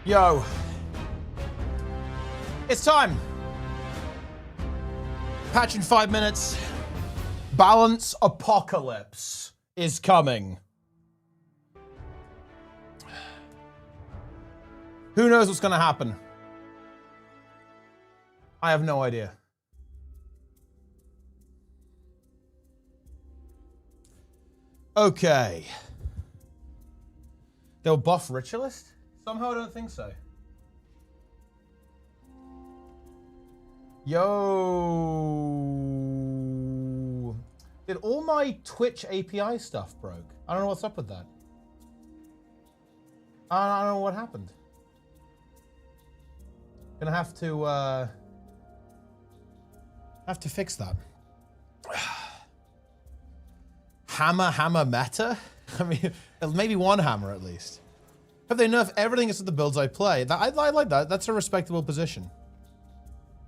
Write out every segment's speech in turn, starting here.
Yo. It's time. Patch in 5 minutes. Balance apocalypse is coming. Who knows what's gonna happen? I have no idea. Okay. They'll buff Ritualist? Somehow I don't think so. Yo. Did all my Twitch API stuff broke? I don't know what's up with that. I don't know what happened. Gonna have to fix that. Hammer meta? I mean, maybe one hammer at least. Have they nerfed everything except the builds I play? I like that. That's a respectable position.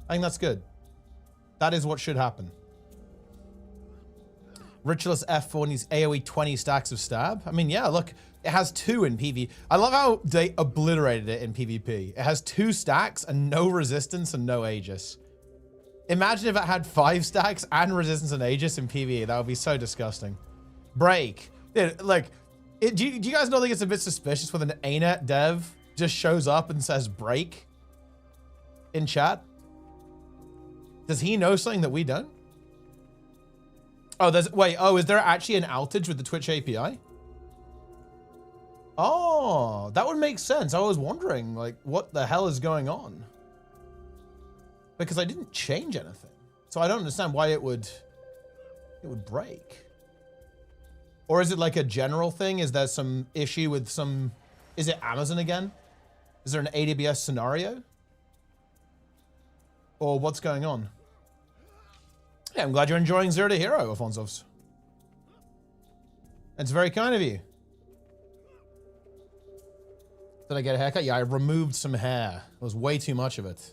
I think that's good. That is what should happen. Ritualist F4 needs AoE 20 stacks of stab. I mean, yeah, look, it has 2 in PvP. I love how they obliterated it in PvP. It has 2 stacks and no resistance and no Aegis. Imagine if it had 5 stacks and resistance and Aegis in PvE. That would be so disgusting. Break. Dude, like, do you guys not think it's a bit suspicious when an ArenaNet dev just shows up and says break in chat? Does he know something that we don't? Oh, is there actually an outage with the Twitch API? Oh, that would make sense. I was wondering, like, what the hell is going on? Because I didn't change anything. So I don't understand why it would break. Or is it like a general thing? Is there some issue with some, is it Amazon again? Is there an AWS scenario? Or what's going on? Yeah, I'm glad you're enjoying Zero to Hero, Afonsos. It's very kind of you. Did I get a haircut? Yeah, I removed some hair. There was way too much of it.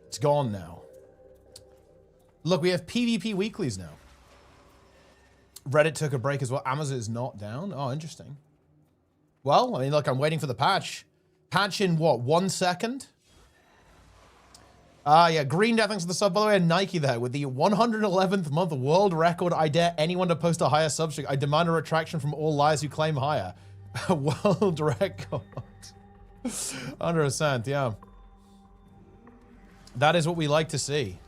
It's gone now. Look, we have PvP weeklies now. Reddit took a break as well. Amazon is not down. Oh, interesting. Well, I mean, look, I'm waiting for the patch. Patch in what, 1 second? Yeah, Green Death, thanks for the sub, by the way, and Nike there with the 111th month world record. I dare anyone to post a higher sub streak. I demand a retraction from all liars who claim higher. World record. 100%, yeah. That is what we like to see.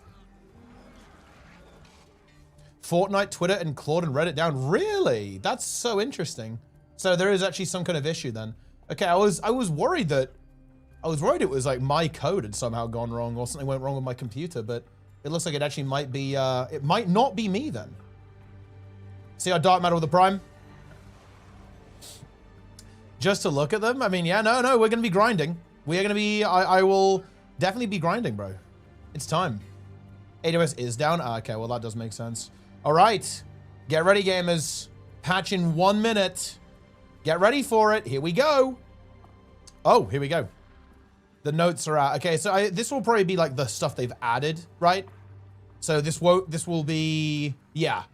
Fortnite, Twitter, and Claude and Reddit down. Really? That's so interesting. So there is actually some kind of issue then. Okay, I was worried that it was like my code had somehow gone wrong or something went wrong with my computer, but it looks like it actually might be, it might not be me then. See our Dark Matter with the Prime? Just to look at them? I mean, yeah, no, we're going to be grinding. We are going to be, I will definitely be grinding, bro. It's time. AWS is down? Okay, well, that does make sense. All right. Get ready, gamers. Patch in 1 minute. Get ready for it. Here we go. Oh, here we go. The notes are out. Okay, so this will probably be like the stuff they've added, right? So this will be, yeah.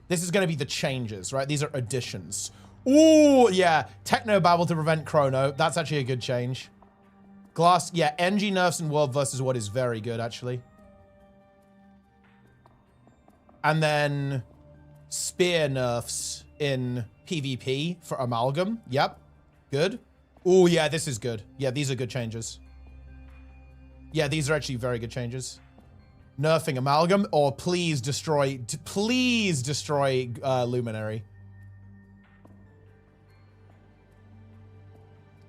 This is going to be the changes, right? These are additions. Ooh, yeah. Technobabble to prevent Chrono. That's actually a good change. Glass, yeah. NG nerfs in World versus What is very good, actually. And then spear nerfs in PvP for Amalgam. Yep. Good. Oh, yeah, this is good. Yeah, these are good changes. Yeah, these are actually very good changes. Nerfing Amalgam, or please destroy Luminary.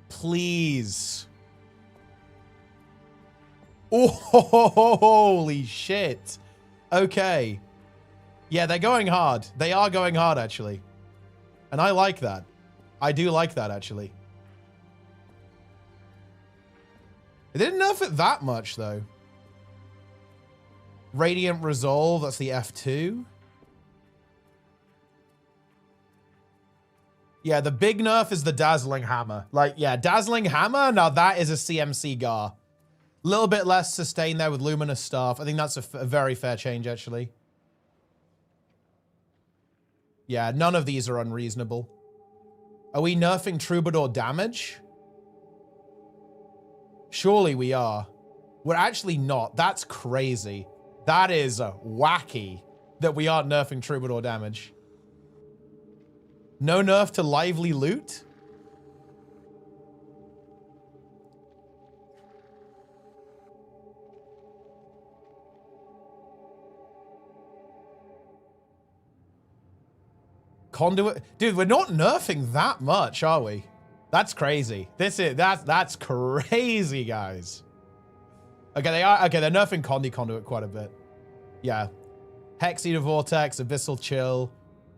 Please. Oh, holy shit. Okay. Yeah, they're going hard. They are going hard, actually. And I like that. I do like that, actually. They didn't nerf it that much, though. Radiant Resolve, that's the F2. Yeah, the big nerf is the Dazzling Hammer. Like, yeah, Dazzling Hammer, now that is a CMC gar. A little bit less sustain there with Luminous Staff. I think that's a very fair change, actually. Yeah, none of these are unreasonable. Are we nerfing Troubadour damage? Surely we are. We're actually not. That's crazy. That is wacky that we aren't nerfing Troubadour damage. No nerf to lively loot? Conduit? Dude, we're not nerfing that much, are we? That's crazy. That's crazy, guys. Okay, they're nerfing Conduit quite a bit. Yeah. Hex Eater Vortex, Abyssal Chill,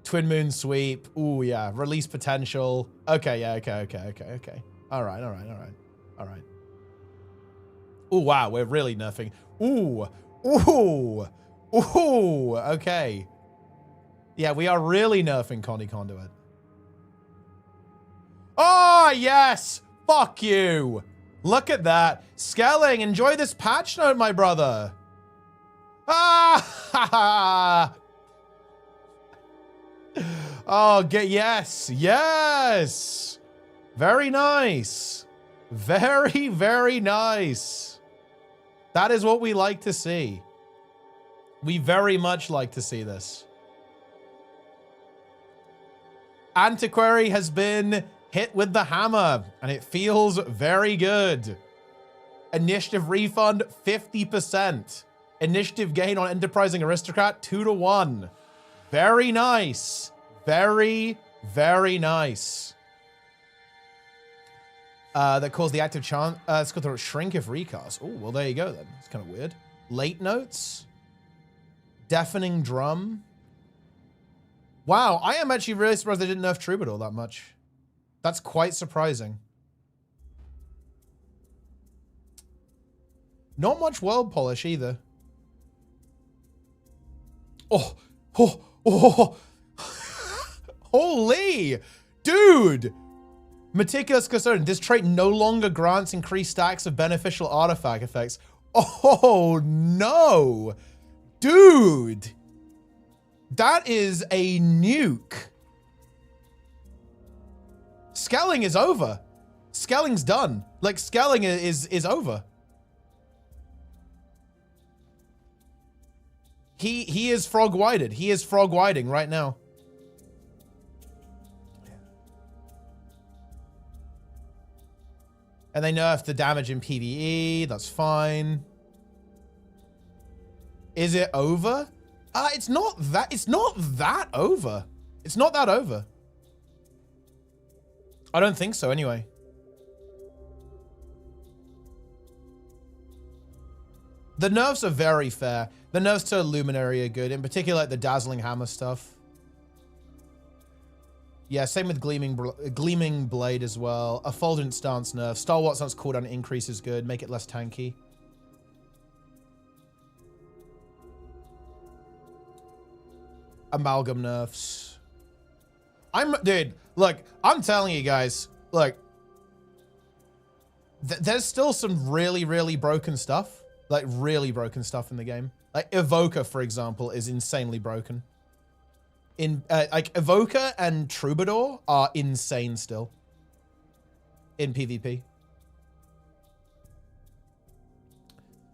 Twin Moon Sweep. Ooh, yeah. Release Potential. Okay, yeah, okay. Alright. Ooh, wow, we're really nerfing. Ooh, okay. Yeah, we are really nerfing Conduit. Oh, yes! Fuck you! Look at that. Skelling, enjoy this patch note, my brother. Ah! Oh, yes! Very nice. Very, very nice. That is what we like to see. We very much like to see this. Antiquary has been hit with the hammer, and it feels very good. Initiative refund, 50%. Initiative gain on Enterprising Aristocrat, 2-1. Very nice. Very, very nice. That caused the active chance. It's got to shrink if recast. Oh, well, there you go then. It's kind of weird. Late notes. Deafening drum. Wow, I am actually really surprised they didn't nerf Troubadour that much. That's quite surprising. Not much world polish either. Oh. Holy! Dude! Meticulous Custodian. This trait no longer grants increased stacks of beneficial artifact effects. Oh, no! Dude! That is a nuke. Skelling is over. Skelling's done. Like, Skelling is over. He is frog-whited. He is frog-whiting right now. And they nerfed the damage in PvE. That's fine. Is it over? It's not that over. It's not that over. I don't think so anyway. The nerfs are very fair. The nerfs to Luminary are good, in particular like the Dazzling Hammer stuff. Yeah, same with Gleaming Blade as well. Effulgent Stance nerf. Stalwart Stance cooldown increase is good. Make it less tanky. Amalgam nerfs. Dude, look, I'm telling you guys, look, there's still some really, really broken stuff. Like, really broken stuff in the game. Like, Evoker, for example, is insanely broken. Like, Evoker and Troubadour are insane still. In PvP.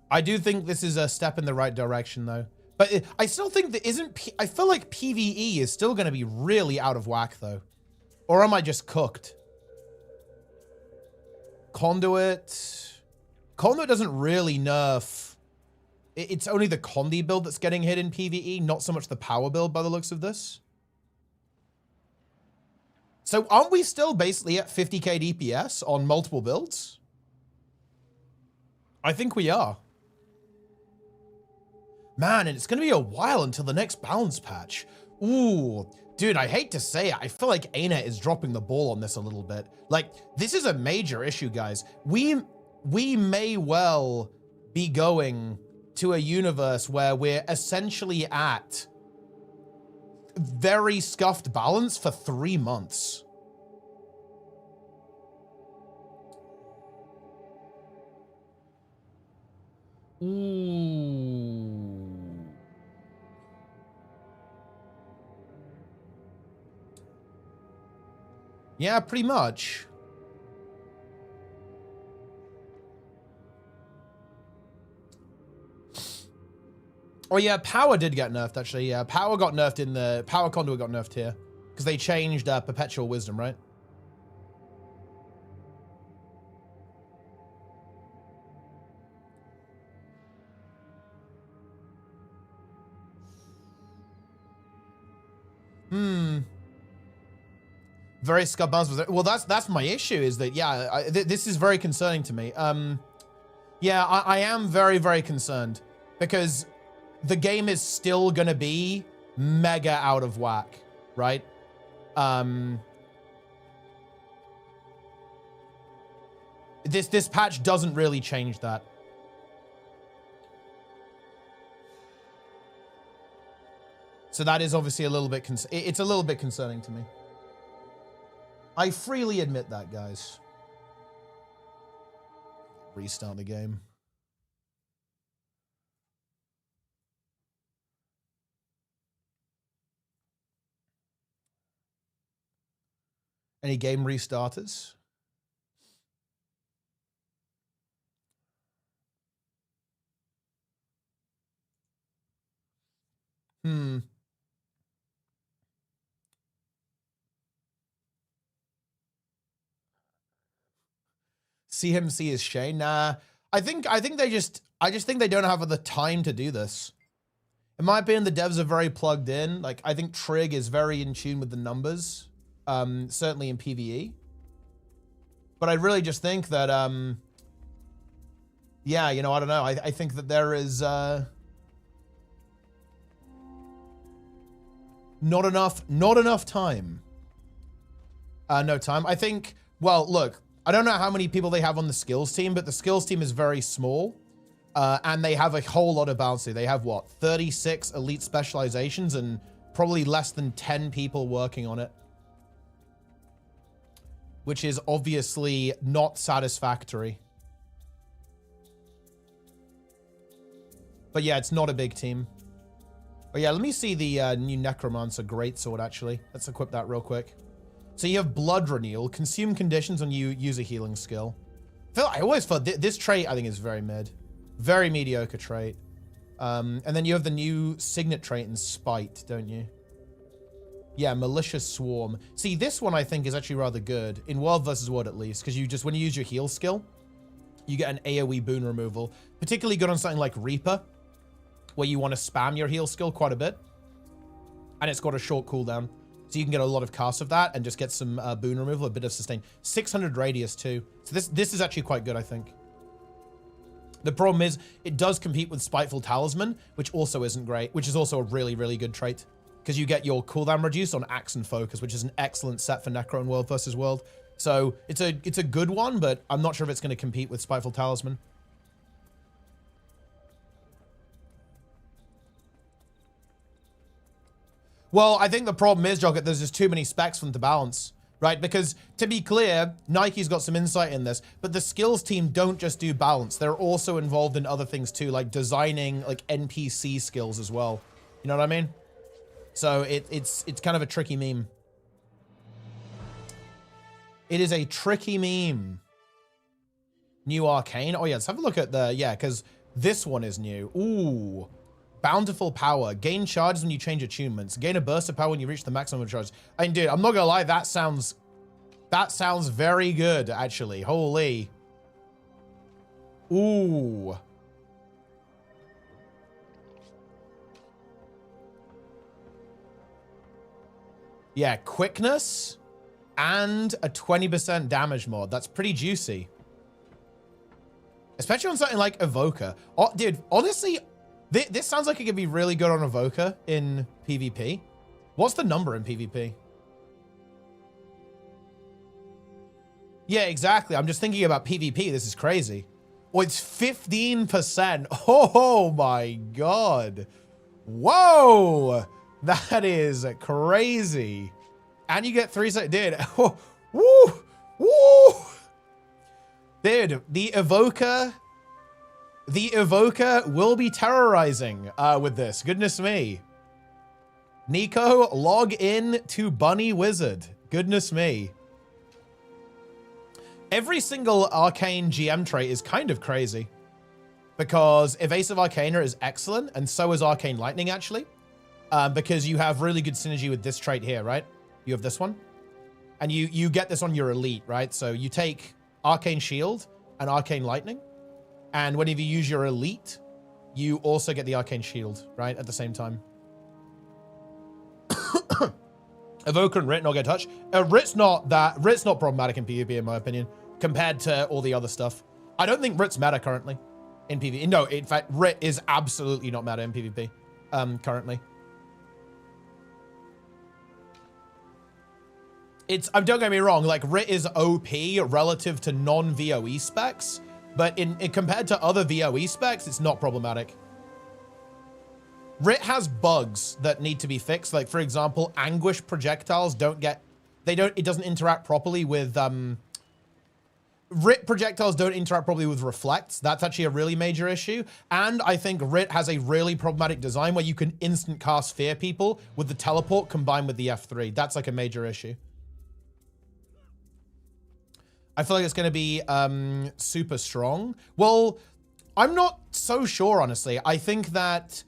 I do think this is a step in the right direction, though. But I still think that I feel like PvE is still going to be really out of whack, though. Or am I just cooked? Conduit. Conduit doesn't really nerf. It's only the Condi build that's getting hit in PvE, not so much the power build by the looks of this. So aren't we still basically at 50k DPS on multiple builds? I think we are. Man, and it's going to be a while until the next balance patch. Ooh, dude, I hate to say it. I feel like ArenaNet is dropping the ball on this a little bit. Like, this is a major issue, guys. We may well be going to a universe where we're essentially at very scuffed balance for 3 months. Ooh. Yeah, pretty much. Oh yeah, power did get nerfed actually. Yeah, power got nerfed in the power conduit got nerfed here because they changed perpetual wisdom, right? Very scud bounce. Well, that's my issue is that yeah, this is very concerning to me. Yeah, I am very, very concerned because the game is still gonna be mega out of whack, right? This patch doesn't really change that. So that is obviously a little bit, it's a little bit concerning to me. I freely admit that, guys. Restart the game. Any game restarters? See him see his Shane. Nah, I think I just think they don't have the time to do this. In my opinion, the devs are very plugged in. Like, I think Trig is very in tune with the numbers, certainly in PvE. But I really just think that, yeah, you know, I don't know. I think that there is not enough time. No time. I think, well, look, I don't know how many people they have on the skills team, but the skills team is very small. And they have a whole lot of bouncy. They have, what, 36 elite specializations and probably less than 10 people working on it. Which is obviously not satisfactory. But yeah, it's not a big team. Oh yeah, let me see the new Necromancer Greatsword, actually. Let's equip that real quick. So you have Blood Renewal, consume conditions when you use a healing skill. I always felt this trait, I think, is very mid. Very mediocre trait. And then you have the new Signet trait in Spite, don't you? Yeah, Malicious Swarm. See, this one I think is actually rather good. In World vs. World, at least. Because you just, when you use your heal skill, you get an AoE boon removal. Particularly good on something like Reaper, where you want to spam your heal skill quite a bit. And it's got a short cooldown. So you can get a lot of casts of that and just get some boon removal, a bit of sustain. 600 radius too. So this is actually quite good, I think. The problem is it does compete with Spiteful Talisman, which also isn't great, which is also a really, really good trait. Because you get your cooldown reduced on Axe and Focus, which is an excellent set for Necro in World vs. World. So it's a good one, but I'm not sure if it's going to compete with Spiteful Talisman. Well, I think the problem is, Joggett, there's just too many specs for them to balance, right? Because, to be clear, Nike's got some insight in this, but the skills team don't just do balance. They're also involved in other things too, like designing like NPC skills as well. You know what I mean? So it's kind of a tricky meme. It is a tricky meme. New Arcane. Oh yeah, let's have a look at the, yeah, because this one is new. Ooh. Bountiful Power. Gain charges when you change attunements. Gain a burst of power when you reach the maximum charge. I mean, dude, I'm not gonna lie, that sounds very good, actually. Holy. Ooh. Yeah, quickness and a 20% damage mod. That's pretty juicy. Especially on something like Evoker. Oh, dude, honestly, this sounds like it could be really good on Evoker in PvP. What's the number in PvP? Yeah, exactly. I'm just thinking about PvP. This is crazy. Oh, it's 15%. Oh my God. Whoa. That is crazy. And you get 3 seconds. Dude. Oh, woo. Woo. Dude, the Evoker will be terrorizing with this. Goodness me. Nico, log in to Bunny Wizard. Goodness me. Every single arcane GM trait is kind of crazy. because Evasive Arcana is excellent, and so is Arcane Lightning, actually, because you have really good synergy with this trait here, right? You have this one, and you get this on your elite, right? So you take Arcane Shield and Arcane Lightning, and whenever you use your elite, you also get the Arcane Shield, right, at the same time. Evoker and Writ not get touched. Writ's not problematic in PvP, in my opinion, compared to all the other stuff. I don't think Writ's meta currently in PvP. No, in fact, Writ is absolutely not meta in PvP currently. Don't get me wrong, like, Writ is OP relative to non-VOE specs, but in compared to other VOE specs, it's not problematic. Writ has bugs that need to be fixed. Like, for example, Anguish projectiles it doesn't interact properly with, Writ projectiles don't interact properly with Reflects. That's actually a really major issue. And I think Writ has a really problematic design where you can instant cast Fear people with the teleport combined with the F3. That's like a major issue. I feel like it's going to be super strong. Well, I'm not so sure, honestly. I think that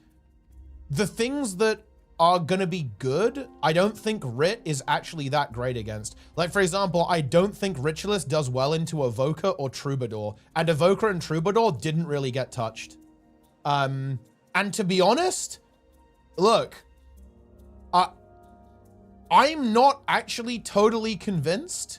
the things that are going to be good, I don't think Writ is actually that great against. Like, for example, I don't think Ritualist does well into Evoker or Troubadour. And Evoker and Troubadour didn't really get touched. And to be honest, look, I'm not actually totally convinced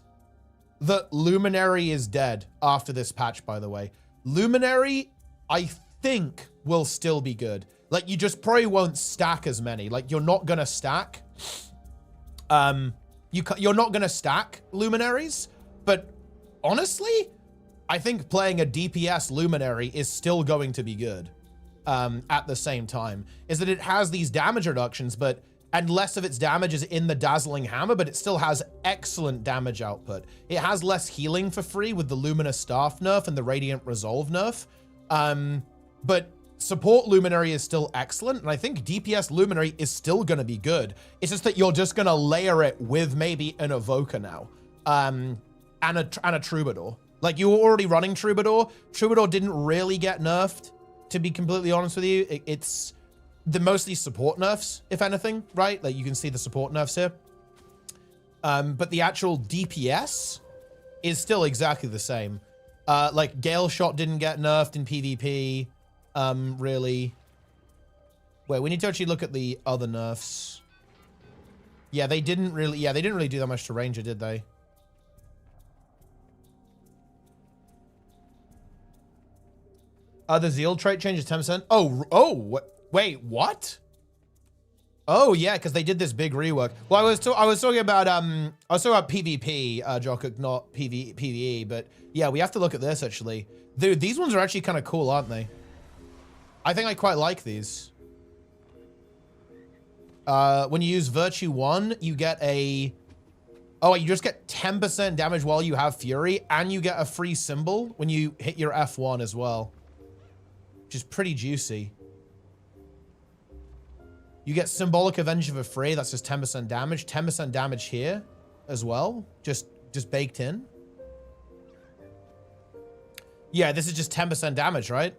that Luminary is dead after this patch, by the way. Luminary, I think, will still be good. Like, you just probably won't stack as many. Like, you're not gonna stack. You're not gonna stack Luminaries. But honestly, I think playing a DPS Luminary is still going to be good. At the same time, is that it has these damage reductions, and less of its damage is in the Dazzling Hammer, but it still has excellent damage output. It has less healing for free with the Luminous Staff nerf and the Radiant Resolve nerf. But support Luminary is still excellent, and I think DPS Luminary is still going to be good. It's just that you're just going to layer it with maybe an Evoker now, and a Troubadour. Like, you were already running Troubadour. Troubadour didn't really get nerfed, to be completely honest with you. It's the mostly support nerfs, if anything, right? Like, you can see the support nerfs here. But the actual DPS is still exactly the same. Like, Gale Shot didn't get nerfed in PvP. Really. Wait, we need to actually look at the other nerfs. Yeah, they didn't really do that much to Ranger, did they? The Zeal trait changes 10%. Wait, what? Oh yeah, because they did this big rework. Well, I was talking about PvP, Jokuk, not PvE, but yeah, we have to look at this actually. Dude, these ones are actually kind of cool, aren't they? I think I quite like these. When you use Virtue 1, you get you just get 10% damage while you have Fury, and you get a free symbol when you hit your F1 as well. Which is pretty juicy. You get Symbolic Avenger for free, that's just 10% damage. 10% damage here as well, just baked in. Yeah, this is just 10% damage, right?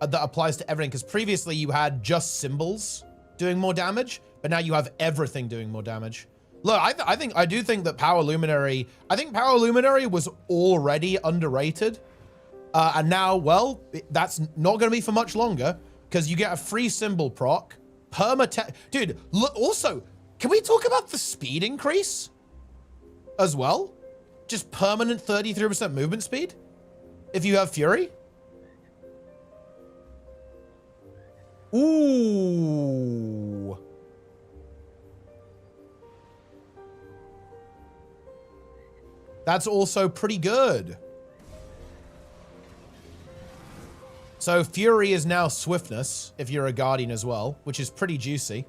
That applies to everything, because previously you had just symbols doing more damage, but now you have everything doing more damage. Look, I do think that Power Luminary was already underrated. And now, well, that's not going to be for much longer, because you get a free symbol proc, dude, look, also, can we talk about the speed increase as well? Just permanent 33% movement speed if you have Fury. Ooh. That's also pretty good. So Fury is now Swiftness if you're a Guardian as well, which is pretty juicy.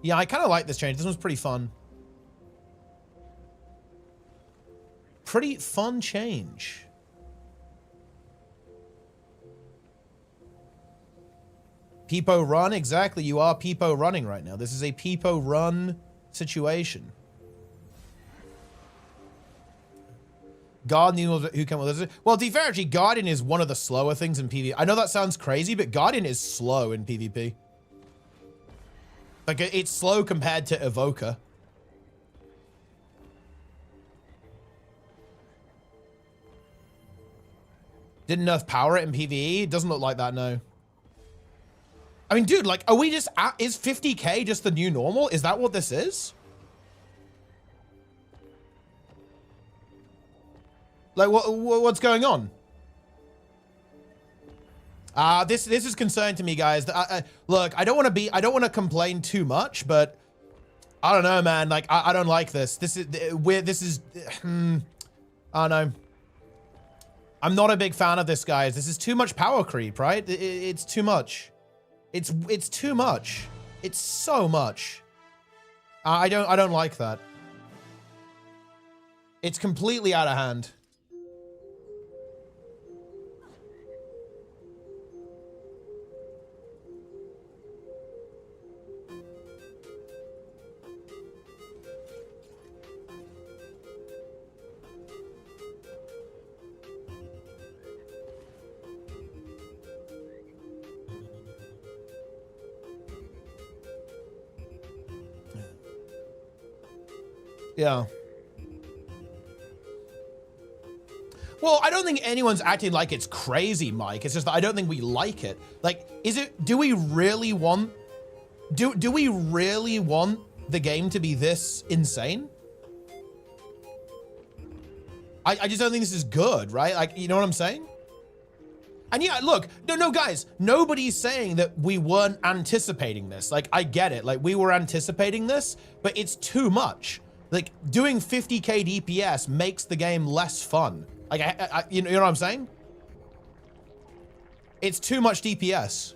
Yeah, I kind of like this change. This one's pretty fun. Pretty fun change. Peepo run, exactly. You are Peepo running right now. This is a Peepo run situation. Guardian, who came with this? Well, to be fair, actually, Guardian is one of the slower things in PvP. I know that sounds crazy, but Guardian is slow in PvP. Like, it's slow compared to Evoker. Didn't nerf power it in PvE? It doesn't look like that, no. I mean, dude, like, are we just at, is 50k just the new normal? Is that what this is? Like, what's going on? This is concerning to me, guys. Look, I don't want to complain too much, but I don't know, man. Like, I don't like this. This is I don't know. I'm not a big fan of this, guys. This is too much power creep, right? It's too much. It's too much. It's so much. I don't like that. It's completely out of hand. Yeah. Well, I don't think anyone's acting like it's crazy, Mike. It's just that I don't think we like it. Like, do we really want, do we really want the game to be this insane? I just don't think this is good, right? Like, you know what I'm saying? And yeah, look, no, guys, nobody's saying that we weren't anticipating this. Like, I get it. Like, we were anticipating this, but it's too much. Like, doing 50k DPS makes the game less fun. Like, you know what I'm saying? It's too much DPS.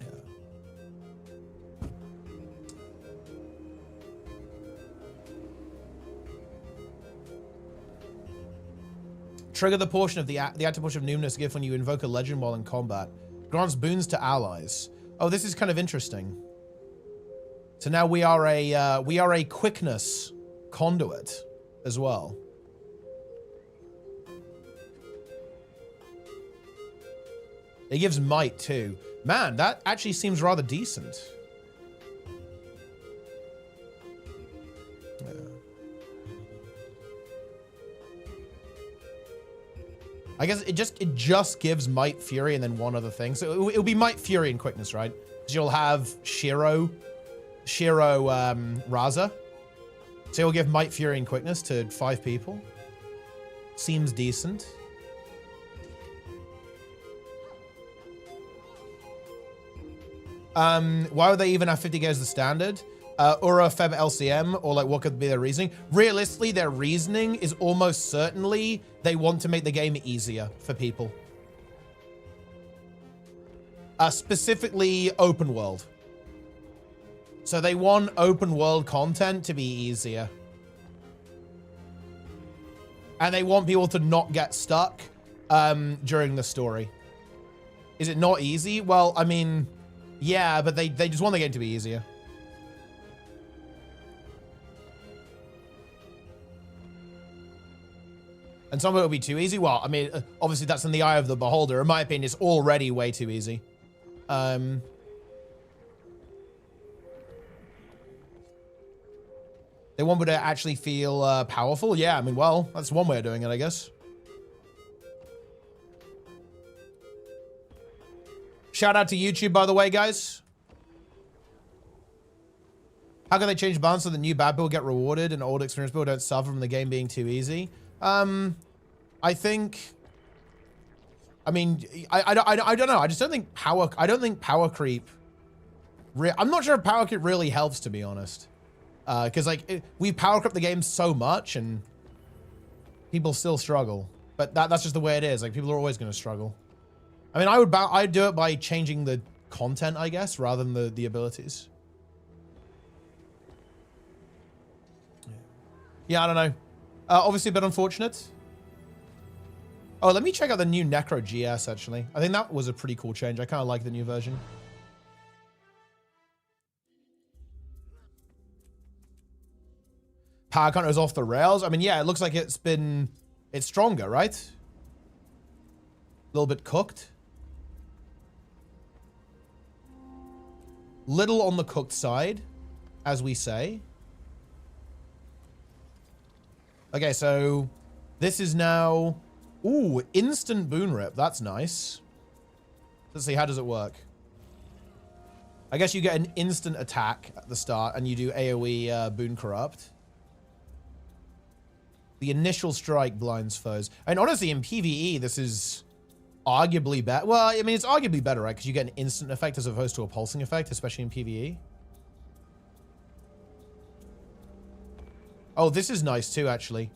Yeah. Trigger the portion of the active portion of numinous gift when you invoke a legend while in combat. Grants boons to allies. Oh, this is kind of interesting. So now we are a quickness conduit as well. It gives might too. Man, that actually seems rather decent. Yeah. I guess it just gives might, fury, and then one other thing. So it'll be might, fury, and quickness, right? Because you'll have Shiro, Raza. So you'll give might, fury, and quickness to 5 people. Seems decent. Why would they even have 50k as the standard? Or a Feb LCM, or like what could be their reasoning? Realistically, their reasoning is almost certainly they want to make the game easier for people. Specifically open world. So they want open world content to be easier. And they want people to not get stuck during the story. Is it not easy? Well, I mean, yeah, but they just want the game to be easier. And some of it will be too easy. Well, I mean, obviously that's in the eye of the beholder. In my opinion, it's already way too easy. They want me to actually feel powerful. Yeah, I mean, well, that's one way of doing it, I guess. Shout out to YouTube, by the way, guys. How can they change balance so the new bad people get rewarded and old experienced people don't suffer from the game being too easy? I think, I mean, I don't know. I just don't think power creep, I'm not sure if power creep really helps, to be honest. Cause like we power creep the game so much and people still struggle, but that's just the way it is. Like people are always going to struggle. I mean, I'd do it by changing the content, I guess, rather than the abilities. Yeah, I don't know. Obviously a bit unfortunate. Oh, let me check out the new Necro GS, actually. I think that was a pretty cool change. I kind of like the new version. Power counter is off the rails. I mean, yeah, it looks like it's stronger, right? A little bit cooked. Little on the cooked side, as we say. Okay, so this is now... Ooh, instant boon rip. That's nice. Let's see, how does it work? I guess you get an instant attack at the start, and you do AoE boon corrupt. The initial strike blinds foes. And honestly, in PvE, this is arguably better. Well, I mean, it's arguably better, right? Because you get an instant effect as opposed to a pulsing effect, especially in PvE. Oh, this is nice too, actually.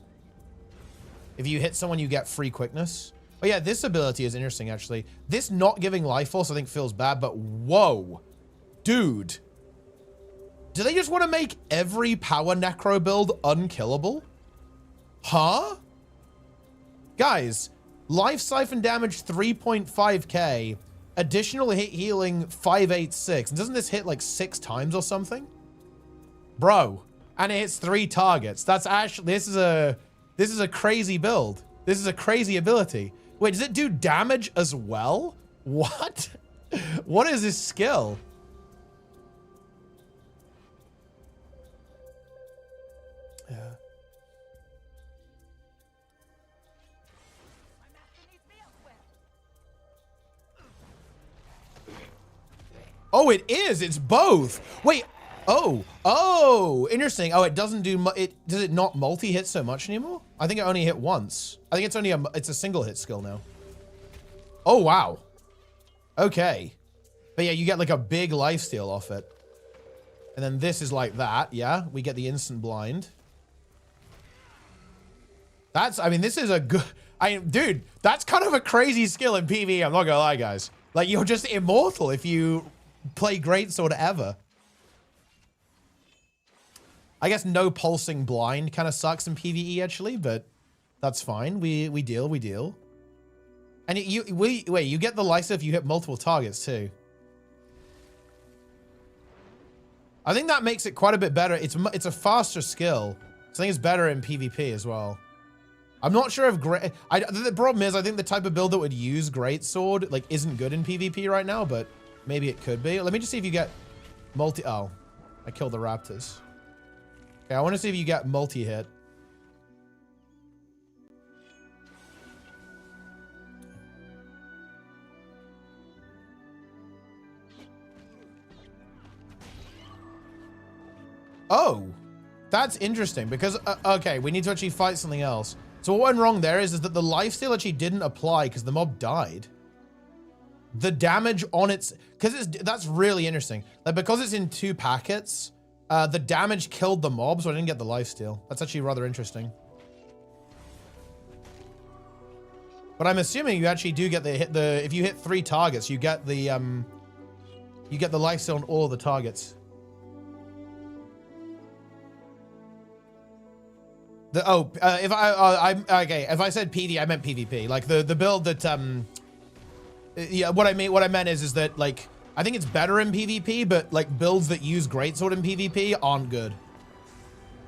If you hit someone, you get free quickness. Oh yeah, this ability is interesting, actually. This not giving life force, I think, feels bad, but whoa. Dude. Do they just want to make every power necro build unkillable? Huh? Guys, life siphon damage 3.5k, additional hit healing 586. And doesn't this hit like 6 times or something? Bro, and it hits 3 targets. That's actually, this is a crazy build. This is a crazy ability. Wait, does it do damage as well? What? What is this skill? Yeah. Oh, it is. It's both. Wait. Oh, interesting. Oh, it doesn't do does it not multi-hit so much anymore? I think it only hit once. I think it's only it's a single hit skill now. Oh, wow. Okay. But yeah, you get like a big lifesteal off it. And then this is like that. Yeah, we get the instant blind. I mean, this is a good, dude, that's kind of a crazy skill in PvE. I'm not gonna lie, guys. Like, you're just immortal if you play greatsword ever. I guess no pulsing blind kind of sucks in PvE, actually, but that's fine. We deal. And wait, you get the life if you hit multiple targets too. I think that makes it quite a bit better. It's a faster skill. So I think it's better in PvP as well. I'm not sure if the problem is I think the type of build that would use greatsword like isn't good in PvP right now, but maybe it could be. Let me just see if you get oh, I killed the raptors. Okay, I want to see if you get multi-hit. Oh, that's interesting because, okay, we need to actually fight something else. So what went wrong there is that the lifesteal actually didn't apply because the mob died. The damage on its, that's really interesting. Like, because it's in 2 packets, the damage killed the mob, so I didn't get the lifesteal. That's actually rather interesting. But I'm assuming you actually do get if you hit 3 targets, you get the lifesteal on all the targets. If I said PD, I meant PvP. Like the build that yeah, what I meant is that like I think it's better in PvP, but like builds that use greatsword in PvP aren't good.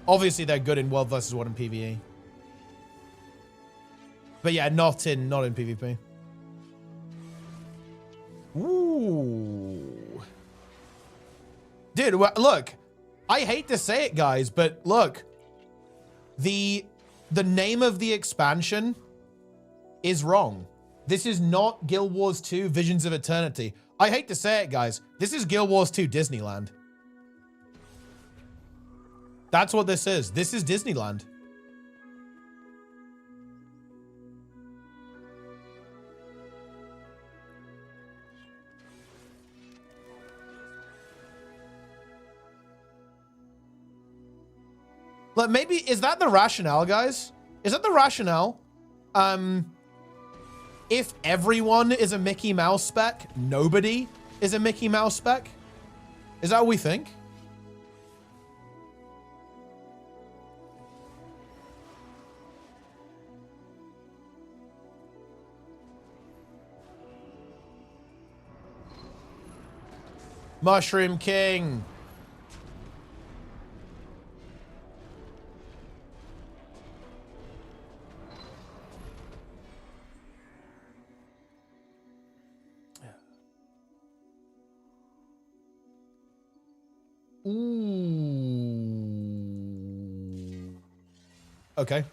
Obviously they're good in World vs. World in PvE. But yeah, not in PvP. Ooh. Dude, look, I hate to say it, guys, but look, the name of the expansion is wrong. This is not Guild Wars 2 Visions of Eternity. I hate to say it, guys. This is Guild Wars 2 Disneyland. That's what this is. This is Disneyland. Like, maybe, is that the rationale, guys? Is that the rationale? If everyone is a Mickey Mouse spec, nobody is a Mickey Mouse spec? Is that what we think? Mushroom King. Ooh. Okay.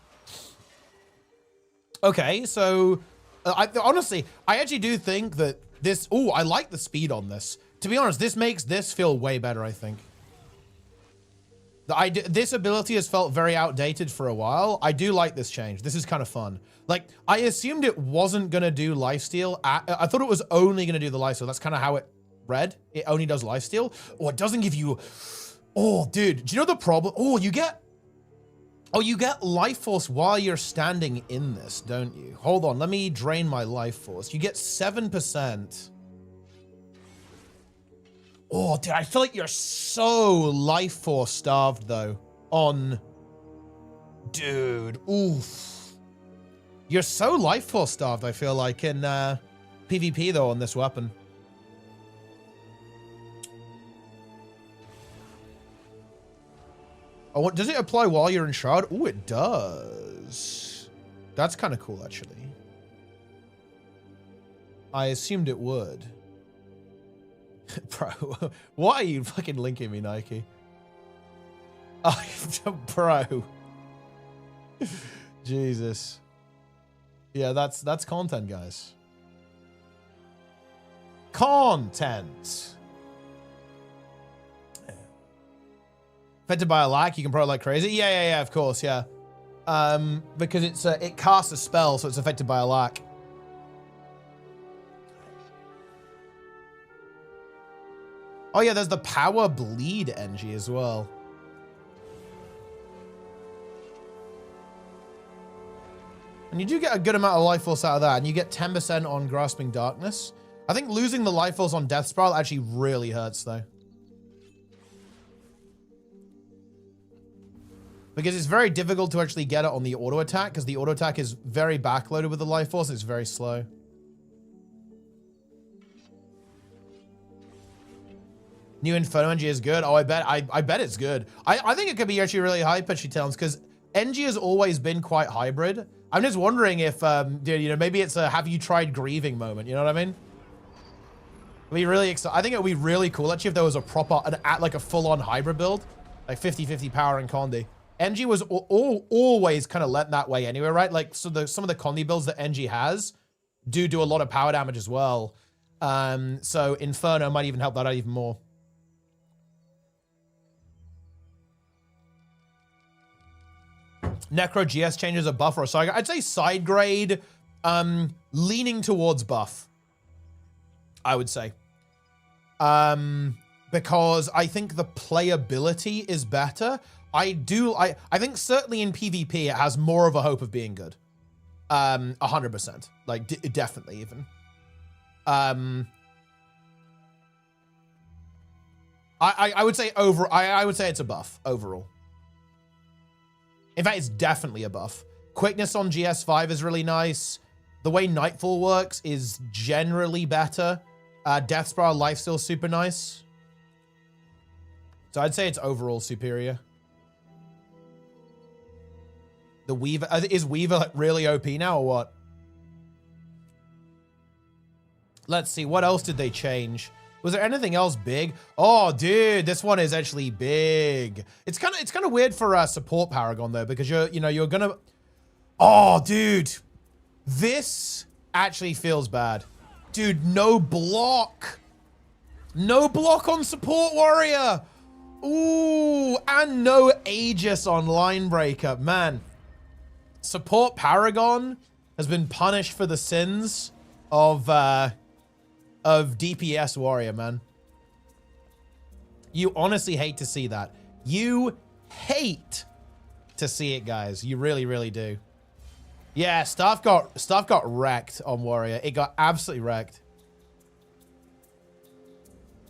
Okay, so honestly, I actually do think that this... Ooh, I like the speed on this. To be honest, this makes this feel way better, I think. This ability has felt very outdated for a while. I do like this change. This is kind of fun. Like, I assumed it wasn't going to do lifesteal. I thought it was only going to do the lifesteal. That's kind of how it read. It only does lifesteal. Oh, it doesn't give you... Oh, dude. Do you know the problem? Oh, you get life force while you're standing in this, don't you? Hold on. Let me drain my life force. You get 7%. Oh, dude, I feel like you're so life force starved, though, on... Dude, oof. You're so life force starved, I feel like, in PvP, though, on this weapon. Oh, what, does it apply while you're in Shroud? Oh, it does. That's kind of cool, actually. I assumed it would. Bro, why are you fucking linking me, Nike? Oh, bro. Jesus. Yeah, that's content, guys. Content. Affected by a lack, you can probably like crazy. Yeah, of course, yeah. Because it's it casts a spell, so it's affected by a lack. Oh yeah, there's the power bleed NG as well. And you do get a good amount of life force out of that, and you get 10% on Grasping Darkness. I think losing the life force on Death Spiral actually really hurts, though. Because it's very difficult to actually get it on the auto attack, because the auto attack is very backloaded with the life force. It's very slow. New Inferno NG is good. Oh, I bet it's good. I think it could be actually really hype, actually, Towns, because NG has always been quite hybrid. I'm just wondering if, dude, you know, maybe it's a have you tried grieving moment. You know what I mean? It'd be really exciting. I think it would be really cool actually if there was a proper, like a full-on hybrid build, like 50-50 power and Condi. NG was always kind of lent that way anyway, right? Like, so some of the Condi builds that NG has do a lot of power damage as well. So Inferno might even help that out even more. Necro GS changes a buff or a side grade. I'd say side grade, leaning towards buff, I would say. Because I think the playability is better. I think certainly in PvP, it has more of a hope of being good. 100%. Like, definitely even. I would say I would say it's a buff overall. In fact, it's definitely a buff. Quickness on GS5 is really nice. The way Nightfall works is generally better. Death Spiral Lifesteal super nice. So I'd say it's overall superior. The Weaver, is Weaver like really OP now or what? Let's see, what else did they change? Was there anything else big? Oh, dude, this one is actually big. It's kind of weird for a support Paragon though, because you're gonna. Oh, dude, this actually feels bad, dude. No block on support warrior. Ooh, and no Aegis on line breaker, man. Support Paragon has been punished for the sins of DPS warrior, man. You honestly hate to see that. You hate to see it, guys. You really, really do. Yeah, stuff got wrecked on warrior. It got absolutely wrecked.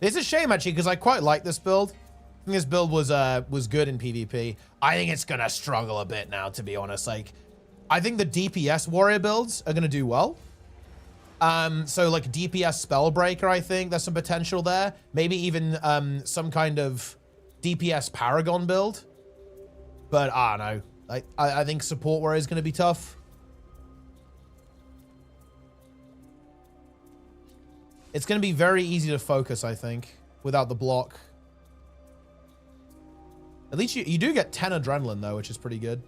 It's a shame actually, because I quite like this build. I think this build was good in PvP. I think it's gonna struggle a bit now, to be honest. Like, I think the DPS warrior builds are gonna do well. So like DPS Spellbreaker, I think there's some potential there. Maybe even some kind of DPS Paragon build. But I don't know. I think support warrior is going to be tough. It's going to be very easy to focus, I think, without the block. At least you do get 10 adrenaline, though, which is pretty good.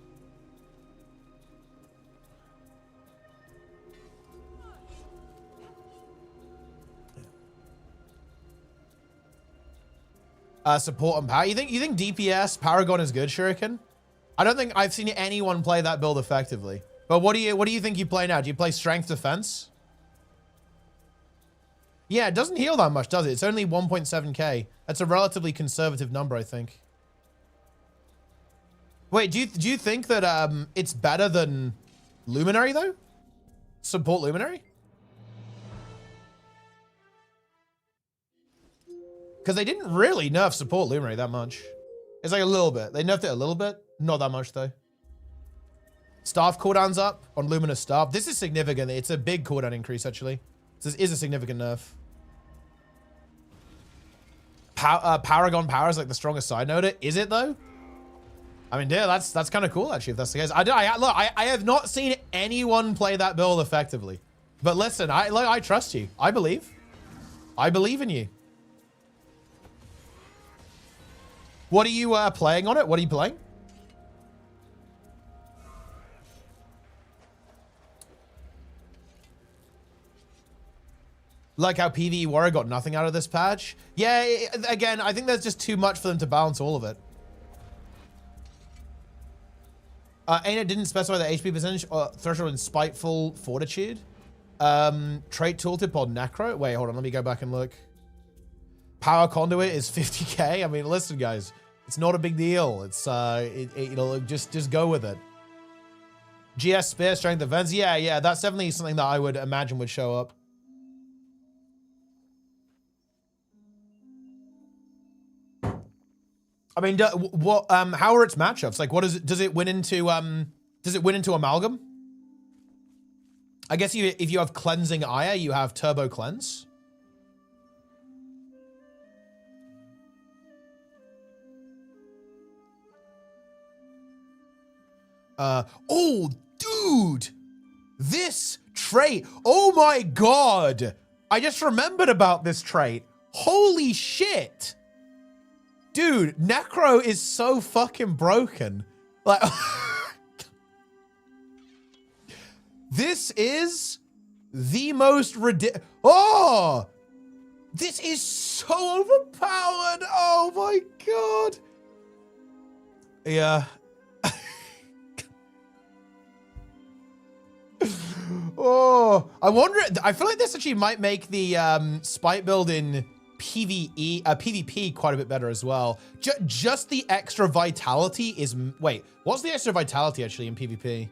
Support and power. You think DPS Paragon is good, Shuriken? I don't think I've seen anyone play that build effectively. But what do you think you play now? Do you play strength defense? Yeah, it doesn't heal that much, does it? It's only 1.7k. That's a relatively conservative number, I think. Wait, do you think that it's better than Luminary though? Support Luminary? Because they didn't really nerf support Luminary that much. It's like a little bit. They nerfed it a little bit. Not that much though. Staff cooldowns up on Luminous Staff. This is significant. It's a big cooldown increase actually. This is a significant nerf. Paragon Power is like the strongest side noder. Is it though? I mean, yeah, that's kind of cool actually if that's the case. Look, I have not seen anyone play that build effectively. But listen, I trust you. I believe in you. What are you playing on it? What are you playing? Like how PvE Warrior got nothing out of this patch. Yeah, again, I think there's just too much for them to balance all of it. ArenaNet didn't specify the HP percentage or threshold in Spiteful Fortitude. Trait tooltip on Necro. Wait, hold on. Let me go back and look. Power Conduit is 50k. I mean, listen, guys. It's not a big deal. It's, just go with it. GS Spear, Strength Defense. Yeah. That's definitely something that I would imagine would show up. I mean, how are its matchups? Like, what is it? Does it win into Amalgam? I guess if you have Cleansing Ire, you have Turbo Cleanse. Oh, dude! This trait! Oh my god! I just remembered about this trait. Holy shit! Dude, Necro is so fucking broken. Like, this is the most ridiculous. Oh, this is so overpowered. Oh my god. Yeah. Oh, I wonder. I feel like this actually might make the spite build in PvP quite a bit better as well. Just the extra vitality is... Wait, what's the extra vitality actually in PvP?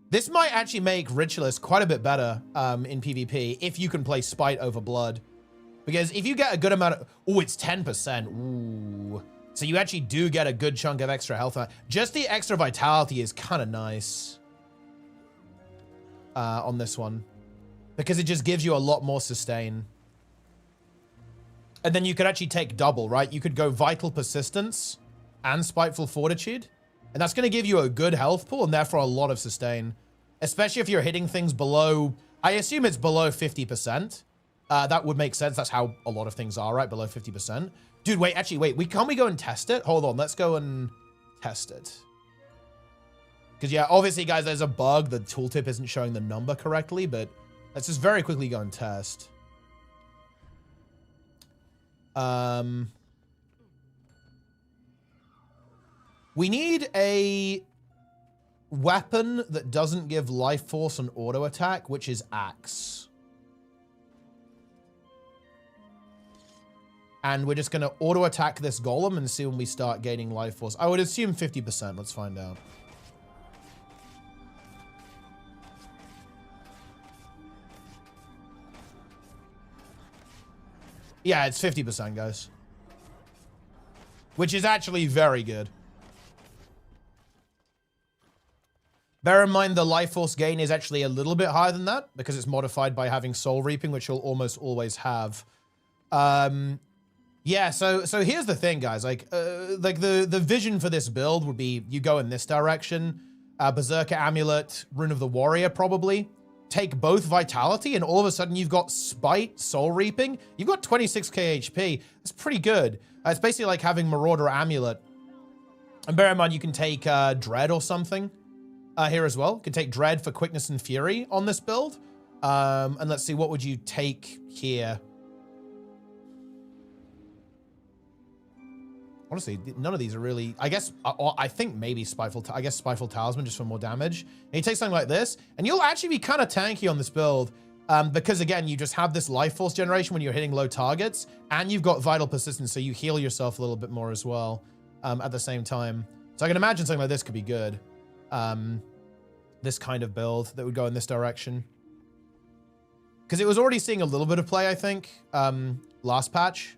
This might actually make Ritualist quite a bit better in PvP if you can play Spite over Blood. Because if you get a good amount of... Oh, it's 10%. Ooh. So you actually do get a good chunk of extra health. Just the extra vitality is kind of nice on this one. Because it just gives you a lot more sustain. And then you could actually take double, right? You could go Vital Persistence and Spiteful Fortitude. And that's going to give you a good health pool and therefore a lot of sustain. Especially if you're hitting things below... I assume it's below 50%. That would make sense. That's how a lot of things are, right? Below 50%. Dude, wait. Actually, wait. Can't we go and test it? Hold on. Let's go and test it. Because, yeah, obviously, guys, there's a bug. The tooltip isn't showing the number correctly. But let's just very quickly go and test. We need a weapon that doesn't give life force and auto attack, which is Axe. And we're just going to auto attack this golem and see when we start gaining life force. I would assume 50%. Let's find out. Yeah, it's 50%, guys. Which is actually very good. Bear in mind the life force gain is actually a little bit higher than that because it's modified by having soul reaping, which you'll almost always have. Yeah, so here's the thing, guys. Like the vision for this build would be you go in this direction, Berserker Amulet, Rune of the Warrior probably. Take both Vitality, and all of a sudden you've got Spite, Soul Reaping. You've got 26k HP. That's pretty good. It's basically like having Marauder Amulet. And bear in mind, you can take Dread or something here as well. You can take Dread for Quickness and Fury on this build. And let's see, what would you take here? Honestly, none of these are really... I guess, I think maybe Spiteful Talisman just for more damage. And you take something like this, and you'll actually be kind of tanky on this build. Because again, you just have this life force generation when you're hitting low targets, and you've got Vital Persistence, so you heal yourself a little bit more as well at the same time. So I can imagine something like this could be good. This kind of build that would go in this direction. Because it was already seeing a little bit of play, I think, last patch.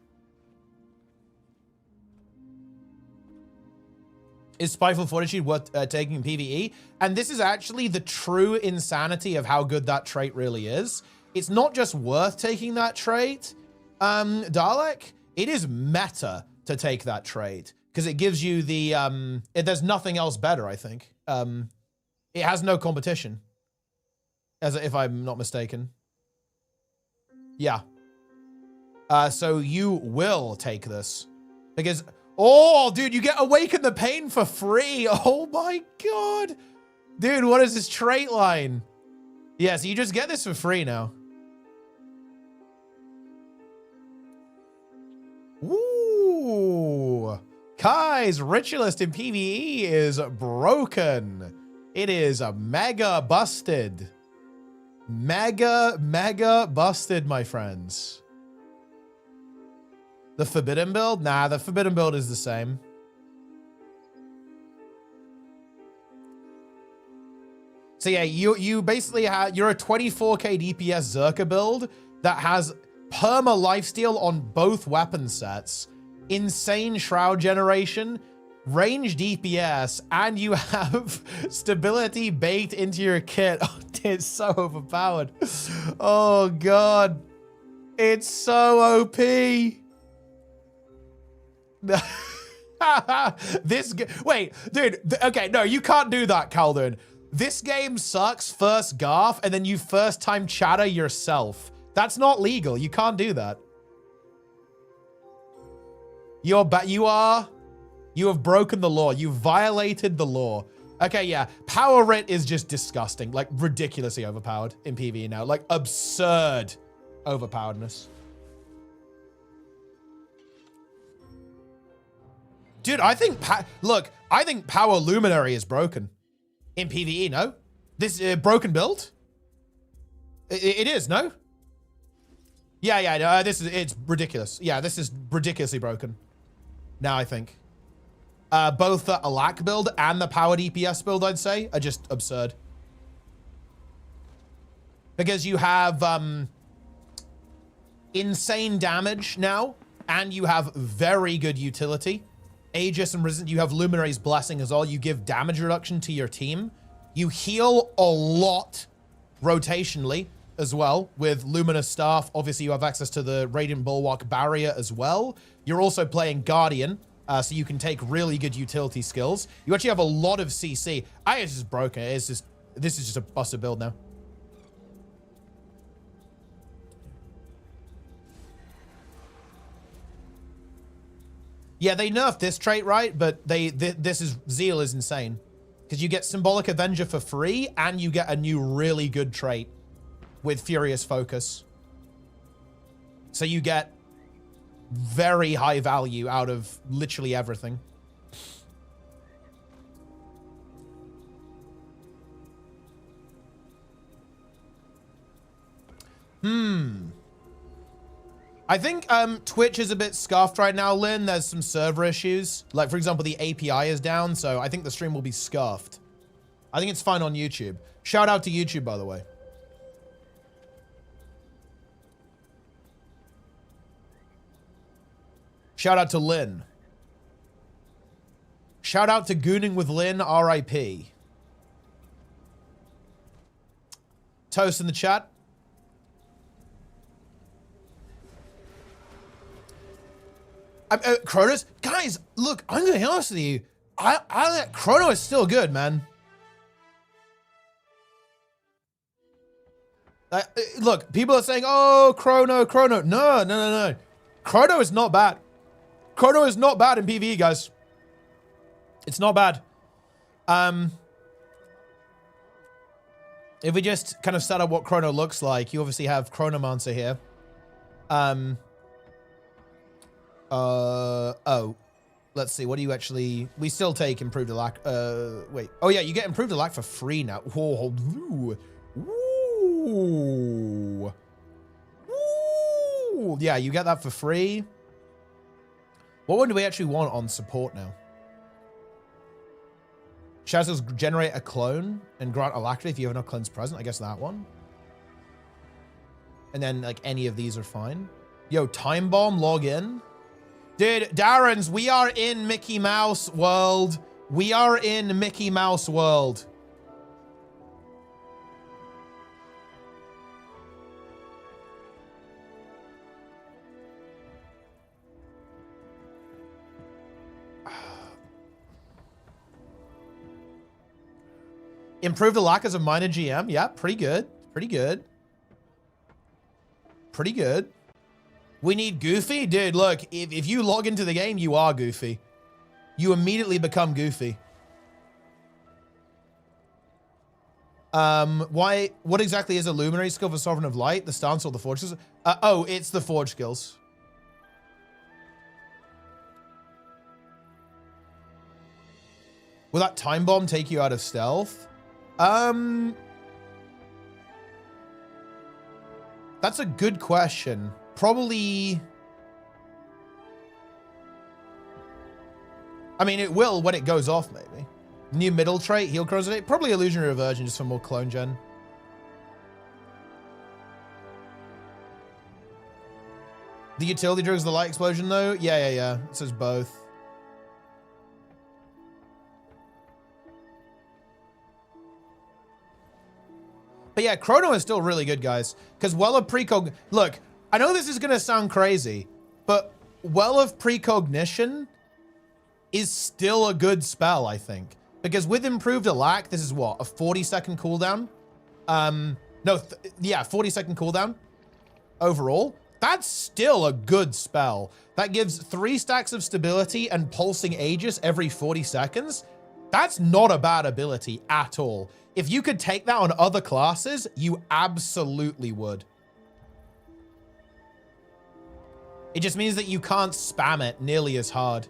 Is Spiteful Fortitude worth taking in PvE? And this is actually the true insanity of how good that trait really is. It's not just worth taking that trait, Dalek. It is meta to take that trait because it gives you the... there's nothing else better, I think. It has no competition, if I'm not mistaken. Yeah. So you will take this because... Oh, dude, you get Awaken the Pain for free. Oh my God. Dude, what is this trait line? Yeah, so you just get this for free now. Ooh. Kai's Ritualist in PvE is broken. It is mega busted. Mega busted, my friends. The Forbidden build? Nah, the Forbidden build is the same. So yeah, you basically have, you're a 24k DPS Zerka build that has perma lifesteal on both weapon sets, insane shroud generation, range DPS, and you have stability baked into your kit. Oh, it's so overpowered. Oh God. It's so OP. Wait, dude. Okay, no, you can't do that, Caldoon. This game sucks first Garth, and then you first time chatter yourself. That's not legal. You can't do that. You have broken the law. You violated the law. Okay, yeah. Power Writ is just disgusting. Like, ridiculously overpowered in PvE now. Like, absurd overpoweredness. Dude, I think, look, I think Power Luminary is broken in PvE, no? This broken build? It is, no? Yeah, no, it's ridiculous. Yeah, this is ridiculously broken. Now I think. Both the Alak build and the Power DPS build, I'd say, are just absurd. Because you have insane damage now, and you have very good utility. Aegis and Resistance, you have Luminary's Blessing as well. You give damage reduction to your team. You heal a lot rotationally as well with Luminous Staff. Obviously, you have access to the Radiant Bulwark Barrier as well. You're also playing Guardian, so you can take really good utility skills. You actually have a lot of CC. It's just broken. This is just a busted build now. Yeah, they nerfed this trait, right? But Zeal is insane. Because you get Symbolic Avenger for free, and you get a new really good trait with Furious Focus. So you get very high value out of literally everything. I think Twitch is a bit scuffed right now, Lynn. There's some server issues. Like, for example, the API is down, so I think the stream will be scuffed. I think it's fine on YouTube. Shout out to YouTube, by the way. Shout out to Lynn. Shout out to Gooning with Lynn, RIP. Toast in the chat. Chronos, guys, look, I'm gonna be honest with you. Chrono is still good, man. Look, people are saying, "Oh, Chrono." No. Chrono is not bad. Chrono is not bad in PvE, guys. It's not bad. If we just kind of set up what Chrono looks like, you obviously have Chronomancer here. Oh, let's see. What do you actually? We still take improved alac. Wait. Oh yeah, you get improved alac for free now. Whoa. Ooh. Ooh. Yeah, you get that for free. What one do we actually want on support now? Shadows generate a clone and grant alacrity if you have enough clones present. I guess that one. And then like any of these are fine. Yo, Time Bomb, log in. Dude, Darren's, we are in Mickey Mouse world. We are in Mickey Mouse world. Improve the lack as a minor GM. Yeah, pretty good. Pretty good. Pretty good. We need Goofy? Dude, look, if you log into the game, you are Goofy. You immediately become Goofy. What exactly is a Luminary skill for Sovereign of Light? The stance or the Forge skills? Oh, it's the Forge skills. Will that Time Bomb take you out of stealth? That's a good question. Probably. I mean, it will when it goes off, maybe. New middle trait, heal chronos. Probably illusionary reversion just for more clone gen. The utility triggers the light explosion, though? Yeah. It says both. But yeah, Chrono is still really good, guys. Because Well of Precog... Look, I know this is going to sound crazy, but Well of Precognition is still a good spell, I think. Because with Improved Alack, this is what? A 40-second cooldown? 40-second cooldown overall. That's still a good spell. That gives 3 stacks of stability and Pulsing Aegis every 40 seconds. That's not a bad ability at all. If you could take that on other classes, you absolutely would. It just means that you can't spam it nearly as hard.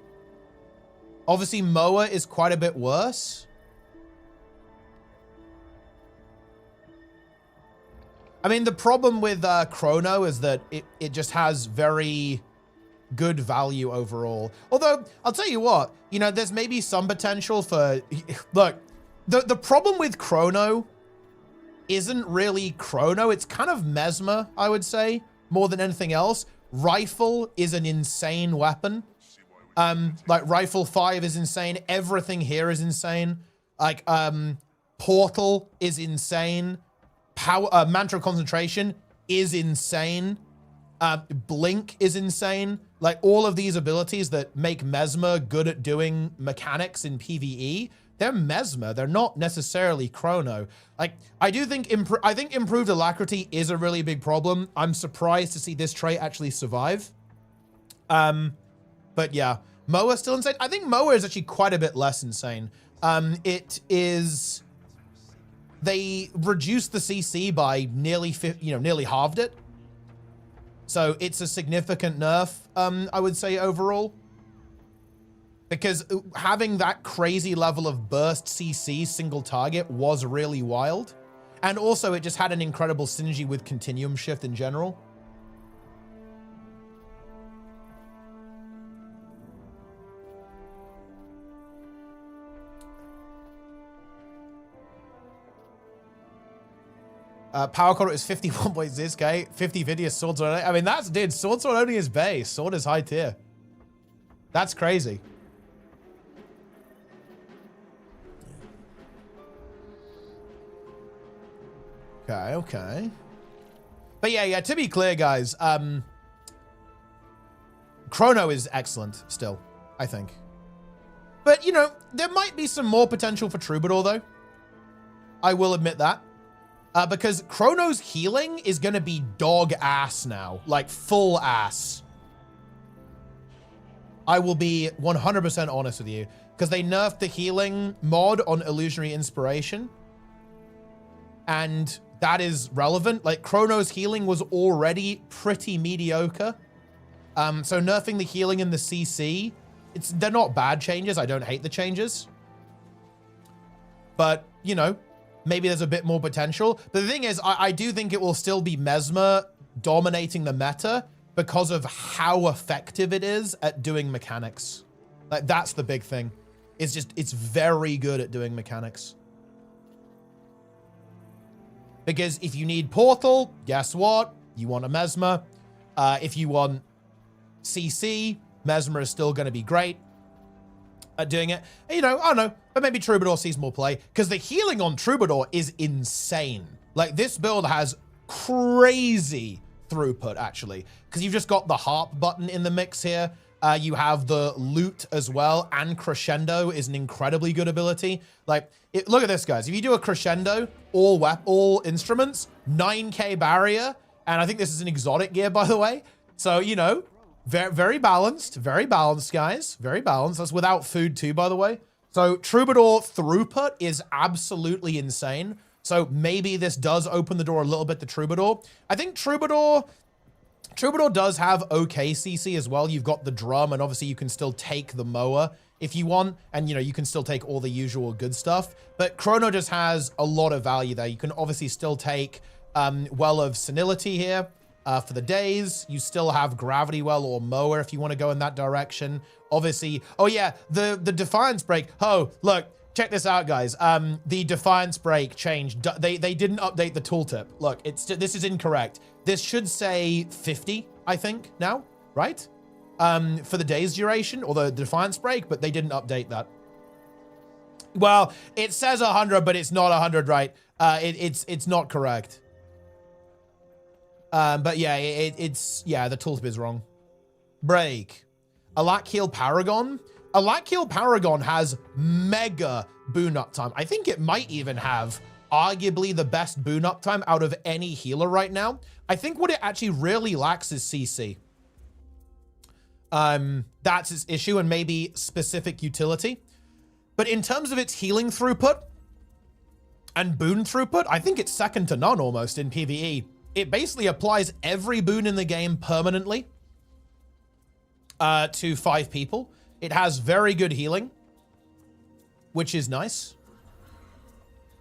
Obviously, Moa is quite a bit worse. I mean, the problem with Chrono is that it just has very good value overall. Although, I'll tell you what, you know, there's maybe some potential for... Look, the problem with Chrono isn't really Chrono. It's kind of Mesmer, I would say, more than anything else. Rifle is an insane weapon. Like, Rifle 5 is insane. Everything here is insane. Like, Portal is insane. Power, Mantra Concentration is insane. Blink is insane. Like, all of these abilities that make Mesmer good at doing mechanics in PvE, they're Mesmer. They're not necessarily Chrono. Like, I think Improved Alacrity is a really big problem. I'm surprised to see this trait actually survive. But yeah, Moa is still insane. I think Moa is actually quite a bit less insane. It is... They reduced the CC by nearly halved it. So it's a significant nerf, I would say, overall. Because having that crazy level of burst CC single target was really wild. And also it just had an incredible synergy with Continuum Shift in general. Power quarter is 51.6k, 50-50 Sword Sword. I mean, that's, dude, Sword Sword only is base. Sword is high tier. That's crazy. Okay, okay. But yeah, to be clear, guys, Chrono is excellent still, I think. But, you know, there might be some more potential for Troubadour, though. I will admit that. Because Chrono's healing is going to be dog ass now. Like, full ass. I will be 100% honest with you. Because they nerfed the healing mod on Illusionary Inspiration. And that is relevant. Like, Chrono's healing was already pretty mediocre. So nerfing the healing in the CC, they're not bad changes. I don't hate the changes. But, you know, maybe there's a bit more potential. But the thing is, I do think it will still be Mesmer dominating the meta because of how effective it is at doing mechanics. Like, that's the big thing. It's just, it's very good at doing mechanics. Because if you need Portal, guess what? You want a Mesmer. If you want CC, Mesmer is still going to be great at doing it. You know, I don't know, but maybe Troubadour sees more play because the healing on Troubadour is insane. Like, this build has crazy throughput, actually, because you've just got the harp button in the mix here. You have the loot as well, and crescendo is an incredibly good ability. Like, look at this, guys. If you do a crescendo, all instruments, 9k barrier, and I think this is an exotic gear, by the way. So, you know, very balanced, guys. Very balanced. That's without food too, by the way. So Troubadour throughput is absolutely insane. So maybe this does open the door a little bit to Troubadour. I think Troubadour does have okay CC as well. You've got the drum, and obviously you can still take the mower if you want, and you know, you can still take all the usual good stuff. But Chrono just has a lot of value there. You can obviously still take Well of Senility here. For the days, you still have Gravity Well or Mower if you want to go in that direction. Obviously, oh yeah, the Defiance Break. Oh, look, check this out, guys. The Defiance Break changed. They didn't update the tooltip. Look, this is incorrect. This should say 50, I think, now, right? For the day's duration or the Defiance Break, but they didn't update that. Well, it says 100, but it's not 100, right? It's not correct. But yeah, the tooltip is wrong. Break. Alakhil Paragon. Alakhil Paragon has mega boon uptime. I think it might even have arguably the best boon uptime out of any healer right now. I think what it actually really lacks is CC. That's its issue, and maybe specific utility. But in terms of its healing throughput and boon throughput, I think it's second to none almost in PvE. It basically applies every boon in the game permanently to 5 people. It has very good healing, which is nice.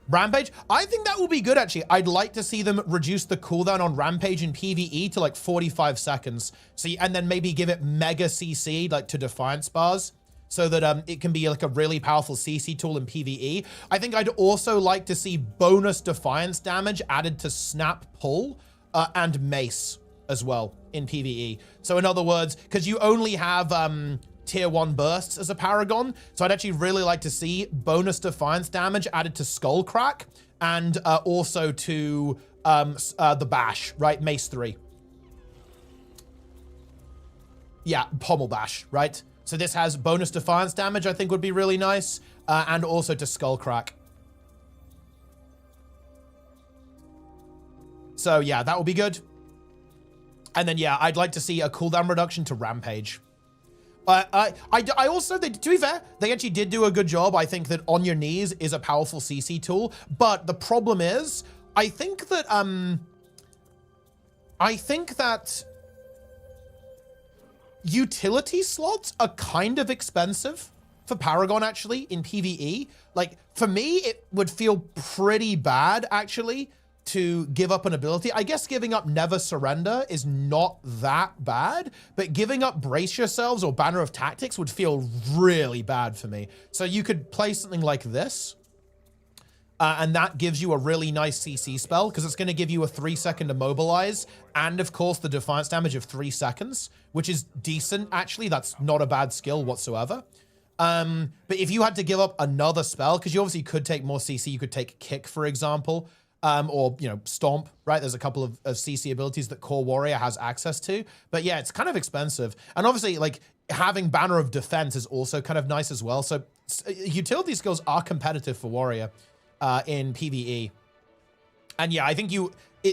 Rampage, I think that will be good, actually. I'd like to see them reduce the cooldown on Rampage in PvE to like 45 seconds. And then maybe give it mega CC, like to Defiance bars, so that it can be like a really powerful CC tool in PvE. I think I'd also like to see bonus Defiance damage added to Snap Pull and Mace as well in PvE. So in other words, because you only have tier 1 bursts as a Paragon, so I'd actually really like to see bonus Defiance damage added to Skull Crack and also to the Bash, right? Mace 3. Yeah, Pommel Bash, right? So this has bonus Defiance damage, I think would be really nice, and also to Skull Crack. So yeah, that will be good. And then yeah, I'd like to see a cooldown reduction to Rampage. I also, to be fair, they actually did do a good job. I think that On Your Knees is a powerful CC tool, but the problem is, I think that utility slots are kind of expensive for Paragon, actually, in PvE. Like, for me, it would feel pretty bad, actually, to give up an ability. I guess giving up Never Surrender is not that bad, but giving up Brace Yourselves or Banner of Tactics would feel really bad for me. So you could play something like this, and that gives you a really nice CC spell, because it's going to give you a 3-second immobilize, and of course the Defiance damage of 3 seconds, which is decent, actually. That's not a bad skill whatsoever. But if you had to give up another spell, because you obviously could take more CC, you could take Kick, for example, or, you know, Stomp, right? There's a couple of CC abilities that Core Warrior has access to. But yeah, it's kind of expensive. And obviously, like, having Banner of Defense is also kind of nice as well. So utility skills are competitive for Warrior in PvE. And yeah, I think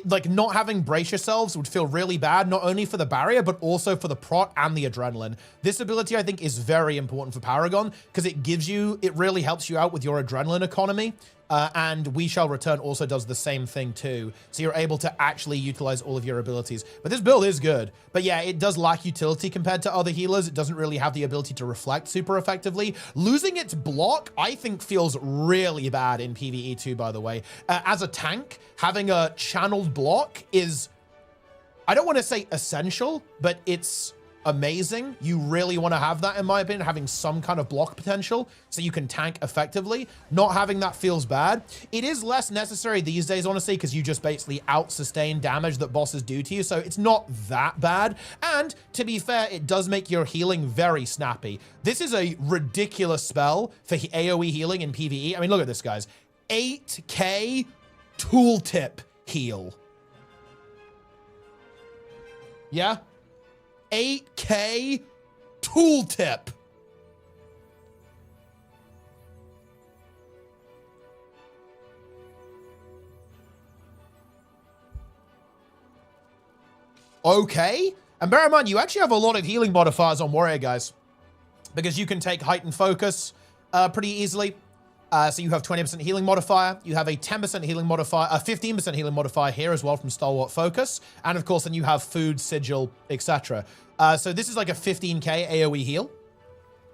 like not having Brace Yourselves would feel really bad, not only for the barrier, but also for the prot and the adrenaline. This ability, I think, is very important for Paragon because it really helps you out with your adrenaline economy. And We Shall Return also does the same thing too. So you're able to actually utilize all of your abilities. But this build is good. But yeah, it does lack utility compared to other healers. It doesn't really have the ability to reflect super effectively. Losing its block, I think, feels really bad in PvE too, by the way. As a tank, having a channeled block is, I don't want to say essential, but it's amazing. You really want to have that, in my opinion, having some kind of block potential so you can tank effectively. Not having that feels bad. It is less necessary these days, honestly, because you just basically out-sustain damage that bosses do to you, so it's not that bad. And to be fair, it does make your healing very snappy. This is a ridiculous spell for AoE healing in PvE. I mean, look at this, guys. 8k tooltip heal. Yeah? 8k tooltip. Okay. And bear in mind, you actually have a lot of healing modifiers on Warrior, guys, because you can take Heightened Focus pretty easily. So you have 20% healing modifier. You have a 10% healing modifier, a 15% healing modifier here as well from Stalwart Focus. And of course, then you have Food, Sigil, etc. So this is like a 15k AoE heal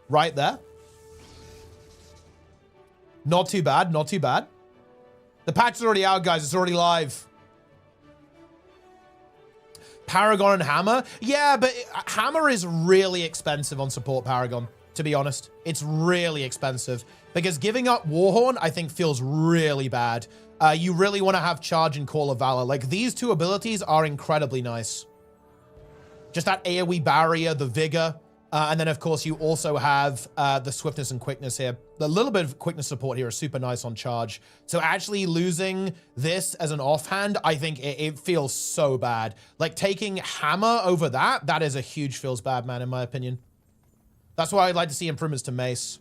right there. Not too bad, not too bad. The patch is already out, guys. It's already live. Paragon and Hammer. Yeah, but Hammer is really expensive on support Paragon, to be honest. It's really expensive because giving up Warhorn, I think, feels really bad. You really want to have Charge and Call of Valor. Like, these two abilities are incredibly nice. Just that AoE barrier, the Vigor, and then, of course, you also have the Swiftness and Quickness here. The little bit of Quickness support here is super nice on Charge. So actually losing this as an offhand, I think it feels so bad. Like, taking Hammer over that is a huge feels bad, man, in my opinion. That's why I'd like to see improvements to Mace.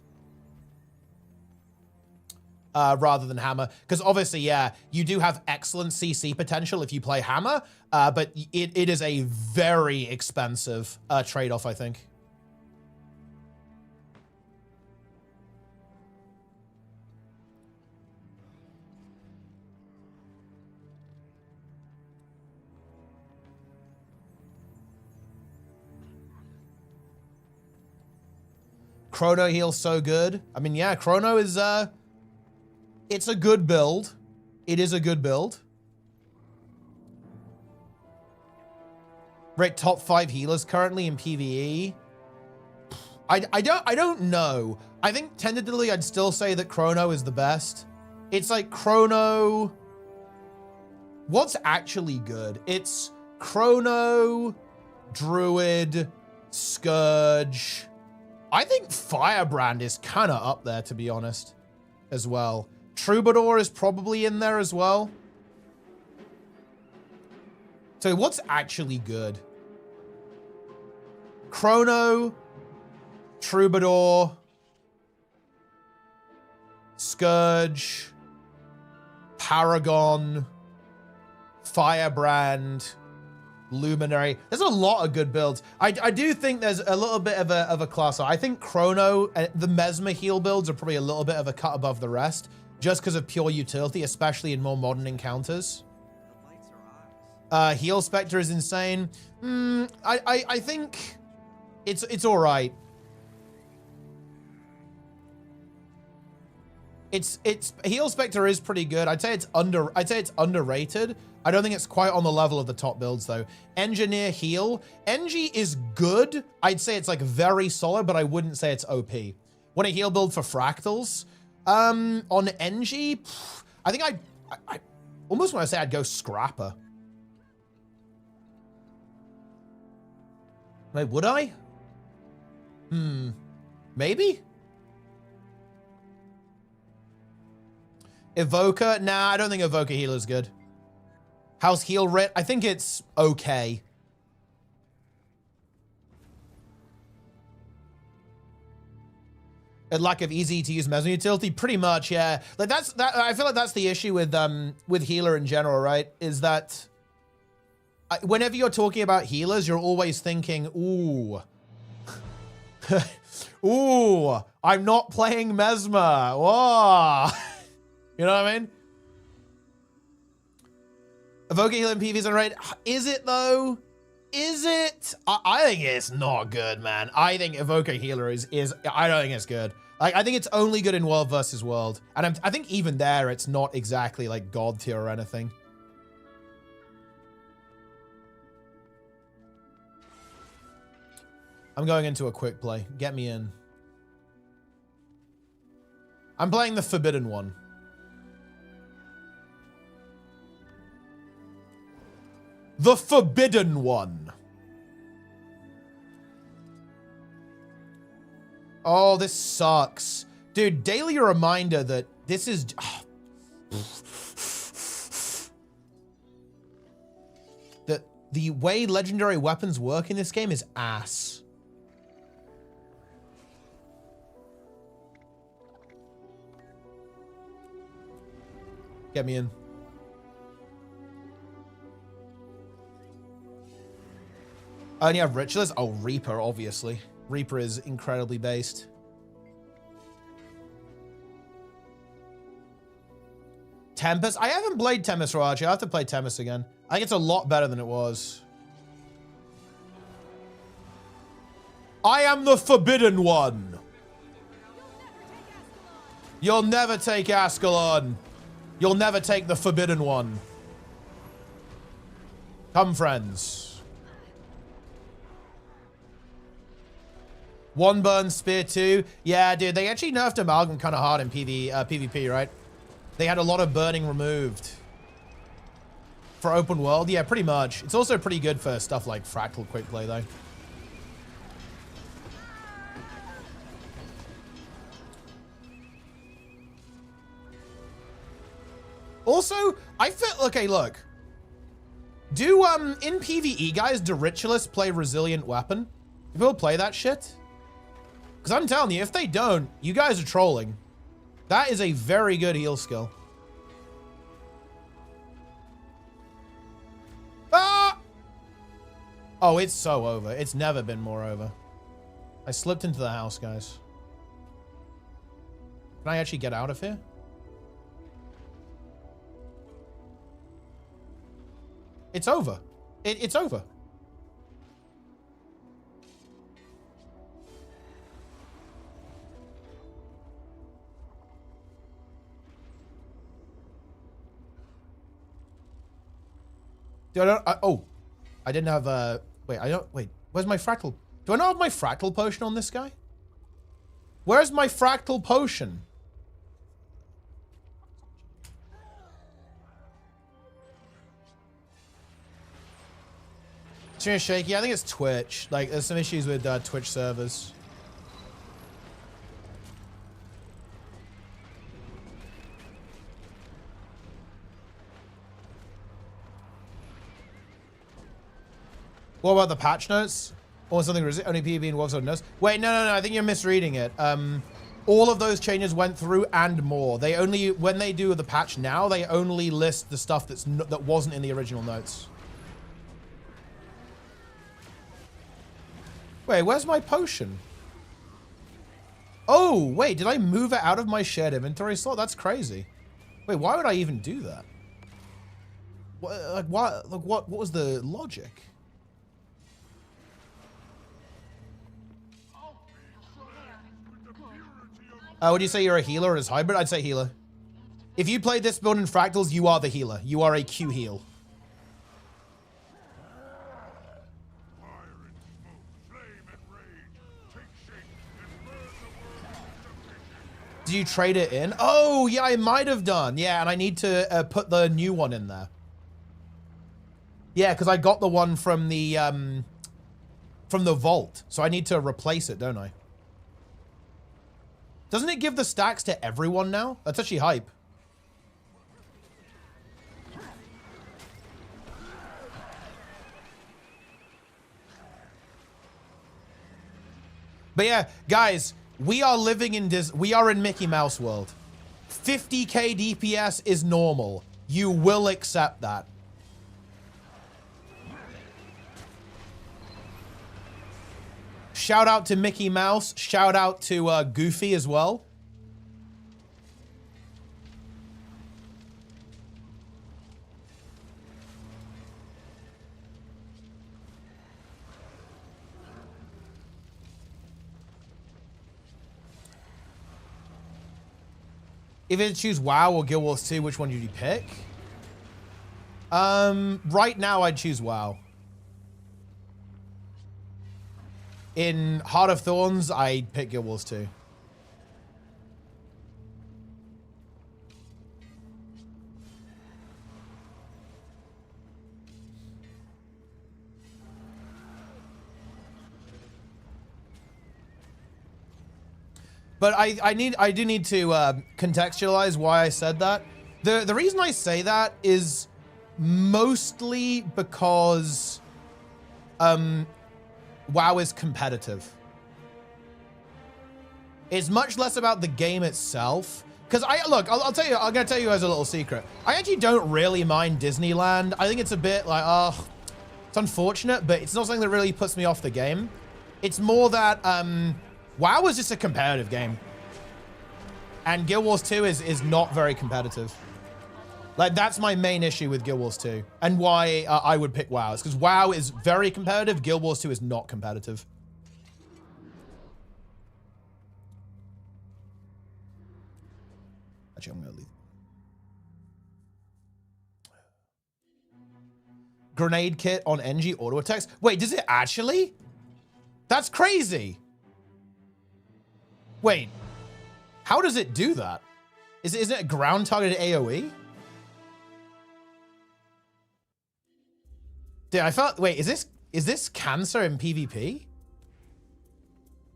Rather than Hammer. Because obviously, yeah, you do have excellent CC potential if you play Hammer, but it is a very expensive trade-off, I think. Chrono heal's so good. I mean, yeah, Chrono is, it's a good build. It is a good build. Rate top 5 healers currently in PvE. I don't know. I think tentatively I'd still say that Chrono is the best. It's like Chrono. What's actually good? It's Chrono, Druid, Scourge. I think Firebrand is kind of up there, to be honest, as well. Troubadour is probably in there as well. So what's actually good? Chrono, Troubadour, Scourge, Paragon, Firebrand, Luminary. There's a lot of good builds. I do think there's a little bit of a class. I think Chrono, the Mesmer heal builds are probably a little bit of a cut above the rest, just because of pure utility, especially in more modern encounters. Heal Spectre is insane. I think it's all right. Heal Spectre is pretty good. I'd say it's underrated. I don't think it's quite on the level of the top builds though. Engineer Heal. Engie is good. I'd say it's like very solid, but I wouldn't say it's OP. Want a heal build for fractals? On Engie, I think I almost want to say I'd go Scrapper. Wait, would I? Maybe? Evoker? Nah, I don't think Evoker Healer's good. How's Heal Writ? I think it's okay. A lack of easy to use Mesmer utility? Pretty much, yeah. Like I feel like that's the issue with Healer in general, right? Is that whenever you're talking about healers, you're always thinking, ooh. Ooh, I'm not playing Mesmer. Whoa. You know what I mean? Evoker Healer in PvP is alright. Is it though? Is it? I think it's not good, man. I think Evoker Healer is I don't think it's good. Like, I think it's only good in World versus World. And I think even there, it's not exactly like God tier or anything. I'm going into a quick play. Get me in. I'm playing the Forbidden one. The Forbidden one. Oh, this sucks. Dude, daily reminder that this is... The way legendary weapons work in this game is ass. Get me in. I only have Ritualist? Oh, Reaper, obviously. Reaper is incredibly based. Tempest? I haven't played Tempest for Archie. I have to play Tempest again. I think it's a lot better than it was. I am the Forbidden One. You'll never take Ascalon. You'll never take the Forbidden One. Come, friends. One burn, spear two. Yeah, dude, they actually nerfed Amalgam kind of hard in PvP, right? They had a lot of burning removed. For open world, yeah, pretty much. It's also pretty good for stuff like Fractal Quick Play, though. Also, I feel, okay, look. Do, in PvE, guys, do Ritualists play Resilient Weapon? Do people play that shit? Because I'm telling you, if they don't, you guys are trolling. That is a very good heal skill. Ah! Oh, it's so over. It's never been more over. I slipped into the house, guys. Can I actually get out of here? It's over. It's over. Oh, I didn't have wait, wait, where's my fractal? Do I not have my fractal potion on this guy? Where's my fractal potion? It's shaky. I think it's Twitch. Like, there's some issues with Twitch servers. What about the patch notes? Or something only PvP and Wolfsword knows? Wait, no. I think you're misreading it. All of those changes went through and more. They only, when they do the patch now, they only list the stuff that wasn't in the original notes. Wait, where's my potion? Oh, wait, did I move it out of my shared inventory slot? That's crazy. Wait, why would I even do that? What was the logic? Would you say you're a healer or is hybrid? I'd say healer. If you played this build in Fractals, you are the healer. You are a Q heal. Did you trade it in? Oh, yeah, I might have done. Yeah, and I need to put the new one in there. Yeah, because I got the one from the vault. So I need to replace it, don't I? Doesn't it give the stacks to everyone now? That's actually hype. But yeah, guys, we are living in we are in Mickey Mouse world. 50k DPS is normal. You will accept that. Shout out to Mickey Mouse. Shout out to Goofy as well. If you had to choose WoW or Guild Wars 2, which one would you pick? Right now, I'd choose WoW. In Heart of Thorns, I'd pick Guild Wars 2. But I do need to contextualize why I said that. The reason I say that is mostly because WoW is competitive. It's much less about the game itself. Because I'll tell you, I'm gonna tell you as a little secret. I actually don't really mind Disneyland. I think it's a bit like, oh, it's unfortunate, but it's not something that really puts me off the game. It's more that WoW is just a competitive game. And Guild Wars 2 is not very competitive. Like, that's my main issue with Guild Wars 2. And why I would pick WoW. It's because WoW is very competitive. Guild Wars 2 is not competitive. Actually, I'm going to leave. Grenade kit on NG auto attacks. Wait, does it actually? That's crazy. Wait, how does it do that? Is it a ground targeted AoE? Dude, I felt, wait, is this cancer in PvP?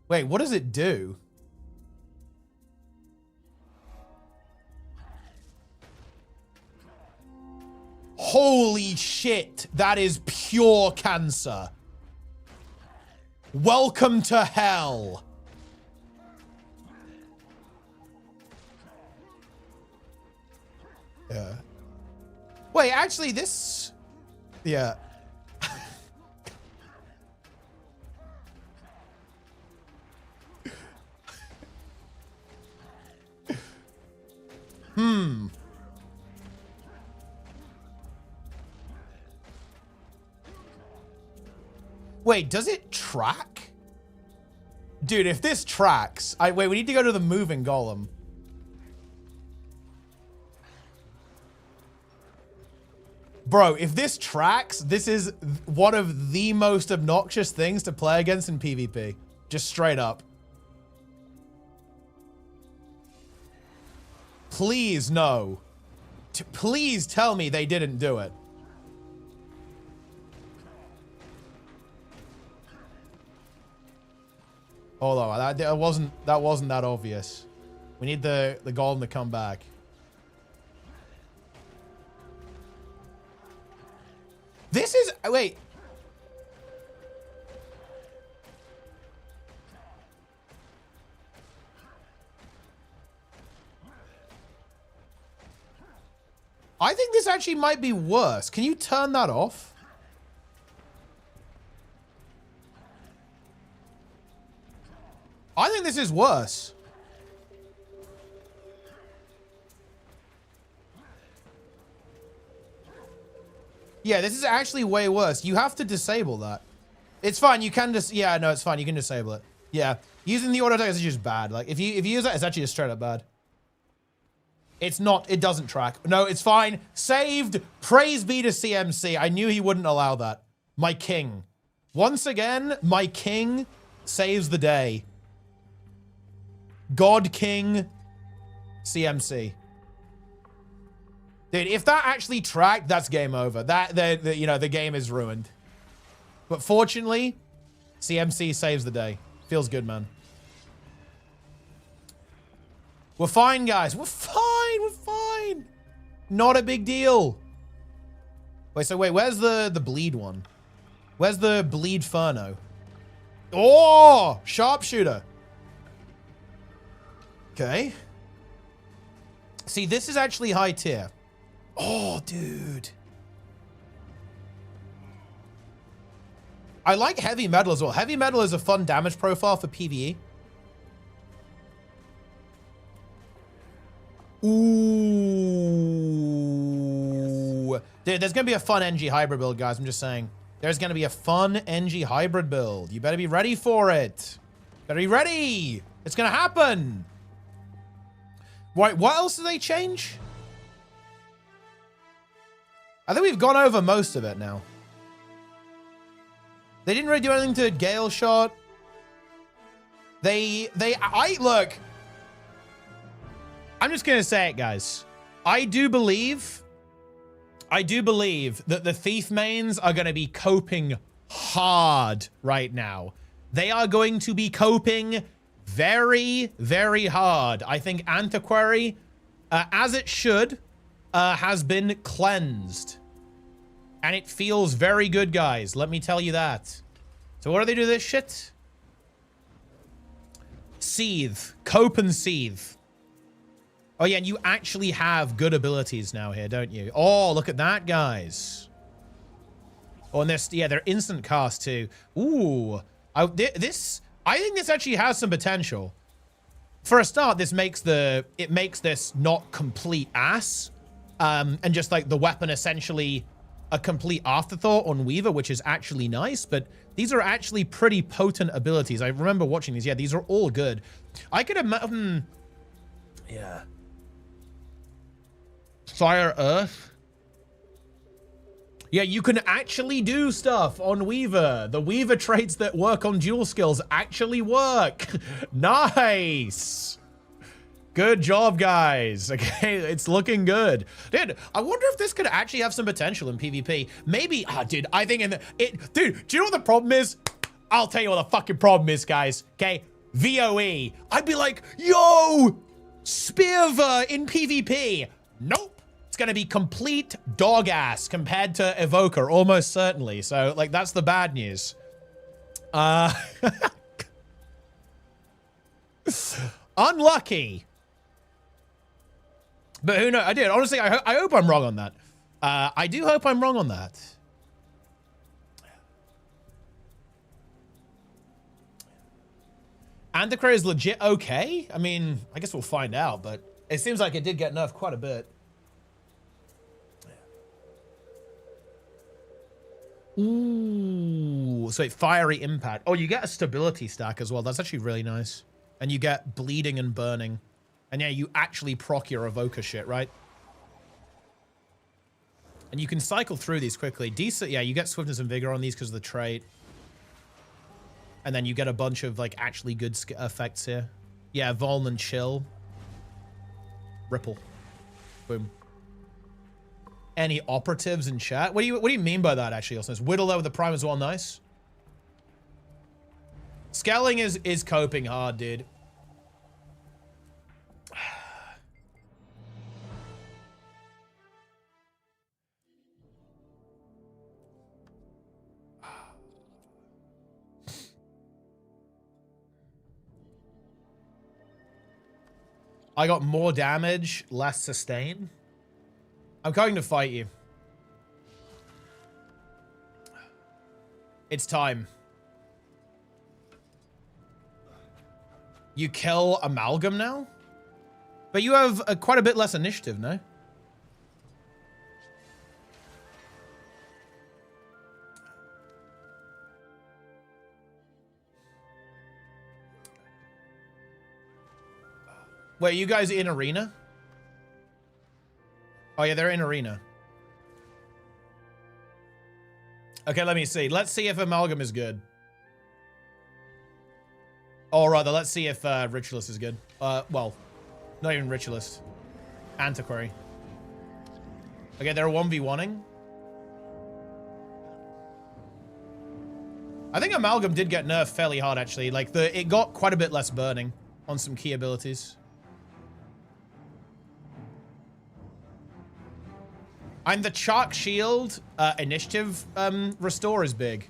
Wait, what does it do? Holy shit, that is pure cancer. Welcome to hell. Yeah. Wait, actually this... Yeah. Wait, does it track? Dude, if this tracks... wait, we need to go to the moving golem. Bro, if this tracks, this is one of the most obnoxious things to play against in PvP. Just straight up. Please, no. Please tell me they didn't do it. Hold on, that wasn't that obvious. We need the golem to come back. This is, wait. I think this actually might be worse. Can you turn that off? I think this is worse. Yeah, this is actually way worse. You have to disable that. It's fine. You can just, yeah, no, it's fine. You can disable it. Yeah. Using the auto attack is just bad. Like, if you use that, it's actually just straight up bad. It's not, it doesn't track. No, it's fine. Saved. Praise be to CMC. I knew he wouldn't allow that. My king. Once again, my king saves the day. God King CMC. Dude, if that actually tracked, that's game over. You know, the game is ruined. But fortunately, CMC saves the day. Feels good, man. We're fine, guys. We're fine. We're fine. Not a big deal. Wait, so wait, where's the bleed one? Where's the bleed Furno? Oh, sharpshooter. Okay. See, this is actually high tier. Oh, dude. I like heavy metal as well. Heavy metal is a fun damage profile for PvE. Ooh. Dude, there's going to be a fun NG hybrid build, guys. I'm just saying. There's going to be a fun NG hybrid build. You better be ready for it. Better be ready. It's going to happen. Right, what else do they change? I think we've gone over most of it now. They didn't really do anything to Gale Shot. Look. I'm just going to say it, guys. I do believe that the Thief mains are going to be coping hard right now. They are going to be coping very, very hard. I think Antiquary, as it should, has been cleansed. And it feels very good, guys. Let me tell you that. So what do they do to this shit? Seethe. Cope and Seethe. Oh, yeah, and you actually have good abilities now here, don't you? Oh, look at that, guys. Oh, and they're instant cast, too. Ooh. I think this actually has some potential. For a start, it makes this not complete ass. And just like the weapon essentially a complete afterthought on Weaver, which is actually nice, but these are actually pretty potent abilities. I remember watching these. Yeah, these are all good. I could imagine... yeah. Fire Earth. Yeah, you can actually do stuff on Weaver. The Weaver traits that work on dual skills actually work. Nice. Good job, guys. Okay, it's looking good. Dude, I wonder if this could actually have some potential in PvP. Maybe, dude, I think dude, do you know what the problem is? I'll tell you what the fucking problem is, guys. Okay, VOE. I'd be like, yo, Spearver in PvP. Nope. It's gonna be complete dog ass compared to Evoker, almost certainly. So, like, that's the bad news. Unlucky. But who knows? I did. Honestly, I hope I'm wrong on that. I do hope I'm wrong on that. Antiquary is legit okay. I mean, I guess we'll find out, but it seems like it did get nerfed quite a bit. Ooh, so fiery impact. Oh, you get a stability stack as well. That's actually really nice. And you get bleeding and burning. And yeah, you actually proc your evoker shit, right? And you can cycle through these quickly. Decent, yeah, you get swiftness and vigor on these because of the trait. And then you get a bunch of like actually good effects here. Yeah, Vuln and Chill. Ripple. Boom. Any operatives in chat? What do you mean by that, actually? Also, Whittle over the prime as well, nice. Scaling is coping hard, dude. I got more damage, less sustain. I'm going to fight you. It's time. You kill Amalgam now? But you have quite a bit less initiative, no? Wait, you guys in Arena? Oh, yeah, they're in Arena. Okay, let me see. Let's see if Amalgam is good. Or rather, let's see if Ritualist is good. Well, not even Ritualist. Antiquary. Okay, they're 1v1ing. I think Amalgam did get nerfed fairly hard, actually. Like, it got quite a bit less burning on some key abilities. And the Chalk Shield initiative restore is big.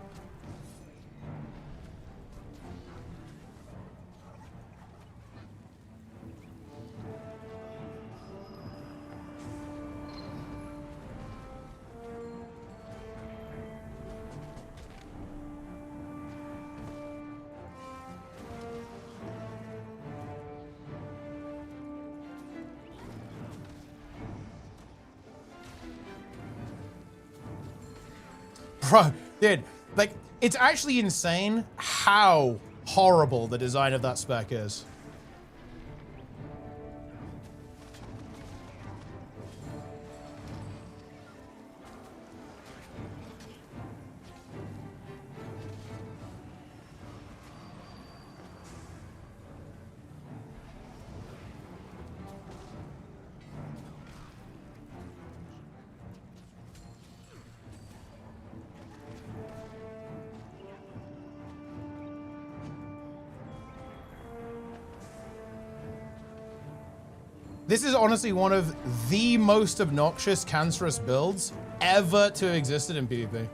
Bro, dude, like, it's actually insane how horrible the design of that spec is. This is honestly one of the most obnoxious, cancerous builds ever to have existed in PvP.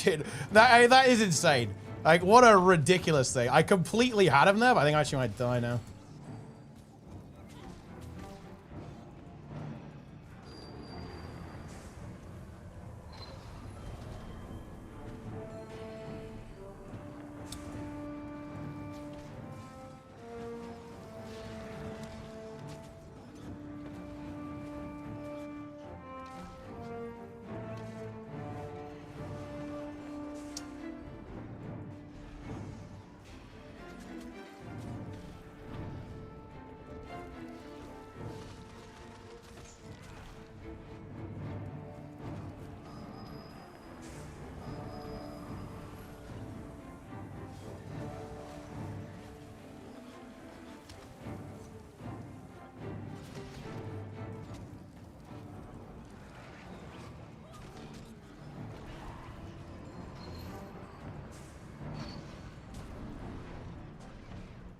Dude, that is insane. Like, what a ridiculous thing. I completely had him there, but I think I actually might die now.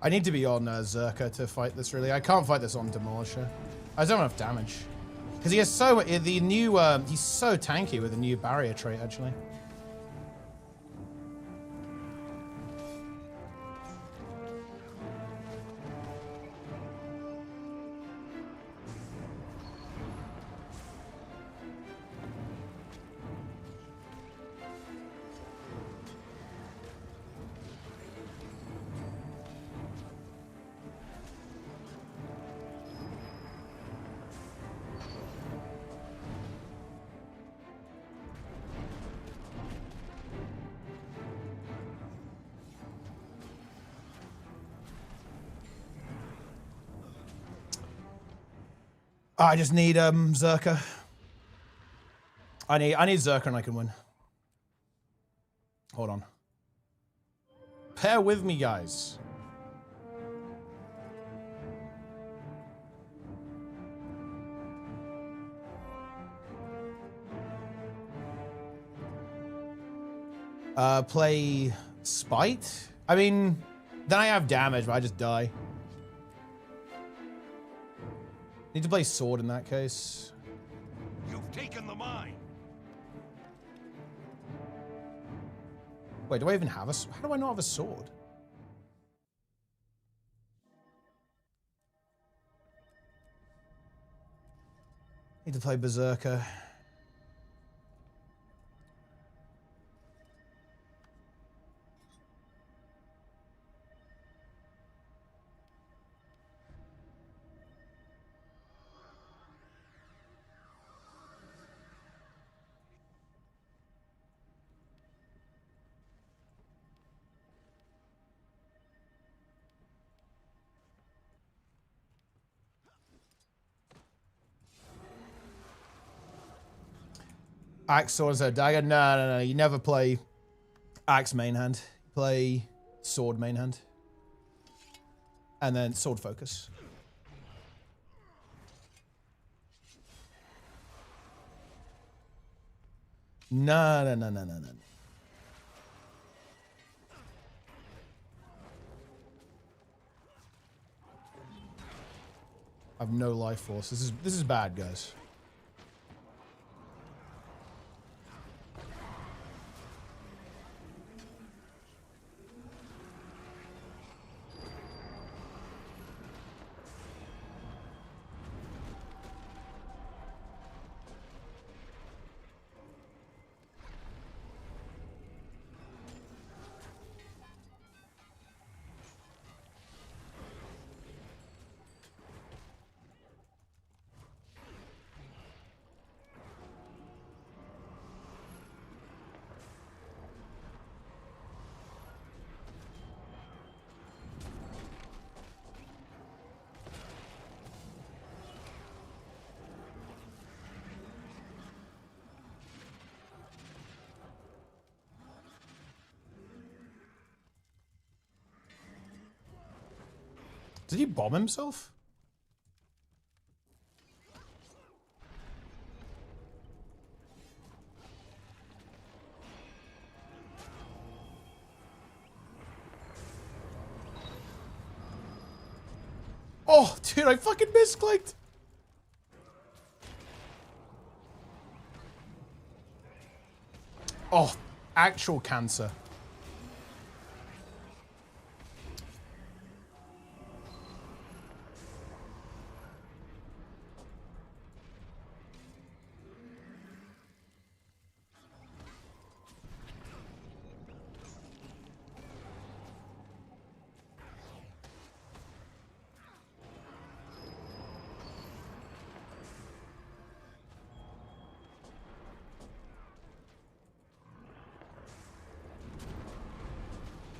I need to be on Zerka to fight this, really. I can't fight this on Demolisher. I don't have enough damage. Because he has so... The new... he's so tanky with the new barrier trait, actually. I just need Zerka. I need Zerka and I can win. Hold on. Pair with me, guys. Play Spite? I mean, then I have damage, but I just die. Need to play Sword in that case. You've taken the mine. Wait, do I even have a... How do I not have a sword? Need to play Berserker. Axe, sword, instead of dagger. No. You never play axe main hand. Play sword main hand. And then sword focus. No. I have no life force. This is bad, guys. Did he bomb himself? Oh, dude, I fucking misclicked. Oh, actual cancer.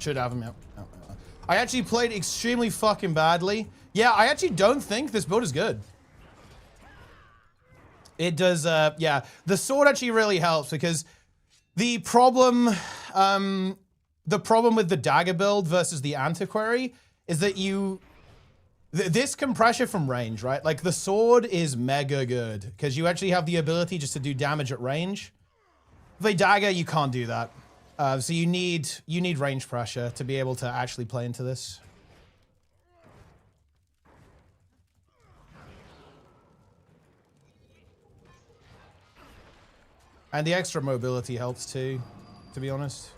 Should have him out. I actually played extremely fucking badly. Yeah, I actually don't think this build is good. It does, yeah. The sword actually really helps because the problem with the dagger build versus the antiquary is that this compression from range, right? Like the sword is mega good because you actually have the ability just to do damage at range. With a dagger, you can't do that. So you need range pressure to be able to actually play into this. And the extra mobility helps too, to be honest.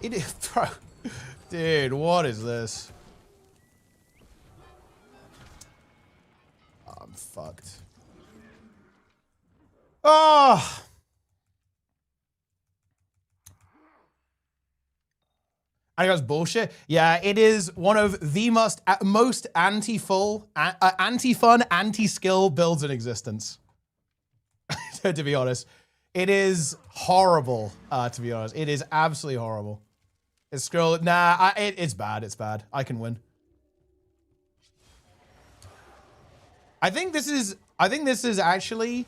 It is, bro. Dude, what is this? Oh, I'm fucked. Oh! I think that's bullshit. Yeah, it is one of the most anti-fun, anti-skill builds in existence. To be honest. It is horrible, to be honest. It is absolutely horrible. It's scroll. Nah, it's bad. It's bad. I can win. I think this is actually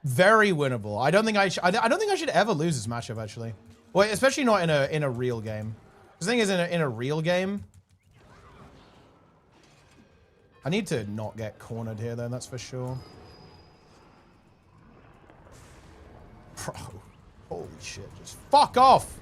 very winnable. I don't think I should ever lose this matchup actually. Well, especially not in a real game. The thing is, in a real game, I need to not get cornered here, though. That's for sure. Bro, holy shit! Just fuck off.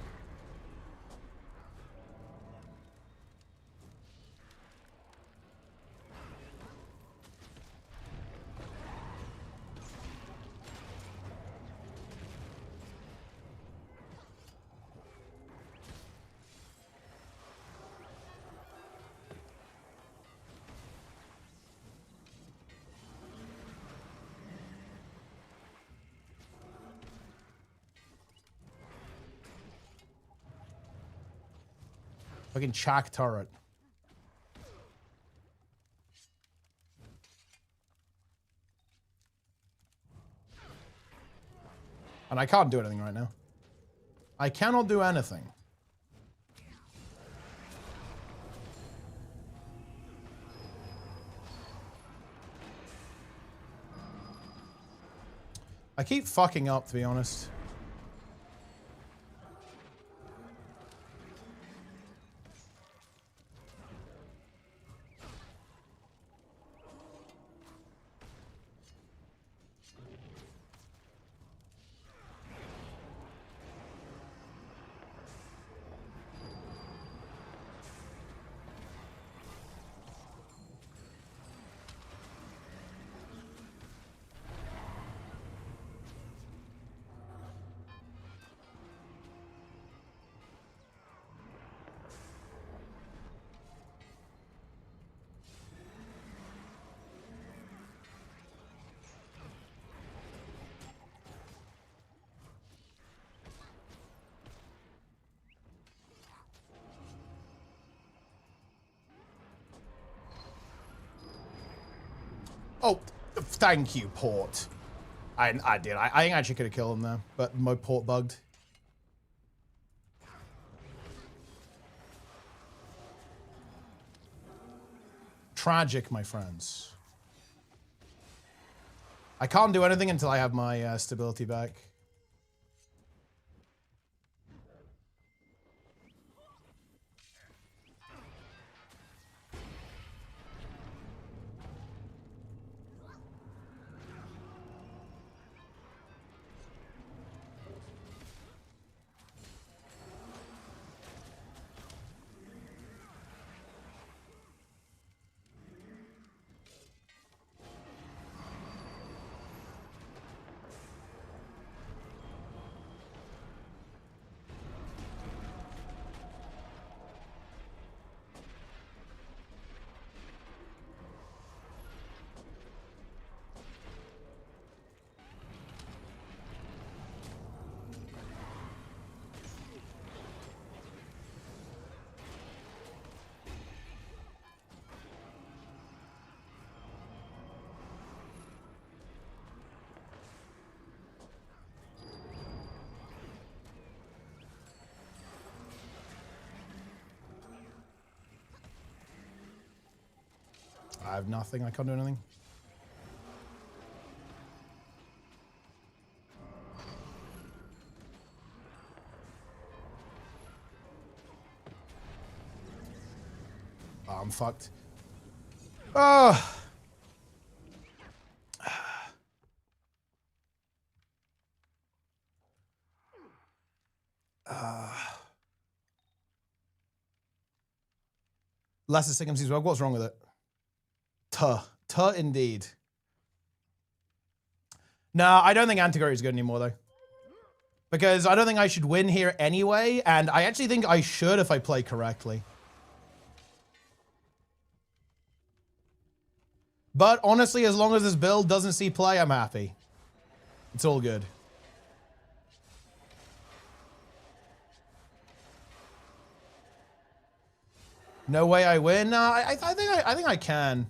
Fucking Chak turret. And I can't do anything right now. I cannot do anything. I keep fucking up, to be honest. Oh, thank you, Port. I did. I actually could have killed him there, but my Port bugged. Tragic, my friends. I can't do anything until I have my stability back. I have nothing. I can't do anything. Oh, I'm fucked. Oh. Lesser Sickham's well. What's wrong with it? Tuh indeed. No, I don't think Antigore is good anymore, though. Because I don't think I should win here anyway, and I actually think I should if I play correctly. But honestly, as long as this build doesn't see play, I'm happy. It's all good. No way I win? No, I think I can.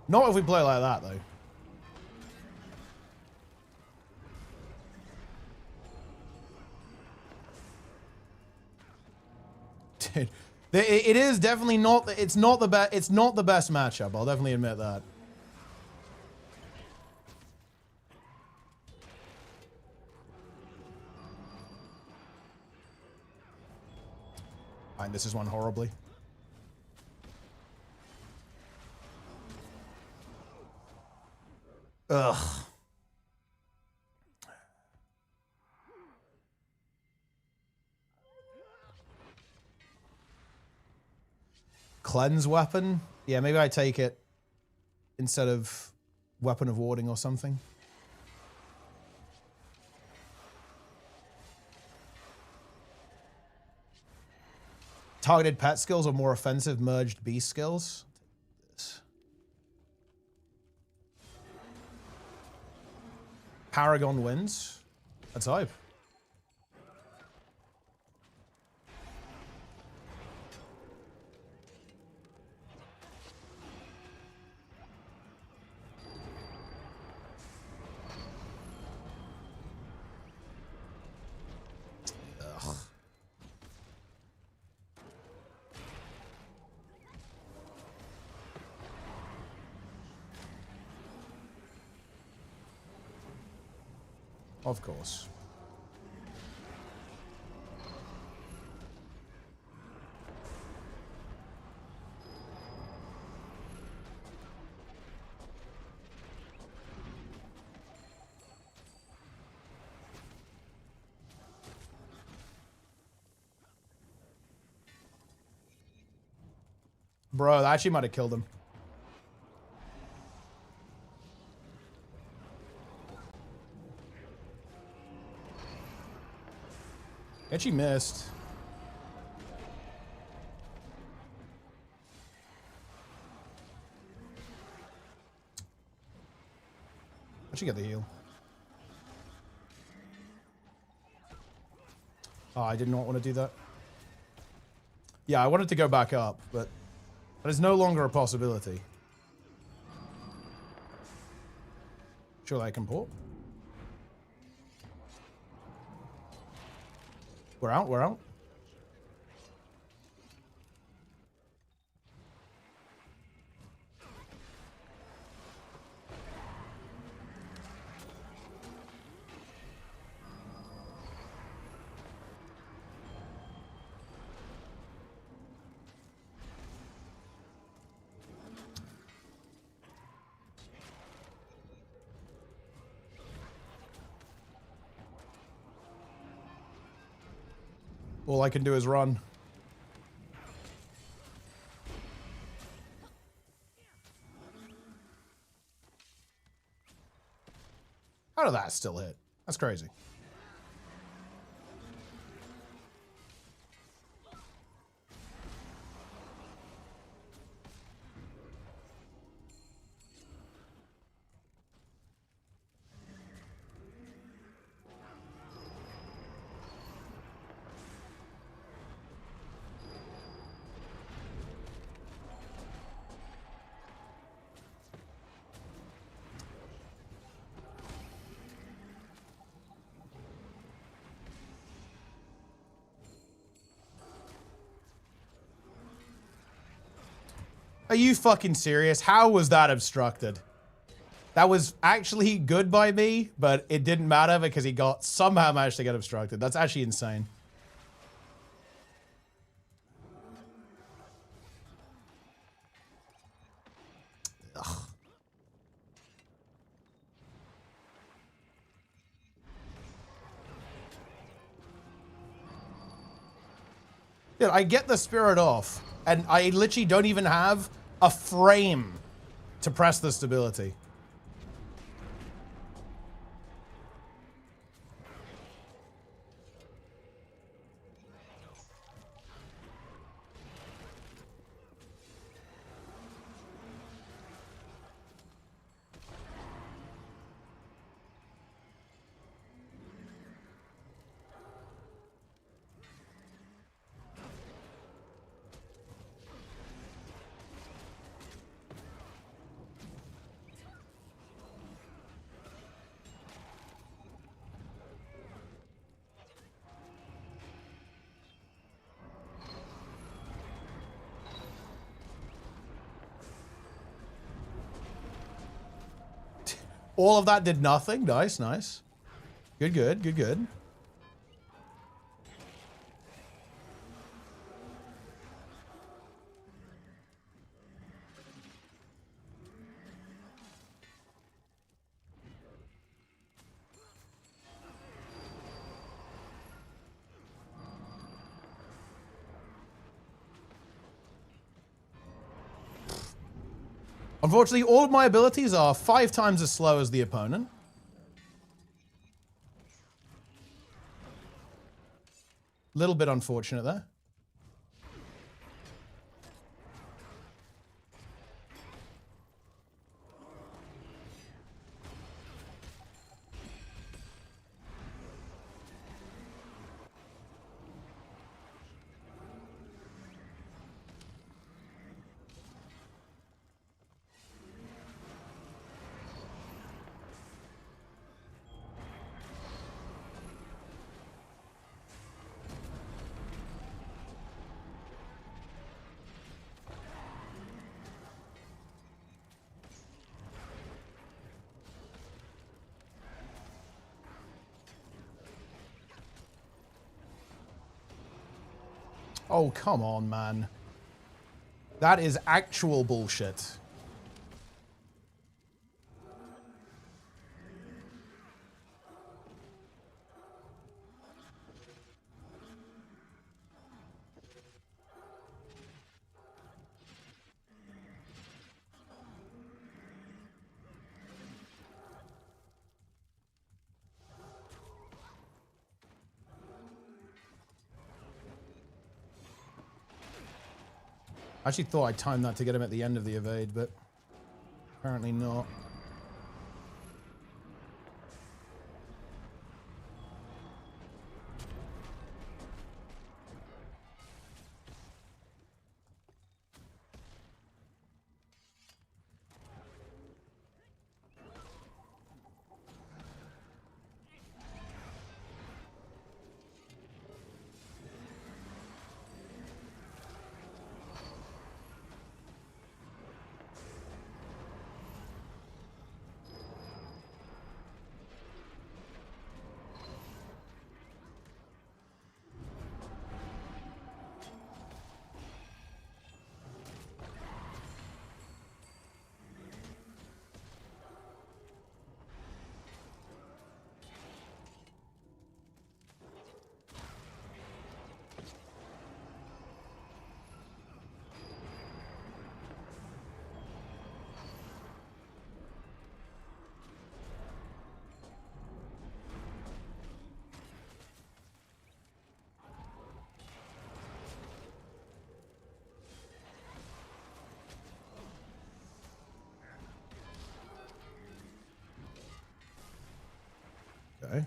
Not if we play like that, though. Dude, it is definitely not. It's not the best. It's not the best matchup. I'll definitely admit that. Fine, this is one horribly. Ugh. Cleanse weapon? Yeah, maybe I take it instead of weapon of warding or something. Targeted pet skills or more offensive merged beast skills? Paragon wins. Let's hope. Ugh. Of course. Bro, that actually might have killed him. Actually missed. I should get the heal. Oh, I did not want to do that. Yeah, I wanted to go back up, but that is no longer a possibility. Surely I can port. We're out, we're out. All I can do is run. How did that still hit? That's crazy. Are you fucking serious? How was that obstructed? That was actually good by me, but it didn't matter because he somehow managed to get obstructed. That's actually insane. Ugh. Dude, I get the spirit off, and I literally don't even have a frame to press the stability. All of that did nothing. Nice, nice. Good, good, good, good. Unfortunately, all of my abilities are 5 times as slow as the opponent. Little bit unfortunate there. Oh, come on, man. That is actual bullshit. I actually thought I timed that to get him at the end of the evade, but apparently not. Okay.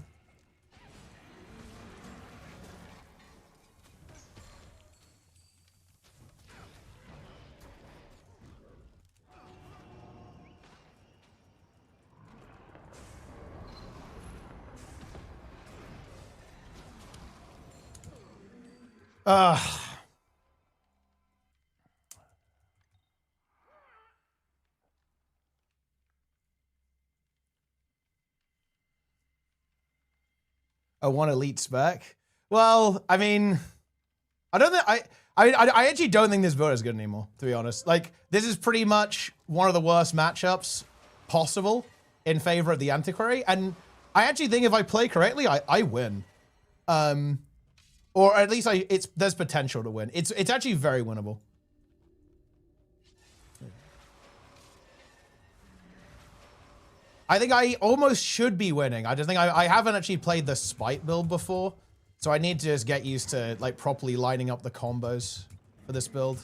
One elite spec. Well, I mean, I don't think I actually don't think this build is good anymore, to be honest. Like, this is pretty much one of the worst matchups possible in favor of the Antiquary, and I actually think if I play correctly, I win. Or at least there's potential to win. It's actually very winnable. I think I almost should be winning. I just think I haven't actually played the Spite build before, so I need to just get used to like properly lining up the combos for this build.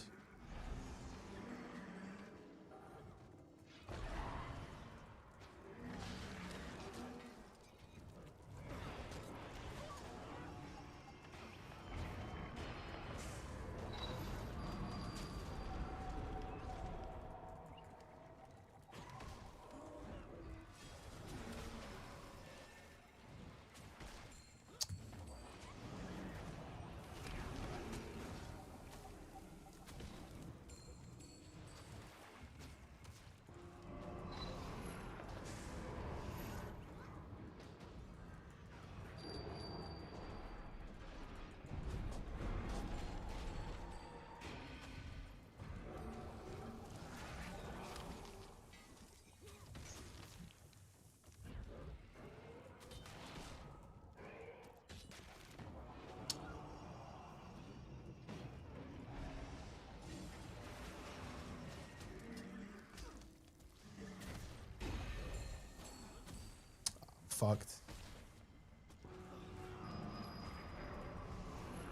Fucked.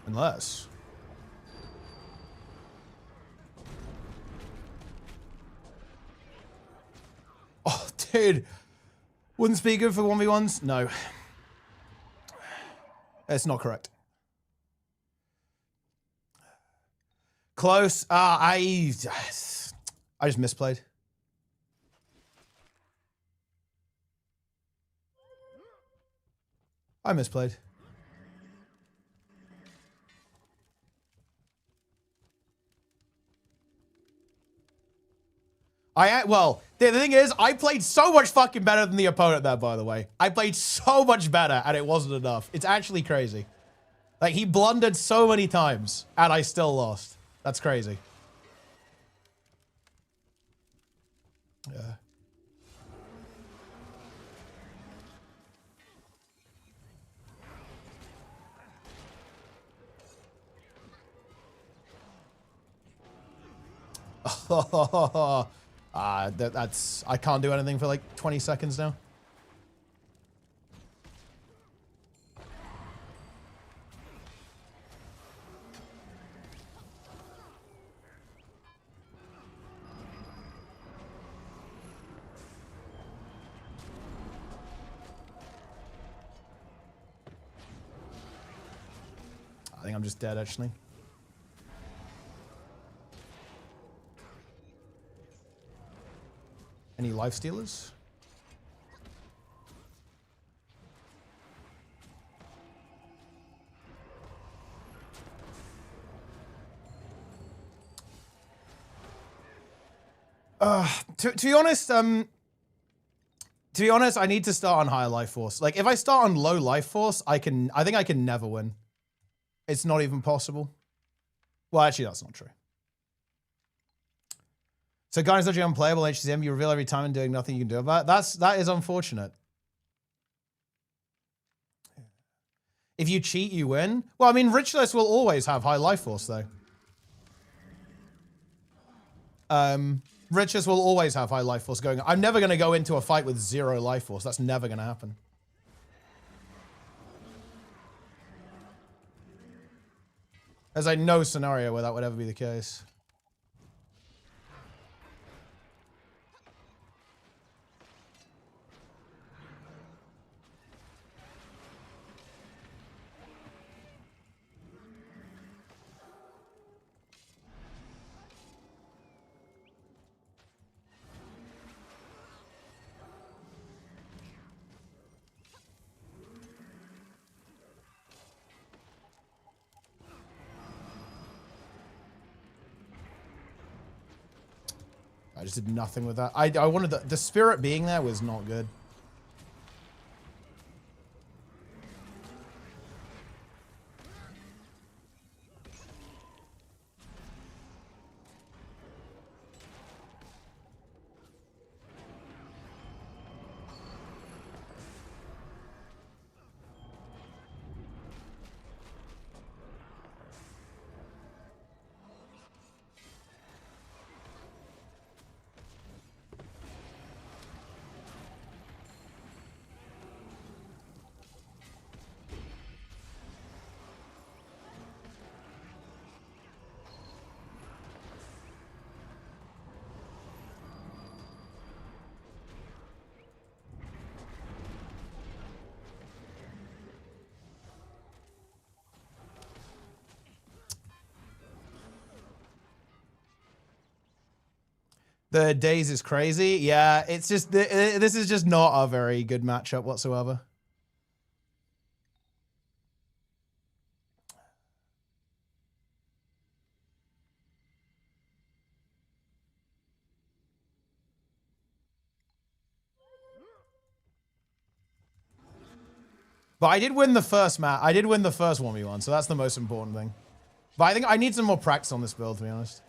Unless. Oh, dude. Wouldn't be good for 1v1s? No. It's not correct. Close. I just misplayed. I misplayed. Well, the thing is, I played so much fucking better than the opponent there, by the way. I played so much better, and it wasn't enough. It's actually crazy. Like, he blundered so many times, and I still lost. That's crazy. Yeah. That's I can't do anything for like 20 seconds now. I think I'm just dead, actually. Any life stealers? To be honest, I need to start on higher life force. Like, if I start on low life force, I think I can never win. It's not even possible. Well, actually, that's not true. So, guys, such an unplayable HCM, you reveal every time and doing nothing you can do about it. That is unfortunate. If you cheat, you win. Well, I mean, Richless will always have high life force, though. Richless will always have high life force going. I'm never going to go into a fight with 0 life force. That's never going to happen. There's like no scenario where that would ever be the case. I just did nothing with that. I wanted the spirit being there was not good. The days is crazy. Yeah, it's just, this is just not a very good matchup whatsoever. But I did win the first match. I did win the first 1v1, so that's the most important thing. But I think I need some more practice on this build, to be honest.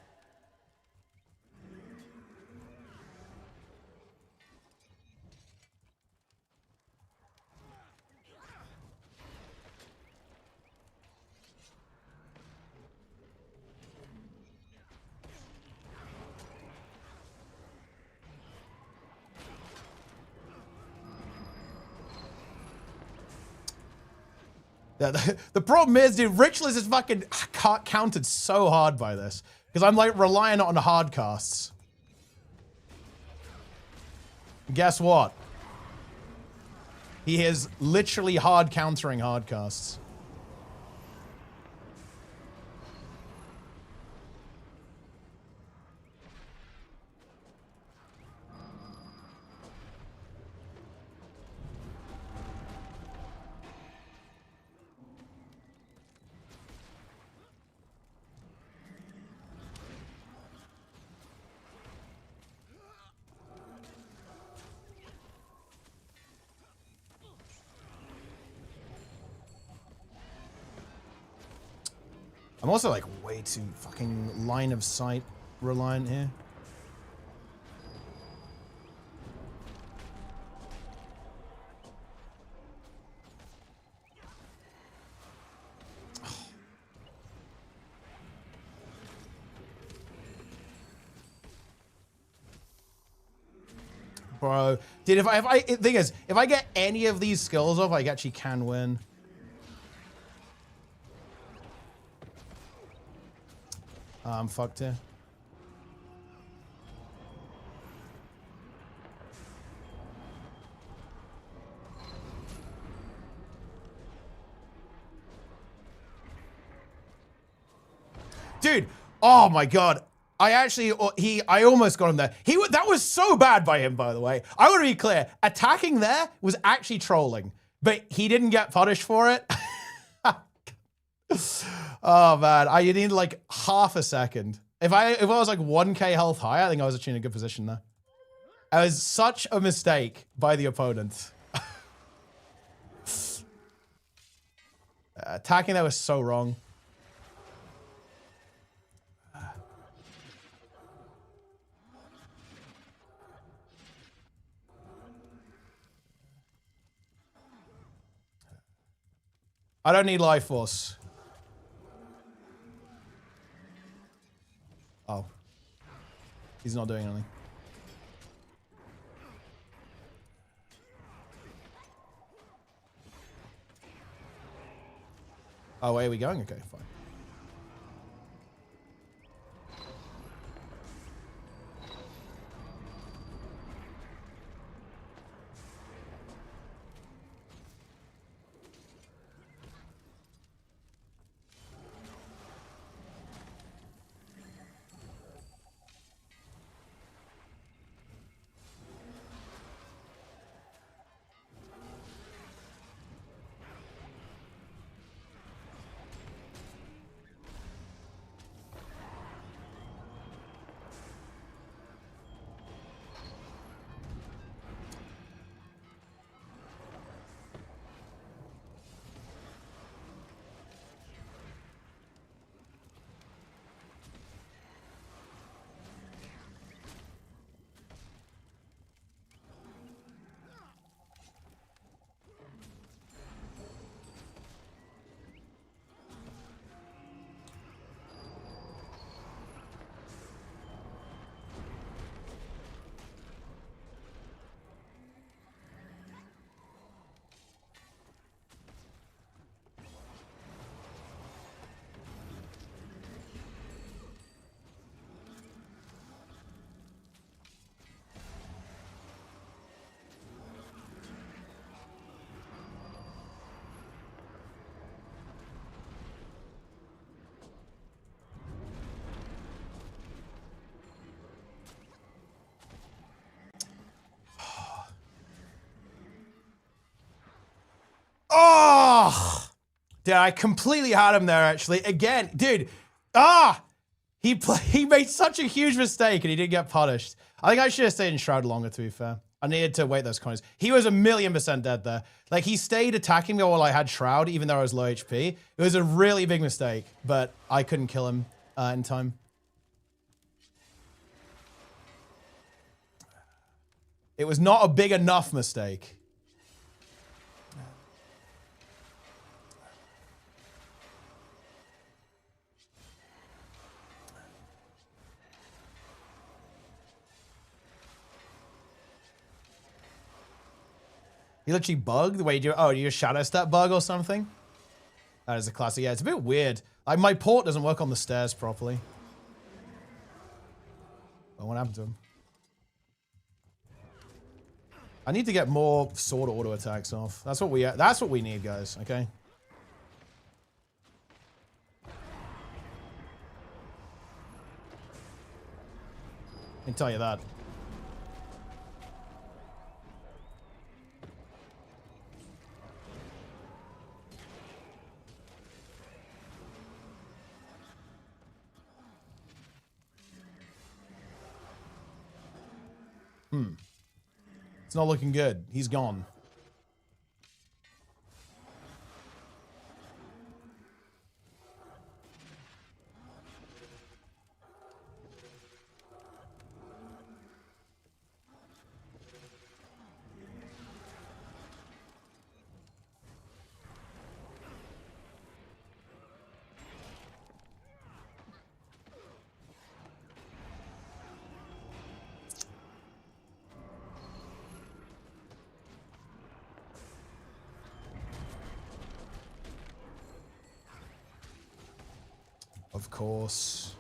The problem is, dude, Richless is fucking countered so hard by this. Because I'm like relying on hard casts. Guess what? He is literally hard countering hard casts. I'm also like way too fucking line of sight reliant here. Bro, dude, thing is, if I get any of these skills off, I actually can win. I'm fucked here. Dude, oh my god. I almost got him there. That was so bad by him, by the way. I want to be clear. Attacking there was actually trolling, but he didn't get punished for it. Oh man, I need like half a second. If I was like 1k health higher, I think I was actually in a good position there. It was such a mistake by the opponent. Attacking there was so wrong. I don't need life force. Oh. He's not doing anything. Oh, where are we going? Okay, fine. Oh, dude, I completely had him there, actually. Again, dude, he made such a huge mistake and he didn't get punished. I think I should have stayed in Shroud longer, to be fair. I needed to wait those corners. He was 1,000,000% dead there. Like, he stayed attacking me while I had Shroud, even though I was low HP. It was a really big mistake, but I couldn't kill him in time. It was not a big enough mistake. You literally bugged? Wait, do you shadow step bug or something? That is a classic. Yeah, it's a bit weird. Like, my port doesn't work on the stairs properly. Oh, what happened to him? I need to get more sword auto attacks off. That's what we need, guys, okay? I can tell you that. It's not looking good. He's gone. Of course.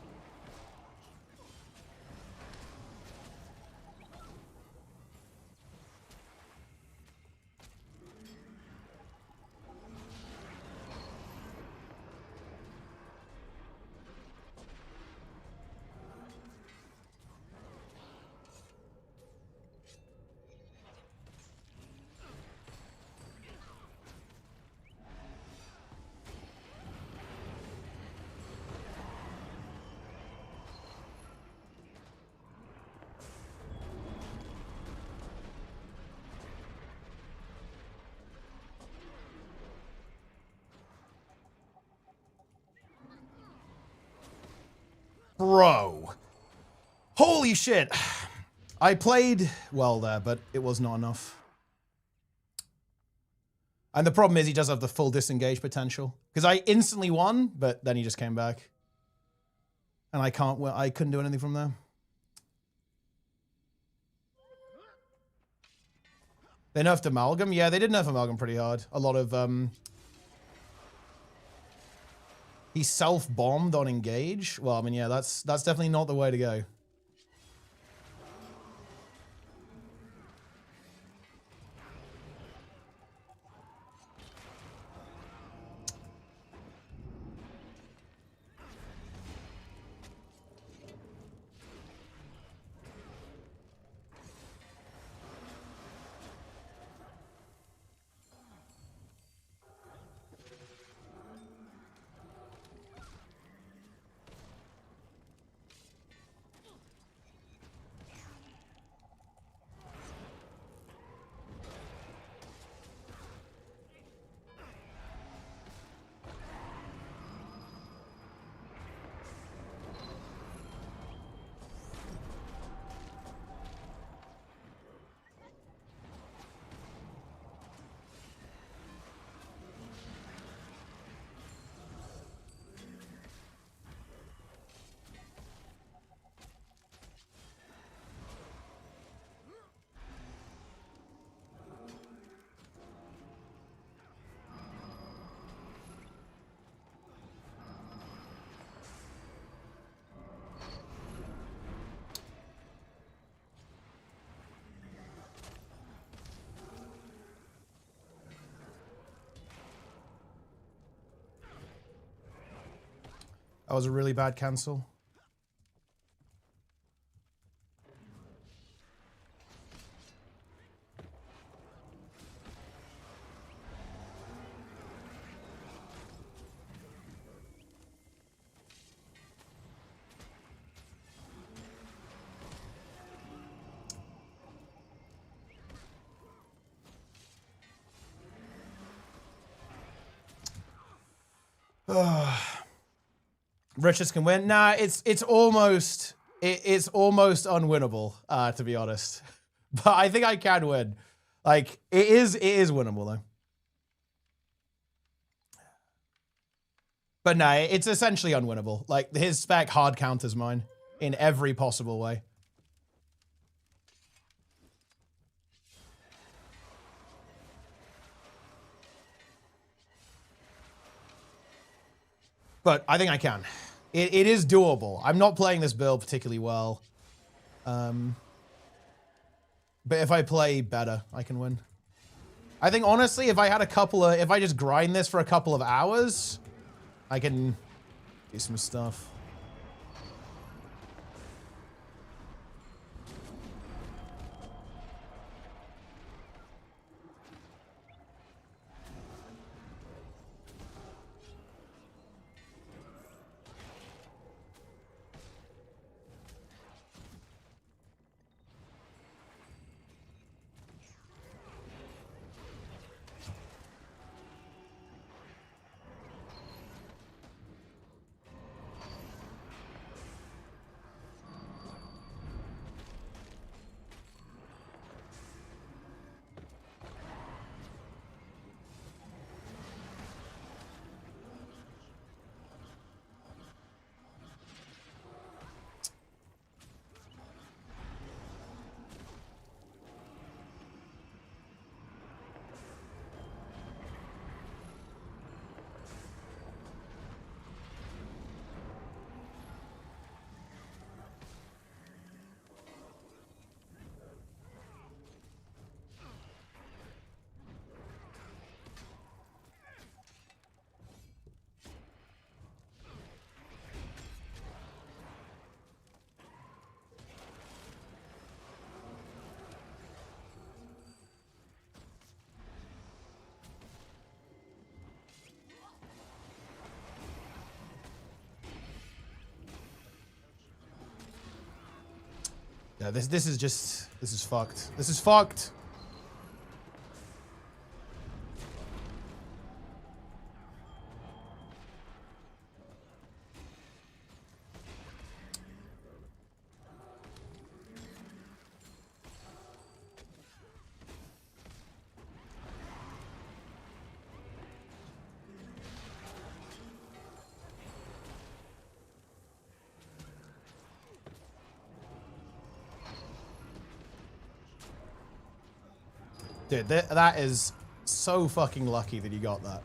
Bro. Holy shit. I played well there, but it was not enough. And the problem is he does have the full disengage potential. Because I instantly won, but then he just came back. And I couldn't do anything from there. They nerfed Amalgam? Yeah, they did nerf Amalgam pretty hard. A lot of, he self-bombed on engage? Well, I mean, yeah, that's definitely not the way to go. That was a really bad cancel. Richards can win. Nah, it's almost unwinnable, to be honest. But I think I can win. Like it is winnable though. But nah, it's essentially unwinnable. Like his spec hard counters mine in every possible way. But I think I can. It is doable. I'm not playing this build particularly well. But if I play better, I can win. I think honestly, if I just grind this for a couple of hours, I can do some stuff. Yeah, this is fucked. This is fucked. Dude, that is so fucking lucky that you got that.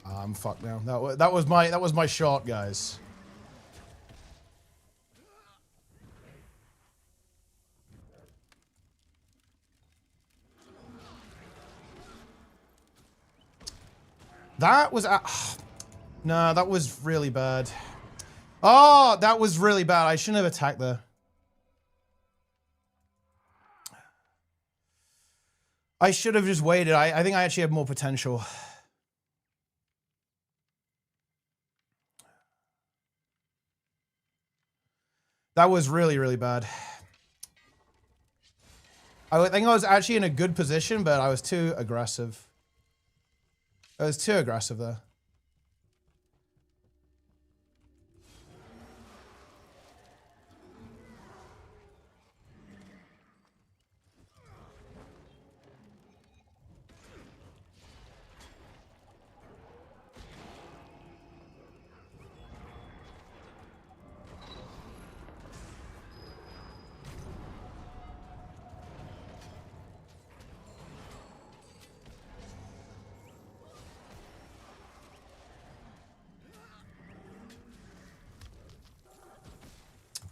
I'm fucked now. That was my shot, guys. That was no, that was really bad. Oh, that was really bad. I shouldn't have attacked there. I should have just waited. I think I actually have more potential. That was really, really bad. I think I was actually in a good position, but I was too aggressive. I was too aggressive there.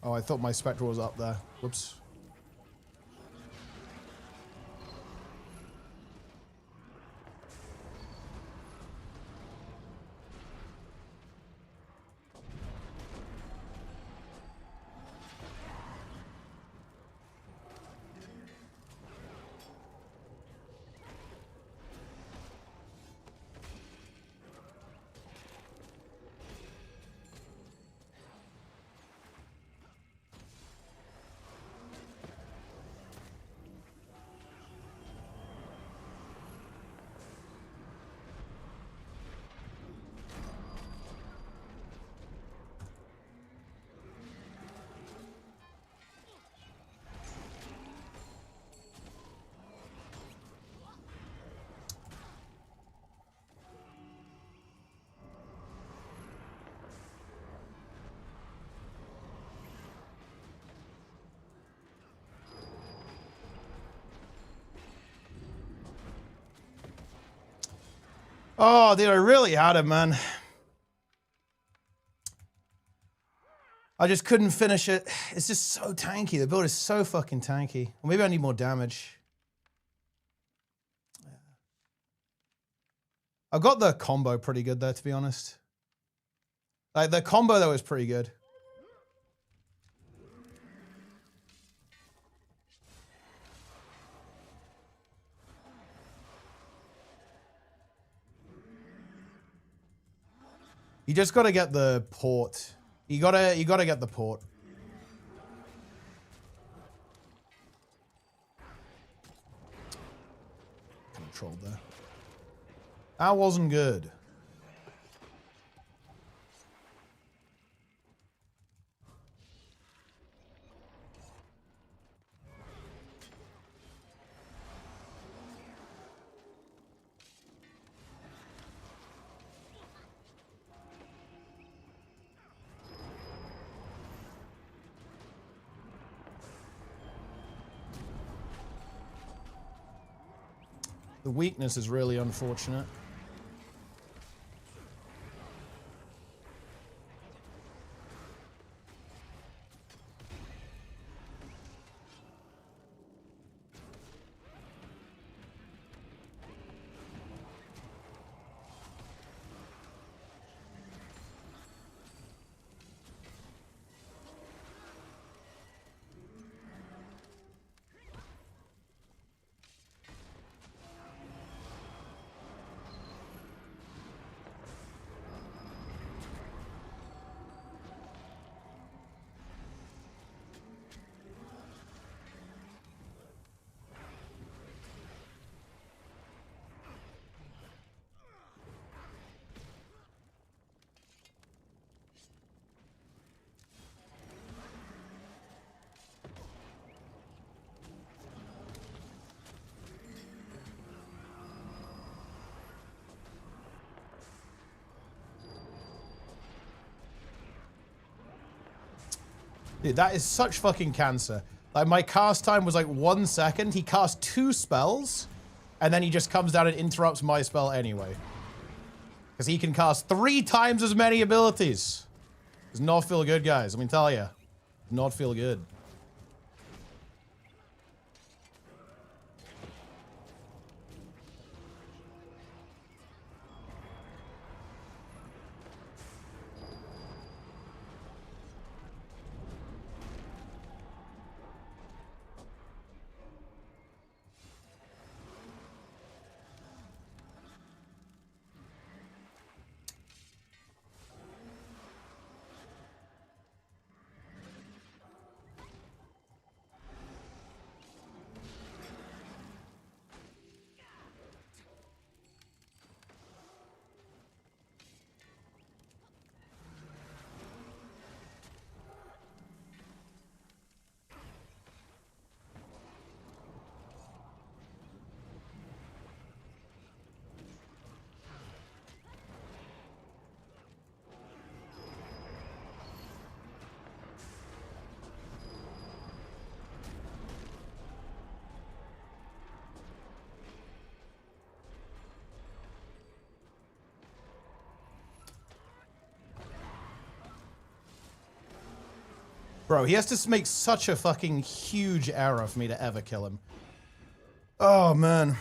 Oh, I thought my Spectral was up there. Whoops. Oh, dude, I really had him, man. I just couldn't finish it. It's just so tanky. The build is so fucking tanky. Or maybe I need more damage. I got the combo pretty good there, to be honest. Like, the combo, though, was pretty good. You just gotta get the port. You gotta get the port. Controlled there. That wasn't good. The weakness is really unfortunate. Dude, that is such fucking cancer. Like, my cast time was like 1 second. He cast 2 spells, and then he just comes down and interrupts my spell anyway. Because he can cast 3 times as many abilities. Does not feel good, guys. Let me tell you. Does not feel good. Bro, he has to make such a fucking huge error for me to ever kill him. Oh, man.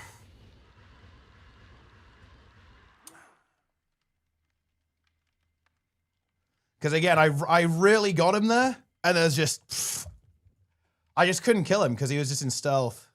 Because again, I really got him there, and there's just... Pff, I just couldn't kill him because he was just in stealth.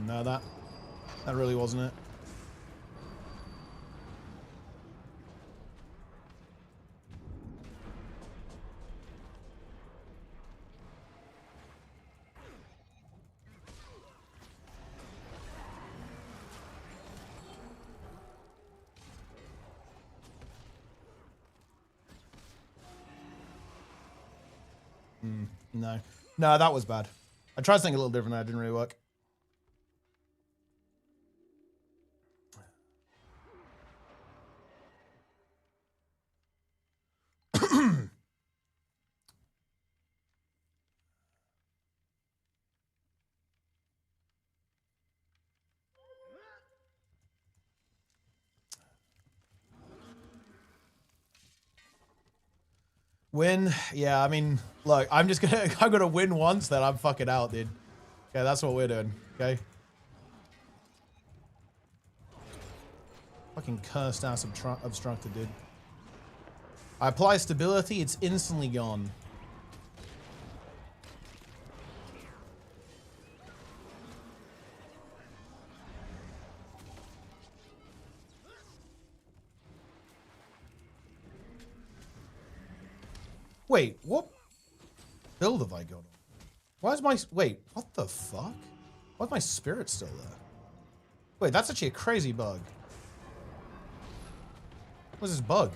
No, that really wasn't it. No. No, that was bad. I tried something a little different there, it didn't really work. Win? Yeah, I mean, look, I'm gonna win once, then I'm fucking out, dude. Okay, that's what we're doing, okay? Fucking cursed ass obstructed, dude. I apply stability, it's instantly gone. Wait, what build have I got on? Why is my... Wait, what the fuck? Why is my spirit still there? Wait, that's actually a crazy bug. What's this bug?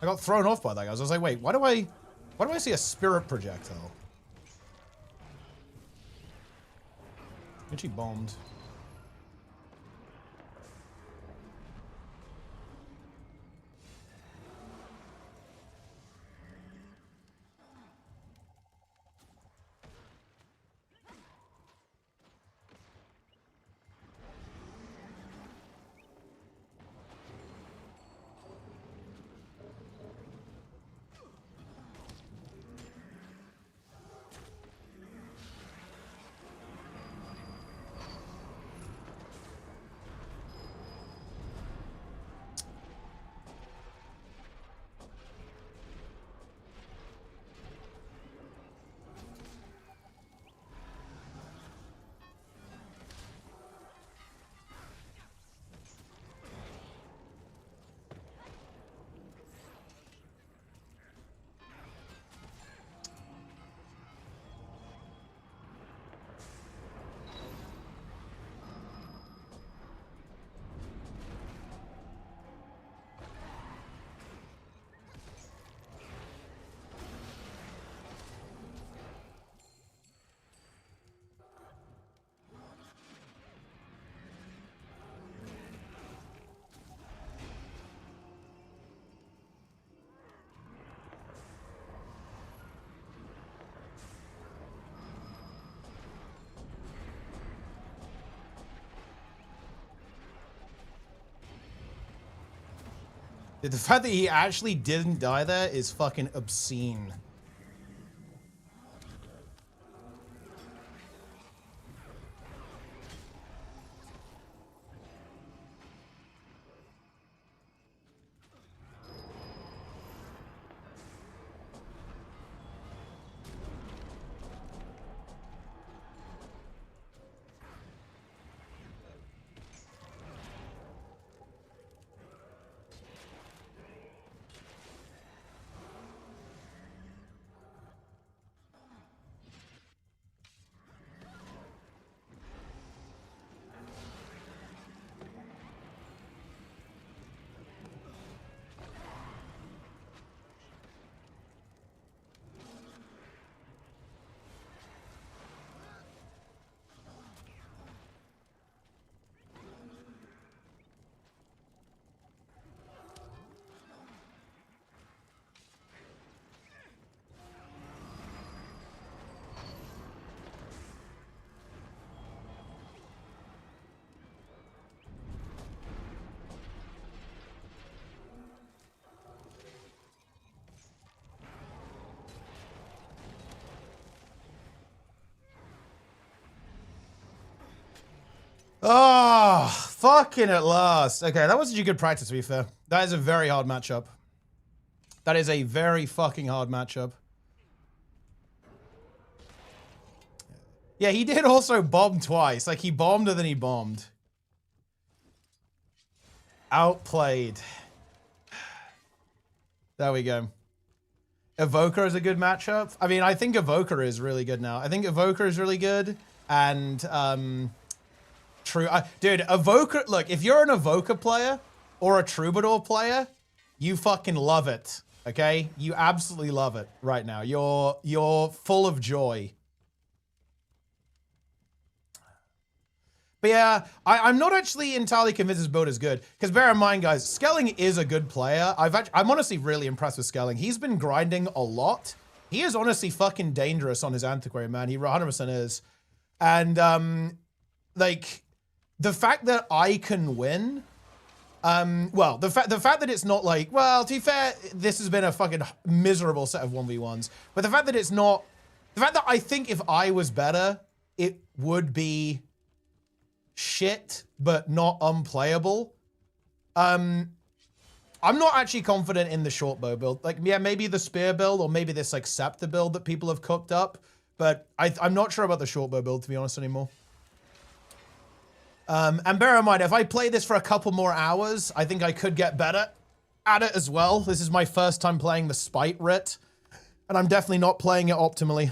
I got thrown off by that, guys. I was like, wait, why do I see a spirit projectile? She bombed. The fact that he actually didn't die there is fucking obscene. Oh, fucking at last. Okay, that was such a good practice, to be fair. That is a very hard matchup. That is a very fucking hard matchup. Yeah, he did also bomb twice. Like, he bombed and then he bombed. Outplayed. There we go. Evoker is a good matchup. I mean, I think Evoker is really good now. I think Evoker is really good. And, true. Dude, Evoker, look, if you're an Evoker player or a Troubadour player, you fucking love it. Okay? You absolutely love it right now. You're full of joy. But yeah, I'm not actually entirely convinced this build is good. Because bear in mind, guys, Skelling is a good player. I'm honestly really impressed with Skelling. He's been grinding a lot. He is honestly fucking dangerous on his Antiquary, man. He 100% is. And, like, the fact that I can win, well, the fact that it's not like, well, to be fair, this has been a fucking miserable set of 1v1s. But the fact that it's not, the fact that I think if I was better, it would be shit, but not unplayable. I'm not actually confident in the short bow build. Like, yeah, maybe the spear build or maybe this like scepter build that people have cooked up. But I'm not sure about the short bow build, to be honest, anymore. And bear in mind, if I play this for a couple more hours, I think I could get better at it as well. This is my first time playing the Spite Writ, and I'm definitely not playing it optimally.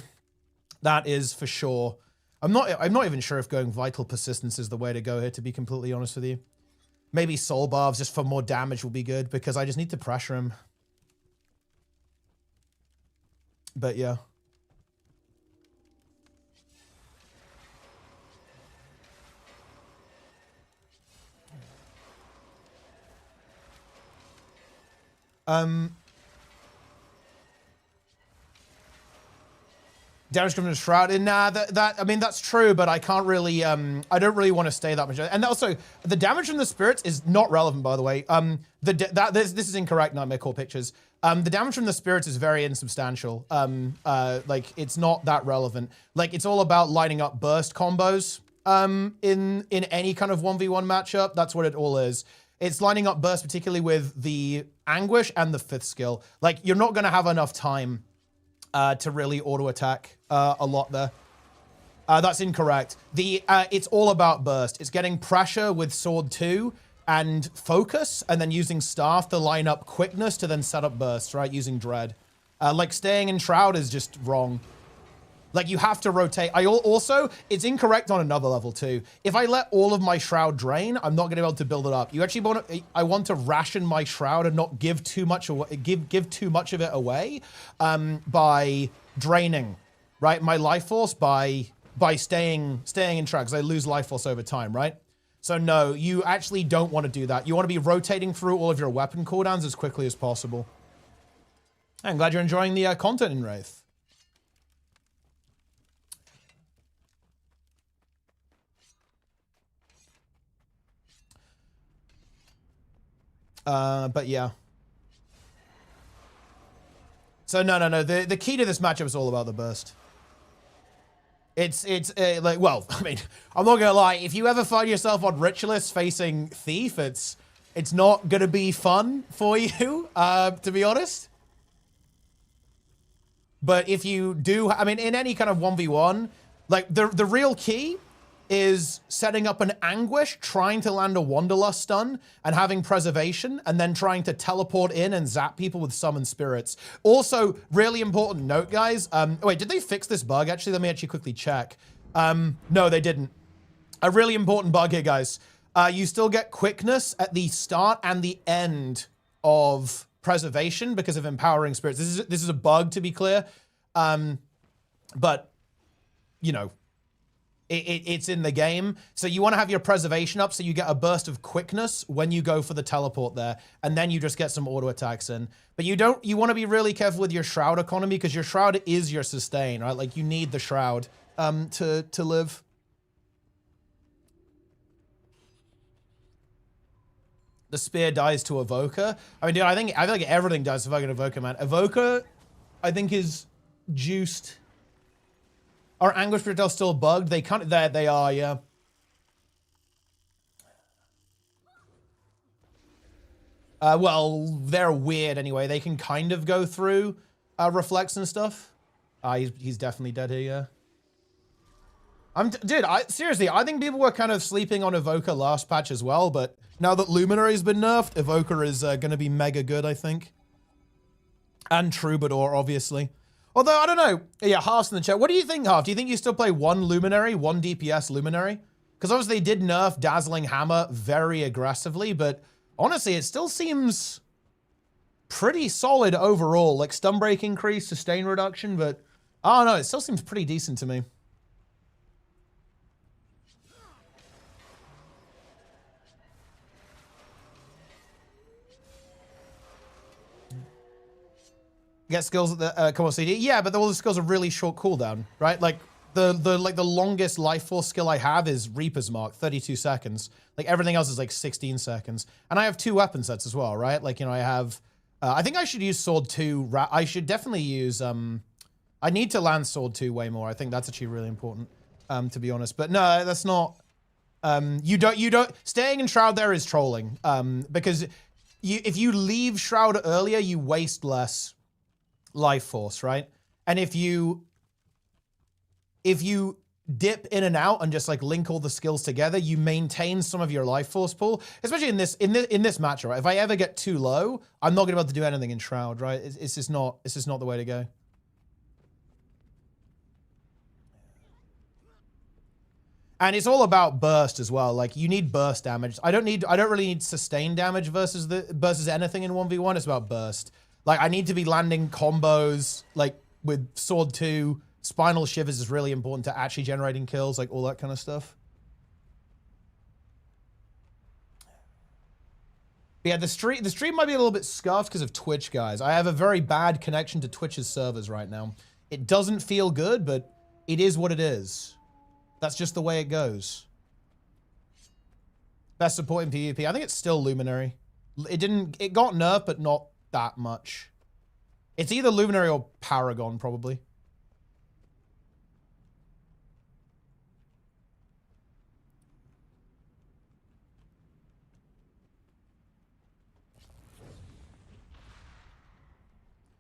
That is for sure. I'm not even sure if going Vital Persistence is the way to go here, to be completely honest with you. Maybe Soul Baths just for more damage will be good, because I just need to pressure him. But yeah. Damage from the Shroud. Nah, I mean, that's true, but I can't really, I don't really want to stay that much. And also, the damage from the Spirits is not relevant, by the way. This is incorrect, Nightmare Core Pictures. The damage from the Spirits is very insubstantial. Like, it's not that relevant. Like, it's all about lining up burst combos, in any kind of 1v1 matchup. That's what it all is. It's lining up burst, particularly with the Anguish and the 5th skill. Like, you're not going to have enough time to really auto-attack a lot there. That's incorrect. It's all about burst. It's getting pressure with Sword 2 and focus, and then using Staff to line up quickness to then set up bursts, right? Using Dread. Like, staying in Shroud is just wrong. Like, you have to rotate. Also, it's incorrect on another level too. If I let all of my Shroud drain, I'm not gonna be able to build it up. You actually want to, I want to ration my Shroud and not give too much away, give too much of it away, by draining, right? My life force by staying in Shroud, because I lose life force over time, right? So no, you actually don't want to do that. You want to be rotating through all of your weapon cooldowns as quickly as possible. I'm glad you're enjoying the content in Wraith. But yeah. So no. The key to this matchup is all about the burst. It's like, well, I mean, I'm not gonna lie. If you ever find yourself on Ritualist facing Thief, it's not gonna be fun for you, to be honest. But if you do, I mean, in any kind of 1v1, like the real key is setting up an Anguish, trying to land a Wanderlust stun, and having preservation, and then trying to teleport in and zap people with summon spirits. Also, really important note, guys. Wait, did they fix this bug? Actually, let me actually quickly check. No, they didn't. A really important bug here, guys. You still get quickness at the start and the end of preservation because of empowering spirits. This is a bug, to be clear. But, you know, it's in the game. So you want to have your preservation up so you get a burst of quickness when you go for the teleport there, and then you just get some auto attacks in. But you want to be really careful with your shroud economy because your shroud is your sustain, right? Like you need the shroud to live. The spear dies to Evoker. I mean, dude, I feel like everything dies to fucking Evoker, man. Evoker, I think, is juiced. Are Anguish projectiles still bugged? They can't. They are, yeah. Well, they're weird anyway. They can kind of go through reflex and stuff. He's definitely dead here, yeah. Dude, seriously, I think people were kind of sleeping on Evoker last patch as well, but now that Luminary's been nerfed, Evoker is going to be mega good, I think. And Troubadour, obviously. Although, I don't know. Yeah, Half's in the chat. What do you think, Half? Do you think you still play one Luminary, one DPS Luminary? Because obviously they did nerf Dazzling Hammer very aggressively, but honestly, it still seems pretty solid overall. Like stun break increase, sustain reduction, but I don't know. It still seems pretty decent to me. Get skills at the come on CD. Yeah, but all the skills are really short cooldown, right? Like the longest life force skill I have is Reaper's Mark, 32 seconds. Like everything else is like 16 seconds. And I have 2 weapon sets as well, right? Like, you know, I have I think I should use Sword 2. I should definitely use I need to land Sword 2 way more. I think that's actually really important, to be honest. But no, that's not you don't staying in Shroud there is trolling. Because if you leave Shroud earlier, you waste less life force, right? And if you dip in and out and just like link all the skills together, you maintain some of your life force pool, especially in this matchup, right? If I ever get too low, I'm not gonna be able to do anything in Shroud, right? It's just not the way to go. And it's all about burst as well. Like you need burst damage. I don't really need sustain damage versus anything in 1v1. It's about burst. Like, I need to be landing combos, like, with Sword 2. Spinal Shivers is really important to actually generating kills, like, all that kind of stuff. But yeah, the stream might be a little bit scuffed because of Twitch, guys. I have a very bad connection to Twitch's servers right now. It doesn't feel good, but it is what it is. That's just the way it goes. Best support in PvP. I think it's still Luminary. It got nerfed, but not that much. It's either Luminary or Paragon, probably.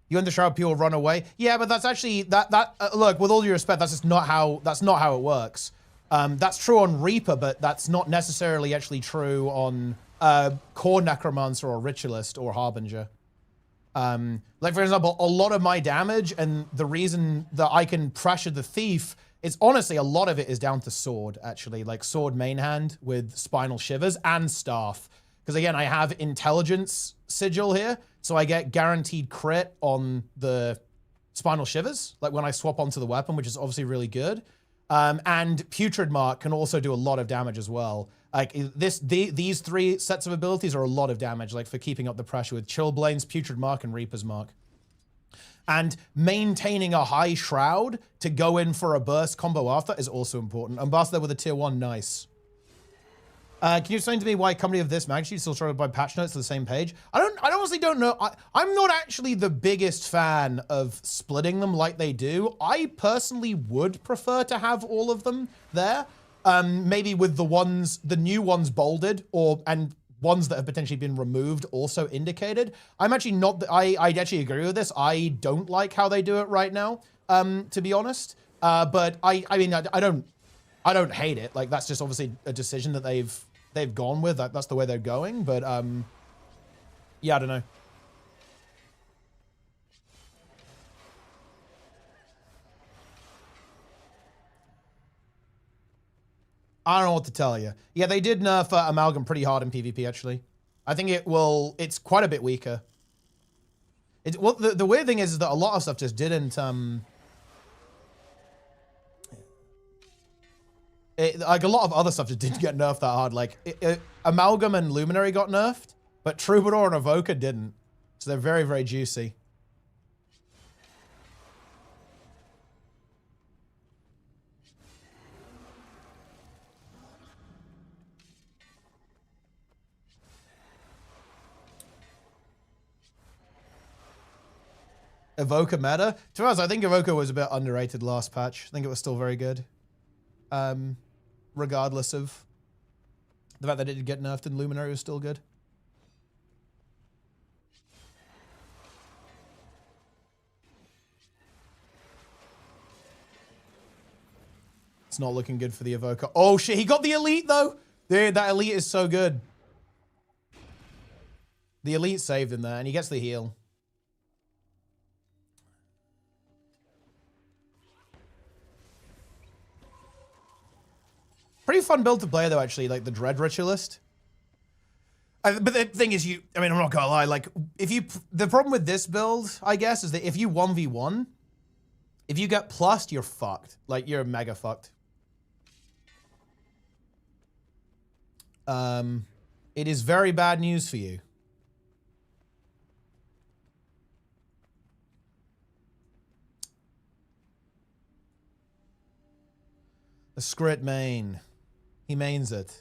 You and the Shroud people run away. Yeah, but that's actually look, with all due respect, that's just not how it works. That's true on Reaper, but that's not necessarily actually true on Core Necromancer or Ritualist or Harbinger. Like for example, a lot of my damage and the reason that I can pressure the Thief is honestly a lot of it is down to Sword, actually, like Sword main hand with Spinal Shivers and Staff. Because again, I have Intelligence Sigil here, so I get guaranteed crit on the Spinal Shivers, like when I swap onto the weapon, which is obviously really good. And Putrid Mark can also do a lot of damage as well. Like these 3 sets of abilities are a lot of damage, like for keeping up the pressure with Chillblains, Putrid Mark, and Reaper's Mark. And maintaining a high Shroud to go in for a burst combo after is also important. Ambassador with a tier 1, nice. Can you explain to me why a company of this magnitude still struggled by patch notes to the same page? I honestly don't know. I'm not actually the biggest fan of splitting them like they do. I personally would prefer to have all of them there. Maybe with the new ones bolded and ones that have potentially been removed also indicated. I'm actually not, I actually agree with this. I don't like how they do it right now, to be honest. But I mean, I don't hate it. Like, that's just obviously a decision that they've gone with. That's the way they're going. But yeah, I don't know. I don't know what to tell you. Yeah, they did nerf Amalgam pretty hard in PvP, actually. I think it's quite a bit weaker. Well, the weird thing is that a lot of stuff just didn't, like a lot of other stuff just didn't get nerfed that hard. Like, Amalgam and Luminary got nerfed, but Troubadour and Evoker didn't. So they're very, very juicy. Evoker meta? To be honest, I think Evoker was a bit underrated last patch. I think it was still very good. Regardless of the fact that it did get nerfed and Luminary was still good. It's not looking good for the Evoker. Oh shit, he got the Elite though! Dude, that Elite is so good. The Elite saved him there, and he gets the heal. Pretty fun build to play though, actually, like the Dread Ritualist. But the thing is, I mean, I'm not gonna lie, like, the problem with this build, I guess, is that if you 1v1, if you get plussed, you're fucked. Like, you're mega fucked. It is very bad news for you. The Skrit main. He mains it.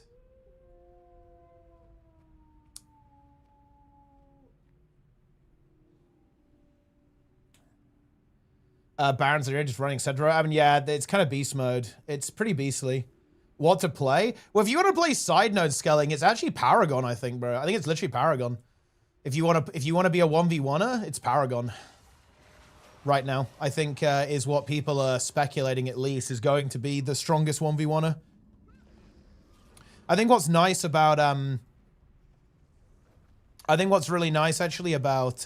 Barons are just running Centaur. I mean, yeah, it's kind of beast mode. It's pretty beastly. What to play? Well, if you want to play side node scaling, it's actually Paragon, I think, bro. I think it's literally Paragon. If you want to be a 1v1er, it's Paragon. Right now, I think is what people are speculating, at least, is going to be the strongest 1v1er. I think what's nice about I think what's really nice actually about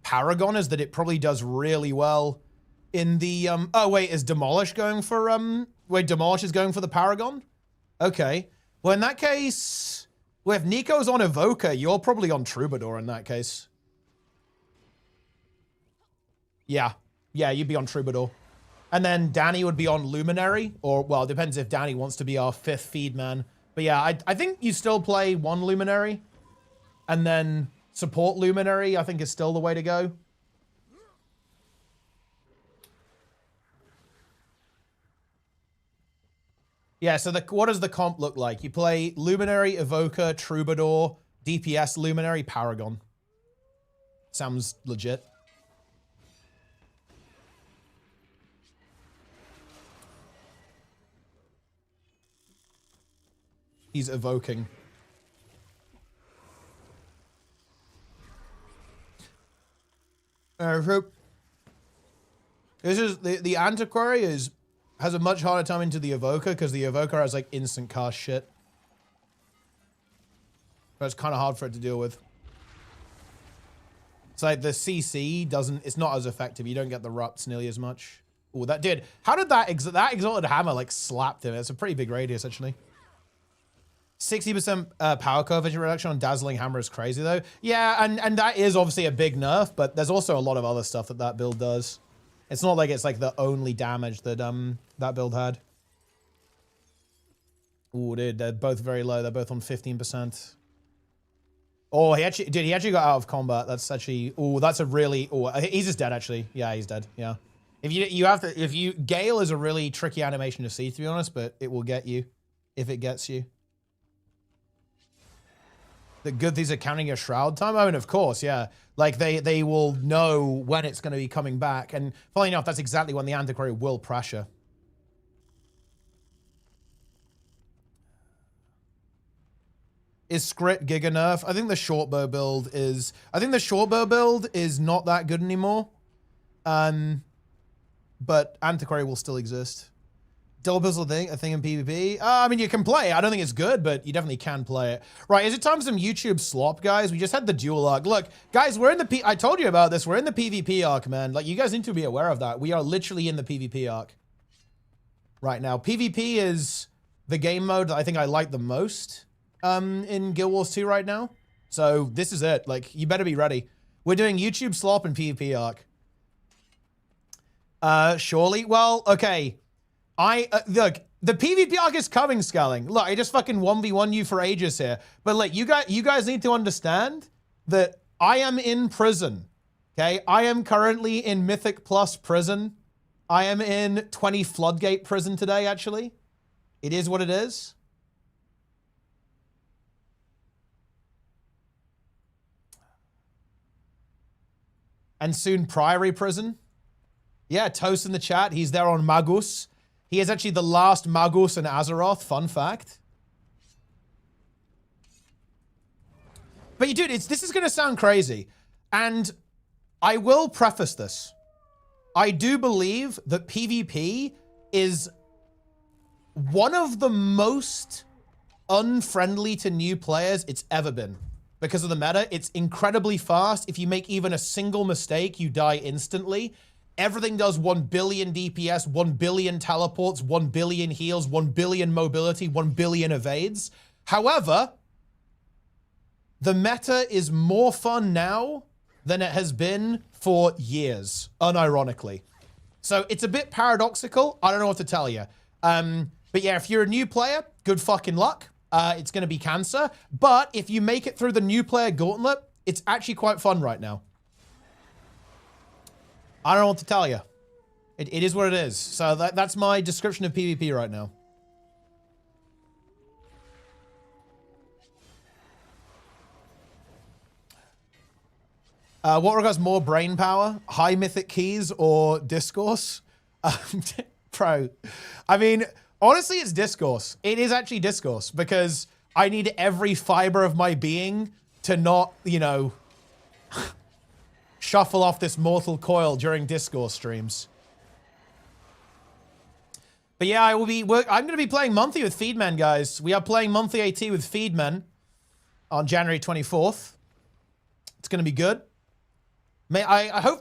Paragon is that it probably does really well in the oh wait, is Demolish going for wait, Demolish is going for the Paragon? Okay. Well, in that case, well, if Nico's on Evoker, you're probably on Troubadour in that case. Yeah. Yeah, you'd be on Troubadour. And then Danny would be on Luminary, or, well, it depends if Danny wants to be our 5th feed man. But yeah, I think you still play one Luminary, and then support Luminary, I think is still the way to go. Yeah, so what does the comp look like? You play Luminary, Evoker, Troubadour, DPS, Luminary, Paragon. Sounds legit. He's evoking. So this is the Antiquary has a much harder time into the Evoker because the Evoker has like instant cast shit. But it's kind of hard for it to deal with. It's like the CC it's not as effective. You don't get the Rupts nearly as much. Oh, that did. How did that Exalted Hammer like slapped him? It's a pretty big radius actually. 60% power coefficient reduction on Dazzling Hammer is crazy though. Yeah, and that is obviously a big nerf, but there's also a lot of other stuff that build does. It's not like it's like the only damage that that build had. Ooh, dude, they're both very low. They're both on 15%. Oh, he actually got out of combat. That's actually, oh, that's a really, oh, he's just dead actually. Yeah, he's dead. Yeah. Gale is a really tricky animation to see, to be honest, but it will get you if it gets you. The good things are counting your shroud time. I mean, of course, yeah. Like they will know when it's going to be coming back, and funnily enough, that's exactly when the Antiquary will pressure. Is Scrit Giga Nerf? I think the short bow build is. I think the short bow build is not that good anymore. But Antiquary will still exist. Double pistol thing, a thing in PvP. I mean, you can play it. I don't think it's good, but you definitely can play it. Right, is it time for some YouTube slop, guys? We just had the duel arc. Look, guys, we're in the I told you about this. We're in the PvP arc, man. Like, you guys need to be aware of that. We are literally in the PvP arc right now. PvP is the game mode that I think I like the most in Guild Wars 2 right now. So this is it. Like, you better be ready. We're doing YouTube slop and PvP arc. Surely? Well, okay. Look, the PvP arc is coming, Scaling. Look, I just fucking 1v1 you for ages here. But look, you guys need to understand that I am in prison. Okay? I am currently in Mythic Plus prison. I am in 20 Floodgate prison today, actually. It is what it is. And soon Priory prison. Yeah, Toast in the chat. He's there on Magus. He is actually the last Magus in Azeroth. Fun fact. But dude, this is going to sound crazy. And I will preface this. I do believe that PvP is one of the most unfriendly to new players it's ever been. Because of the meta, it's incredibly fast. If you make even a single mistake, you die instantly. Everything does 1 billion DPS, 1 billion teleports, 1 billion heals, 1 billion mobility, 1 billion evades. However, the meta is more fun now than it has been for years, unironically. So it's a bit paradoxical. I don't know what to tell you. But yeah, if you're a new player, good fucking luck. It's going to be cancer. But if you make it through the new player gauntlet, it's actually quite fun right now. I don't know what to tell you. It is what it is. So that's my description of PvP right now. What regards more brain power? High mythic keys or discourse? Pro. I mean, honestly, it's discourse. It is actually discourse because I need every fiber of my being to not, you know, shuffle off this mortal coil during discourse streams. But yeah, I'm going to be playing monthly with Feedmen, guys. We are playing monthly AT with Feedmen on January 24th. It's going to be good. It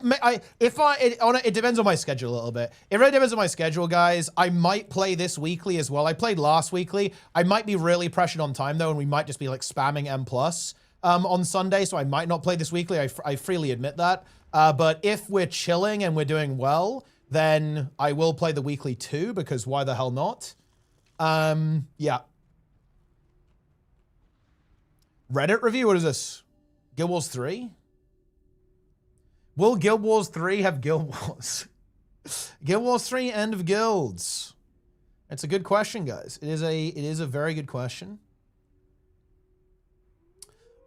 depends on my schedule a little bit. It really depends on my schedule, guys. I might play this weekly as well. I played last weekly. I might be really pressured on time though, and we might just be like spamming M+. On Sunday, so I might not play this weekly. I freely admit that. But if we're chilling and we're doing well, then I will play the weekly too, because why the hell not? Yeah. Reddit review? What is this? Guild Wars 3? Will Guild Wars 3 have Guild Wars? Guild Wars 3 End of Guilds. It's a good question, guys. It is a very good question.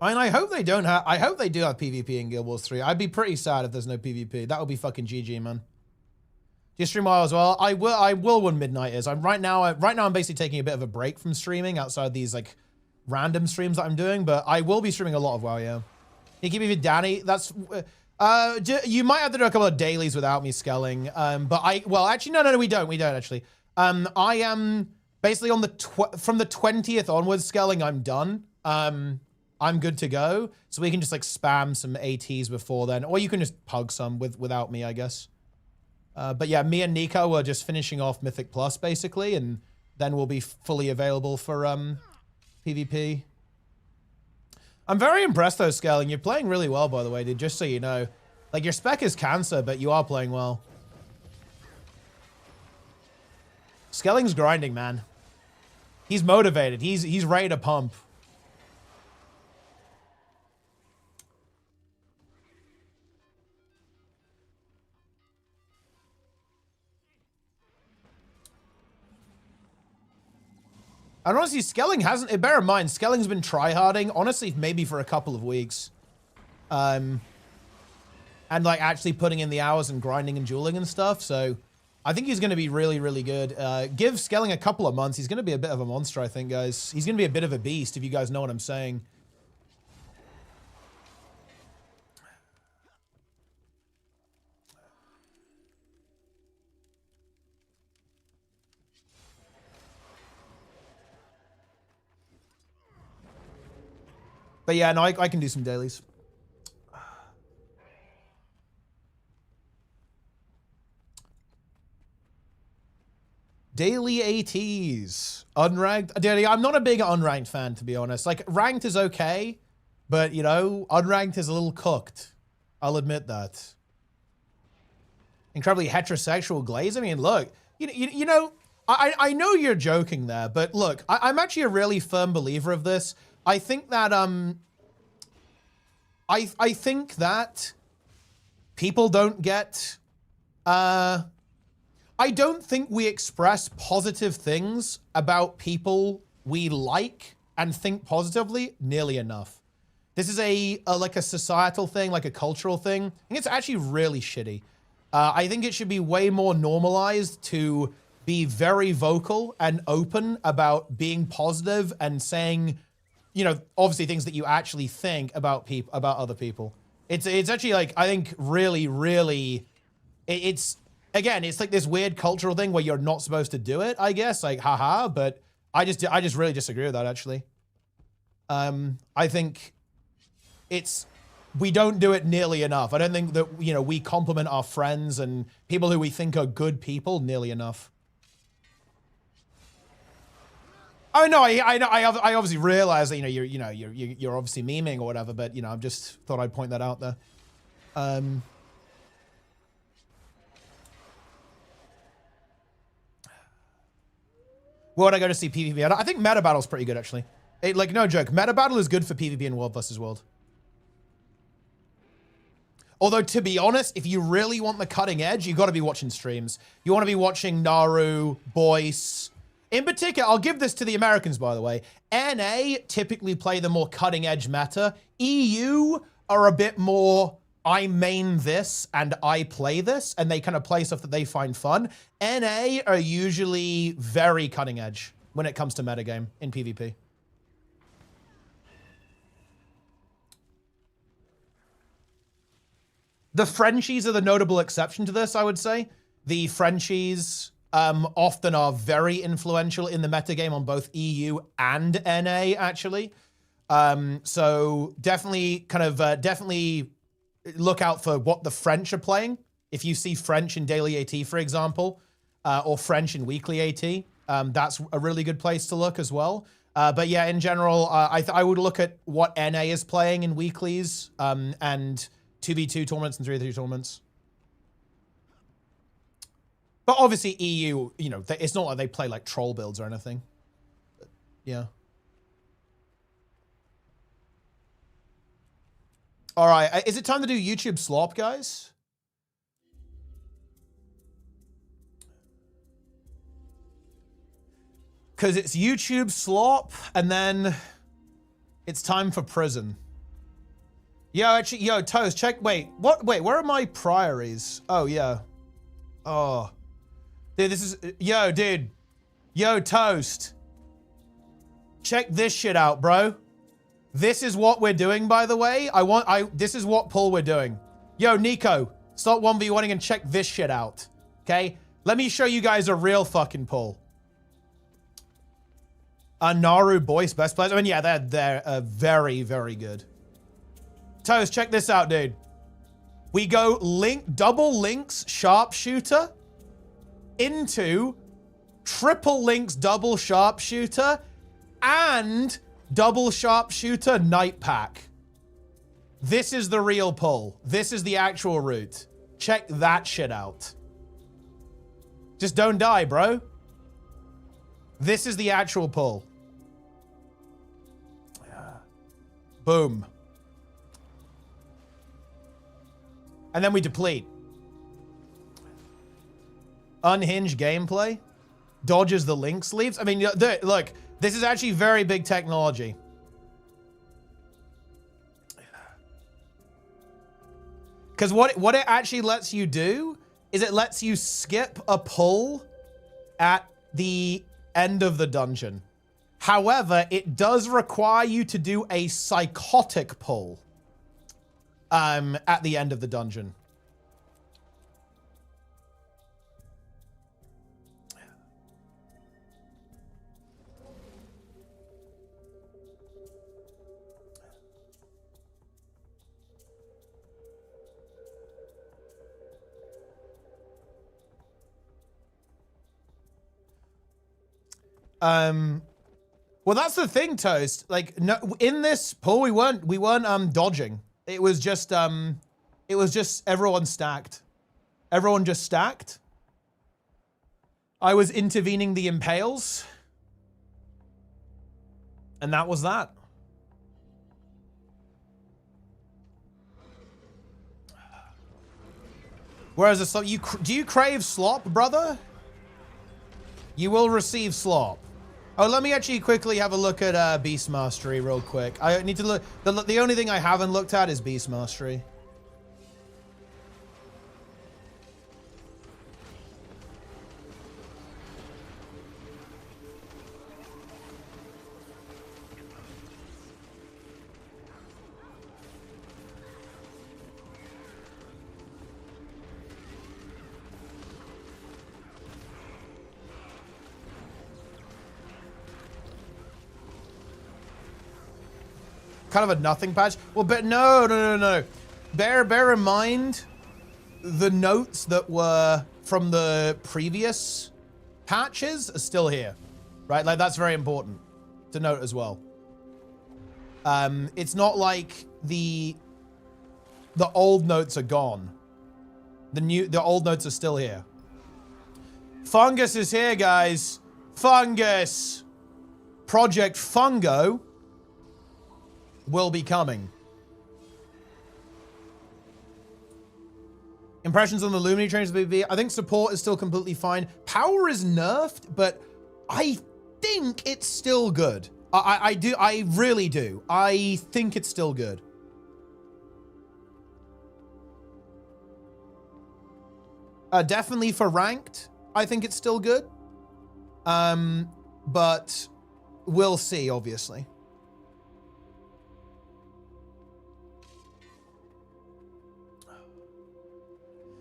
I mean, I hope they do have PvP in Guild Wars 3. I'd be pretty sad if there's no PvP. That would be fucking GG, man. Do you stream WoW as well? I will when midnight is. Right now I'm basically taking a bit of a break from streaming outside these like random streams that I'm doing, but I will be streaming a lot of WoW, yeah. You keep me with Danny. That's you might have to do a couple of dailies without me skelling. But actually no, we don't actually. I am basically on from the 20th onwards skelling, I'm done. I'm good to go. So we can just like spam some ATs before then, or you can just pug some without me, I guess. But yeah, me and Nico are just finishing off Mythic Plus basically, and then we'll be fully available for PvP. I'm very impressed though, Scaling. You're playing really well, by the way, dude, just so you know. Like, your spec is cancer, but you are playing well. Skelling's grinding, man. He's motivated. He's ready to pump. And honestly, Skelling hasn't, bear in mind, Skelling's been tryharding, honestly, maybe for a couple of weeks. And like actually putting in the hours and grinding and dueling and stuff. So I think he's going to be really, really good. Give Skelling a couple of months. He's going to be a bit of a monster, I think, guys. He's going to be a bit of a beast, if you guys know what I'm saying. But yeah, no, I can do some dailies. Daily ATs. Unranked. Dude, I'm not a big unranked fan, to be honest. Like, ranked is okay, but, you know, unranked is a little cooked. I'll admit that. Incredibly heterosexual glaze. I mean, look, you know, I know you're joking there, but look, I'm actually a really firm believer of this. I think that, I think that people don't get, I don't think we express positive things about people we like and think positively nearly enough. This is like a societal thing, like a cultural thing. I think it's actually really shitty. I think it should be way more normalized to be very vocal and open about being positive and saying, you know, obviously things that you actually think about other people. It's actually like, I think really, really, it's, again, it's like this weird cultural thing where you're not supposed to do it, I guess, like, haha, but I just really disagree with that, actually. I think we don't do it nearly enough. I don't think that, you know, we compliment our friends and people who we think are good people nearly enough. Oh no, I obviously realize that, you know, you're obviously memeing or whatever, but, you know, I just thought I'd point that out there. Where would I go to see PvP? I think Meta Battle's pretty good, actually. Like, no joke, Meta Battle is good for PvP in World vs. World. Although, to be honest, if you really want the cutting edge, you got to be watching streams. You want to be watching Naru, Boyce. In particular, I'll give this to the Americans, by the way. NA typically play the more cutting edge meta. EU are a bit more, I main this and I play this, and they kind of play stuff that they find fun. NA are usually very cutting edge when it comes to metagame in PvP. The Frenchies are the notable exception to this, I would say. The Frenchies often are very influential in the metagame on both EU and NA, actually. So definitely definitely look out for what the French are playing. If you see French in Daily AT, for example, or French in Weekly AT, that's a really good place to look as well. But yeah, in general, I would look at what NA is playing in weeklies and 2v2 tournaments and 3v3 tournaments. But obviously EU, you know, it's not like they play like troll builds or anything. But yeah. All right, is it time to do YouTube slop, guys? Because it's YouTube slop, and then it's time for prison. Yo, actually, yo, Toast, check, wait, where are my priories? Oh, yeah. Oh. Dude, this is, yo, dude. Yo, Toast. Check this shit out, bro. This is what we're doing, by the way. This is what pull we're doing. Yo, Nico, stop 1v1ing and check this shit out. Okay? Let me show you guys a real fucking pull. Naru, Boyce, best players. I mean, yeah, they're very, very good. Toast, check this out, dude. We go double links sharpshooter into triple links double sharpshooter and double sharpshooter night pack. This is the real pull. This is the actual route. Check that shit out. Just don't die, bro. This is the actual pull. Boom. And then we deplete. Unhinged gameplay. dodges the link sleeves. I mean, look, this is actually very big technology. Because what it actually lets you do is it lets you skip a pull at the end of the dungeon. However, it does require you to do a psychotic pull at the end of the dungeon. Well, that's the thing, Toast. Like, no, in this pull, we weren't dodging. It was just everyone stacked. Everyone just stacked. I was intervening the impales. And that was that. Whereas do you crave slop, brother? You will receive slop. Oh, let me actually quickly have a look at Beast Mastery real quick. I need to look. The only thing I haven't looked at is Beast Mastery. Kind of a nothing patch. Well, but no. Bear in mind the notes that were from the previous patches are still here, right? Like, that's very important to note as well. It's not like the old notes are gone. The old notes are still here. Fungus is here, guys. Fungus. Project Fungo will be coming. Impressions on the Luminary changes BB. I think support is still completely fine. Power is nerfed, but I think it's still good. I really do. I think it's still good. Definitely for ranked, I think it's still good. But we'll see, obviously.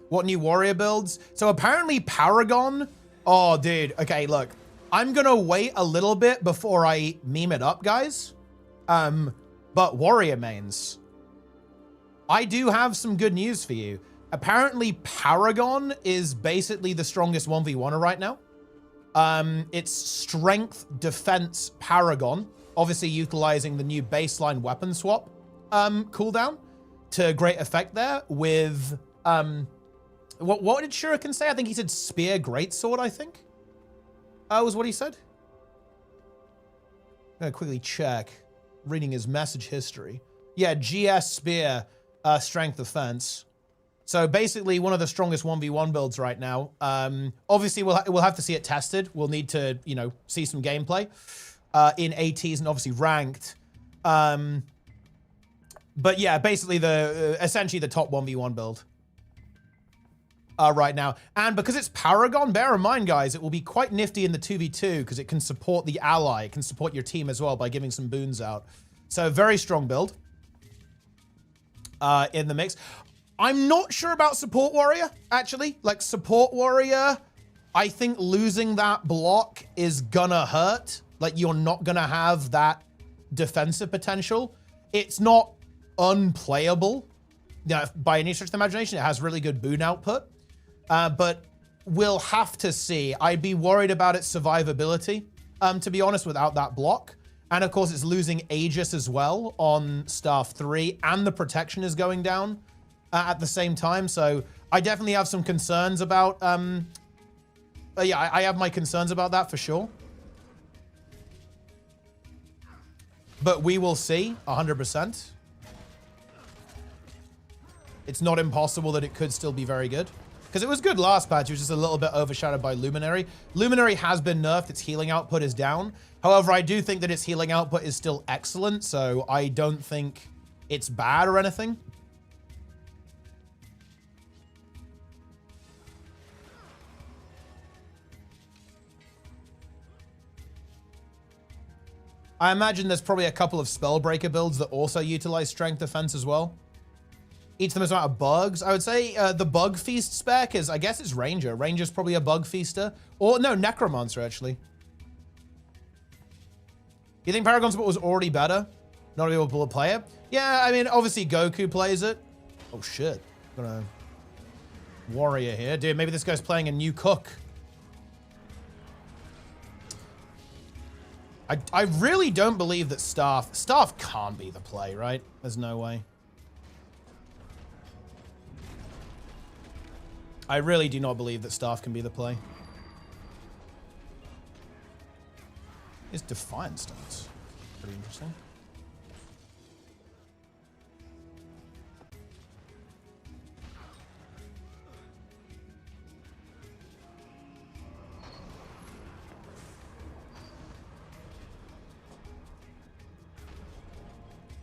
What new warrior builds? So apparently Paragon. Oh, dude. Okay, look. I'm gonna wait a little bit before I meme it up, guys. But warrior mains. I do have some good news for you. Apparently Paragon is basically the strongest 1v1er right now. It's strength defense Paragon. Obviously utilizing the new baseline weapon swap cooldown to great effect there with what did Shuriken say? I think he said spear greatsword, I think. Was what he said. I'm gonna quickly check. Reading his message history. Yeah, GS spear strength defense. So basically one of the strongest 1v1 builds right now. Obviously we'll have to see it tested. We'll need to, you know, see some gameplay in ATs and obviously ranked. But yeah, basically essentially the top 1v1 build. Right now. And because it's Paragon, bear in mind, guys, it will be quite nifty in the 2v2 because it can support the ally. It can support your team as well by giving some boons out. So very strong build in the mix. I'm not sure about Support Warrior, actually. Like, Support Warrior, I think losing that block is gonna hurt. Like, you're not gonna have that defensive potential. It's not unplayable, you know, by any stretch of the imagination. It has really good boon output. But we'll have to see. I'd be worried about its survivability, to be honest, without that block. And of course, it's losing Aegis as well on Staff 3, and the protection is going down at the same time. So I definitely have some concerns about, yeah, I have my concerns about that for sure. But we will see, 100%. It's not impossible that it could still be very good. Because it was good last patch. It was just a little bit overshadowed by Luminary. Luminary has been nerfed. Its healing output is down. However, I do think that its healing output is still excellent. So I don't think it's bad or anything. I imagine there's probably a couple of Spellbreaker builds that also utilize Strength Defense as well. Eats the most amount of bugs. I would say the Bug Feast spec is, I guess it's Ranger. Ranger's probably a Bug Feaster. Or, no, Necromancer, actually. You think Paragon Sport was already better? Not able to play it? Yeah, I mean, obviously Goku plays it. Oh, shit. Got a warrior here. Dude, maybe this guy's playing a new cook. I really don't believe that Staff can't be the play, right? There's no way. I really do not believe that Staff can be the play. It's Defiant Stance. Pretty interesting.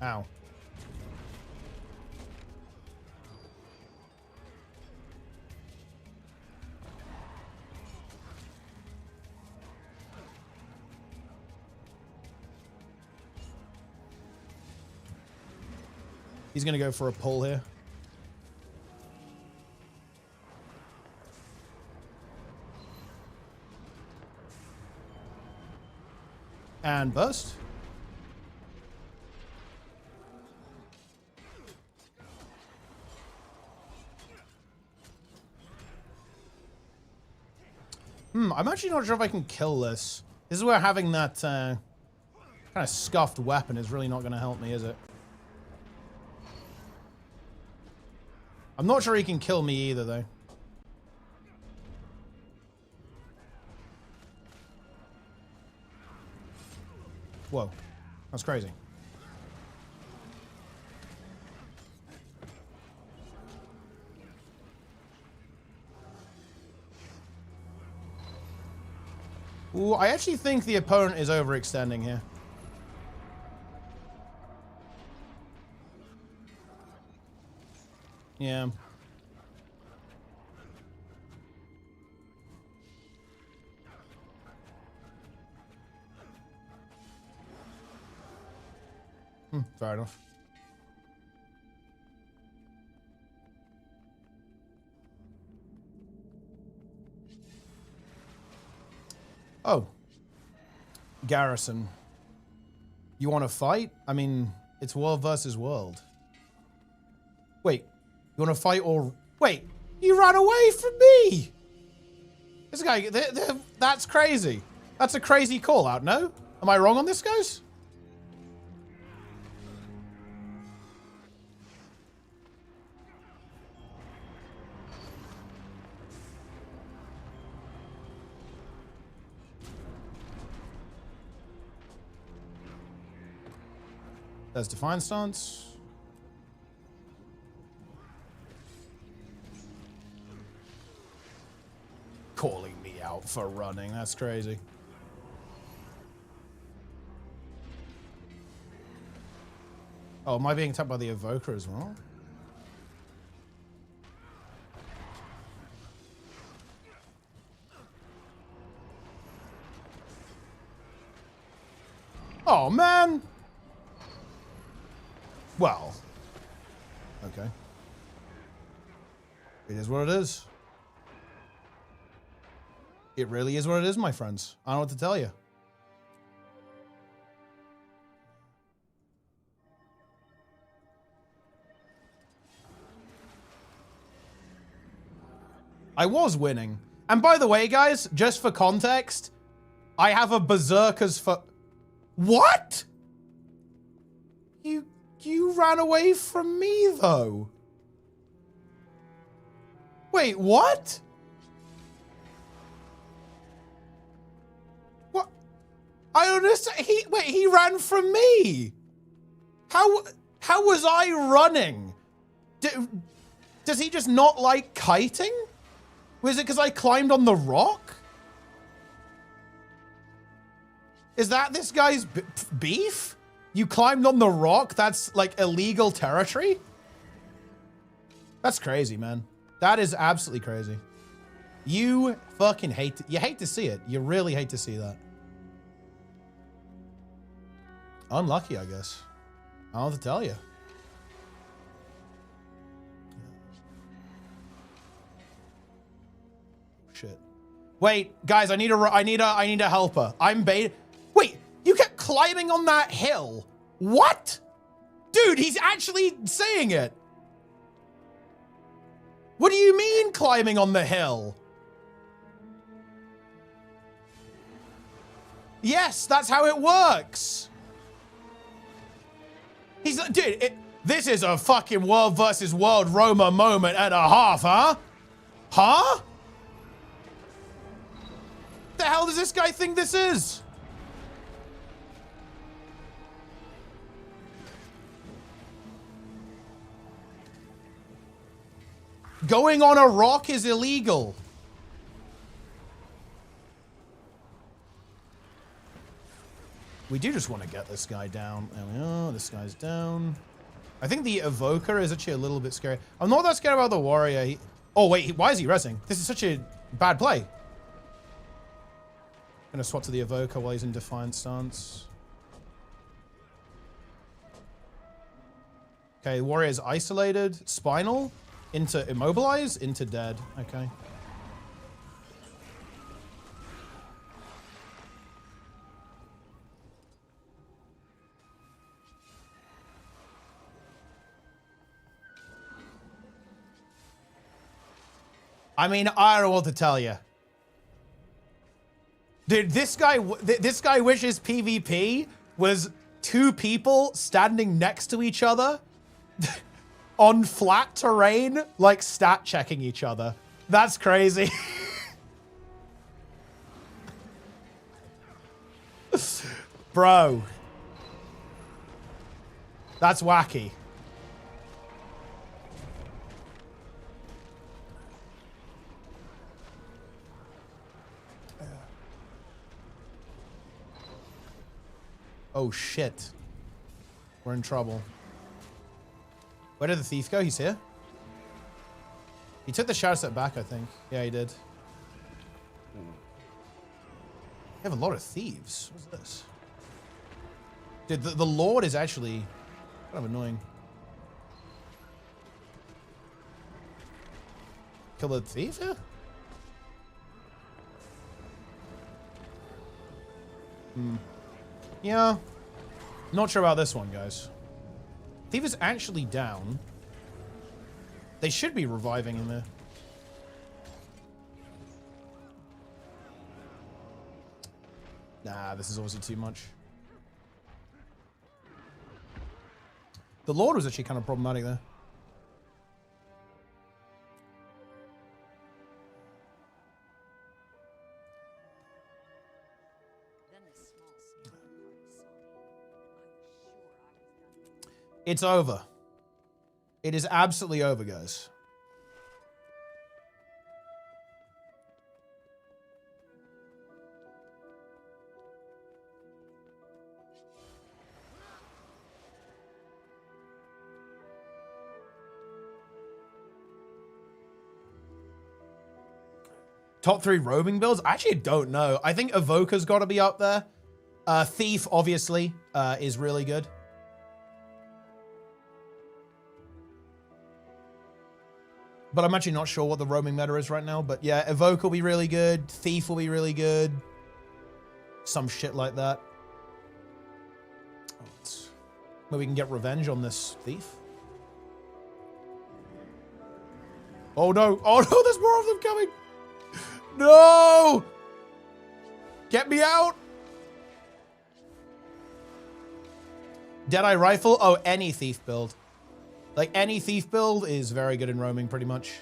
Ow. He's gonna go for a pull here. And burst. I'm actually not sure if I can kill this. This is where having that kind of scuffed weapon is really not going to help me, is it? I'm not sure he can kill me either, though. Whoa. That's crazy. Ooh, I actually think the opponent is overextending here. Yeah. Fair enough. Oh. Garrison. You want to fight? I mean, it's world versus world. Wait. You want to fight or... Wait. You ran away from me! This guy... That's crazy. That's a crazy call out, no? Am I wrong on this, guys? There's Defiant Stance. Calling me out for running. That's crazy. Oh, am I being attacked by the Evoker as well? Oh, man. Well, okay. It is what it is. It really is what it is, my friends. I don't know what to tell you. I was winning. And by the way, guys, just for context, I have a Berserker's for... What? You ran away from me, though. Wait, what? What? I don't understand. He ran from me. How was I running? Does he just not like kiting? Was it because I climbed on the rock? Is that this guy's beef? You climbed on the rock? That's like illegal territory? That's crazy, man. That is absolutely crazy. You fucking hate to see it. You really hate to see that. Unlucky, I guess. I don't have to tell you. Shit. Wait, guys, I need a helper. I'm bait. Wait, you kept climbing on that hill. What? Dude, he's actually saying it. What do you mean climbing on the hill? Yes, that's how it works. He's like, dude, this is a fucking world versus world Roma moment and a half, huh? Huh? The hell does this guy think this is? Going on a rock is illegal. We do just want to get this guy down. There we are. This guy's down. I think the evoker is actually a little bit scary. I'm not that scared about the warrior. Oh, wait. Why is he resing? This is such a bad play. Gonna swap to the evoker while he's in defiant stance. Okay, warrior is isolated. Spinal. Into immobilize. Into dead. Okay. I mean, I don't know what to tell you. Dude, this guy wishes PvP was two people standing next to each other on flat terrain, like stat checking each other. That's crazy. Bro. That's wacky. Oh, shit. We're in trouble. Where did the thief go? He's here? He took the shadow step back, I think. Yeah, he did. We have a lot of thieves. What's this? Dude, the Lord is actually kind of annoying. Kill the thief here? Yeah. Not sure about this one, guys. Thief is actually down. They should be reviving in there. Nah, this is obviously too much. The Lord was actually kind of problematic there. It's over. It is absolutely over, guys. Top 3 roaming builds? I actually don't know. I think Evoker's got to be up there. Thief, obviously, is really good. But I'm actually not sure what the roaming meta is right now. But yeah, Evoke will be really good. Thief will be really good. Some shit like that. Maybe we can get revenge on this thief. Oh no. Oh no, there's more of them coming. No! Get me out! Deadeye Rifle? Oh, any thief build. Like, any thief build is very good in roaming, pretty much.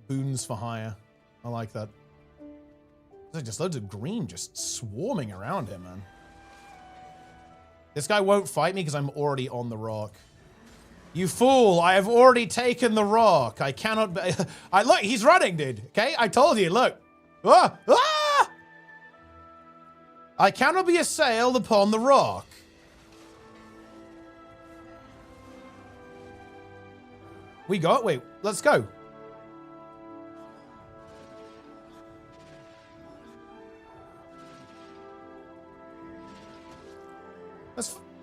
Boons for hire. I like that. There's just loads of green just swarming around him, man. This guy won't fight me because I'm already on the rock. You fool, I have already taken the rock. I cannot be look, he's running, dude. Okay, I told you, look. Ah! Ah! I cannot be assailed upon the rock. We got, wait, let's go.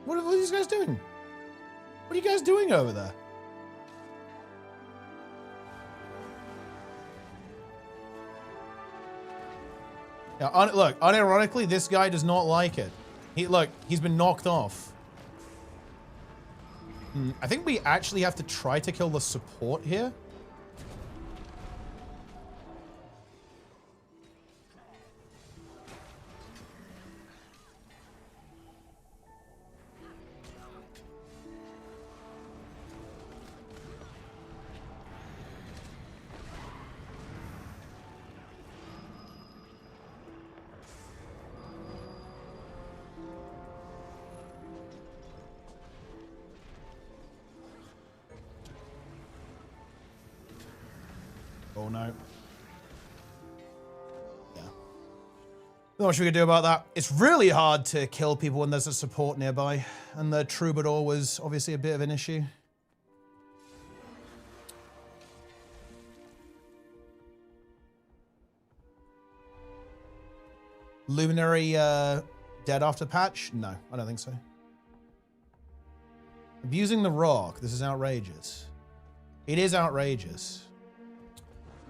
What are these guys doing? What are you guys doing over there? Yeah, look, unironically, this guy does not like it. Look, he's been knocked off. I think we actually have to try to kill the support here. Oh no. Yeah. Not much we can do about that. It's really hard to kill people when there's a support nearby, and the troubadour was obviously a bit of an issue. Luminary dead after patch? No, I don't think so. Abusing the rock. This is outrageous. It is outrageous.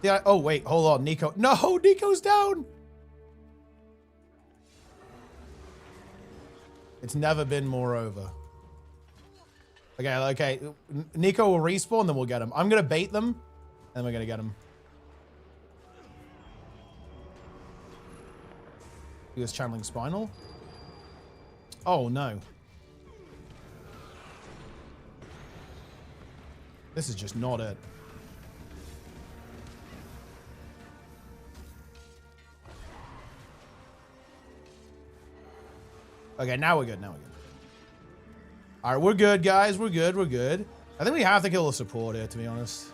Yeah. Oh, wait. Hold on. Nico. No, Nico's down. It's never been more over. Okay, okay. Nico will respawn, then we'll get him. I'm going to bait them, and we're going to get him. He was channeling Spinal. Oh, no. This is just not it. Okay, now we're good. Now we're good. All right, we're good, guys. We're good. We're good. I think we have to kill the support here, to be honest.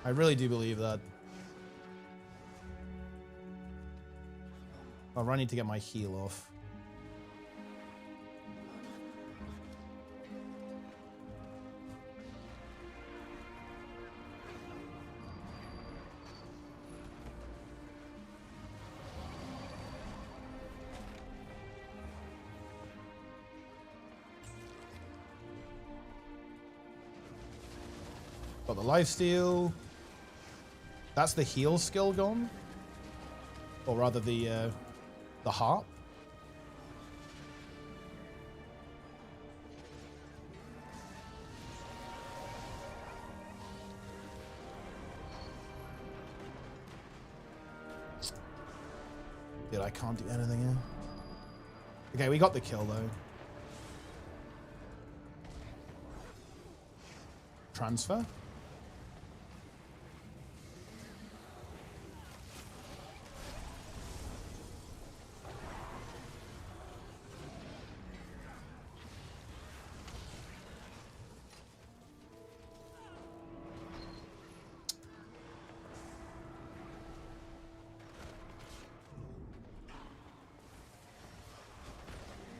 I really do believe that. Oh, I need to get my heal off. Got the lifesteal. That's the heal skill gone, or rather the harp. Dude, I can't do anything here. Okay, we got the kill though. Transfer.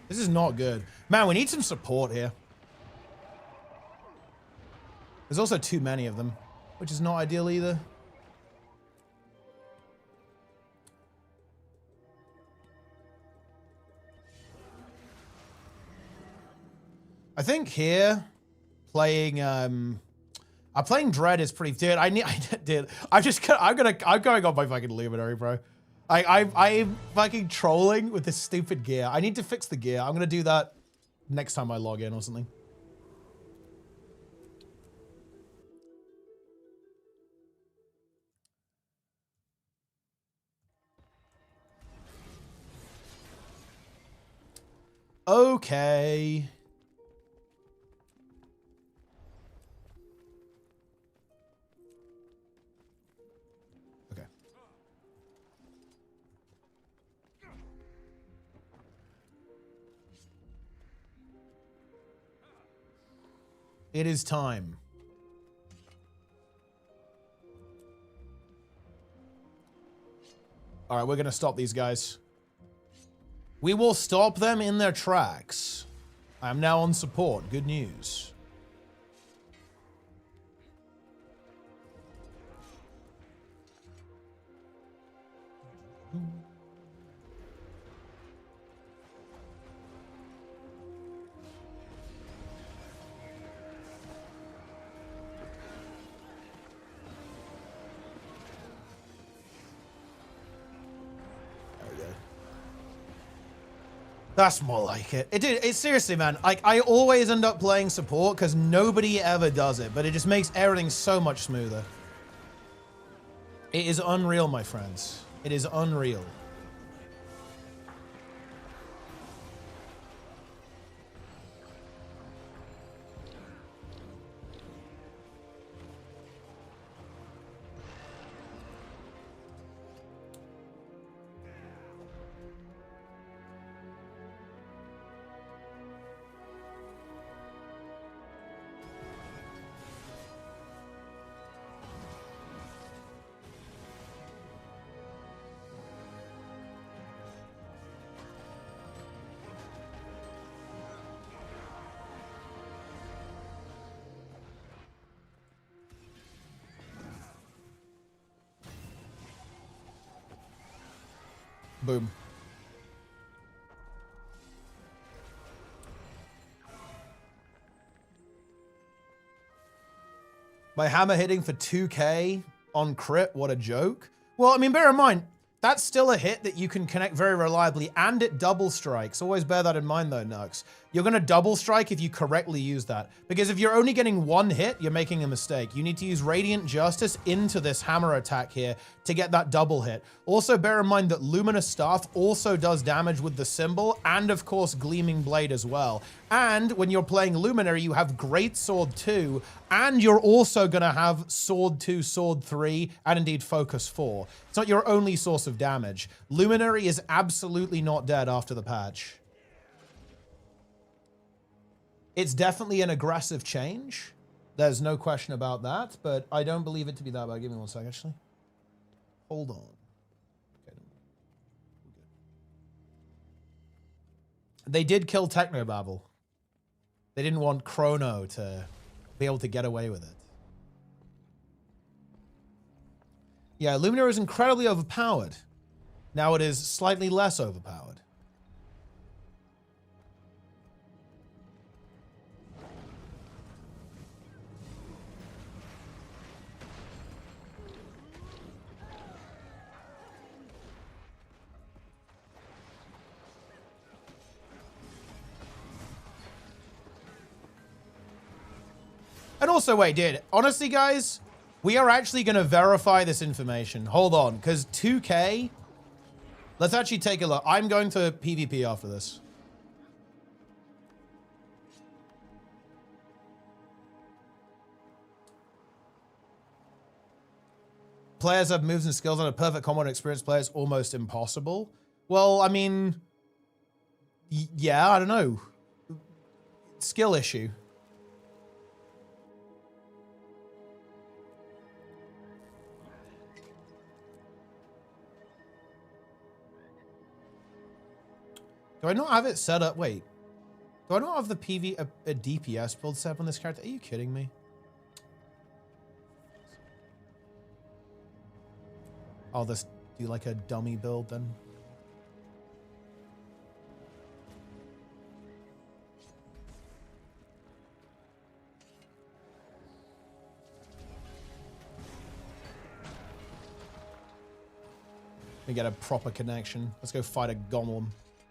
This is not good. Man, we need some support here. There's also too many of them, which is not ideal either. I think here, playing playing Dread is pretty. Dude, I'm going on my fucking Luminary, bro. I'm fucking trolling with this stupid gear. I need to fix the gear. I'm gonna do that next time I log in or something. Okay. It is time. All right, we're going to stop these guys. We will stop them in their tracks. I am now on support. Good news. That's more like it. It's seriously, man. Like, I always end up playing support because nobody ever does it, but it just makes everything so much smoother. It is unreal, my friends. It is unreal. Boom. My hammer hitting for 2k on crit, what a joke. Well, I mean, bear in mind, that's still a hit that you can connect very reliably, and it double strikes. Always bear that in mind though, Nux. You're gonna double strike if you correctly use that. Because if you're only getting one hit, you're making a mistake. You need to use Radiant Justice into this hammer attack here to get that double hit. Also bear in mind that Luminous Staff also does damage with the symbol, and of course Gleaming Blade as well. And when you're playing Luminary, you have Great Sword 2, and you're also gonna have Sword 2, Sword 3, and indeed Focus 4. It's not your only source of damage. Luminary is absolutely not dead after the patch. It's definitely an aggressive change. There's no question about that, but I don't believe it to be that bad. Give me one sec, actually. Hold on. Okay. They did kill Technobabble. They didn't want Chrono to be able to get away with it. Yeah, Luminary is incredibly overpowered. Now it is slightly less overpowered. And also, wait, dude, honestly, guys, we are actually going to verify this information. Hold on, because 2K, let's actually take a look. I'm going to PvP after this. Players have moves and skills on a perfect combo, and experienced players almost impossible. Well, I mean, yeah, I don't know. Skill issue. Do I not have it set up? Wait. Do I not have the a DPS build set up on this character? Are you kidding me? I'll just do like a dummy build then. Let me get a proper connection. Let's go fight a golem.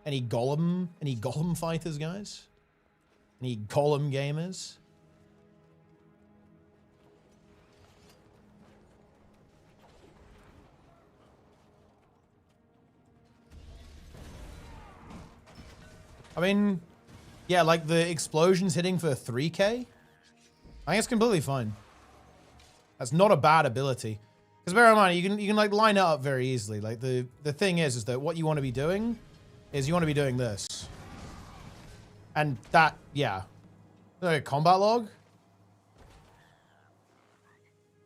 Any golem fighters, guys? Any golem gamers? I mean, yeah, like the explosions hitting for 3k? I think it's completely fine. That's not a bad ability. Because bear in mind, you can like line it up very easily. Like the thing is that what you want to be doing is you want to be doing this. And that, yeah. Like a combat log?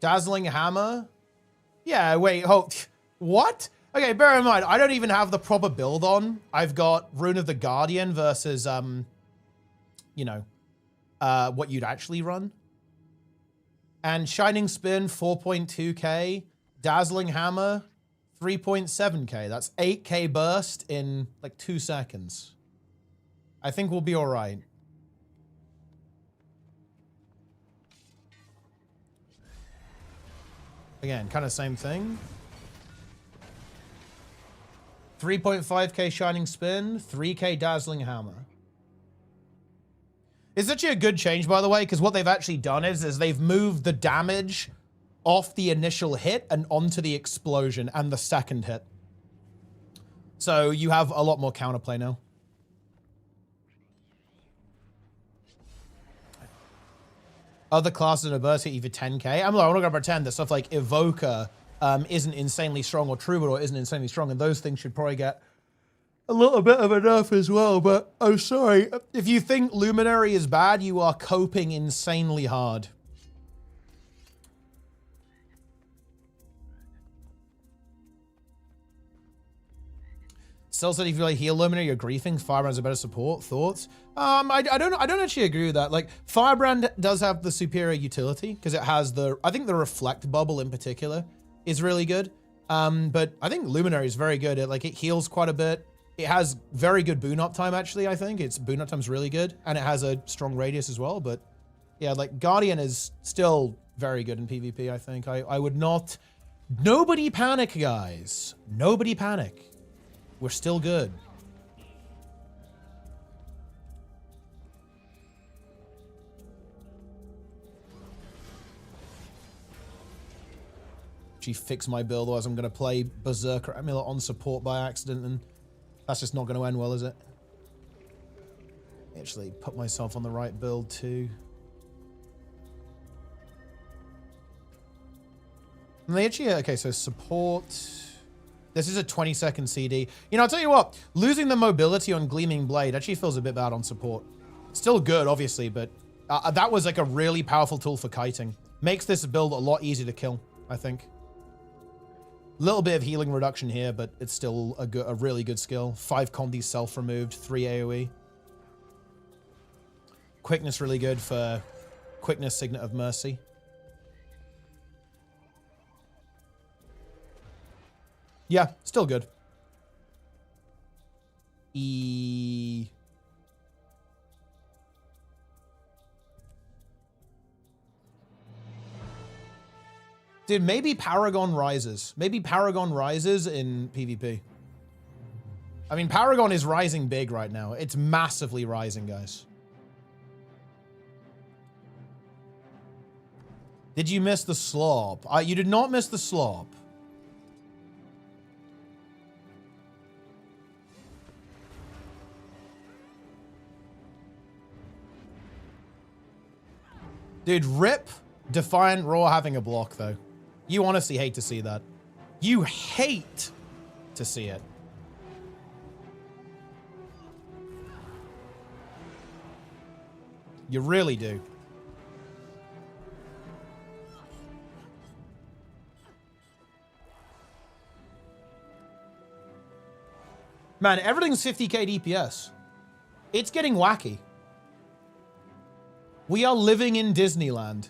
Dazzling Hammer. Yeah, wait, hold. What? Okay, bear in mind, I don't even have the proper build on. I've got Rune of the Guardian versus, you know, what you'd actually run. And Shining Spin, 4.2k. Dazzling Hammer, 3.7k. That's 8k burst in like 2 seconds. I think we'll be all right. Again, kind of same thing. 3.5k Shining Spin, 3k Dazzling Hammer. It's actually a good change, by the way, because what they've actually done is they've moved the damage off the initial hit and onto the explosion and the second hit. So you have a lot more counterplay now. Other classes and ability either 10k. I'm not gonna pretend that stuff like Evoker isn't insanely strong or Troubadour isn't insanely strong, and those things should probably get a little bit of a nerf as well, but I'm sorry. If you think Luminary is bad, you are coping insanely hard. Still said if you like heal Luminary, you're griefing. Firebrand's a better support. Thoughts? I don't actually agree with that. Like, Firebrand does have the superior utility because it has I think the reflect bubble in particular is really good. But I think Luminary is very good. It heals quite a bit. It has very good boon up time, actually, I think. Its boon up time's really good. And it has a strong radius as well. But yeah, like, Guardian is still very good in PvP, I think. I would not... Nobody panic, guys. Nobody panic. We're still good. She fixed my build, otherwise I'm going to play Berserker Amulet on support by accident, and that's just not going to end well, is it? Actually, put myself on the right build too. And they actually, okay, so support. This is a 20-second CD. You know, I'll tell you what, losing the mobility on Gleaming Blade actually feels a bit bad on support. Still good, obviously, but that was like a really powerful tool for kiting. Makes this build a lot easier to kill, I think. Little bit of healing reduction here, but it's still a really good skill. 5 Condi self-removed, 3 AoE. Quickness really good for Quickness, Signet of Mercy. Yeah, still good. Dude, maybe Paragon rises. Maybe Paragon rises in PvP. I mean, Paragon is rising big right now. It's massively rising, guys. Did you miss the slop? You did not miss the slop. Dude, rip Defiant Roar having a block, though. You honestly hate to see that. You hate to see it. You really do. Man, everything's 50k DPS. It's getting wacky. We are living in Disneyland.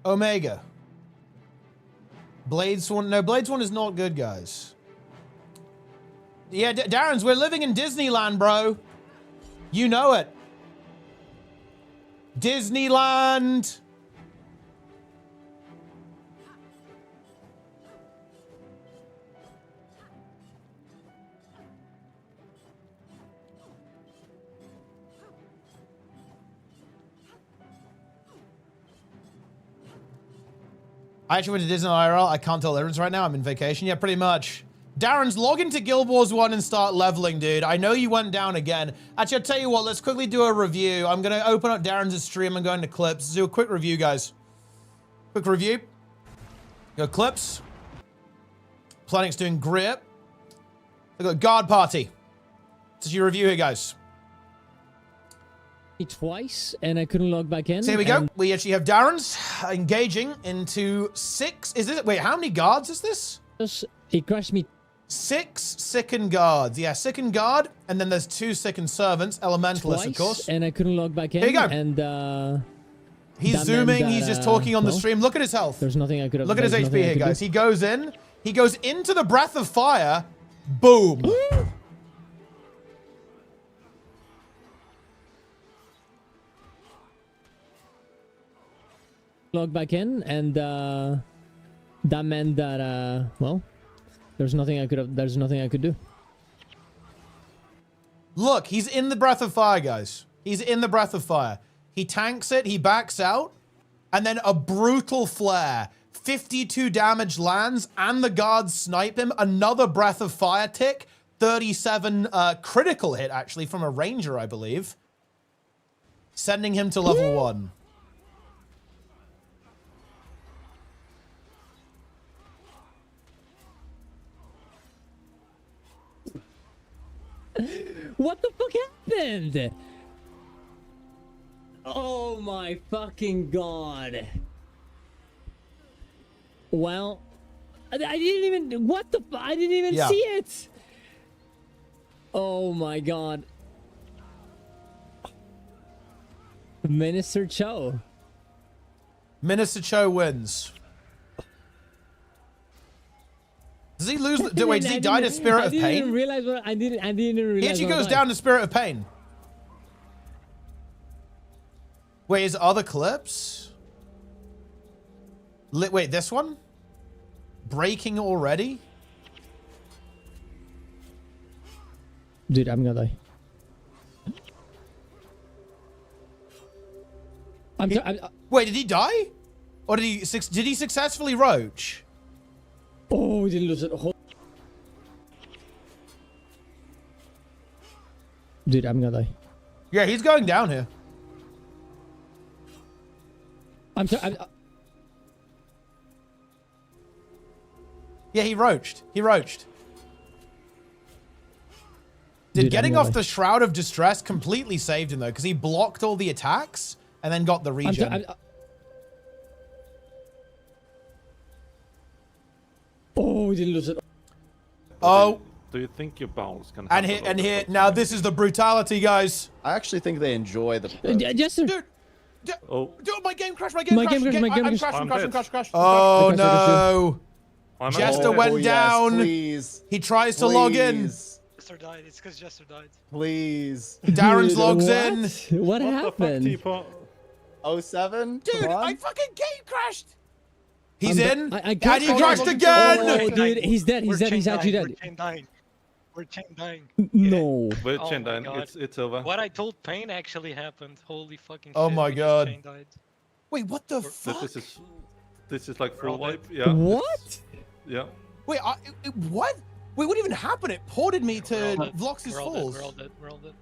Omega. Blade Swan. No, Blade Swan is not good, guys. Yeah, Darren's, we're living in Disneyland, bro. You know it. Disneyland. I actually went to Disney IRL. I can't tell the difference right now. I'm in vacation. Yeah, pretty much. Darren's, log into Guild Wars 1 and start leveling, dude. I know you went down again. Actually, I'll tell you what. Let's quickly do a review. I'm going to open up Darren's stream and go into clips. Let's do a quick review, guys. Quick review. Go clips. Planet's doing great. We've got guard party. This is your review here, guys. Twice, and I couldn't log back in. So here we go. We actually have Darren's engaging into 6. Is this? Wait, how many guards is this? It crashed me 6 sickened guards. Yeah, sickened guard, and then there's 2 sickened servants, elementalists, twice, of course. and I couldn't log back in. Here you go. And he's zooming. He's just talking on the well, stream. Look at his health. there's nothing I could have. Look at his HP here, guys. He goes in. He goes into the breath of fire. Boom. Log back in, and that meant that well, there's nothing I could have. There's nothing I could do. Look, he's in the breath of fire, guys. He's in the breath of fire. He tanks it. He backs out, and then a brutal flare. 52 damage lands, and the guards snipe him. Another breath of fire tick. 37 critical hit, actually, from a ranger, I believe. Sending him to level 1. What the fuck happened? Oh my fucking god. Well, I didn't even, what the fuck? I didn't even see it. Oh my god. Minister Cho. Minister Cho wins. Does he lose? Wait, does he die to Spirit of Pain? I didn't realize what I didn't realize. He actually goes down to Spirit of Pain. Wait, is other clips? Wait, this one? Breaking already? Dude, I'm gonna die. Wait, did he die? Or did he successfully roach? Oh, we didn't lose it. Dude, I'm gonna die. Yeah, he's going down here. I'm sorry. Yeah, he roached. He roached. Did getting off the Shroud of Distress completely saved him, though, because he blocked all the attacks and then got the regen. Oh, we didn't lose it. Oh. Do you think your bowels can and here, now this is the brutality, guys. I actually think they enjoy the... Jester. Dude, oh. Dude, my game crashed, my game crashed. I'm crashed. Oh, Oh, no. Jester went down. Please. He tries to log in. Jester died. It's because Jester died. Please. Darren's logs in. What happened? The fuck, Teapot? 07? Dude, I fucking game crashed. He's in. I and he crashed again. Oh, dude, he's dead. He's dead. He's actually dead. We're chain dying. No. We're Oh chain my dying. God. It's over. What I told Pain actually happened. Holy fucking Oh shit. my we just God. chain died. Wait, what the fuck? This is like full We're all wipe. Yeah. What? Yeah. Wait, what? Wait, what even happened? It ported me to Vlox's We're all Falls. dead. We're all dead. We're all dead.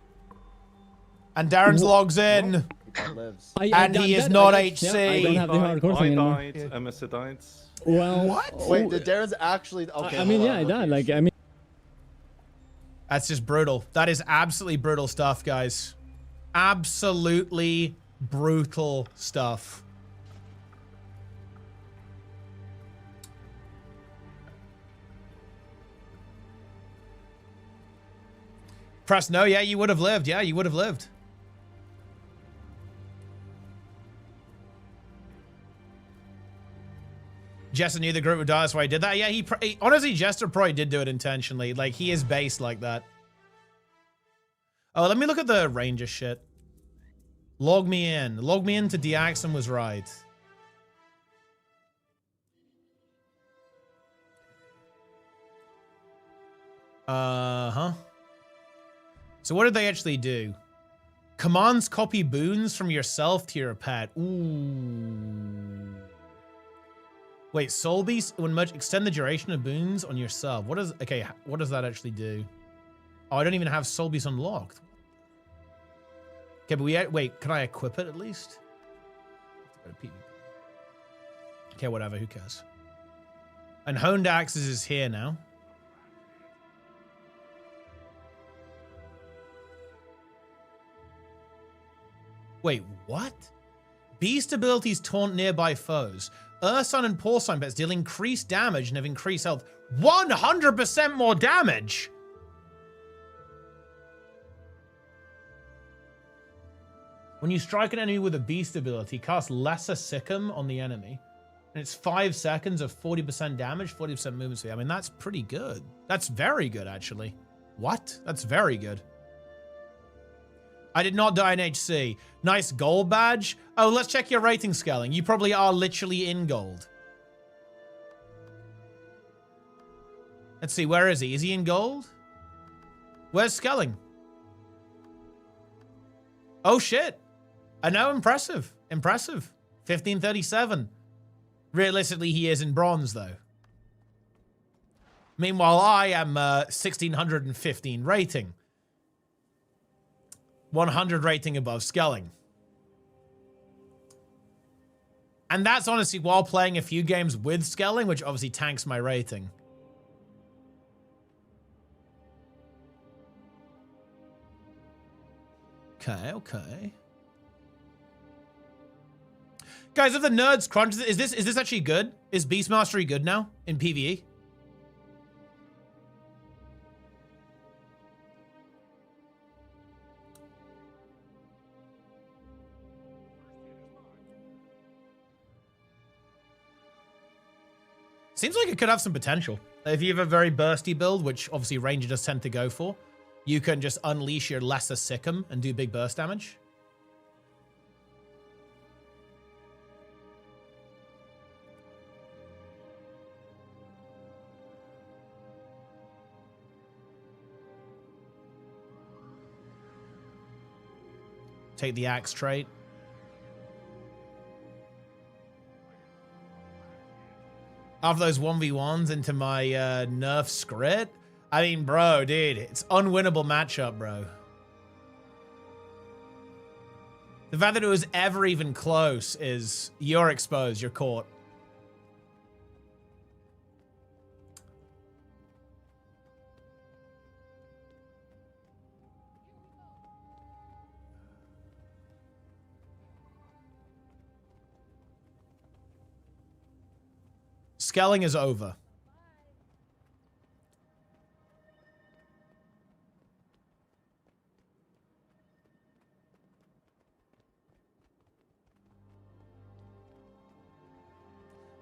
And Darren's logs in. Lives. And he is not HC. I don't have the hardcore thing I anymore. died. MSC died. Well, What? Wait, did Darren's actually... Okay, I mean, hold yeah, I on, died. look. Like, I mean. That's just brutal. That is absolutely brutal stuff, guys. Absolutely brutal stuff. Press no, yeah, you would have lived. Yeah, you would have lived. Jester knew the group would die, that's why he did that. Yeah, he honestly, Jester probably did do it intentionally. Like, he is based like that. Oh, let me look at the Ranger shit. Log me in. Log me in to Deaxon was right. Uh-huh. So what did they actually do? Commands copy boons from yourself to your pet. Ooh. Wait, soul beast when much extend the duration of boons on yourself. What does what does that actually do? Oh, I don't even have soul beast unlocked. Okay, but wait, can I equip it at least? Okay, whatever, who cares? And Honed Axes is here now. Wait, what? Beast abilities taunt nearby foes. Ursun and Porcine pets deal increased damage and have increased health. 100% more damage! When you strike an enemy with a beast ability, cast Lesser Sikkim on the enemy. And it's 5 seconds of 40% damage, 40% movement speed. I mean, that's pretty good. That's very good, actually. What? That's very good. I did not die in HC. Nice gold badge. Oh, let's check your rating scaling. You probably are literally in gold. Let's see, where is he? Is he in gold? Where's scaling? Oh, shit. I know, impressive. Impressive. 1537. Realistically, he is in bronze, though. Meanwhile, I am 1615 rating. 100 rating above scaling. And that's honestly while playing a few games with scaling, which obviously tanks my rating. Okay, okay. Guys, if the nerds crunch, is this actually good? Is Beast Mastery good now in PvE? Seems like it could have some potential. If you have a very bursty build, which obviously Ranger does tend to go for, you can just unleash your Lesser Sikkim and do big burst damage. Take the axe trait. After those 1v1s into my nerf Skrit. I mean, bro, dude, it's unwinnable matchup, bro. The fact that it was ever even close is you're exposed, you're caught. Scaling is over.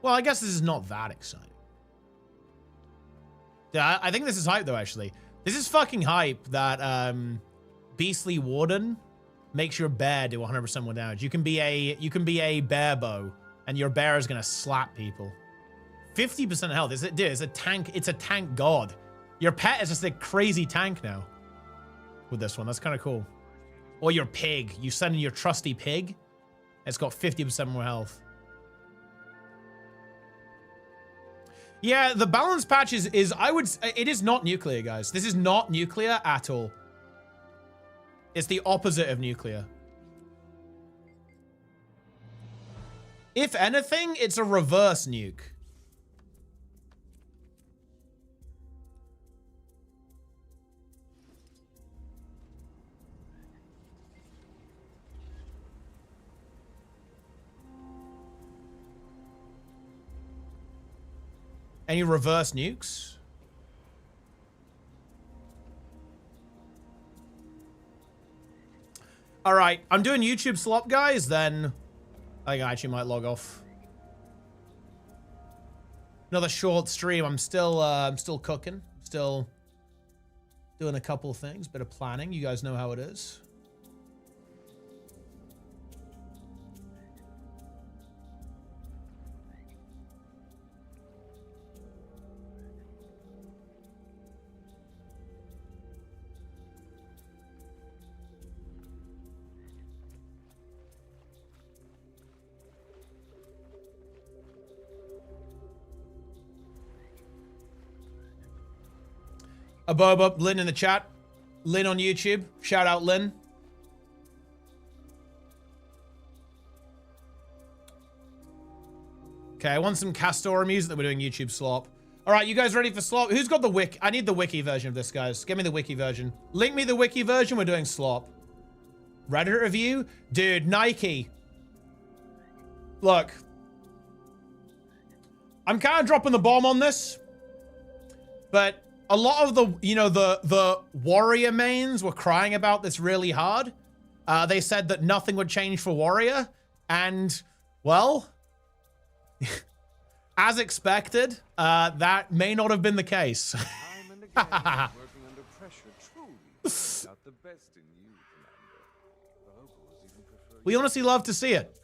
Well, I guess this is not that exciting. Yeah, I think this is hype though, actually. This is fucking hype that Beastly Warden makes your bear do 100% more damage. You can be a bear bow and your bear is gonna slap people. 50% health. It's a tank. It's a tank god. Your pet is just a crazy tank now. With this one, that's kind of cool. Or your pig. You send in your trusty pig. It's got 50% more health. Yeah, the balance patch is it is not nuclear, guys. This is not nuclear at all. It's the opposite of nuclear. If anything, it's a reverse nuke. Any reverse nukes? All right, I'm doing YouTube slop, guys. Then I think I actually might log off. Another short stream. I'm still cooking. Still doing a couple of things. Bit of planning. You guys know how it is. A bob, Lynn in the chat. Lynn on YouTube. Shout out, Lynn. Okay, I want some Castora music that we're doing YouTube slop. All right, you guys ready for slop? Who's got the wiki? I need the wiki version of this, guys. Give me the wiki version. Link me the wiki version. We're doing slop. Reddit review? Dude, Nike. Look. I'm kind of dropping the bomb on this. But a lot of the, you know, the Warrior mains were crying about this really hard. They said that nothing would change for Warrior. And, well, as expected, that may not have been the case. Time and again, working under pressure truly brings out the best in you, Commander. The locals even prefer We honestly love to see it.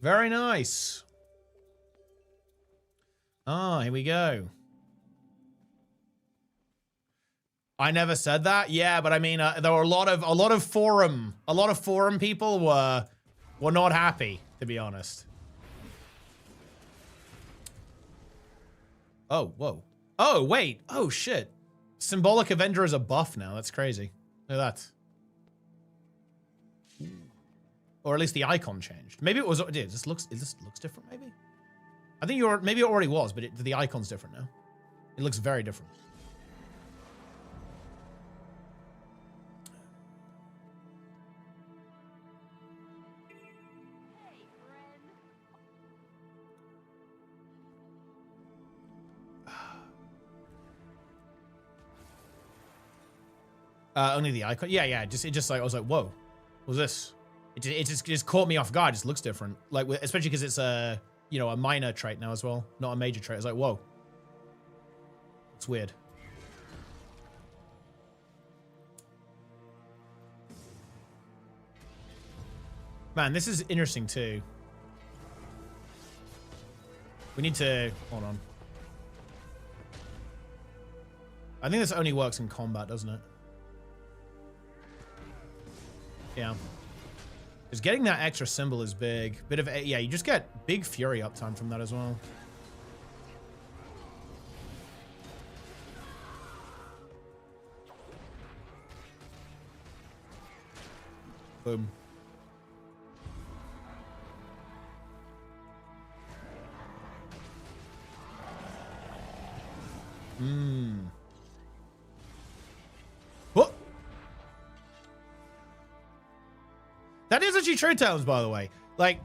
Very nice. Ah, here we go. I never said that. Yeah, but I mean, there were a lot of forum people were not happy, to be honest. Oh, whoa. Oh, wait. Oh, shit. Symbolic Avenger is a buff now. That's crazy. Look at that. Or at least the icon changed. Maybe it was. Dude, this looks different. Maybe. I think maybe it already was, but the icon's different now. It looks very different. Only the icon. Yeah. It just like I was like, whoa, what's this? It just caught me off guard. It just looks different. Like, especially because it's a, you know, a minor trait now as well, not a major trait. It's like, whoa. It's weird. Man, this is interesting too. We need to, hold on. I think this only works in combat, doesn't it? Yeah. Because getting that extra symbol is big. Bit of, yeah, you just get big fury uptime from that as well. Boom. What? That is actually true, Towns, by the way. Like,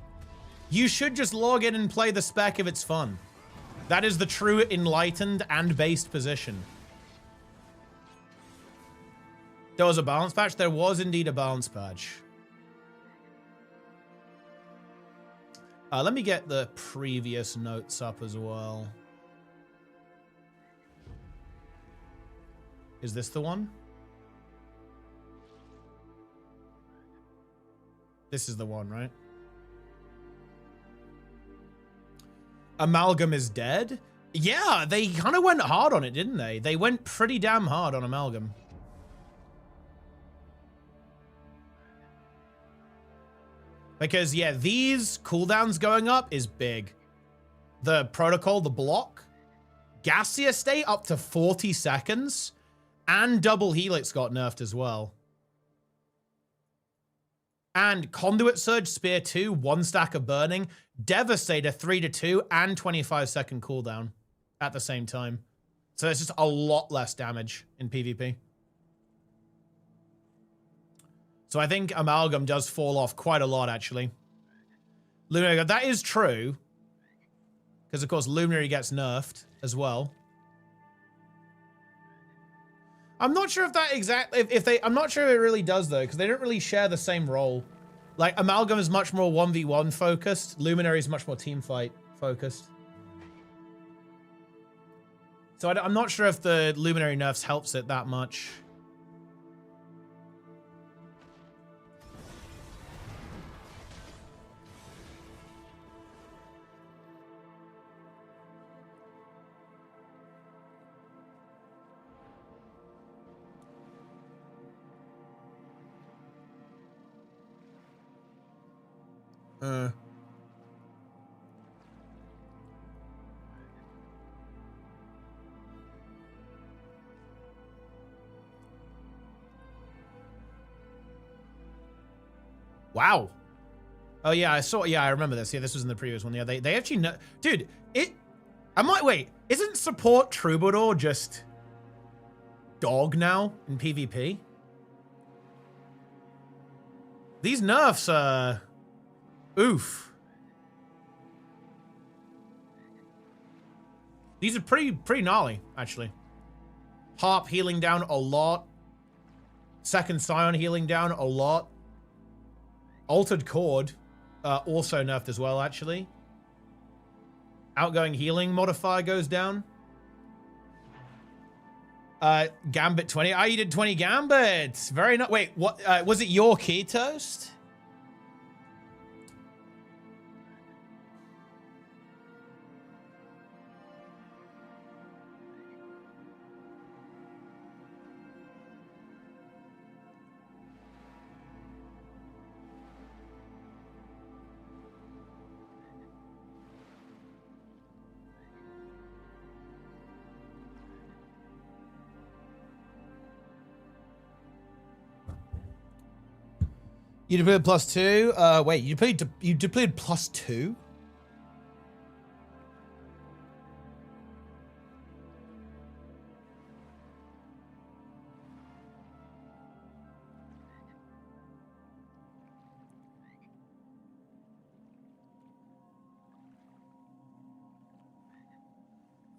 you should just log in and play the spec if it's fun. That is the true enlightened and based position. There was a balance patch? There was indeed a balance patch. Let me get the previous notes up as well. Is this the one? This is the one, right? Amalgam is dead? Yeah, they kind of went hard on it, didn't they? They went pretty damn hard on Amalgam. Because, yeah, these cooldowns going up is big. The protocol, the block. Gaseous state up to 40 seconds. And double helix got nerfed as well. And Conduit Surge, Spear 2, 1 stack of burning. Devastator 3-2 and 25-second cooldown at the same time. So it's just a lot less damage in PvP. So I think Amalgam does fall off quite a lot, actually. Luminary, that is true. Because, of course, Luminary gets nerfed as well. I'm not sure if that exactly... I'm not sure it really does, though, because they don't really share the same role. Like, Amalgam is much more 1v1 focused. Luminary is much more teamfight focused. So I'm not sure if the Luminary nerfs helps it that much. Wow. Oh yeah, I saw. Yeah, I remember this. Yeah, this was in the previous one. Yeah, they actually know. Dude, I might wait. Isn't support Troubadour just dog now in PvP? These nerfs are oof. These are pretty gnarly, actually. Harp healing down a lot. Second Scion healing down a lot. Altered Chord also nerfed as well, actually. Outgoing healing modifier goes down. Gambit 20. Oh, you did 20 Gambits. Very nice. Wait, what? Was it your key toast? You deployed +2. Wait, you deployed +2?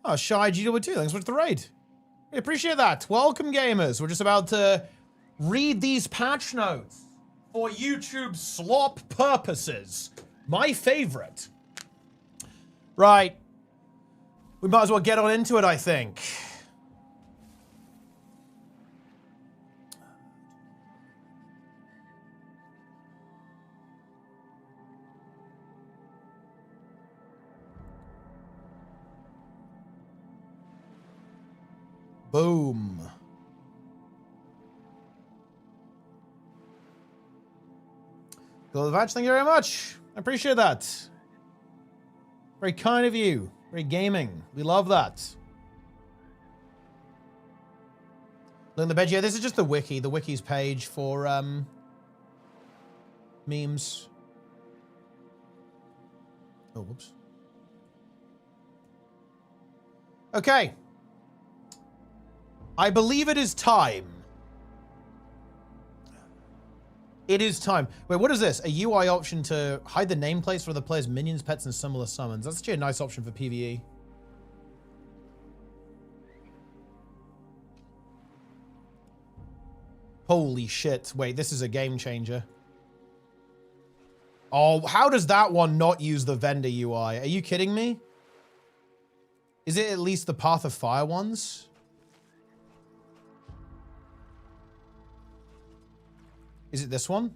Oh, Shy gw2, thanks for the raid. We appreciate that. Welcome, gamers. We're just about to read these patch notes for YouTube slop purposes. My favorite. Right. We might as well get on into it, I think. Boom. Gw2, thank you very much. I appreciate that. Very kind of you. Very gaming. We love that. Look in the bed. Yeah, this is just the wiki. The wiki's page for memes. Oh, whoops. Okay. I believe it is time. It is time. Wait, what is this? A UI option to hide the nameplates for the player's minions, pets, and similar summons. That's actually a nice option for PvE. Holy shit. Wait, this is a game changer. Oh, how does that one not use the vendor UI? Are you kidding me? Is it at least the Path of Fire ones? Is it this one?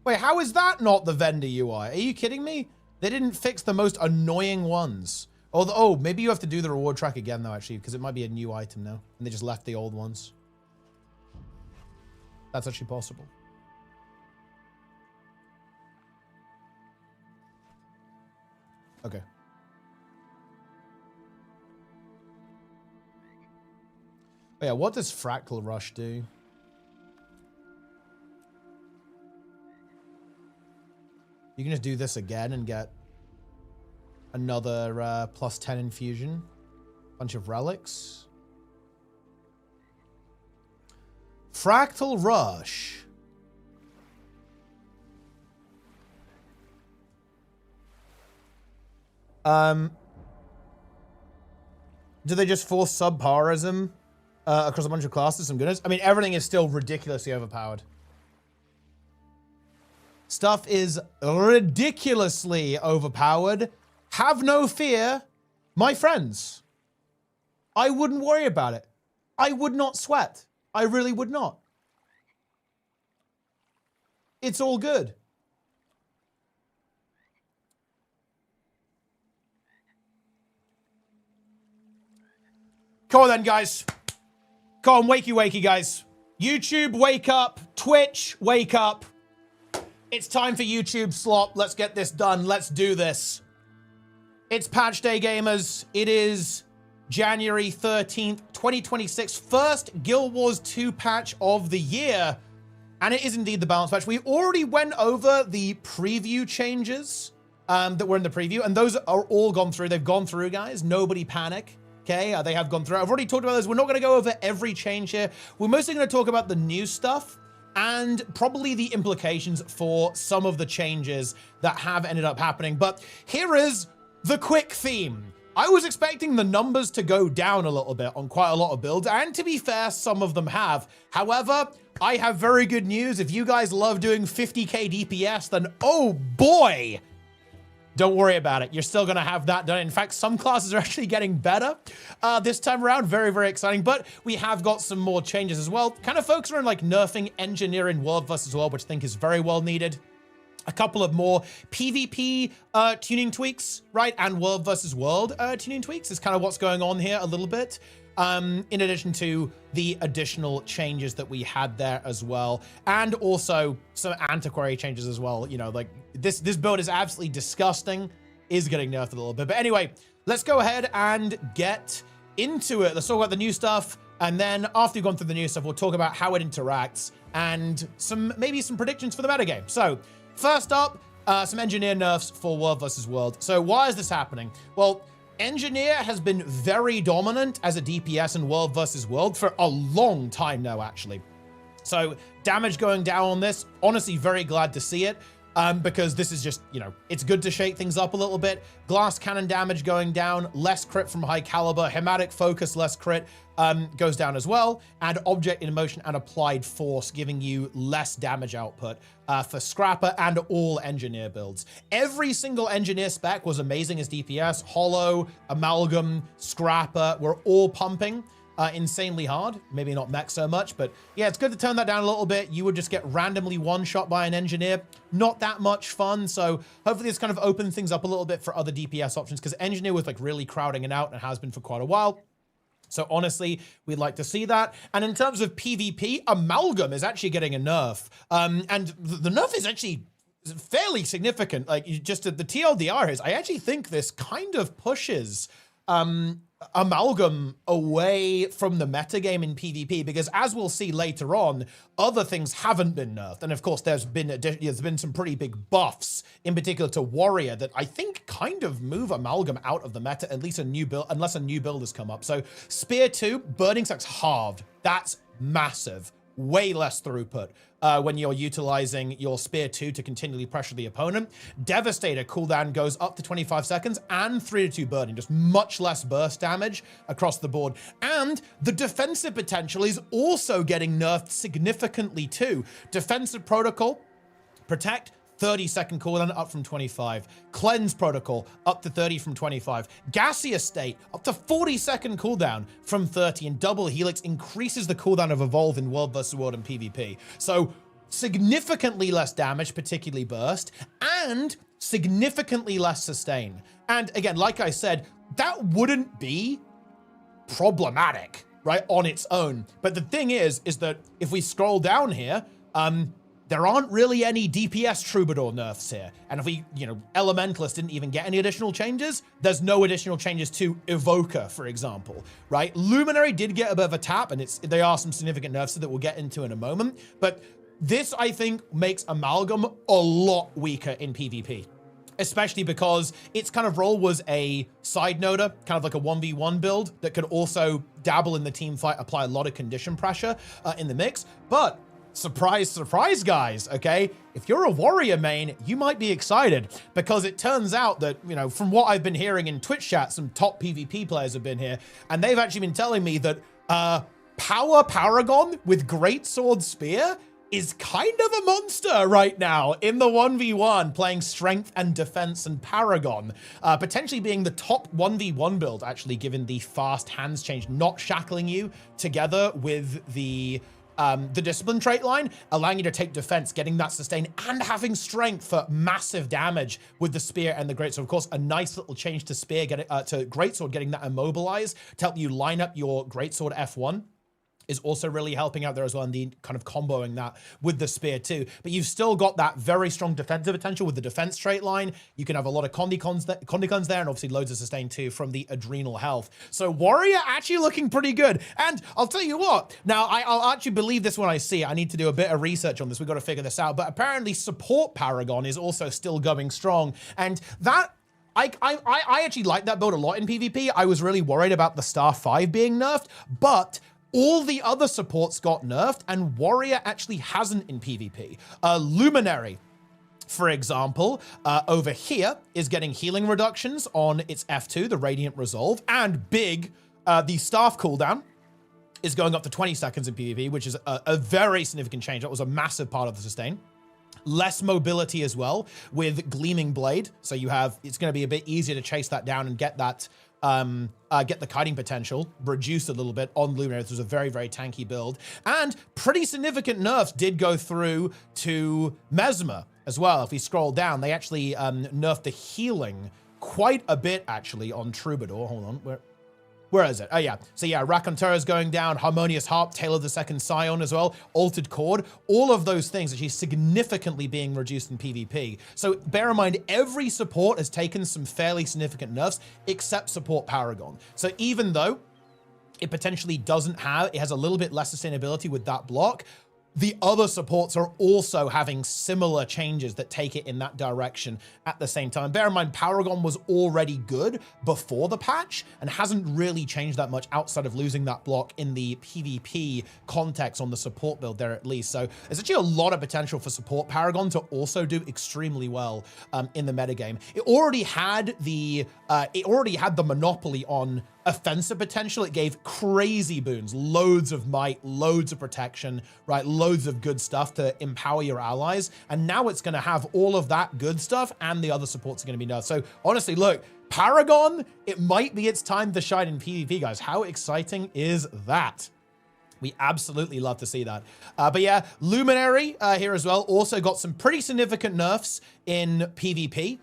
Wait, how is that not the vendor UI? Are you kidding me? They didn't fix the most annoying ones. Oh, maybe you have to do the reward track again, though, actually, because it might be a new item now. And they just left the old ones. That's actually possible. Okay. Oh, yeah, what does Fractal Rush do? You can just do this again and get another +10 infusion. Bunch of relics. Fractal Rush. Do they just force subparism across a bunch of classes? Some goodness. I mean, everything is still ridiculously overpowered. Stuff is ridiculously overpowered. Have no fear, my friends. I wouldn't worry about it. I would not sweat. I really would not. It's all good. Come on then, guys. Come on, wakey, guys. YouTube, wake up. Twitch, wake up. It's time for YouTube slop. Let's get this done. Let's do this. It's patch day, gamers. It is January 13th, 2026. First Guild Wars 2 patch of the year. And it is indeed the balance patch. We already went over the preview changes that were in the preview, and those are all gone through. They've gone through, guys. Nobody panic. Okay, they have gone through. I've already talked about those. We're not going to go over every change here. We're mostly going to talk about the new stuff and probably the implications for some of the changes that have ended up happening. But here is the quick theme. I was expecting the numbers to go down a little bit on quite a lot of builds, and to be fair, some of them have. However, I have very good news. If you guys love doing 50k DPS, then oh boy, don't worry about it. You're still going to have that done. In fact, some classes are actually getting better this time around. Very, very exciting. But we have got some more changes as well. Kind of focus on like nerfing engineering world vs. world, which I think is very well needed. A couple of more PvP tuning tweaks, right? And world versus world tuning tweaks is kind of what's going on here a little bit. In addition to the additional changes that we had there as well. And also some antiquary changes as well. You know, like this build is absolutely disgusting, is getting nerfed a little bit. But anyway, let's go ahead and get into it. Let's talk about the new stuff. And then after you've gone through the new stuff, we'll talk about how it interacts and maybe some predictions for the metagame. So first up, some engineer nerfs for world versus world. So why is this happening? Well, Engineer has been very dominant as a DPS in world versus world for a long time now, actually. So damage going down on this, honestly, very glad to see it. Because this is just, you know, it's good to shake things up a little bit. Glass cannon damage going down, less crit from high caliber, hematic focus, less crit goes down as well. And object in motion and applied force giving you less damage output for Scrapper and all engineer builds. Every single engineer spec was amazing as DPS. Hollow, Amalgam, Scrapper were all pumping. Insanely hard, maybe not mech so much, but yeah, it's good to turn that down a little bit. You would just get randomly one-shot by an engineer. Not that much fun, so hopefully it's kind of opened things up a little bit for other DPS options, because engineer was like really crowding it out and has been for quite a while. So honestly, we'd like to see that. And in terms of PvP, Amalgam is actually getting a nerf. And the nerf is actually fairly significant. Like, just the TLDR is, I actually think this kind of pushes Amalgam away from the metagame in PvP, because as we'll see later on, other things haven't been nerfed. And of course, there's been some pretty big buffs, in particular to Warrior, that I think kind of move Amalgam out of the meta, at least a new build, unless a new build has come up. So Spear 2, Burning Sack's halved. That's massive. Way less throughput when you're utilizing your Spear 2 to continually pressure the opponent. Devastator cooldown goes up to 25 seconds and 3-2 burning, just much less burst damage across the board. And the defensive potential is also getting nerfed significantly too. Defensive protocol, protect, 30-second cooldown up from 25. Cleanse protocol up to 30 from 25. Gaseous state up to 40-second cooldown from 30. And double helix increases the cooldown of evolve in world versus world and PvP. So significantly less damage, particularly burst, and significantly less sustain. And again, like I said, that wouldn't be problematic, right, on its own. But the thing is that if we scroll down here, there aren't really any DPS Troubadour nerfs here. And if we, Elementalist didn't even get any additional changes, there's no additional changes to Evoker, for example, right? Luminary did get a bit of a tap, and there are some significant nerfs that we'll get into in a moment. But this, I think, makes Amalgam a lot weaker in PvP, especially because its kind of role was a side noder, kind of like a 1v1 build that could also dabble in the team fight, apply a lot of condition pressure in the mix. But surprise, surprise, guys, okay? If you're a Warrior main, you might be excited, because it turns out that, from what I've been hearing in Twitch chat, some top PvP players have been here, and they've actually been telling me that Power Paragon with Greatsword Spear is kind of a monster right now in the 1v1, playing Strength and Defense and Paragon, potentially being the top 1v1 build, actually, given the fast hands change, not shackling you together with the discipline trait line, allowing you to take defense, getting that sustain, and having strength for massive damage with the spear and the greatsword. Of course, a nice little change to spear, to greatsword, getting that immobilized to help you line up your greatsword F1 is also really helping out there as well, and the kind of comboing that with the spear too. But you've still got that very strong defensive potential with the defense straight line. You can have a lot of condicons there, and obviously loads of sustain too from the adrenal health. So Warrior actually looking pretty good. And I'll tell you what, now I'll actually believe this when I see it. I need to do a bit of research on this. We've got to figure this out. But apparently support Paragon is also still going strong. And that, I actually like that build a lot in PvP. I was really worried about the Star 5 being nerfed, but all the other supports got nerfed, and Warrior actually hasn't in PvP. Luminary, for example, over here is getting healing reductions on its F2, the Radiant Resolve, and Big, the Staff cooldown is going up to 20 seconds in PvP, which is a very significant change. That was a massive part of the sustain. Less mobility as well with Gleaming Blade. So you have, it's going to be a bit easier to chase that down and get that, get the kiting potential reduced a little bit on Luminary. This was a very, very tanky build. And pretty significant nerfs did go through to Mesmer as well. If we scroll down, they actually nerfed the healing quite a bit actually on Troubadour. Hold on, where is it? Oh yeah, so yeah, Raconteur is going down, Harmonious Harp, Tail of the Second Scion as well, Altered Chord, all of those things actually significantly being reduced in PvP. So bear in mind, every support has taken some fairly significant nerfs, except support Paragon. So even though it potentially doesn't have, it has a little bit less sustainability with that block, the other supports are also having similar changes that take it in that direction at the same time. Bear in mind, Paragon was already good before the patch and hasn't really changed that much outside of losing that block in the PvP context on the support build there at least. So there's actually a lot of potential for support Paragon to also do extremely well in the metagame. It already had the monopoly on offensive potential. It gave crazy boons, loads of might, loads of protection, right? Loads of good stuff to empower your allies. And now it's going to have all of that good stuff, and the other supports are going to be nerfed. So honestly, look, Paragon, it might be its time to shine in PvP, guys. How exciting is that? We absolutely love to see that. But yeah, Luminary here as well also got some pretty significant nerfs in PvP.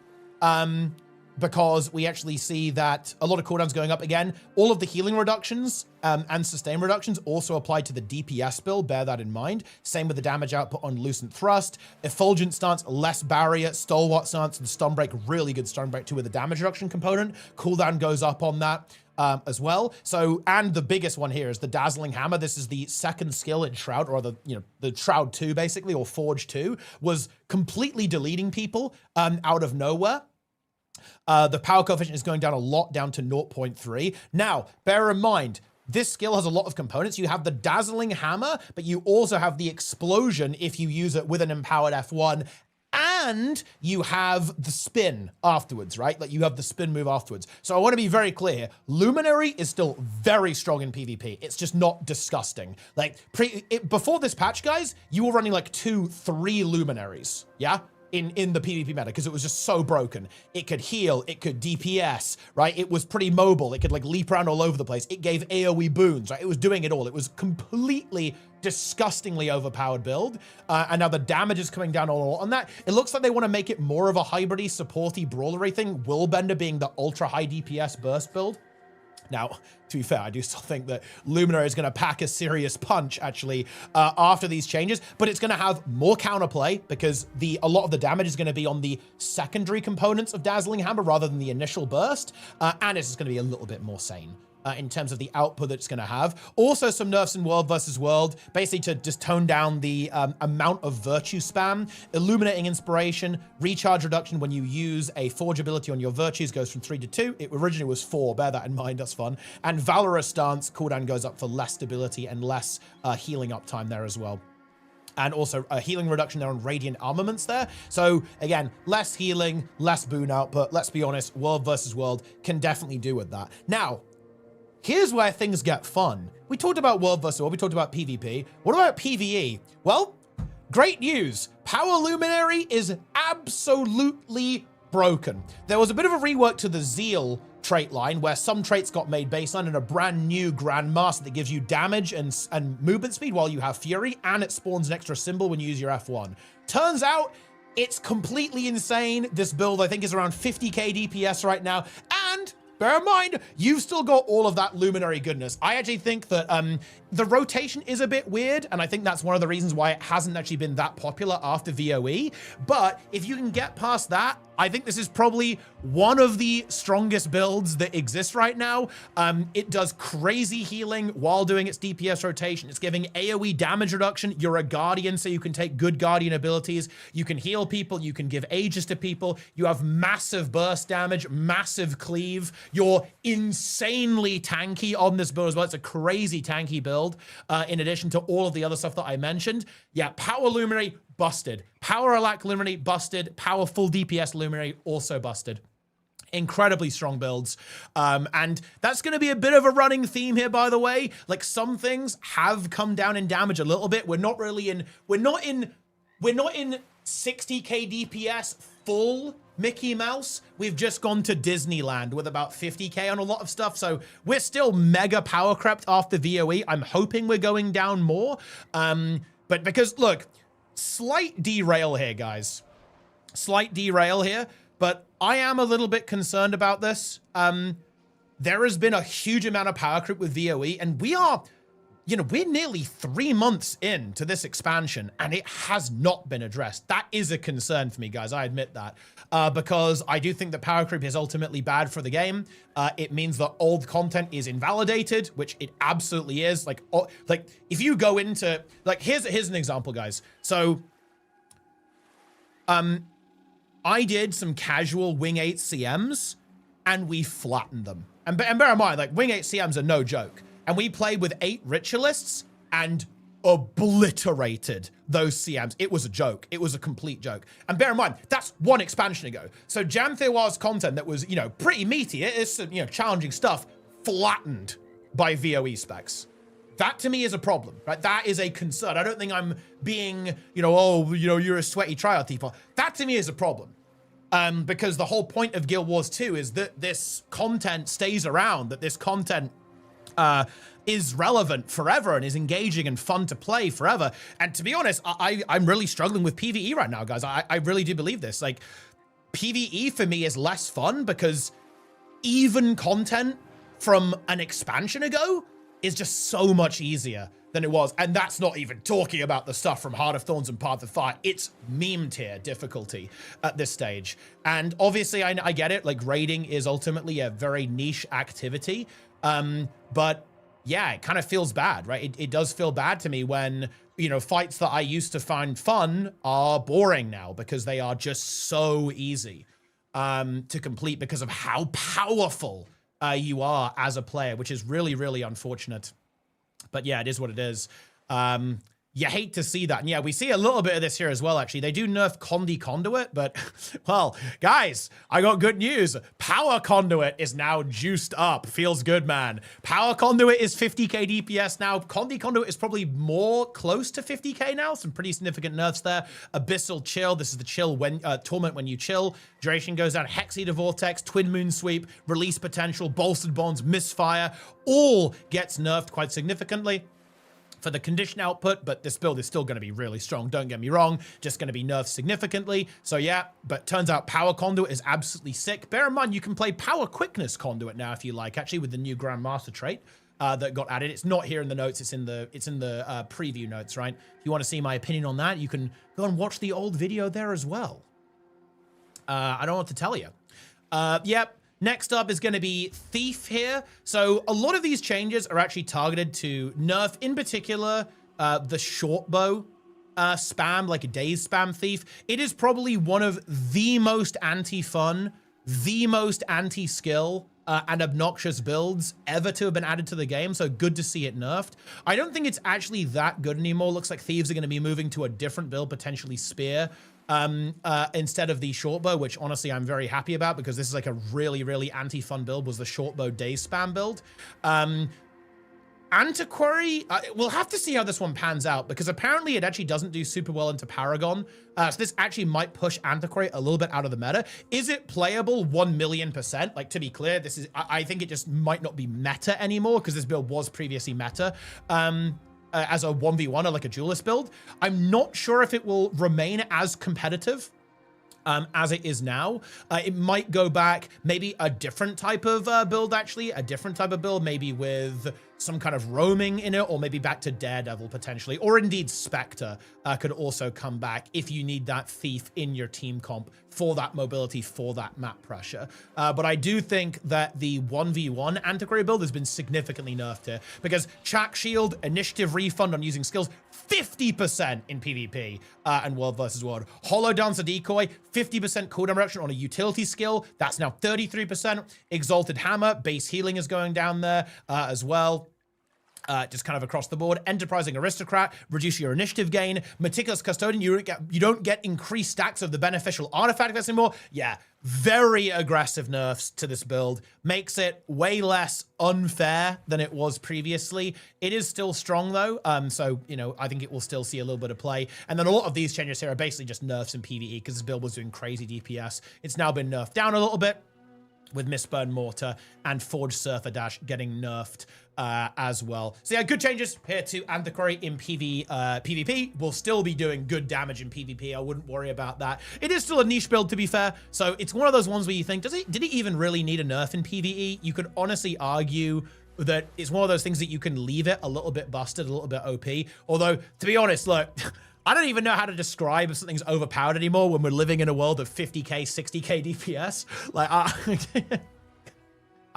Because we actually see that a lot of cooldowns going up again. All of the healing reductions and sustain reductions also apply to the DPS build. Bear that in mind. Same with the damage output on Lucent Thrust. Effulgent stance, less barrier. Stalwart stance and Stun Break, really good Stun Break too with the damage reduction component. Cooldown goes up on that as well. So, and the biggest one here is the Dazzling Hammer. This is the second skill in Shroud, or the Shroud 2 basically, or Forge 2, was completely deleting people out of nowhere. The power coefficient is going down a lot, down to 0.3. Now, bear in mind, this skill has a lot of components. You have the Dazzling Hammer, but you also have the Explosion if you use it with an empowered F1, and you have the spin afterwards, right? Like you have the spin move afterwards. So I want to be very clear. Luminary is still very strong in PvP. It's just not disgusting. Like before this patch, guys, you were running like 2-3 Luminaries, yeah? In the PvP meta, because it was just so broken. It could heal, it could DPS, right? It was pretty mobile. It could like leap around all over the place. It gave AoE boons, right? It was doing it all. It was completely disgustingly overpowered build. And now the damage is coming down a lot on that. It looks like they want to make it more of a hybridy, supporty, brawlery thing. Willbender being the ultra high DPS burst build. Now, to be fair, I do still think that Luminary is going to pack a serious punch, actually, after these changes, but it's going to have more counterplay because a lot of the damage is going to be on the secondary components of Dazzling Hammer rather than the initial burst, and it's just going to be a little bit more sane. In terms of the output that it's going to have. Also some nerfs in World versus World, basically to just tone down the amount of virtue spam. Illuminating Inspiration, recharge reduction when you use a Forge ability on your virtues goes from 3 to 2. It originally was 4, bear that in mind, that's fun. And Valorous Stance, cooldown goes up for less stability and less healing uptime there as well. And also a healing reduction there on Radiant Armaments there. So again, less healing, less boon output. Let's be honest, World versus World can definitely do with that. Now, here's where things get fun. We talked about World vs. World, we talked about PvP. What about PvE? Well, great news. Power Luminary is absolutely broken. There was a bit of a rework to the Zeal trait line where some traits got made baseline and a brand new Grandmaster that gives you damage and movement speed while you have Fury, and it spawns an extra symbol when you use your F1. Turns out, it's completely insane. This build, I think, is around 50k DPS right now, and bear in mind, you've still got all of that Luminary goodness. I actually think that the rotation is a bit weird, and I think that's one of the reasons why it hasn't actually been that popular after VOE. But if you can get past that, I think this is probably one of the strongest builds that exists right now. It does crazy healing while doing its DPS rotation. It's giving AoE damage reduction. You're a Guardian, so you can take good Guardian abilities. You can heal people. You can give Aegis to people. You have massive burst damage, massive cleave. You're insanely tanky on this build as well. It's a crazy tanky build, in addition to all of the other stuff that I mentioned. Yeah, Power Luminary, busted. Power Alack Luminary, busted. Powerful DPS Luminary, also busted. Incredibly strong builds. And that's going to be a bit of a running theme here, by the way. Like, some things have come down in damage a little bit. We're not in 60k DPS full Mickey Mouse. We've just gone to Disneyland with about 50k on a lot of stuff. So we're still mega power crept after VOE. I'm hoping we're going down more. But because, look, slight derail here, guys. Slight derail here, but I am a little bit concerned about this. There has been a huge amount of power creep with VOE, and we are, you know, we're nearly 3 months into this expansion, and it has not been addressed. That is a concern for me, guys. I admit that, because I do think that power creep is ultimately bad for the game. It means that old content is invalidated, which it absolutely is. Like if you go into, like, here's an example, guys. So, I did some casual Wing 8 CMs, and we flattened them. And bear in mind, like, Wing 8 CMs are no joke. And we played with 8 ritualists and obliterated those CMs. It was a joke. It was a complete joke. And bear in mind, that's one expansion ago. So Jamthewar's content that was, you know, pretty meaty, it's, you know, challenging stuff, flattened by VOE specs. That to me is a problem, right? That is a concern. I don't think I'm being, you know, oh, you know, you're a sweaty trial people. That to me is a problem. Because the whole point of Guild Wars 2 is that this content stays around, that this content is relevant forever and is engaging and fun to play forever. And to be honest, I'm really struggling with PvE right now, guys. I really do believe this. Like, PvE for me is less fun because even content from an expansion ago is just so much easier than it was. And that's not even talking about the stuff from Heart of Thorns and Path of Fire. It's meme tier difficulty at this stage. And obviously I get it. Like, raiding is ultimately a very niche activity. But yeah, it kind of feels bad, right? It does feel bad to me when, you know, fights that I used to find fun are boring now because they are just so easy to complete because of how powerful you are as a player, which is really, really unfortunate. But yeah, it is what it is. You hate to see that. And yeah, we see a little bit of this here as well, actually. They do nerf Condi Conduit, but, well, guys, I got good news. Power Conduit is now juiced up. Feels good, man. Power Conduit is 50k DPS now. Condi Conduit is probably more close to 50k now. Some pretty significant nerfs there. Abyssal Chill. This is the chill when Torment when you chill. Duration goes down. Hexeater Vortex, Twin Moon Sweep, Release Potential, Bolstered Bonds, Misfire. All gets nerfed quite significantly for the condition output, but this build is still going to be really strong. Don't get me wrong, just going to be nerfed significantly. So yeah, but turns out Power Conduit is absolutely sick. Bear in mind, you can play Power Quickness Conduit now if you like, actually, with the new Grandmaster trait that got added. It's not here in the notes. It's in the preview notes, right? If you want to see my opinion on that, you can go and watch the old video there as well. I don't know what to tell you. Yep. Next up is going to be Thief here. So a lot of these changes are actually targeted to nerf, in particular, the short bow spam, like a daze spam Thief. It is probably one of the most anti-fun, the most anti-skill, and obnoxious builds ever to have been added to the game. So good to see it nerfed. I don't think it's actually that good anymore. Looks like Thieves are going to be moving to a different build, potentially Spear, instead of the short bow, which honestly I'm very happy about because this is like a really, really anti-fun build, was the short bow daze spam build. Antiquary, we'll have to see how this one pans out because apparently it actually doesn't do super well into Paragon. So this actually might push Antiquary a little bit out of the meta. Is it playable 1,000,000%? Like, to be clear, this is, I think it just might not be meta anymore because this build was previously meta. As a 1v1 or like a duelist build. I'm not sure if it will remain as competitive as it is now. It might go back, maybe a different type of build, actually. A different type of build, maybe with some kind of roaming in it, or maybe back to Daredevil potentially, or indeed Spectre could also come back if you need that thief in your team comp for that mobility, for that map pressure. But I do think that the 1v1 Antiquary build has been significantly nerfed here, because Chak Shield, initiative refund on using skills, 50% in PvP and World versus World. Hollow Dancer Decoy, 50% cooldown reduction on a utility skill. That's now 33%. Exalted Hammer, base healing is going down there as well. Just kind of across the board. Enterprising Aristocrat, reduce your initiative gain. Meticulous Custodian, you don't get increased stacks of the beneficial artifact effects anymore. Yeah, very aggressive nerfs to this build. Makes it way less unfair than it was previously. It is still strong though, so, you know, I think it will still see a little bit of play. And then a lot of these changes here are basically just nerfs in PvE, because this build was doing crazy DPS. It's now been nerfed down a little bit, with Mistburn Mortar and Forge Surfer Dash getting nerfed as well. So yeah, good changes here to Antiquary in PvP. We'll still be doing good damage in PvP. I wouldn't worry about that. It is still a niche build, to be fair. So it's one of those ones where you think, did it even really need a nerf in PvE? You could honestly argue that it's one of those things that you can leave it a little bit busted, a little bit OP. Although, to be honest, look, I don't even know how to describe if something's overpowered anymore when we're living in a world of 50k, 60k DPS. Like, I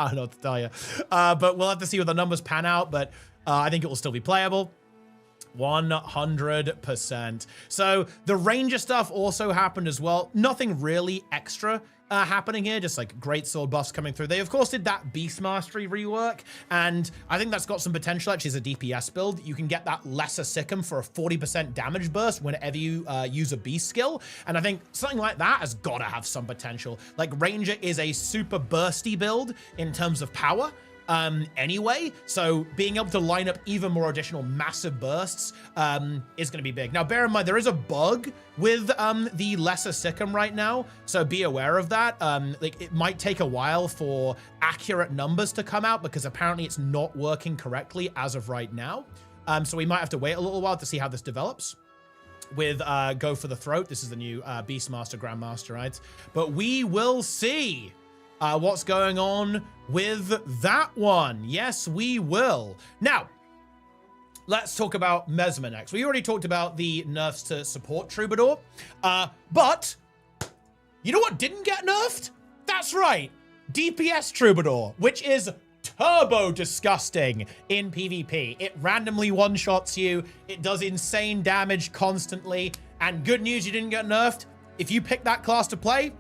don't know what to tell you. But we'll have to see what the numbers pan out, but I think it will still be playable. 100%. So the Ranger stuff also happened as well. Nothing really extra happening here, just like great sword buffs coming through. They of course did that Beast Mastery rework, and I think that's got some potential actually as a DPS build. You can get that Lesser Sikkim for a 40% damage burst whenever you use a beast skill, and I think something like that has got to have some potential. Like, Ranger is a super bursty build in terms of power anyway, so being able to line up even more additional massive bursts is going to be big. Now, bear in mind, there is a bug with the Lesser Sikkim right now, so be aware of that. Like, it might take a while for accurate numbers to come out, because apparently it's not working correctly as of right now. So we might have to wait a little while to see how this develops with Go for the Throat. This is the new Beastmaster Grandmaster, right? But we will see what's going on with that one. Yes, we will. Now, let's talk about Mesmer next. We already talked about the nerfs to support Troubadour, but you know what didn't get nerfed? That's right, DPS Troubadour, which is turbo disgusting in PvP. It randomly one-shots you, it does insane damage constantly, and good news, you didn't get nerfed. If you pick that class to play,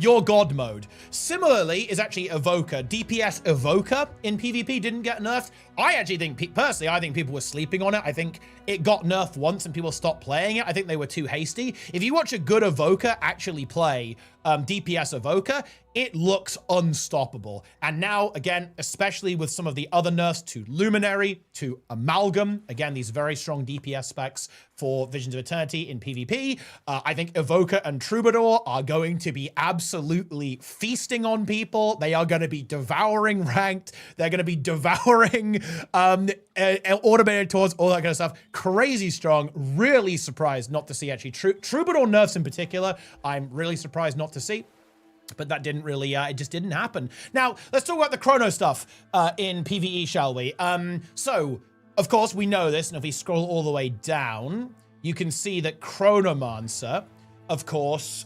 you're God mode. Similarly is actually Evoker. DPS Evoker in PvP didn't get nerfed. I actually think, personally, I think people were sleeping on it. I think it got nerfed once and people stopped playing it. I think they were too hasty. If you watch a good Evoker actually play DPS Evoker, it looks unstoppable. And now, again, especially with some of the other nerfs to Luminary, to Amalgam, again, these very strong DPS specs for Visions of Eternity in PvP, I think Evoker and Troubadour are going to be absolutely feasting on people. They are going to be devouring ranked. They're going to be devouring automated tours, all that kind of stuff. Crazy strong. Really surprised not to see actually Troubadour nerfs in particular. I'm really surprised not to see. But that didn't really, it just didn't happen. Now, let's talk about the Chrono stuff in PvE, shall we? So, of course, we know this, and if we scroll all the way down, you can see that Chronomancer, of course,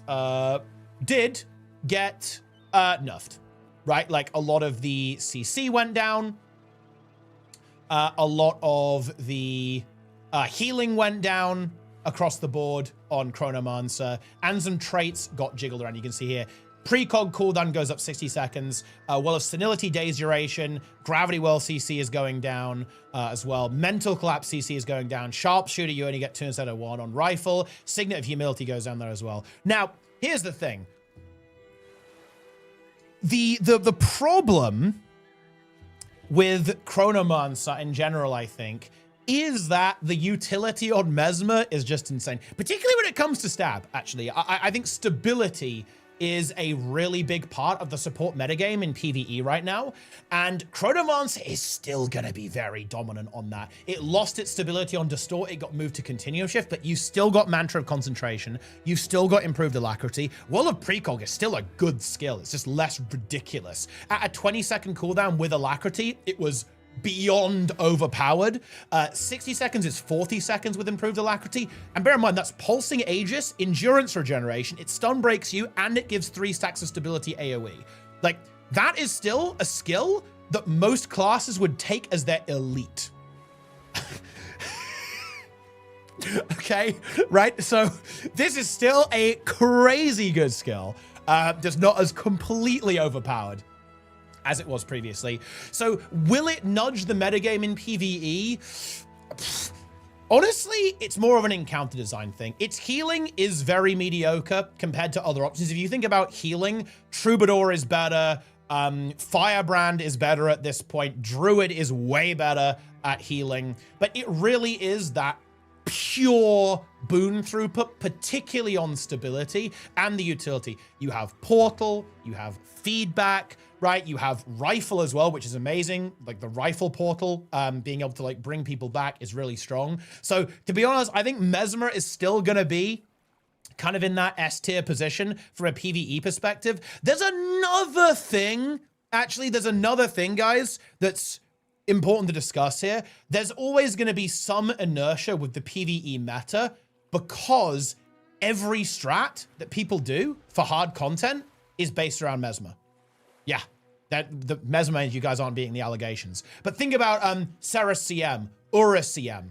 did get nerfed, right? Like, a lot of the CC went down. A lot of the healing went down across the board on Chronomancer, and some traits got jiggled around. You can see here, Precog cooldown goes up 60 seconds. Well of Senility Days duration. Gravity Well CC is going down as well. Mental Collapse CC is going down. Sharpshooter, you only get 2 instead of 1 on Rifle. Signet of Humility goes down there as well. Now, here's the thing. The problem with Chronomancer in general, I think, is that the utility on Mesmer is just insane. Particularly when it comes to stab, actually. I think stability is a really big part of the support metagame in PvE right now, and Chronomancer is still going to be very dominant on that. It lost its stability on Distort, it got moved to Continuum Shift, but you still got Mantra of Concentration, you've still got improved Alacrity. Well of Precog is still a good skill, it's just less ridiculous. At a 20-second cooldown with Alacrity, it was beyond overpowered. 60 seconds is 40 seconds with improved alacrity. And bear in mind, that's pulsing Aegis, endurance regeneration, it stun breaks you, and it gives 3 stacks of stability AoE. Like, that is still a skill that most classes would take as their elite. Okay, right? So this is still a crazy good skill. Just not as completely overpowered as it was previously. So will it nudge the metagame in PvE? Honestly, it's more of an encounter design thing. Its healing is very mediocre compared to other options. If you think about healing, Troubadour is better, Firebrand is better at this point, Druid is way better at healing, but it really is that pure boon throughput, particularly on stability and the utility. You have Portal, you have Feedback, right? You have Rifle as well, which is amazing. Like the Rifle Portal, being able to like bring people back is really strong. So to be honest, I think Mesmer is still gonna be kind of in that S tier position from a PvE perspective. There's another thing, guys, that's important to discuss here. There's always going to be some inertia with the PvE meta because every strat that people do for hard content is based around Mesmer. Yeah, that the Mesmer, you guys aren't beating the allegations. But think about Ceres CM, Aura CM.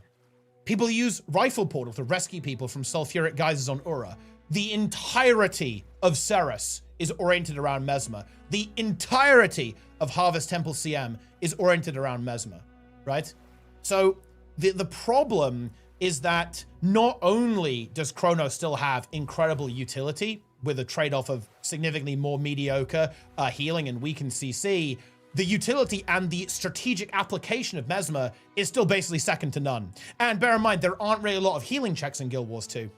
People use Rifle Portal to rescue people from sulfuric geysers on Aura. The entirety of Ceres is oriented around Mesmer. The entirety of Harvest Temple CM is oriented around Mesmer, right? So the problem is that not only does Chrono still have incredible utility with a trade-off of significantly more mediocre healing and weakened CC, the utility and the strategic application of Mesmer is still basically second to none. And bear in mind, there aren't really a lot of healing checks in Guild Wars 2.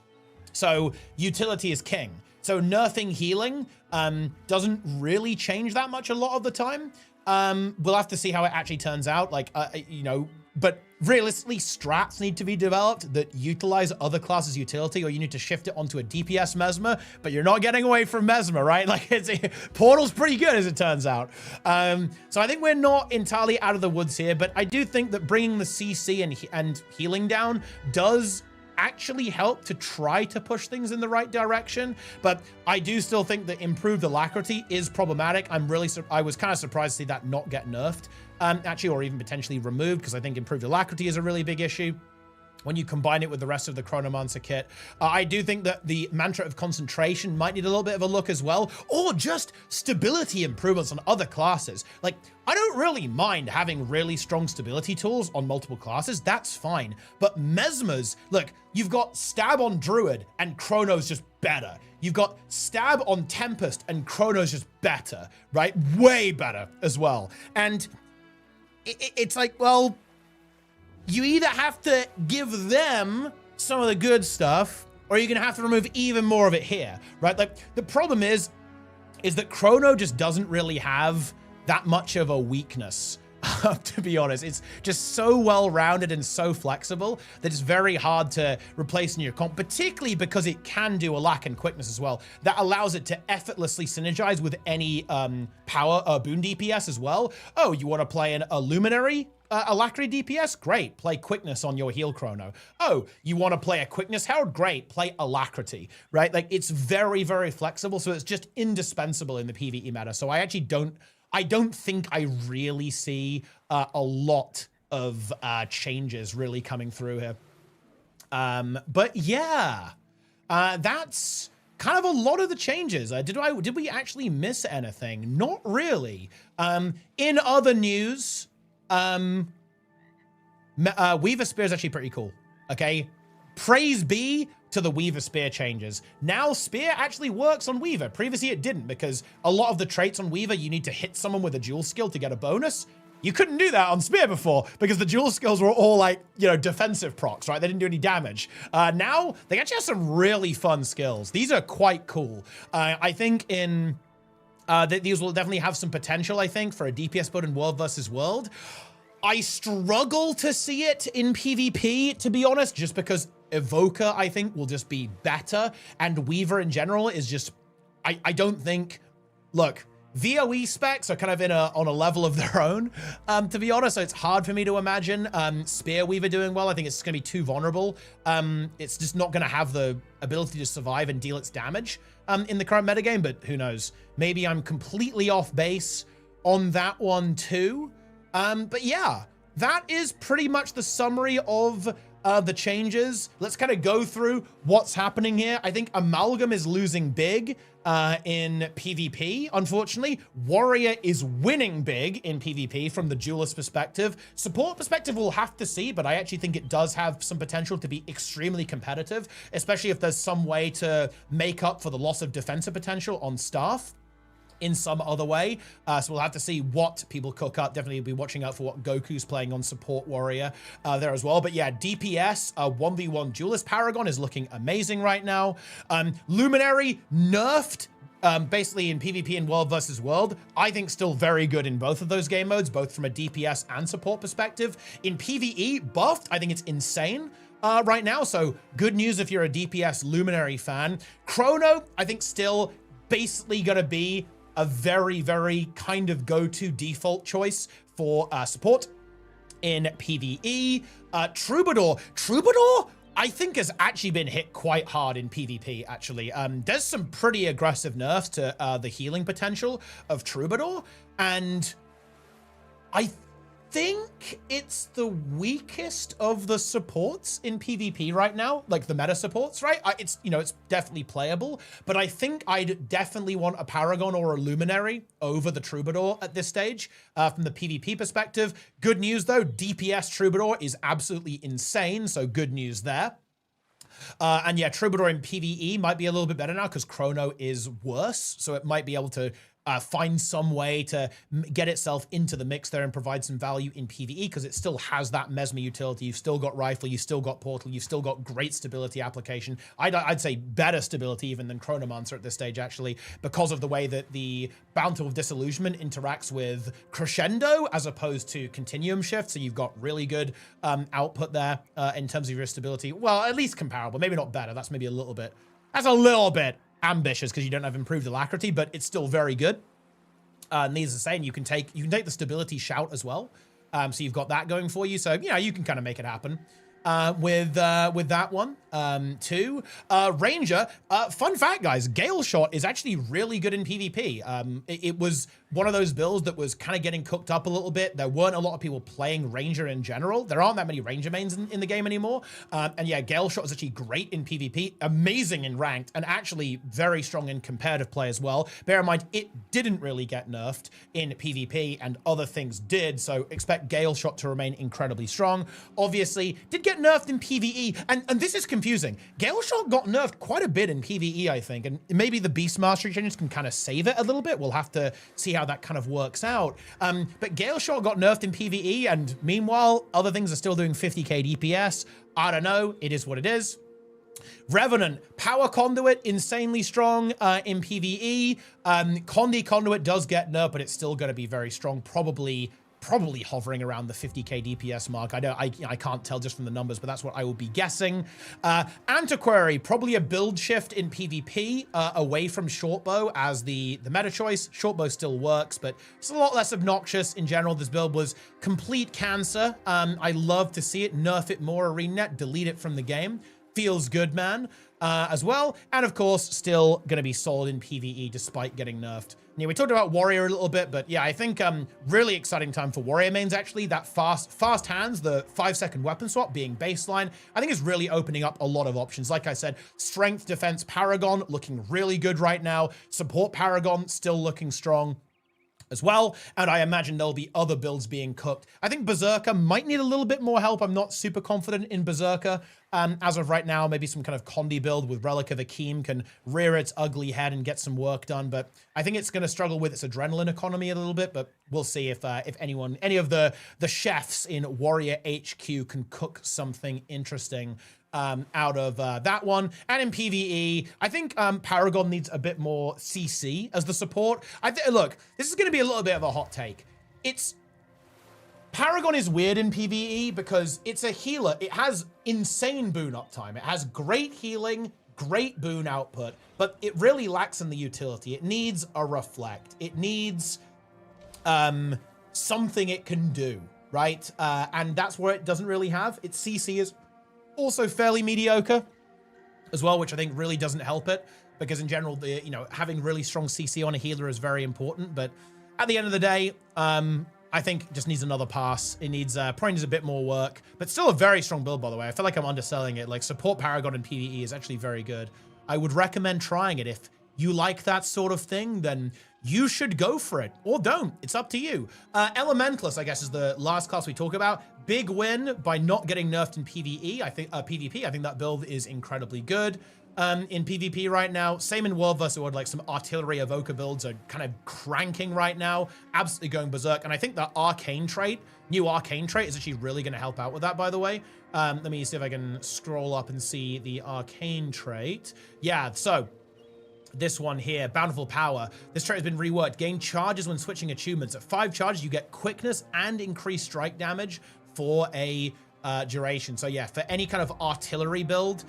So utility is king. So nerfing healing doesn't really change that much a lot of the time. We'll have to see how it actually turns out. Like, you know, but realistically, strats need to be developed that utilize other classes' utility, or you need to shift it onto a DPS Mesmer, but you're not getting away from Mesmer, right? Like, Portal's pretty good, as it turns out. So I think we're not entirely out of the woods here, but I do think that bringing the CC and healing down does actually help to try to push things in the right direction. But I do still think that improved alacrity is problematic. I was kind of surprised to see that not get nerfed, actually, or even potentially removed, because I think improved alacrity is a really big issue when you combine it with the rest of the Chronomancer kit. I do think that the Mantra of Concentration might need a little bit of a look as well, or just stability improvements on other classes. Like, I don't really mind having really strong stability tools on multiple classes, that's fine. But Mesmer's, look, you've got Stab on Druid and Chrono's just better. You've got Stab on Tempest and Chrono's just better, right? Way better as well. And it's like, well, you either have to give them some of the good stuff, or you're gonna have to remove even more of it here, right? Like, the problem is that Chrono just doesn't really have that much of a weakness, to be honest. It's just so well-rounded and so flexible that it's very hard to replace in your comp, particularly because it can do a lack in quickness as well. That allows it to effortlessly synergize with any power boon DPS as well. Oh, you want to play a Luminary alacrity DPS? Great, play quickness on your heal Chrono. Oh, you want to play a quickness Herald? Great, play alacrity, right? Like, it's very, very flexible, so it's just indispensable in the PvE meta. So I actually don't think I really see a lot of changes really coming through here. But yeah, that's kind of a lot of the changes. Did we actually miss anything? Not really. In other news, Weaver Spear is actually pretty cool. Okay, praise be to the Weaver Spear changes. Now Spear actually works on Weaver. Previously it didn't, because a lot of the traits on Weaver, you need to hit someone with a dual skill to get a bonus. You couldn't do that on Spear before, because the dual skills were all like, you know, defensive procs, right? They didn't do any damage. Now they actually have some really fun skills. These are quite cool. I think in these will definitely have some potential, I think, for a DPS build in World versus World. I struggle to see it in PvP, to be honest, just because Evoker, I think, will just be better, and Weaver in general is just, I don't think, look, VOE specs are kind of on a level of their own, to be honest. So it's hard for me to imagine Spear Weaver doing well. I think it's going to be too vulnerable. It's just not going to have the ability to survive and deal its damage in the current metagame, but who knows? Maybe I'm completely off base on that one too. But yeah, that is pretty much the summary of the changes. Let's kind of go through what's happening here. I think Amalgam is losing big in PvP, unfortunately. Warrior is winning big in PvP from the duelist perspective. Support perspective, we'll have to see, but I actually think it does have some potential to be extremely competitive, especially if there's some way to make up for the loss of defensive potential on staff in some other way. So we'll have to see what people cook up. Definitely be watching out for what Goku's playing on support warrior there as well. But yeah, DPS 1v1 duelist Paragon is looking amazing right now. Luminary nerfed basically in PvP and world versus world. I think still very good in both of those game modes, both from a DPS and support perspective. In PvE, buffed, I think it's insane right now. So good news if you're a DPS Luminary fan. Chrono, I think still basically gonna be a very, very kind of go-to default choice for support in PvE. Troubadour, I think has actually been hit quite hard in PvP, actually. There's some pretty aggressive nerfs to the healing potential of Troubadour, and I think it's the weakest of the supports in PvP right now, like the meta supports, right? It's, you know, it's definitely playable, but I think I'd definitely want a Paragon or a Luminary over the Troubadour at this stage from the PvP perspective. Good news though, DPS Troubadour is absolutely insane, so good news there. And yeah, Troubadour in PvE might be a little bit better now because Chrono is worse, so it might be able to find some way to get itself into the mix there and provide some value in PvE because it still has that Mesmer utility. You've still got Rifle, you've still got Portal, you've still got great stability application. I'd say better stability even than Chronomancer at this stage, actually, because of the way that the Bountiful of Disillusionment interacts with Crescendo as opposed to Continuum Shift. So you've got really good output there in terms of your stability. Well, at least comparable, maybe not better. That's maybe a little bit ambitious because you don't have improved alacrity, but it's still very good. Needless to say, and you can take the stability shout as well. So you've got that going for you. So, you know, you can kind of make it happen with that one too. Ranger, fun fact, guys, Gale Shot is actually really good in PvP. It was one of those builds that was kind of getting cooked up a little bit. There weren't a lot of people playing Ranger in general. There aren't that many Ranger mains in the game anymore. And yeah, Gale Shot is actually great in PvP, amazing in ranked, and actually very strong in competitive play as well. Bear in mind, it didn't really get nerfed in PvP and other things did, so expect Gale Shot to remain incredibly strong. Obviously, did get nerfed in PvE, and this is confusing. Gale Shot got nerfed quite a bit in PvE, I think, and maybe the Beast Mastery changes can kind of save it a little bit. We'll have to see how that kind of works out. But Gale Shot got nerfed in PvE, and meanwhile, other things are still doing 50k DPS. I don't know. It is what it is. Revenant, Power Conduit, insanely strong in PvE. Conduit does get nerfed, but it's still going to be very strong, probably hovering around the 50k DPS mark. I can't tell just from the numbers, but that's what I will be guessing. Antiquary, probably a build shift in PvP away from Shortbow as the meta choice. Shortbow still works, but it's a lot less obnoxious in general. This build was complete cancer. I love to see it. Nerf it more, ArenaNet, delete it from the game. Feels good, man, as well. And of course, still going to be solid in PvE despite getting nerfed. Yeah, we talked about Warrior a little bit, but yeah, I think really exciting time for Warrior mains, actually. That fast hands, the 5-second weapon swap being baseline, I think is really opening up a lot of options. Like I said, Strength, Defense, Paragon looking really good right now. Support Paragon still looking strong as well, and I imagine there'll be other builds being cooked. I think Berserker might need a little bit more help. I'm not super confident in Berserker as of right now. Maybe some kind of Condi build with Relic of Akeem can rear its ugly head and get some work done, but I think it's going to struggle with its adrenaline economy a little bit, but we'll see if any of the chefs in Warrior HQ can cook something interesting out of that one. And in PvE, I think Paragon needs a bit more CC as the support. Look, this is going to be a little bit of a hot take. Paragon is weird in PvE because it's a healer. It has insane boon uptime. It has great healing, great boon output, but it really lacks in the utility. It needs a reflect. It needs something it can do, right? And that's where it doesn't really have. Its CC is also fairly mediocre as well, which I think really doesn't help it, because in general, having really strong CC on a healer is very important. But at the end of the day, I think it just needs another pass. It needs probably needs a bit more work, but still a very strong build, by the way. I feel like I'm underselling it. Like, support Paragon in PvE is actually very good. I would recommend trying it. If you like that sort of thing, then you should go for it, or don't. It's up to you. Elementalist, I guess, is the last class we talk about. Big win by not getting nerfed in PvE. I think PvP. I think that build is incredibly good. In PvP right now, same in World vs. World, like some artillery evoker builds are kind of cranking right now, absolutely going berserk. And I think that arcane trait, new arcane trait, is actually really going to help out with that, by the way. Let me see if I can scroll up and see the arcane trait. Yeah, so this one here, Bountiful Power. This trait has been reworked. Gain charges when switching attunements. At 5 charges, you get quickness and increased strike damage for a duration. So yeah, for any kind of artillery build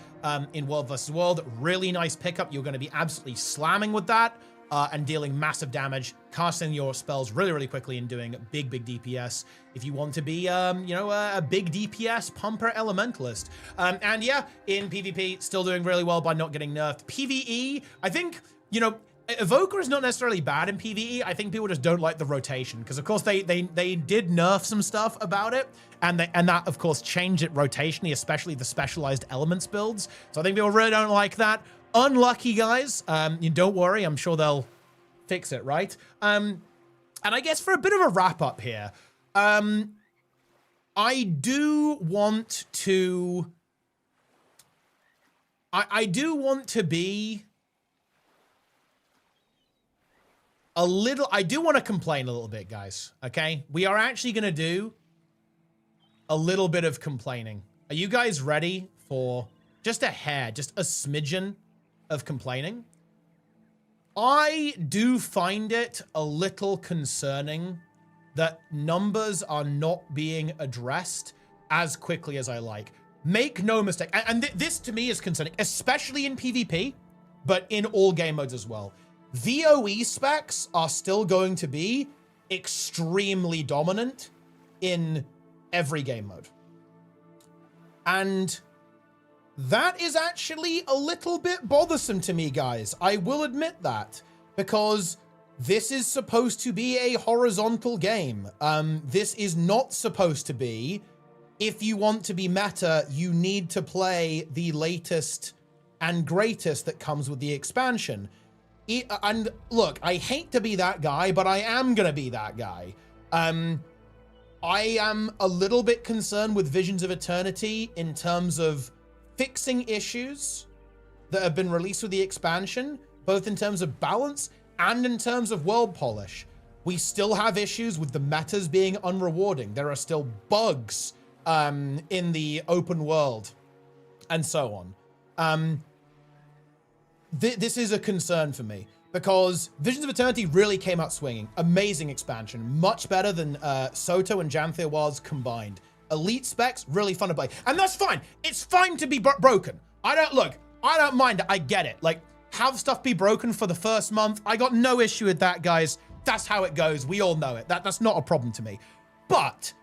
in World vs. World, really nice pickup. You're going to be absolutely slamming with that and dealing massive damage, casting your spells really, really quickly and doing big, big DPS if you want to be, a big DPS pumper elementalist. And yeah, in PvP, still doing really well by not getting nerfed. PvE, I think, Evoker is not necessarily bad in PvE. I think people just don't like the rotation, because of course they did nerf some stuff about it, and that of course changed it rotationally, especially the specialized elements builds. So I think people really don't like that. Unlucky guys. You don't worry, I'm sure they'll fix it, right? And I guess for a bit of a wrap up here, I do want to be I do want to complain a little bit, guys, okay? We are actually going to do a little bit of complaining. Are you guys ready for just a hair, just a smidgen of complaining? I do find it a little concerning that numbers are not being addressed as quickly as I like. Make no mistake, and this to me is concerning, especially in PvP, but in all game modes as well. VOE specs are still going to be extremely dominant in every game mode. And that is actually a little bit bothersome to me, guys. I will admit that, because this is supposed to be a horizontal game. This is not supposed to be, if you want to be meta, you need to play the latest and greatest that comes with the expansion. And look, I hate to be that guy, but I am going to be that guy. I am a little bit concerned with Visions of Eternity in terms of fixing issues that have been released with the expansion, both in terms of balance and in terms of world polish. We still have issues with the metas being unrewarding. There are still bugs in the open world and so on. This is a concern for me, because Visions of Eternity really came out swinging. Amazing expansion, much better than Soto and Janthir Wilds combined. Elite specs, really fun to play. And that's fine. It's fine to be broken. I don't mind it. I get it. Like, have stuff be broken for the first month. I got no issue with that, guys. That's how it goes. We all know it. That's not a problem to me. But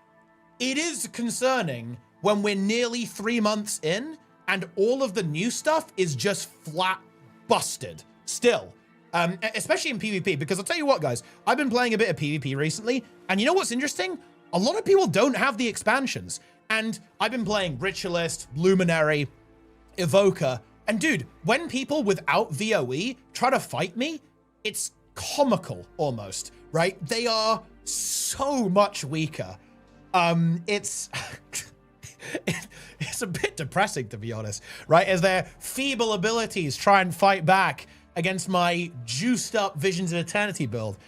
it is concerning when we're nearly 3 months in and all of the new stuff is just flat busted still, especially in PvP, because I'll tell you what, guys, I've been playing a bit of PvP recently, and you know what's interesting? A lot of people don't have the expansions, and I've been playing Ritualist, Luminary, Evoker, and dude, when people without VOE try to fight me, it's comical almost, right? They are so much weaker. It's it's a bit depressing, to be honest, right? As their feeble abilities try and fight back against my juiced up Visions of Eternity build.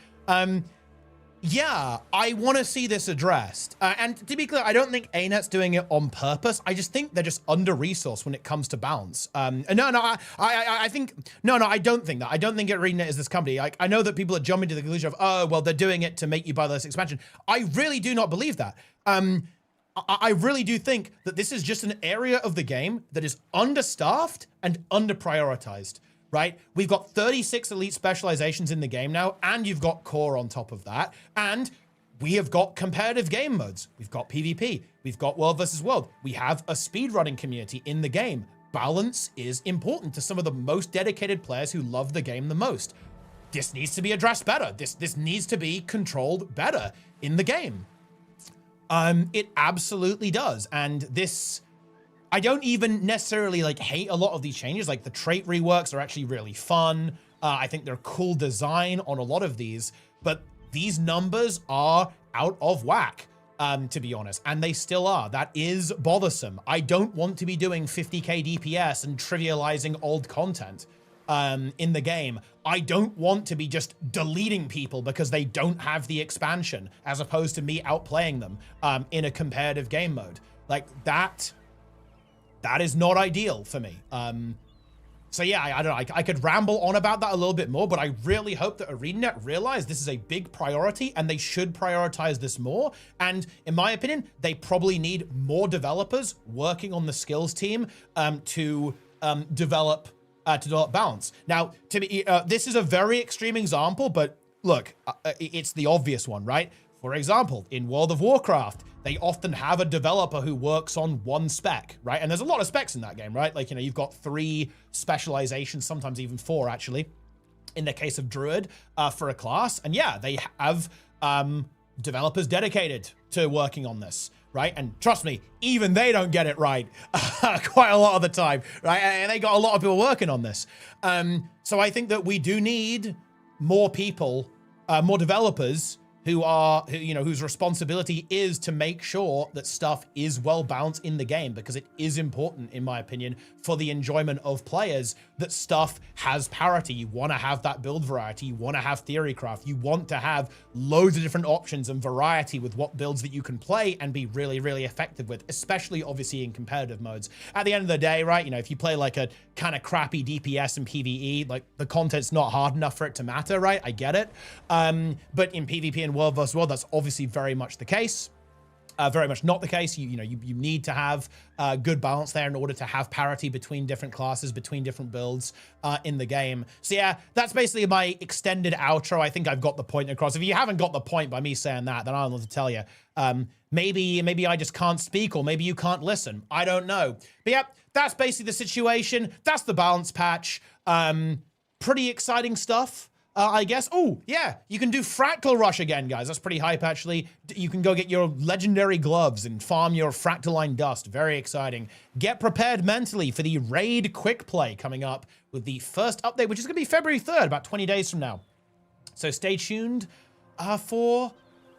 Yeah, I want to see this addressed. And to be clear, I don't think ArenaNet's doing it on purpose. I just think they're just under-resourced when it comes to balance. I don't think that. I don't think ArenaNet is this company. I know that people are jumping to the conclusion of, oh, well, they're doing it to make you buy less expansion. I really do not believe that. I really do think that this is just an area of the game that is understaffed and under-prioritized, right? We've got 36 elite specializations in the game now, and you've got core on top of that, and we have got competitive game modes. We've got PvP. We've got world versus world. We have a speedrunning community in the game. Balance is important to some of the most dedicated players who love the game the most. This needs to be addressed better. This needs to be controlled better in the game. It absolutely does. And this, I don't even necessarily like hate a lot of these changes. Like the trait reworks are actually really fun. I think they're cool design on a lot of these, but these numbers are out of whack, to be honest, and they still are. That is bothersome. I don't want to be doing 50k DPS and trivializing old content in the game. I don't want to be just deleting people because they don't have the expansion, as opposed to me outplaying them in a competitive game mode. Like that is not ideal for me. So yeah, I don't know. I could ramble on about that a little bit more, but I really hope that ArenaNet realize this is a big priority and they should prioritize this more. And in my opinion, they probably need more developers working on the skills team to develop balance. Now, to me, this is a very extreme example, but look, it's the obvious one, right? For example, in World of Warcraft, they often have a developer who works on one spec, right? And there's a lot of specs in that game, right? Like, you know, you've got 3 specializations, sometimes even 4 actually, in the case of Druid for a class. And yeah, they have developers dedicated to working on this, right? And trust me, even they don't get it right quite a lot of the time, right? And they got a lot of people working on this. So I think that we do need more people, more developers whose responsibility is to make sure that stuff is well balanced in the game, because it is important, in my opinion, for the enjoyment of players that stuff has parity. You want to have that build variety. You want to have theorycraft. You want to have loads of different options and variety with what builds that you can play and be really, really effective with, especially obviously in competitive modes. At the end of the day, right, you know, if you play like a kind of crappy DPS and PvE, like the content's not hard enough for it to matter, right? I get it. But in PvP and World vs. World, that's obviously very much the case. Very much not the case. You need to have good balance there in order to have parity between different classes, between different builds in the game. So yeah, that's basically my extended outro. I think I've got the point across. If you haven't got the point by me saying that, then I don't know what to tell you. Maybe I just can't speak, or maybe you can't listen. I don't know. But yeah, that's basically the situation. That's the balance patch. Pretty exciting stuff. I guess. Oh, yeah, you can do Fractal Rush again, guys. That's pretty hype, actually. You can go get your legendary gloves and farm your Fractaline Dust. Very exciting. Get prepared mentally for the Raid Quick Play coming up with the first update, which is going to be February 3rd, about 20 days from now. So stay tuned for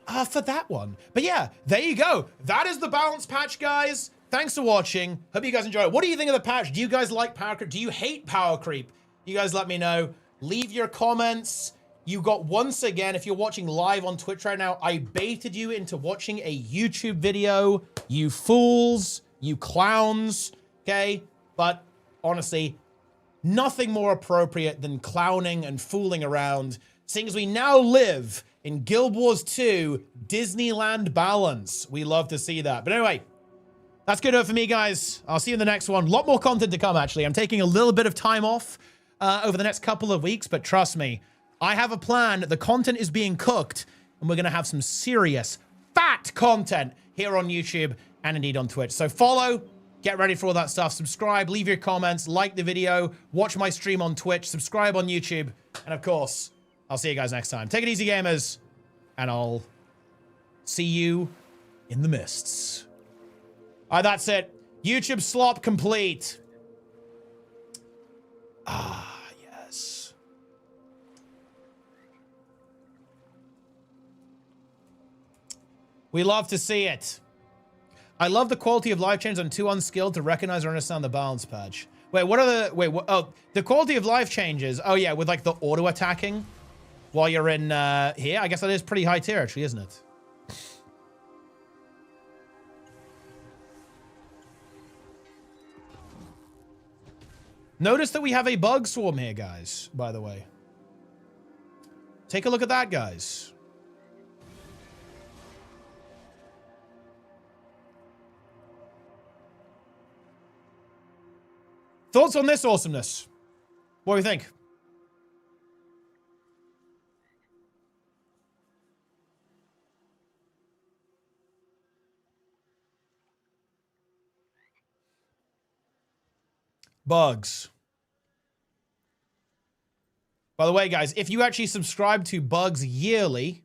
that one. But yeah, there you go. That is the balance patch, guys. Thanks for watching. Hope you guys enjoy it. What do you think of the patch? Do you guys like power creep? Do you hate power creep? You guys let me know. Leave your comments. You got, once again, if you're watching live on Twitch right now, I baited you into watching a YouTube video. You fools, you clowns, okay? But honestly, nothing more appropriate than clowning and fooling around, seeing as we now live in Guild Wars 2 Disneyland balance. We love to see that. But anyway, that's good enough for me, guys. I'll see you in the next one. A lot more content to come, actually. I'm taking a little bit of time off over the next couple of weeks, but trust me, I have a plan. The content is being cooked, and we're going to have some serious, fat content here on YouTube and indeed on Twitch. So follow, get ready for all that stuff. Subscribe, leave your comments, like the video, watch my stream on Twitch, subscribe on YouTube, and of course, I'll see you guys next time. Take it easy, gamers, and I'll see you in the mists. All right, that's it. YouTube slop complete. Ah, yes. We love to see it. I love the quality of life change on too unskilled to recognize or understand the balance patch. Wait, what are the... Wait, what, oh, the quality of life changes. Oh, yeah, with like the auto-attacking while you're in here. I guess that is pretty high tier, actually, isn't it? Notice that we have a bug swarm here, guys, by the way. Take a look at that, guys. Thoughts on this awesomeness? What do you think? Bugs. By the way, guys, if you actually subscribe to Bugs yearly,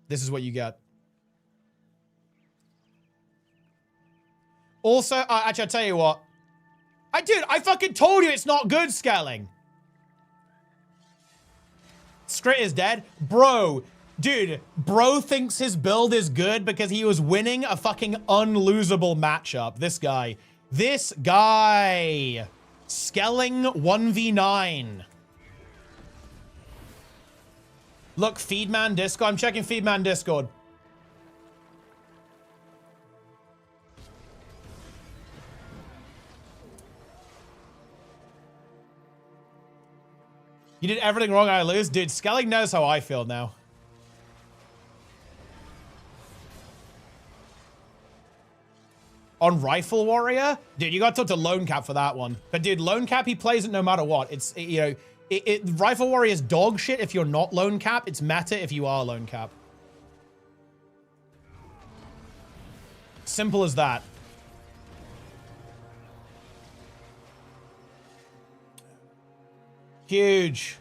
this is what you get. Also, actually, I'll tell you what. I fucking told you it's not good, Skelling. Skrit is dead. Bro, dude, bro thinks his build is good because he was winning a fucking unlosable matchup. This guy. Skelling 1v9. Look, Feedman Discord. I'm checking Feedman Discord. You did everything wrong, I lose? Dude, Skelling knows how I feel now. On Rifle Warrior? Dude, you gotta talk to Lone Cap for that one. But dude, Lone Cap, he plays it no matter what. It's, you know, Rifle Warrior is dog shit if you're not Lone Cap. It's meta if you are Lone Cap. Simple as that. Huge.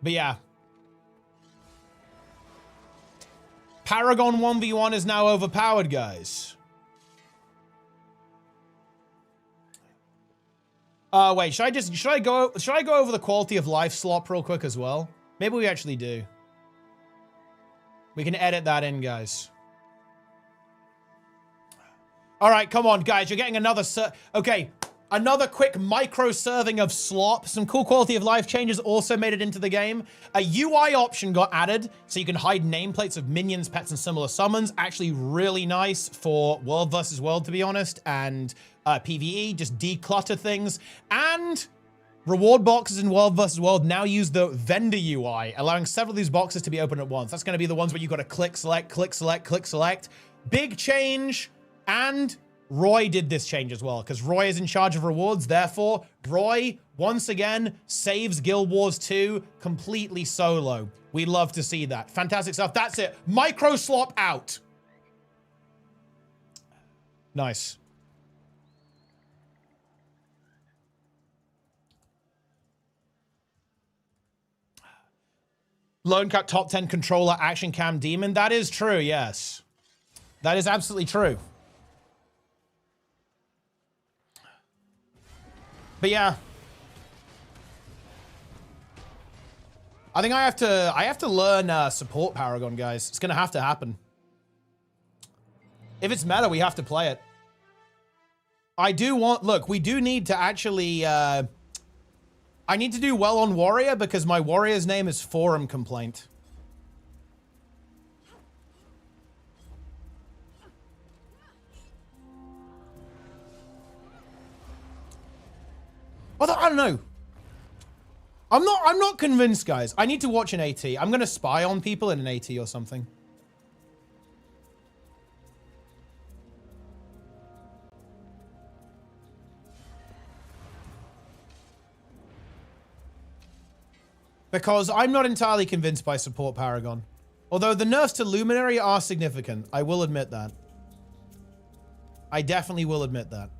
But yeah. Paragon 1v1 is now overpowered, guys. Wait, should I go over the quality of life slop real quick as well? Maybe we actually do. We can edit that in, guys. All right, come on, guys. You're getting another okay, another quick micro serving of slop. Some cool quality of life changes also made it into the game. A UI option got added, so you can hide nameplates of minions, pets, and similar summons. Actually really nice for World versus World, to be honest, and PvE, just declutter things. And reward boxes in World versus World now use the vendor UI, allowing several of these boxes to be opened at once. That's going to be the ones where you got to click, select, click, select, click, select. Big change. And Roy did this change as well, because Roy is in charge of rewards. Therefore, Roy, once again, saves Guild Wars 2 completely solo. We love to see that. Fantastic stuff. That's it. Micro slop out. Nice. Lone Cat top 10 controller action cam demon. That is true, yes. That is absolutely true. But yeah, I think I have to learn support Paragon, guys. It's gonna have to happen. If it's meta, we have to play it. I do want, look, we do need to actually, I need to do well on Warrior because my Warrior's name is Forum Complaint. Although, I don't know. I'm not convinced, guys. I need to watch an AT. I'm gonna spy on people in an AT or something. Because I'm not entirely convinced by support Paragon. Although the nerfs to Luminary are significant. I will admit that. I definitely will admit that.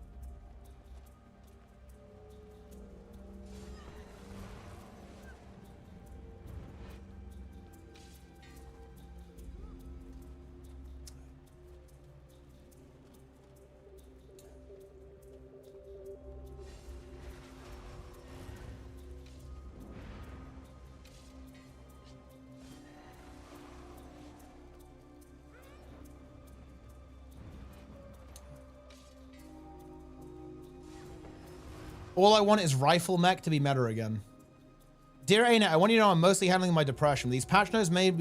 All I want is Rifle Mech to be meta again. Dear ArenaNet, I want you to know I'm mostly handling my depression. These patch notes made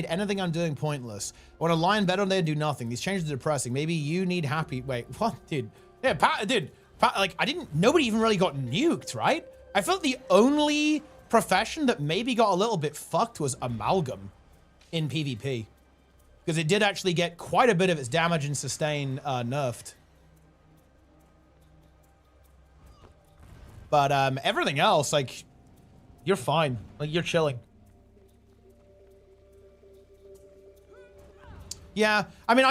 anything I'm doing pointless. I want to lie in bed all day and do nothing. These changes are depressing. Maybe you need happy. Wait, what? Dude. Yeah, like, nobody even really got nuked, right? I felt the only profession that maybe got a little bit fucked was Amalgam in PvP. Because it did actually get quite a bit of its damage and sustain nerfed. But everything else, like, you're fine. Like, you're chilling. Yeah, I mean,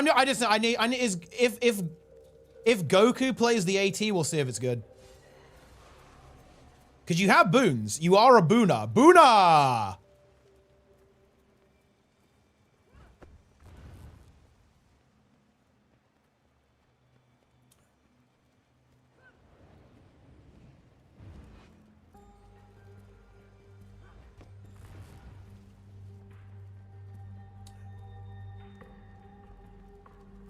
if Goku plays the AT, we'll see if it's good. Because you have boons. You are a booner. Booner!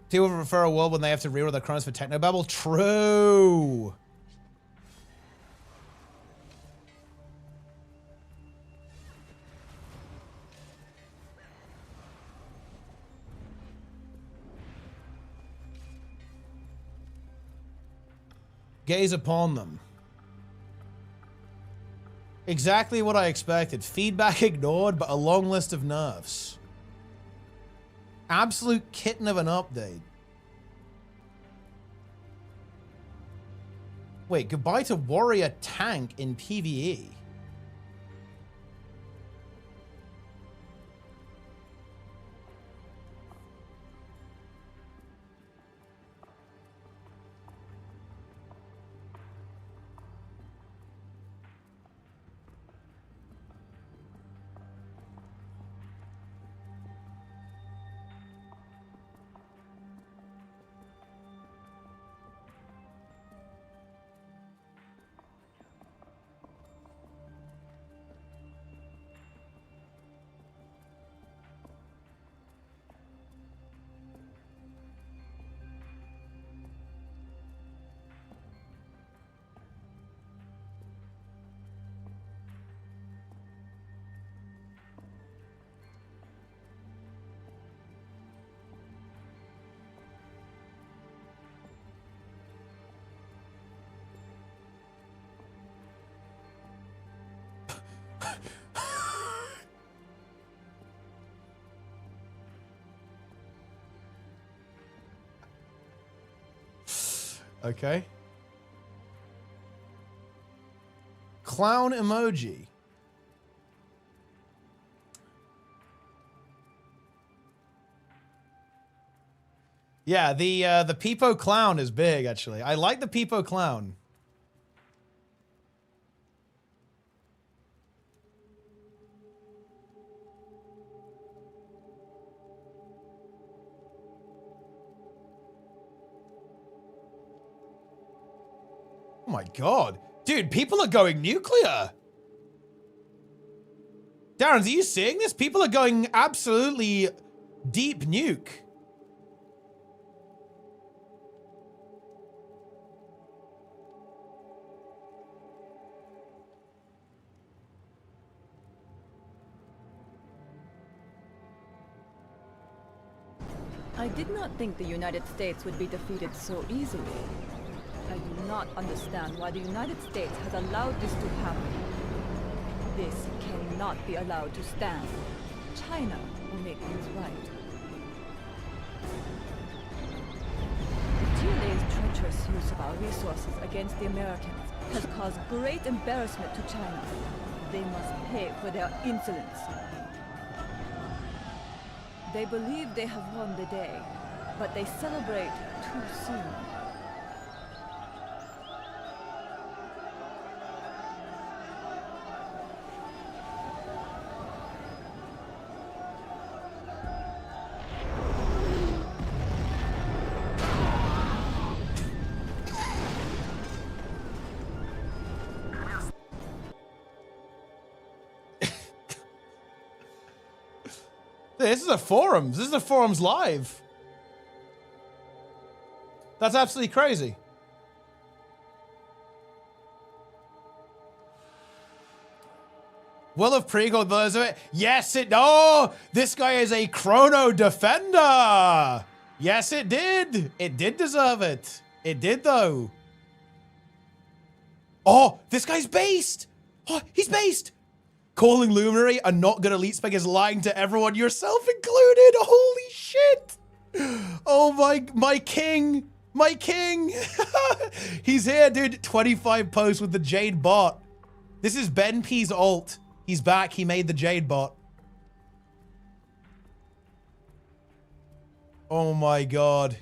People prefer a world when they have to reroll their chronos for Technobabble. True. Gaze upon them. Exactly what I expected. Feedback ignored, but a long list of nerfs. Absolute kitten of an update. Wait, goodbye to warrior tank in PvE. Okay. Clown emoji. Yeah, the Peepo clown is big, actually. I like the Peepo clown. Oh my god. Dude, people are going nuclear. Darren, are you seeing this? People are going absolutely deep nuke. I did not think the United States would be defeated so easily. I do not understand why the United States has allowed this to happen. This cannot be allowed to stand. China will make things right. GLA's treacherous use of our resources against the Americans has caused great embarrassment to China. They must pay for their insolence. They believe they have won the day, but they celebrate too soon. This is a forums. This is a forums live. That's absolutely crazy. Will of Prequel those of it? Yes, it. Oh, this guy is a chrono defender. Yes, it did. It did deserve it. It did though. Oh, this guy's based. Oh, he's based. calling Luminary a not good elite spec is lying to everyone, yourself included. Holy shit. Oh my king. My king. He's here, dude. 25 posts with the Jade bot. This is Ben P's ult. He's back. He made the Jade bot. Oh my god.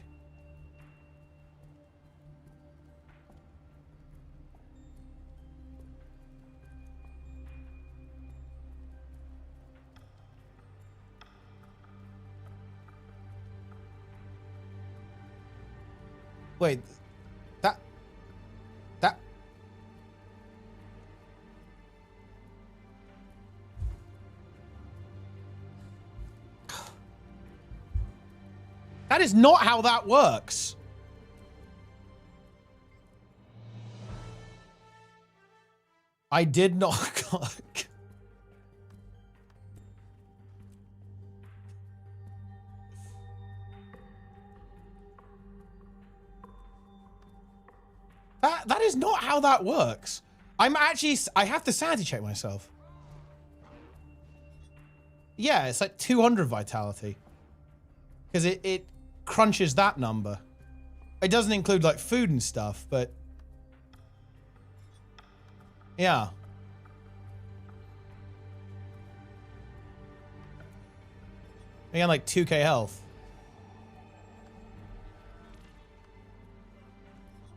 Wait, that... That is not how that works. I did not... That is not how that works. I have to sanity check myself. Yeah, it's like 200 vitality. Because it crunches that number. It doesn't include like food and stuff, but yeah. Again, like 2k health.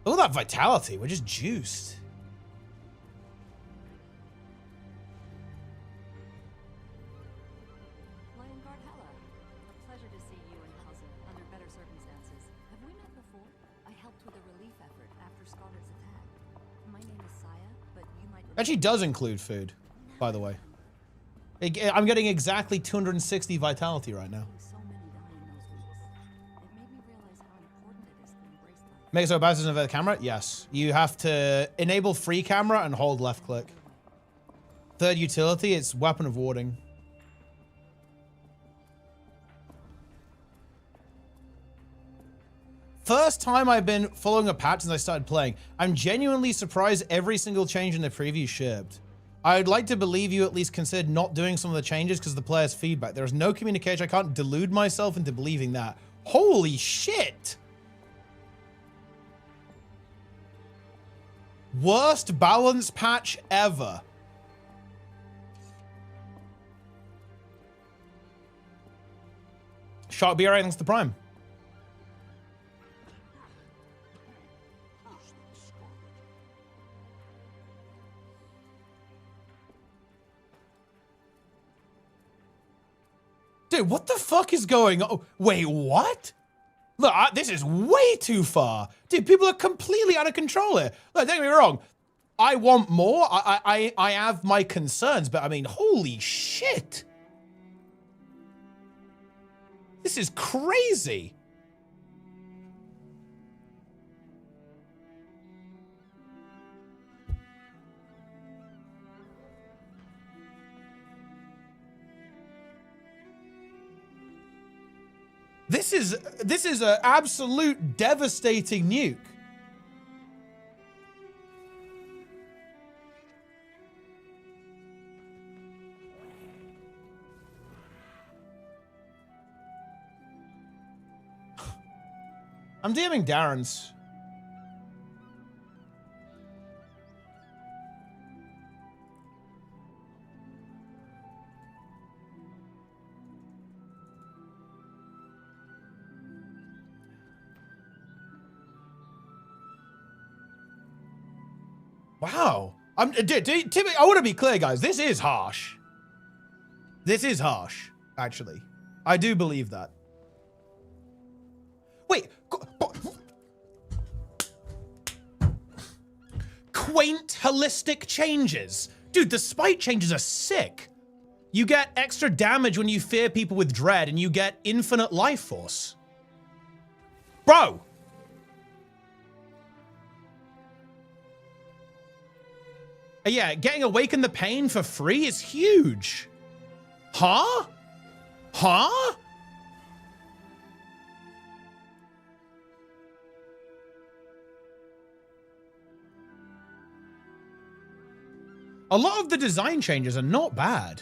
Look at that vitality. We're just juiced. Lionguard Hella, a pleasure to see you and Hauser under better circumstances. Have we met before? I helped with a relief effort after Scarlet's attack. My name is Saya, but you might Actually does include food, by the way. I'm getting exactly 260 vitality right now. so many die in those weeks. It made me realize how important it is to embrace life. Make so bad the camera? Yes. You have to enable free camera and hold left click. Third utility, it's weapon of warding. First time I've been following a patch since I started playing. I'm genuinely surprised every single change in the preview shipped. I'd like to believe you at least considered not doing some of the changes because of the player's feedback. There is no communication. I can't delude myself into believing that. Holy shit! Worst balance patch ever. Shark be alright thanks to Prime. Dude, what the fuck is going on? Wait, what? Look, this is way too far. Dude, people are completely out of control here. Look, don't get me wrong. I want more. I have my concerns, but I mean, holy shit. This is crazy. This is an absolute devastating nuke. I'm DMing Darren's. Wow. Typically, I want to be clear, guys. This is harsh. This is harsh, actually. I do believe that. Wait. Quaint, holistic changes. Dude, the spite changes are sick. You get extra damage when you fear people with dread, and you get infinite life force. Bro! Yeah, getting Awaken the Pain for free is huge. Huh? Huh? A lot of the design changes are not bad.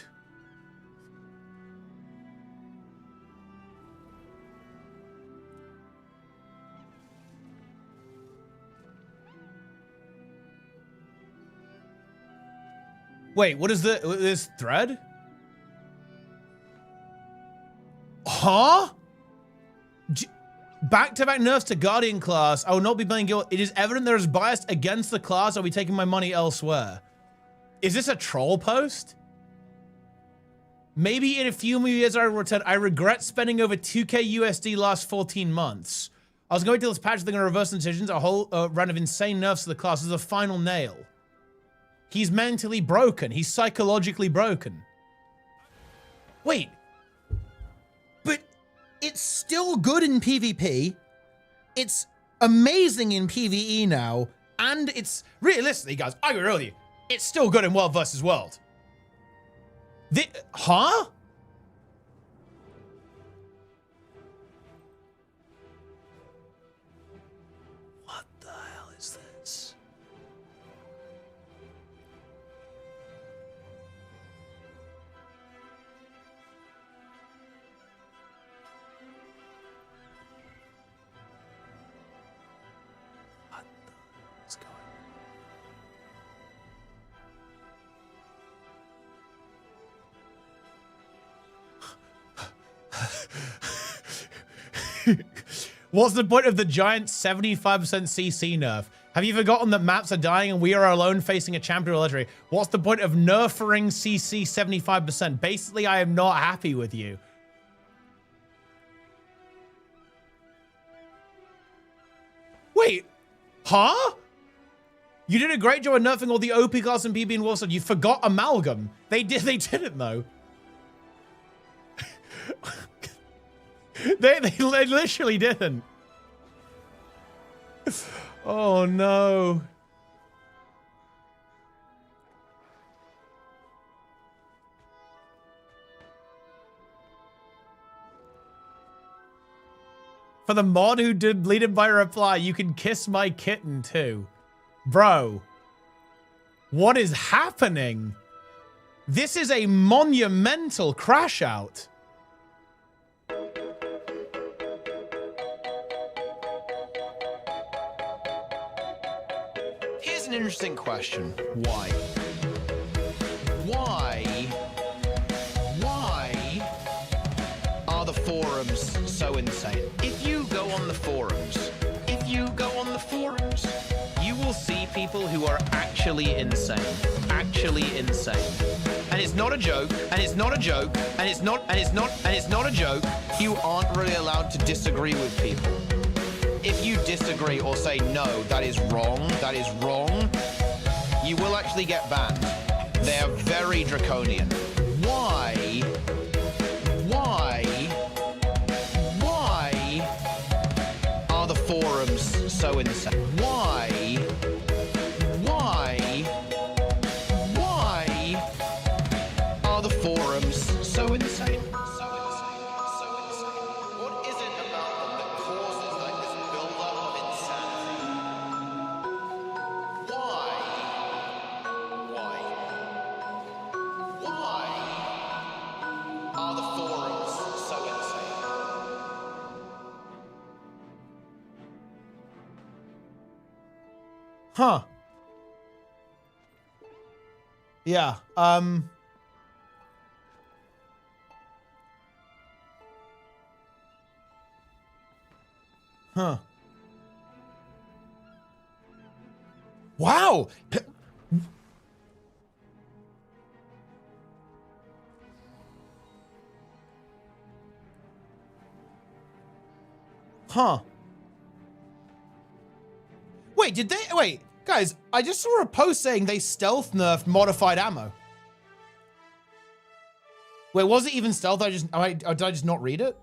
Wait, what is this thread? Huh? Back-to-back nerfs to Guardian class. I will not be playing Guild. It is evident there is bias against the class. I'll be taking my money elsewhere. Is this a troll post? Maybe in a few more years I will return. I regret spending over 2k USD last 14 months. I was going to this patch thing on reverse decisions, a whole round of insane nerfs to the class as a final nail. He's mentally broken. He's psychologically broken. Wait. But it's still good in PvP. It's amazing in PvE now. And it's, realistically, guys, I agree with you. It's still good in World versus World. Huh? What the hell is this? What the is going on? What's the point of the giant 75% CC nerf? Have you forgotten that maps are dying and we are alone facing a champion or legendary? What's the point of nerfing CC 75%? Basically, I am not happy with you. Wait, huh? You did a great job of nerfing all the OP class and PB in Warsaw. You forgot Amalgam. They didn't though. They literally didn't. Oh no. For the mod who did bleeded by reply, you can kiss my kitten too. Bro. What is happening? This is a monumental crash out. Here's an interesting question. Why? Why are the forums so insane? If you go on the forums, you will see people who are actually insane. Actually insane. And it's not a joke, and it's not a joke, and it's not a joke. You aren't really allowed to disagree with people. If you disagree or say, no, that is wrong, you will actually get banned. They are very draconian. Why are the forums so insane? Why are the forums so insane? What is it about them that causes like this build-up of insanity? Why are the forums so insane? Huh. Yeah, huh. Wow. Huh. Wait, wait, guys, I just saw a post saying they stealth nerfed modified ammo. Wait, was it even stealth? Did I just not read it?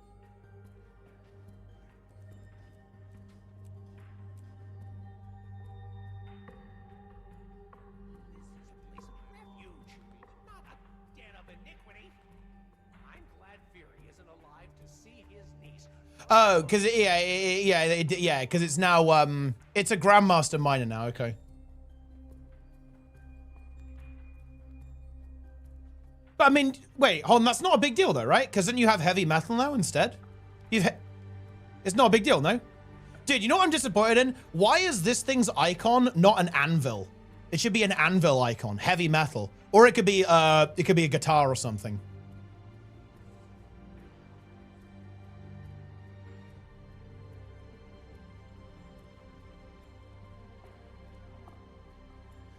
Oh, because yeah, because it's now it's a Grandmaster miner now. Okay. But I mean, wait, hold on. That's not a big deal though, right? Because then you have heavy metal now instead. It's not a big deal, no? Dude, you know what I'm disappointed in? Why is this thing's icon not an anvil? It should be an anvil icon, heavy metal. Or it could be a guitar or something.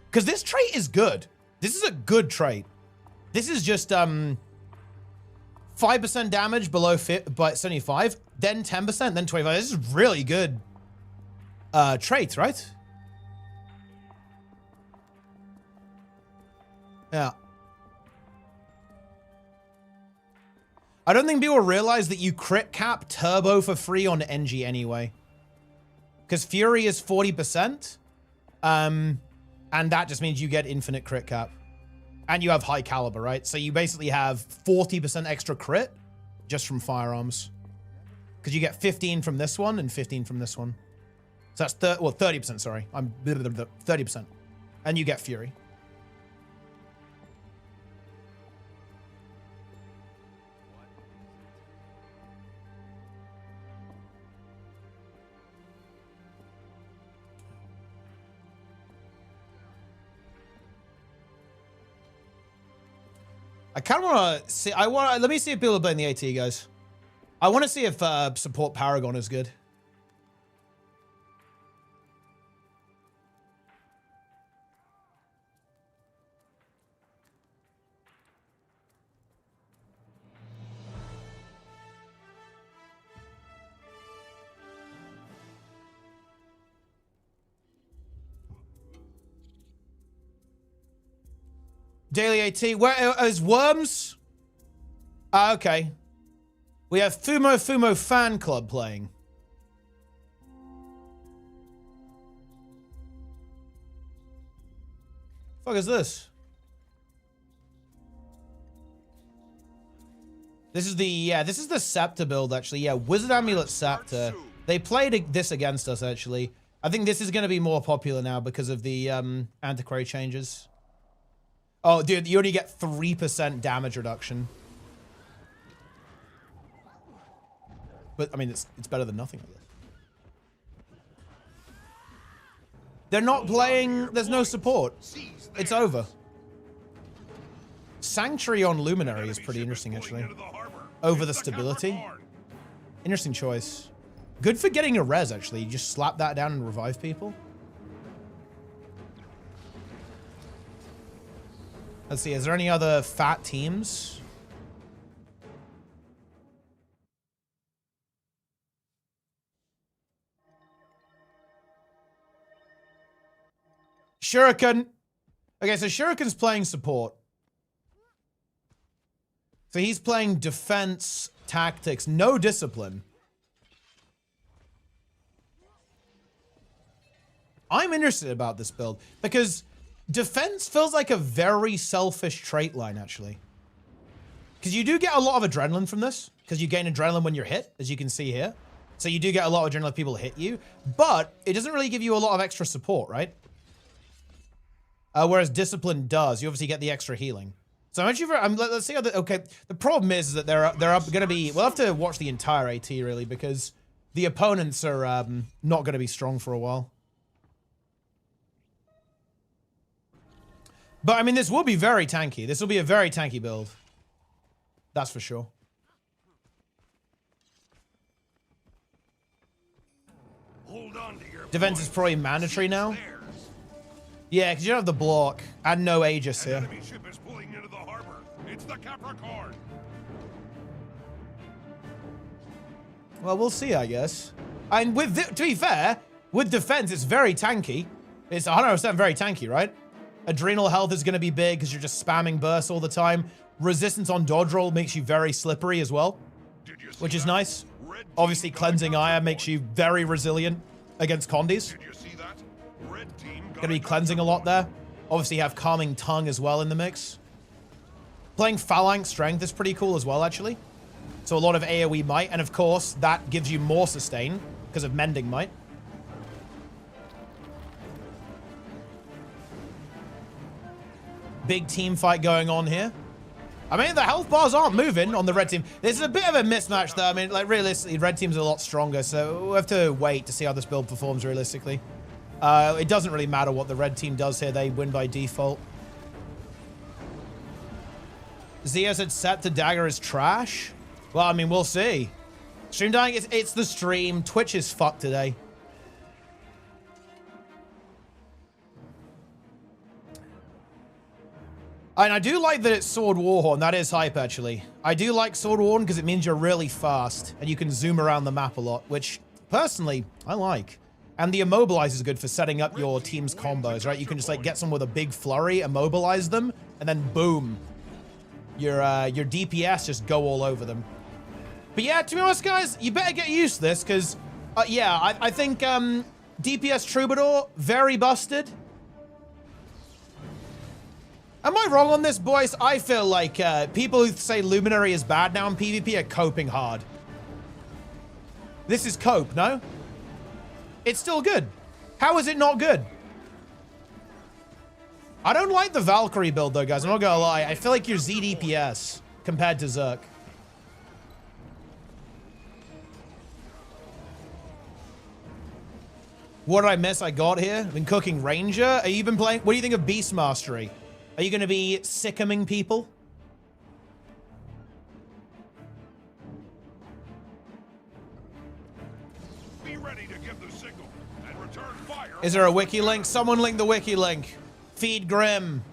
Because this trait is good. This is a good trait. This is just 5% damage below 75, then 10%, then 25. This is really good traits, right? Yeah. I don't think people realize that you crit cap turbo for free on NG anyway. Because Fury is 40%. And that just means you get infinite crit cap. And you have high caliber, right? So you basically have 40% extra crit just from firearms. Because you get 15 from this one and 15 from this one. So that's 30%, sorry. I'm 30%. And you get Fury. I kind of want to see. Let me see if people are playing the AT, guys. I want to see if support Paragon is good. Daily AT. Where is Worms? Okay. We have Fumo Fan Club playing. Fuck is this? This is the Scepter build actually. Yeah, Wizard Amulet Scepter. They played this against us actually. I think this is going to be more popular now because of the antiquary changes. Oh, dude, you only get 3% damage reduction. But, I mean, it's better than nothing, I guess. They're not playing... There's no support. It's over. Sanctuary on Luminary is pretty interesting, actually. Over the stability. Interesting choice. Good for getting a res, actually. You just slap that down and revive people. Let's see, is there any other fat teams? Shuriken. Okay, so Shuriken's playing support. So he's playing defense, tactics, no discipline. I'm interested about this build because defense feels like a very selfish trait line, actually. Because you do get a lot of adrenaline from this, because you gain adrenaline when you're hit, as you can see here. So you do get a lot of adrenaline if people hit you, but it doesn't really give you a lot of extra support, right? Whereas discipline does. You obviously get the extra healing. So I'm actually, let's see how okay, the problem is that they're going to be, we'll have to watch the entire AT, really, because the opponents are not going to be strong for a while. But, I mean, this will be very tanky. This will be a very tanky build. That's for sure. Hold on to your Defense is probably mandatory now. Yeah, because you don't have the block and no Aegis here. enemy ship is pulling into the harbor. It's the Capricorn. Well, we'll see, I guess. And with to be fair, with defense, it's very tanky. It's 100% very tanky, right? Adrenal health is going to be big because you're just spamming bursts all the time. Resistance on dodge roll makes you very slippery as well, which is nice. Obviously, cleansing ire makes you very resilient against condies. Did you see that? Red team Gonna be cleansing a lot there. Obviously, you have calming tongue as well in the mix. Playing phalanx strength is pretty cool as well, actually. So a lot of AoE might, and of course, that gives you more sustain because of mending might. Big team fight going on here. I mean, the health bars aren't moving on the red team. This is a bit of a mismatch, though. I mean, like, realistically, red team's a lot stronger, so we'll have to wait to see how this build performs realistically. It doesn't really matter what the red team does here. They win by default. Zia said set to dagger is trash. Well, I mean, we'll see. Stream dying, it's the stream. Twitch is fucked today. And I do like that it's Sword Warhorn. That is hype, actually. I do like Sword Warhorn because it means you're really fast and you can zoom around the map a lot, which, personally, I like. And the Immobilize is good for setting up your team's combos, right? You can just, like, get someone with a big flurry, immobilize them, and then boom. Your DPS just go all over them. But yeah, to be honest, guys, you better get used to this because, yeah, I think DPS Troubadour, very busted. Am I wrong on this, boys? I feel like people who say Luminary is bad now in PvP are coping hard. This is cope, no? It's still good. How is it not good? I don't like the Valkyrie build, though, guys. I'm not gonna lie. I feel like you're ZDPS compared to Zerk. What did I miss? I got here. I've been cooking Ranger. Are you been playing? What do you think of Beast Mastery? Are you going to be sickeming people? Be ready to give the signal and return fire. Is there a wiki link? Someone link the wiki link. Feed Grim.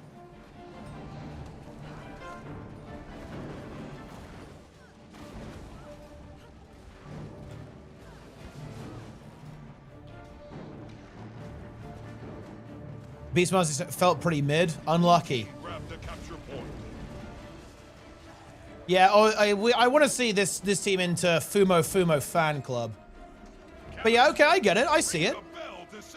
Beastmaster felt pretty mid. Unlucky. Grab the capture point. Yeah, I want to see this team into Fumo fan club. But yeah, okay, I get it. I see it.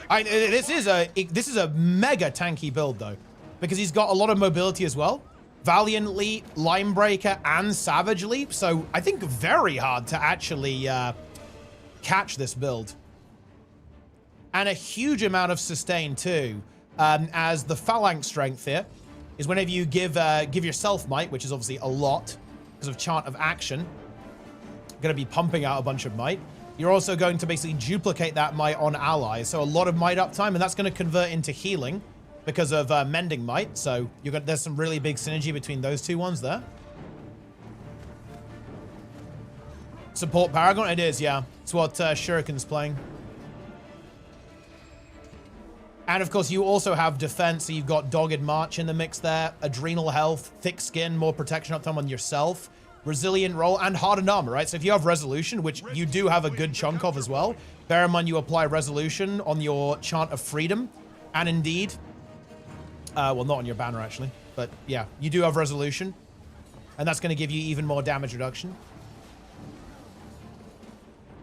This is a mega tanky build though, because he's got a lot of mobility as well. Valiant Leap, Line Breaker, and Savage Leap. So I think very hard to actually catch this build. And a huge amount of sustain too. As the phalanx strength here is whenever you give yourself might, which is obviously a lot because of chant of action, going to be pumping out a bunch of might. You're also going to basically duplicate that might on allies, so a lot of might uptime, and that's going to convert into healing because of mending might. So there's some really big synergy between those two ones there. Support Paragon, it is, yeah. It's what Shuriken's playing. And of course, you also have defense, so you've got Dogged March in the mix there, Adrenal Health, Thick Skin, more protection uptime on yourself, Resilient Roll, and Hardened Armor, right? So if you have Resolution, which you do have a good chunk of as well, bear in mind you apply Resolution on your Chant of Freedom, and indeed, well, not on your banner actually, but yeah, you do have Resolution, and that's going to give you even more damage reduction.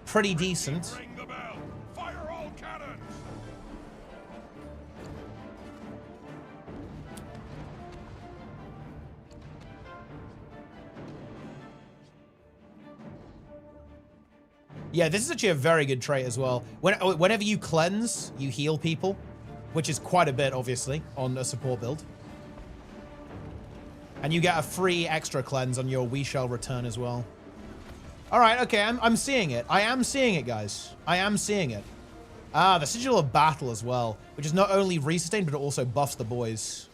Pretty decent. Ring the bell. Fire all cannons. Yeah, this is actually a very good trait as well. Whenever you cleanse, you heal people, which is quite a bit, obviously, on a support build. And you get a free extra cleanse on your We Shall Return as well. All right, okay, I'm seeing it. I am seeing it, guys. I am seeing it. Ah, the Sigil of Battle as well, which is not only resustain, but it also buffs the boys.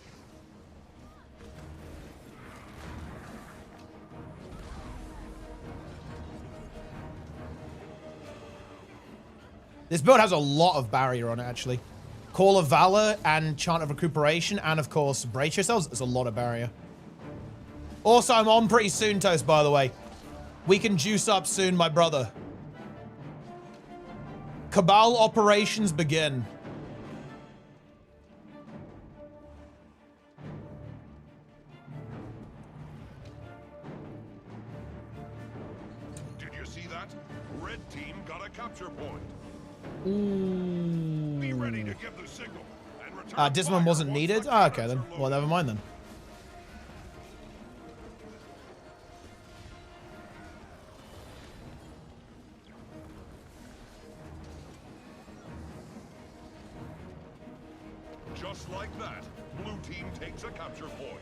This build has a lot of barrier on it, actually. Call of Valor and Chant of Recuperation, and of course, Brace Yourselves. There's a lot of barrier. Also, I'm on pretty soon, Toast, by the way. We can juice up soon, my brother. Cabal operations begin. Did you see that? Red team got a capture point. Ooh. Be ready to give the signal and return. Discipline wasn't needed? Ah, okay, then. Well, never mind then. Just like that, blue team takes a capture point.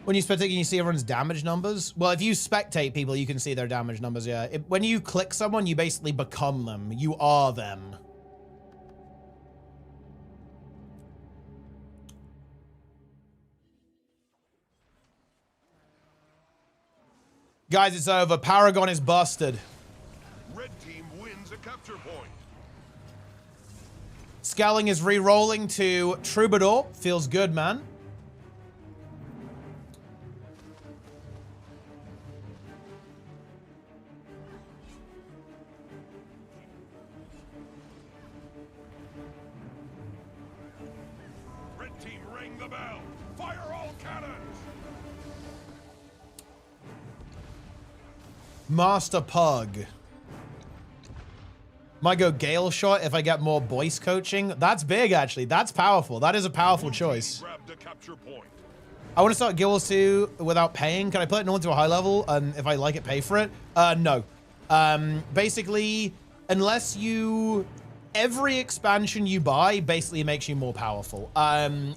When you spectate, can you see everyone's damage numbers? Well, if you spectate people, you can see their damage numbers, yeah. When you click someone, you basically become them. You are them. Guys, it's over. Paragon is busted. Red team wins a capture point. Scaling is re-rolling to Troubadour. Feels good, man. Red team ring the bell. Fire all cannons. Master Pug. Might go Gale Shot if I get more voice coaching. That's big, actually. That's powerful. That is a powerful choice. Grabbed a capture point. I want to start Guild Wars 2 without paying. Can I play it normal to a high level? And if I like it, pay for it? No. Basically, unless you... Every expansion you buy basically makes you more powerful. In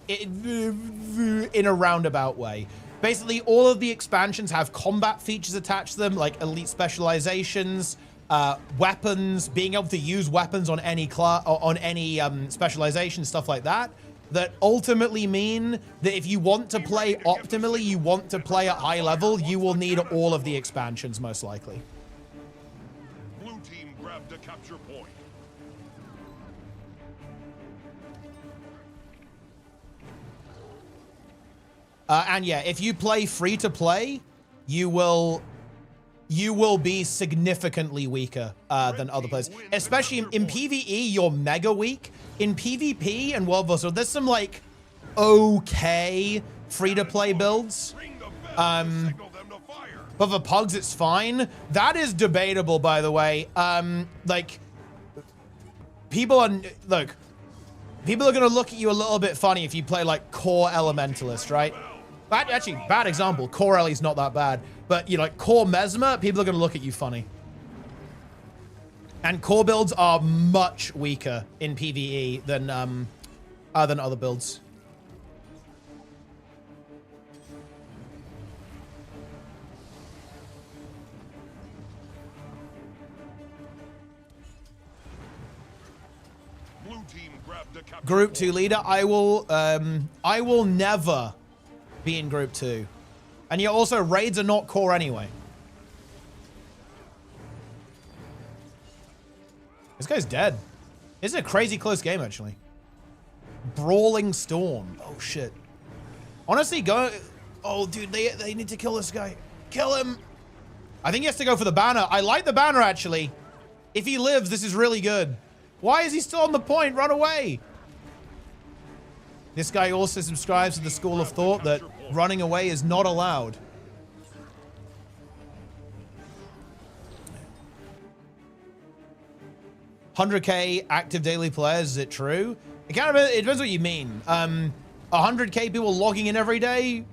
a roundabout way. Basically, all of the expansions have combat features attached to them, like elite specializations, weapons, being able to use weapons on any class, on any specialization, stuff like that. That ultimately mean that if you want to play optimally, you want to play at high level, you will need all of the expansions, most likely. Blue team grabbed a capture point. And yeah, if you play free to play, you will be significantly weaker than other players. Especially in PvE, you're mega weak. In PvP and World War II, there's some like okay free to play builds. But for Pugs, it's fine. That is debatable, by the way. Like people are gonna look at you a little bit funny if you play like Core Elementalist, right? Actually, bad example. Core Ellie's not that bad. But, you know, like Core Mesmer, people are going to look at you funny. And core builds are much weaker in PvE than other builds. Blue team grabbed a capture Group 2 leader, I will never be in Group 2. And yet also, raids are not core anyway. This guy's dead. This is a crazy close game, actually. Brawling Storm. Oh, shit. Honestly, go... Oh, dude, they need to kill this guy. Kill him. I think he has to go for the banner. I like the banner, actually. If he lives, this is really good. Why is he still on the point? Run away. This guy also subscribes to the school of thought that running away is not allowed. $100K active daily players, is it true? It depends what you mean. 100K people logging in every day?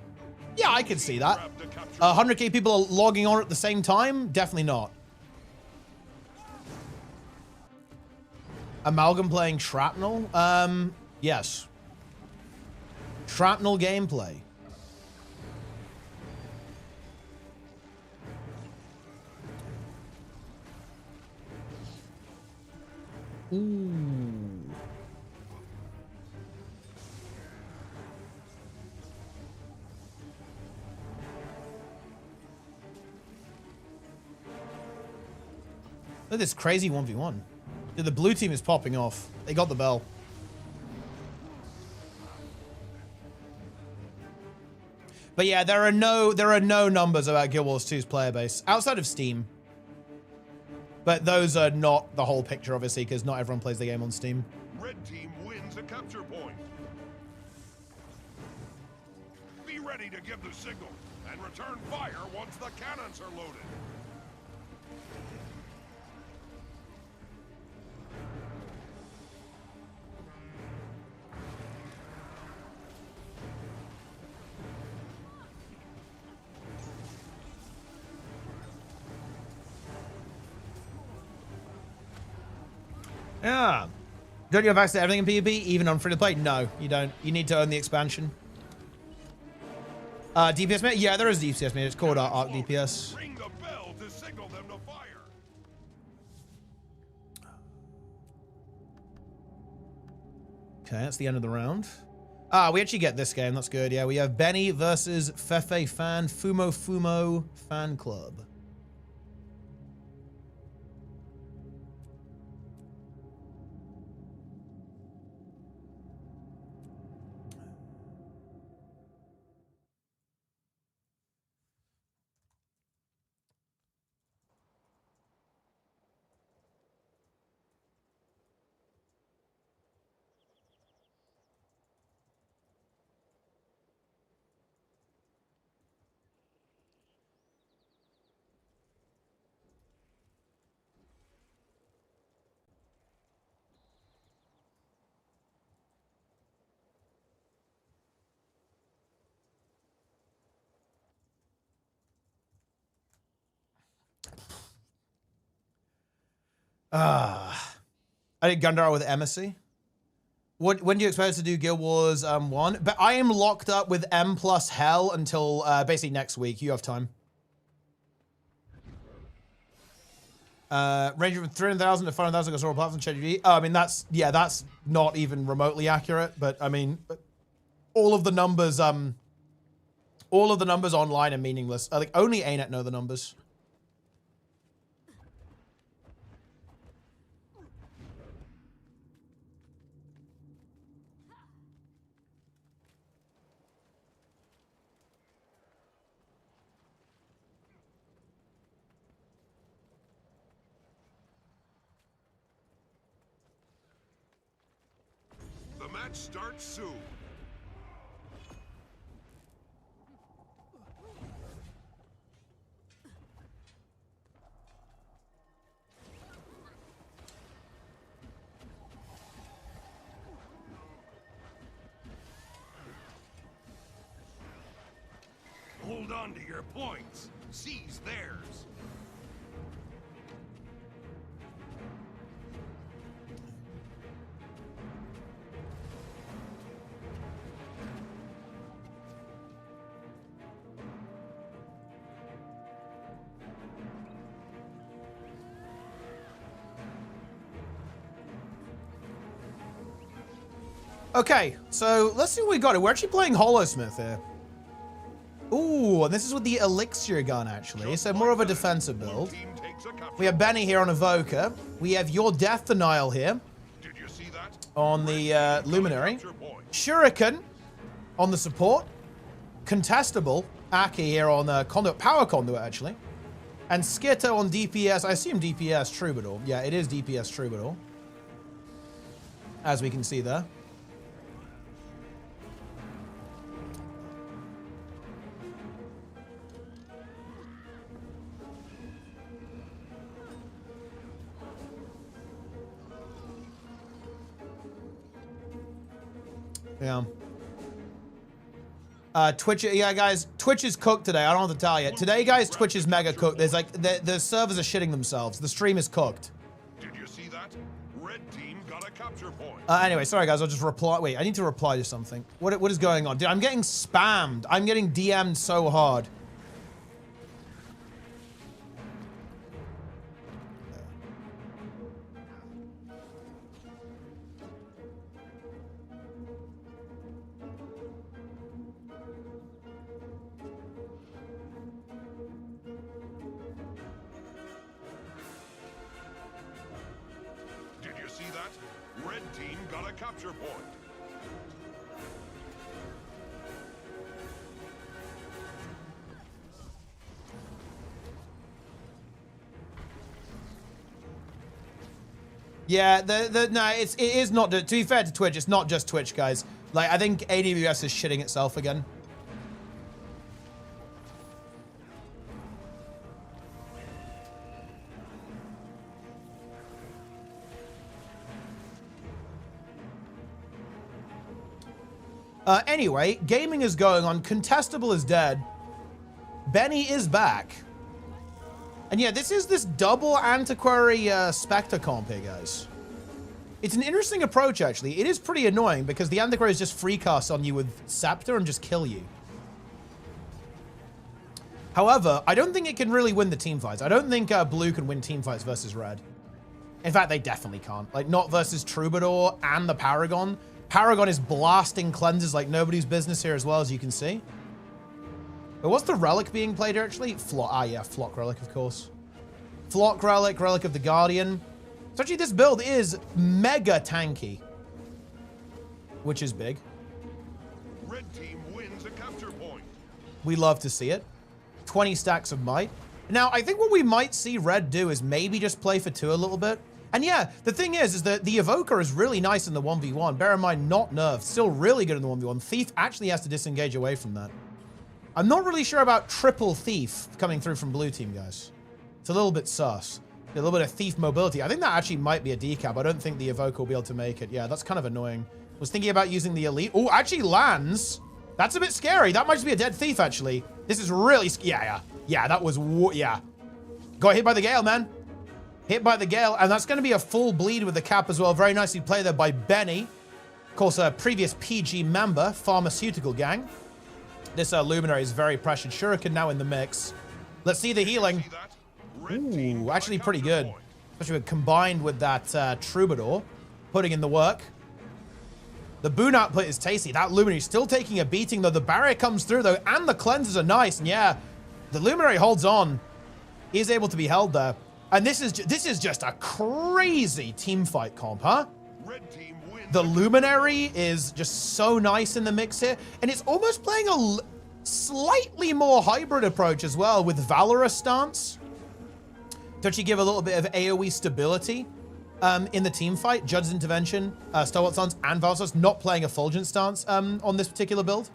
Yeah, I can see that. 100K people logging on at the same time? Definitely not. Amalgam playing Shrapnel? Yes. Shrapnel gameplay. Ooh. Look at this crazy 1v1. Dude, the blue team is popping off. They got the bell. But yeah, there are no numbers about Guild Wars 2's player base outside of Steam. But those are not the whole picture, obviously, because not everyone plays the game on Steam. Red team wins a capture point. Be ready to give the signal and return fire once the cannons are loaded. Yeah. Don't you have access to everything in PvP, even on free to play? No, you don't. You need to own the expansion. DPS mate? Yeah, there is DPS mate. It's called Arc DPS. Ring the bell to signal them to fire. Okay, that's the end of the round. We actually get this game. That's good. Yeah, we have Benny versus Fefe Fan Fumo Fan Club. I did Gundar with Embassy. When do you expect us to do Guild Wars 1? But I am locked up with M plus Hell until basically next week. You have time. Range from 300,000 to 500,000 across all platforms. I mean, that's not even remotely accurate. But I mean, all of the numbers online are meaningless. Like only ArenaNet know the numbers. The match starts soon. Hold on to your points. Seize theirs. Okay, so let's see what we got. We're actually playing Hollowsmith here. Ooh, and this is with the Elixir gun, actually. So more of a defensive build. We have Benny here on Evoker. We have Your Death Denial here. Did you see that? On the Luminary. Shuriken on the support. Contestable. Aki here on Conduit. Power Conduit, actually. And Skitto on DPS. I assume DPS Troubadour. Yeah, it is DPS Troubadour. As we can see there. Yeah. Twitch, yeah, guys, Twitch is cooked today. I don't have to tell you. Today, guys, Twitch is mega cooked. There's like, the servers are shitting themselves. The stream is cooked. Did you see that? Red team got a capture point. Anyway, sorry, guys, I'll just reply. Wait, I need to reply to something. What is going on? Dude, I'm getting spammed. I'm getting DM'd so hard. Capture point. Yeah, no, it is not. To be fair to Twitch, it's not just Twitch, guys. Like, I think AWS is shitting itself again. Anyway, gaming is going on. Contestable is dead. Benny is back. And yeah, this is this double Antiquary Spectre comp here, guys. It's an interesting approach, actually. It is pretty annoying because the Antiquary is just free cast on you with Scepter and just kill you. However, I don't think it can really win the team fights. I don't think blue can win team fights versus red. In fact, they definitely can't. Like, not versus Troubadour and the Paragon. Paragon is blasting cleanses like nobody's business here as well, as you can see. But what's the relic being played here, actually? Flock Relic, of course. Flock Relic, Relic of the Guardian. So actually, this build is mega tanky, which is big. Red team wins a capture point. We love to see it. 20 stacks of might. Now, I think what we might see red do is maybe just play for 2 a little bit. And yeah, the thing is that the Evoker is really nice in the 1v1. Bear in mind, not nerfed. Still really good in the 1v1. Thief actually has to disengage away from that. I'm not really sure about triple Thief coming through from blue team, guys. It's a little bit sus. A little bit of Thief mobility. I think that actually might be a decap. I don't think the Evoker will be able to make it. Yeah, that's kind of annoying. Was thinking about using the Elite. Oh, actually lands. That's a bit scary. That might just be a dead Thief, actually. This is really... Yeah, that was... Yeah. Got hit by the Gale, man. Hit by the Gale. And that's going to be a full bleed with the cap as well. Very nicely played there by Benny. Of course, a previous PG member, Pharmaceutical Gang. This Luminary is very pressured. Shuriken now in the mix. Let's see the healing. Ooh, actually pretty good. Especially combined with that Troubadour. Putting in the work. The boon output is tasty. That Luminary still taking a beating, though. The barrier comes through, though, and the cleanses are nice. And yeah, the Luminary holds on. He is able to be held there. And this is just a crazy team fight comp, huh? Red team wins. The Luminary is just so nice in the mix here. And it's almost playing a slightly more hybrid approach as well with Valorous stance. To actually give a little bit of AoE stability in the team fight. Judge's Intervention, Stalwart stance, and Valorous stance. Not playing Effulgent stance on this particular build.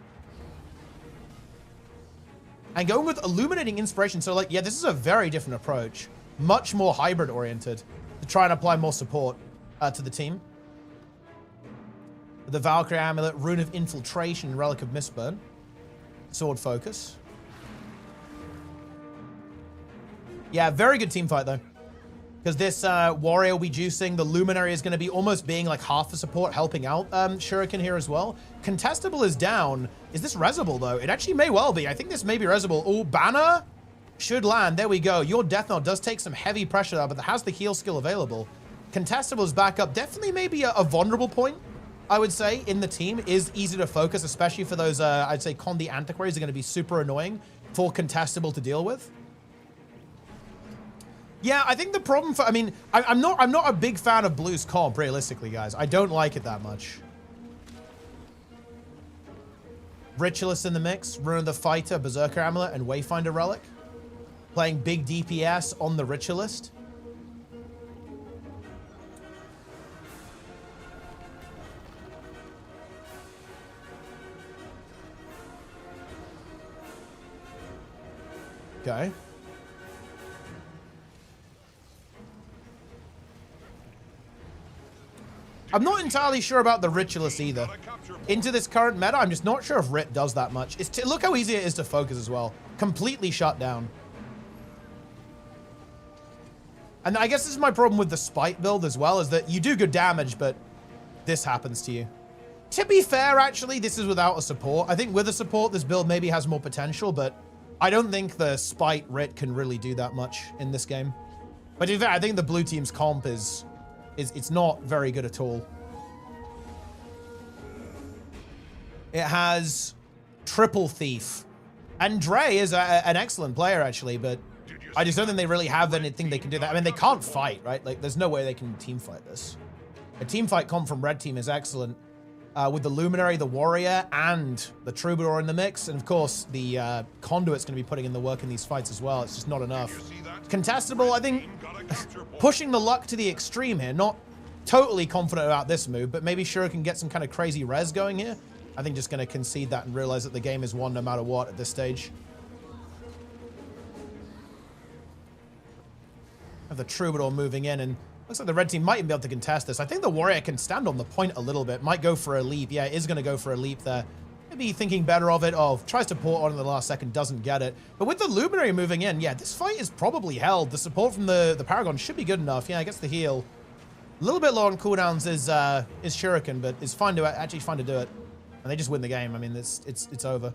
And going with Illuminating Inspiration. So, like, yeah, this is a very different approach. Much more hybrid oriented to try and apply more support to the team. The Valkyrie Amulet, Rune of Infiltration, Relic of Mistburn. Sword Focus. Yeah, very good team fight, though. Because this Warrior will be juicing. The Luminary is going to be almost being like half the support, helping out Shuriken here as well. Contestable is down. Is this Resible, though? It actually may well be. I think this may be Resible. Oh, Banner should land. There we go. Your Death Knell does take some heavy pressure there, but it has the heal skill available. Contestable is back up. Definitely maybe a vulnerable point, I would say, in the team. Is easy to focus, especially for those, I'd say, Condi Antiquaries are going to be super annoying for Contestable to deal with. Yeah, I think the problem for, I mean, I'm not a big fan of Blue's comp, realistically, guys. I don't like it that much. Ritualist in the mix, Rune of the Fighter, Berserker Amulet, and Wayfinder Relic. Playing big DPS on the Ritualist. Okay. I'm not entirely sure about the Ritualist either. Into this current meta, I'm just not sure if Rit does that much. Look how easy it is to focus as well. Completely shut down. And I guess this is my problem with the Spite build as well, is that you do good damage, but this happens to you. To be fair, actually, this is without a support. I think with a support, this build maybe has more potential, but I don't think the Spite Rit can really do that much in this game. But in fact, I think the blue team's comp is it's not very good at all. It has triple Thief. And Dre is an excellent player, actually, but I just don't think they really have anything they can do that. I mean, they can't fight, right? Like, there's no way they can team fight this. A team fight comp from Red Team is excellent. With the Luminary, the Warrior, and the Troubadour in the mix. And, of course, the Conduit's going to be putting in the work in these fights as well. It's just not enough. Contestable, I think, pushing the luck to the extreme here. Not totally confident about this move, but maybe Shura can get some kind of crazy res going here. I think just going to concede that and realize that the game is won no matter what at this stage. Have the Troubadour moving in, and looks like the red team might even be able to contest this. I think the Warrior can stand on the point a little bit. Might go for a leap. Yeah, is going to go for a leap there. Maybe thinking better of it. Oh, tries to port on in the last second, doesn't get it. But with the Luminary moving in, yeah, this fight is probably held. The support from the Paragon should be good enough. Yeah, gets the heal. A little bit low on cooldowns is Shuriken, but is fine to actually fine to do it. And they just win the game. I mean, it's over.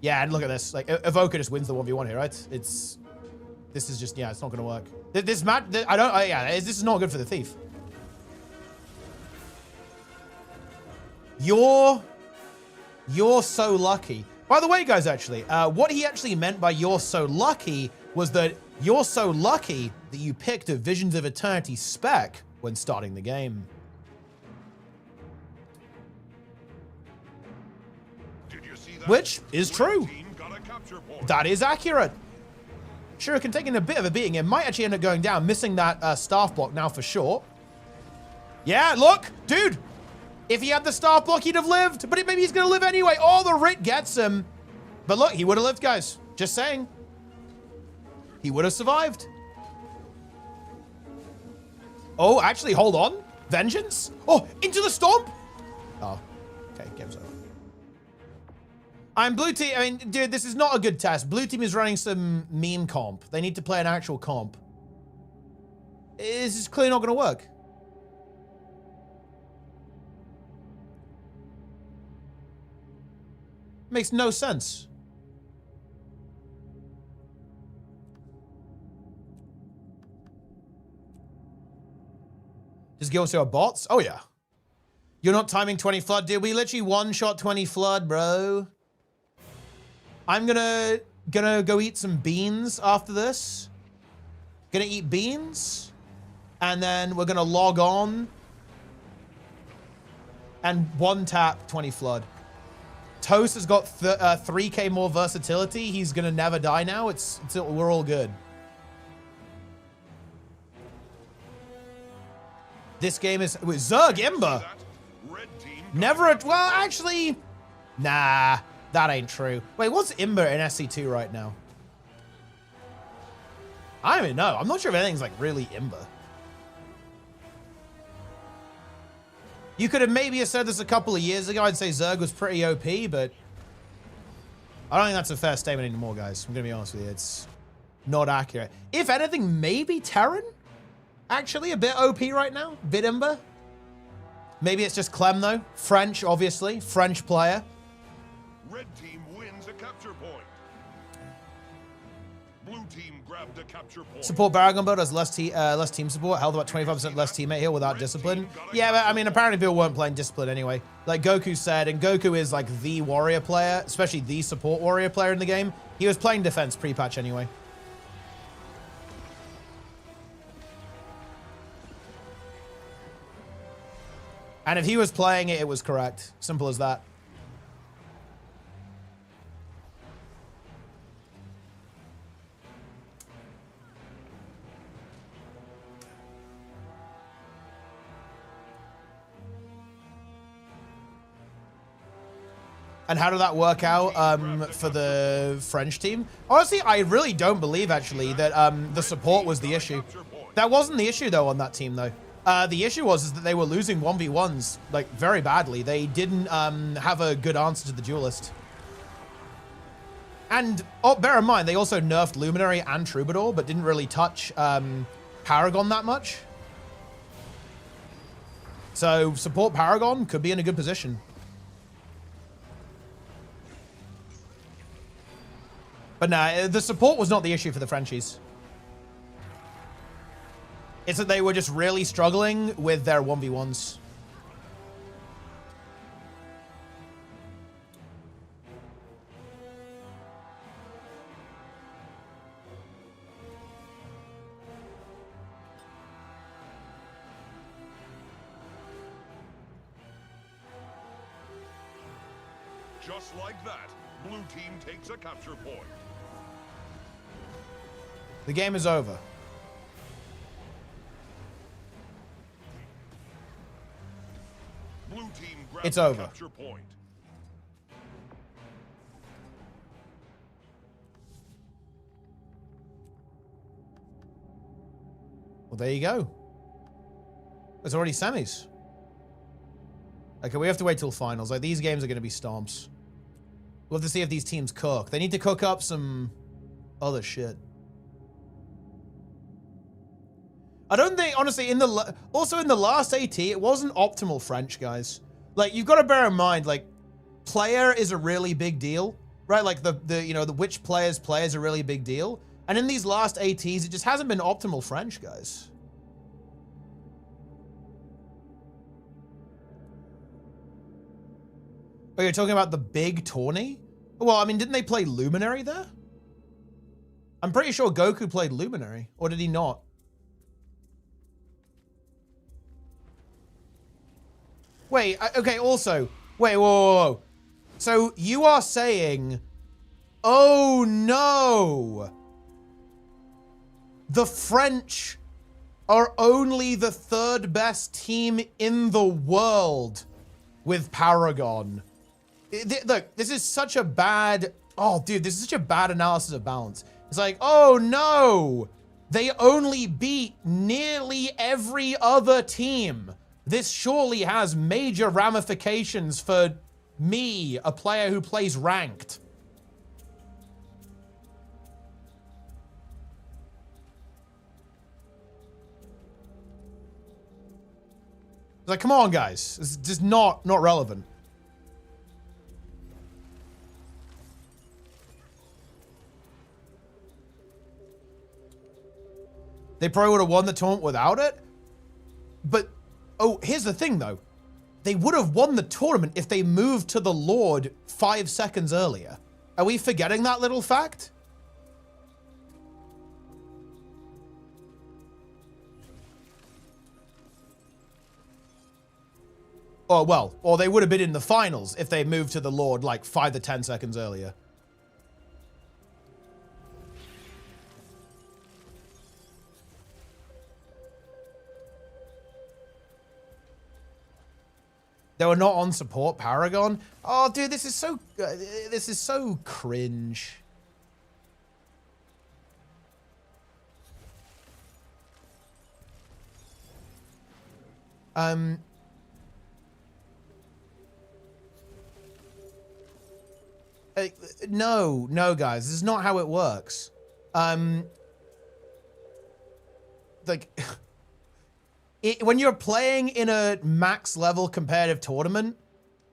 Yeah, and look at this. Like, Evoker just wins the 1v1 here, right? This is just, yeah, it's not gonna work. This match, this is not good for the Thief. You're so lucky. By the way, guys, actually, what he actually meant by you're so lucky was that you're so lucky that you picked a Visions of Eternity spec when starting the game. Did you see that? Which is true. Team got a capture point. That is accurate. Shuriken taking a bit of a beating. It might actually end up going down, missing that staff block now for sure. Yeah, look, dude. If he had the staff block, he'd have lived. But maybe he's going to live anyway. Oh, the Rit gets him. But look, he would have lived, guys. Just saying. He would have survived. Oh, actually, hold on. Vengeance? Oh, into the stomp? Oh, okay, game's over. Blue team. I mean, dude, this is not a good test. Blue team is running some meme comp. They need to play an actual comp. This is clearly not going to work. Makes no sense. Just go to our bots? Oh, yeah. You're not timing 20 flood, dude. We literally one-shot 20 flood, bro. I'm gonna go eat some beans after this. Gonna eat beans. And then we're gonna log on. And one-tap 20 flood. Toast has got 3k more versatility. He's gonna never die now. We're all good. This game is with Zerg Imber. Never. Well, actually, nah, that ain't true. Wait, what's Imber in SC2 right now? I don't even know. I'm not sure if anything's like really Imber. You could have maybe said this a couple of years ago. I'd say Zerg was pretty OP, but I don't think that's a fair statement anymore, guys. I'm gonna be honest with you. It's not accurate. If anything, maybe Terran? Actually, a bit OP right now. Bit Imber. Maybe it's just Clem, though. French, obviously. French player. Red team wins a capture point. Blue team grabbed a capture point. Support Baragon build has less team support. Held about 25% less teammate heal without discipline. Yeah, but I mean, apparently people weren't playing discipline anyway. Like Goku said, and Goku is like the warrior player, especially the support warrior player in the game. He was playing defense pre-patch anyway. And if he was playing it, it was correct. Simple as that. And how did that work out for the French team? Honestly, I really don't believe, actually, that the support was the issue. That wasn't the issue, though, on that team, though. The issue was that they were losing 1v1s, like, very badly. They didn't have a good answer to the duelist. And, oh, bear in mind, they also nerfed Luminary and Troubadour, but didn't really touch Paragon that much. So, support Paragon could be in a good position. But nah, the support was not the issue for the Frenchies. It's that they were just really struggling with their 1v1s. Just like that, blue team takes a capture point. The game is over. Blue team grabs It's over. capture point. Well, there you go. There's already semis. Okay, we have to wait till finals. Like, these games are going to be stomps. We'll have to see if these teams cook. They need to cook up some other shit. I don't think, honestly, also in the last AT, it wasn't optimal French, guys. Like, you've got to bear in mind, like, player is a really big deal. right? Like the which players play is a really big deal. And in these last ATs, it just hasn't been optimal French, guys. Oh, you're talking about the big tourney? Well, I mean, didn't they play Luminary there? I'm pretty sure Goku played Luminary, or did he not? Wait, okay, also, wait, whoa. So you are saying, oh no, the French are only the third best team in the world with Paragon. Look, this is such a bad, oh dude, this is such a bad analysis of balance. It's like, oh no, they only beat nearly every other team. This surely has major ramifications for me, a player who plays ranked. It's like, come on, guys. It's just not relevant. They probably would have won the tournament without it. But, oh, here's the thing, though. They would have won the tournament if they moved to the Lord 5 seconds earlier. Are we forgetting that little fact? Oh, well, or they would have been in the finals if they moved to the Lord like 5 to 10 seconds earlier. They were not on support Paragon. Oh, dude, this is so cringe. No, guys, this is not how it works. Like, when you're playing in a max level competitive tournament,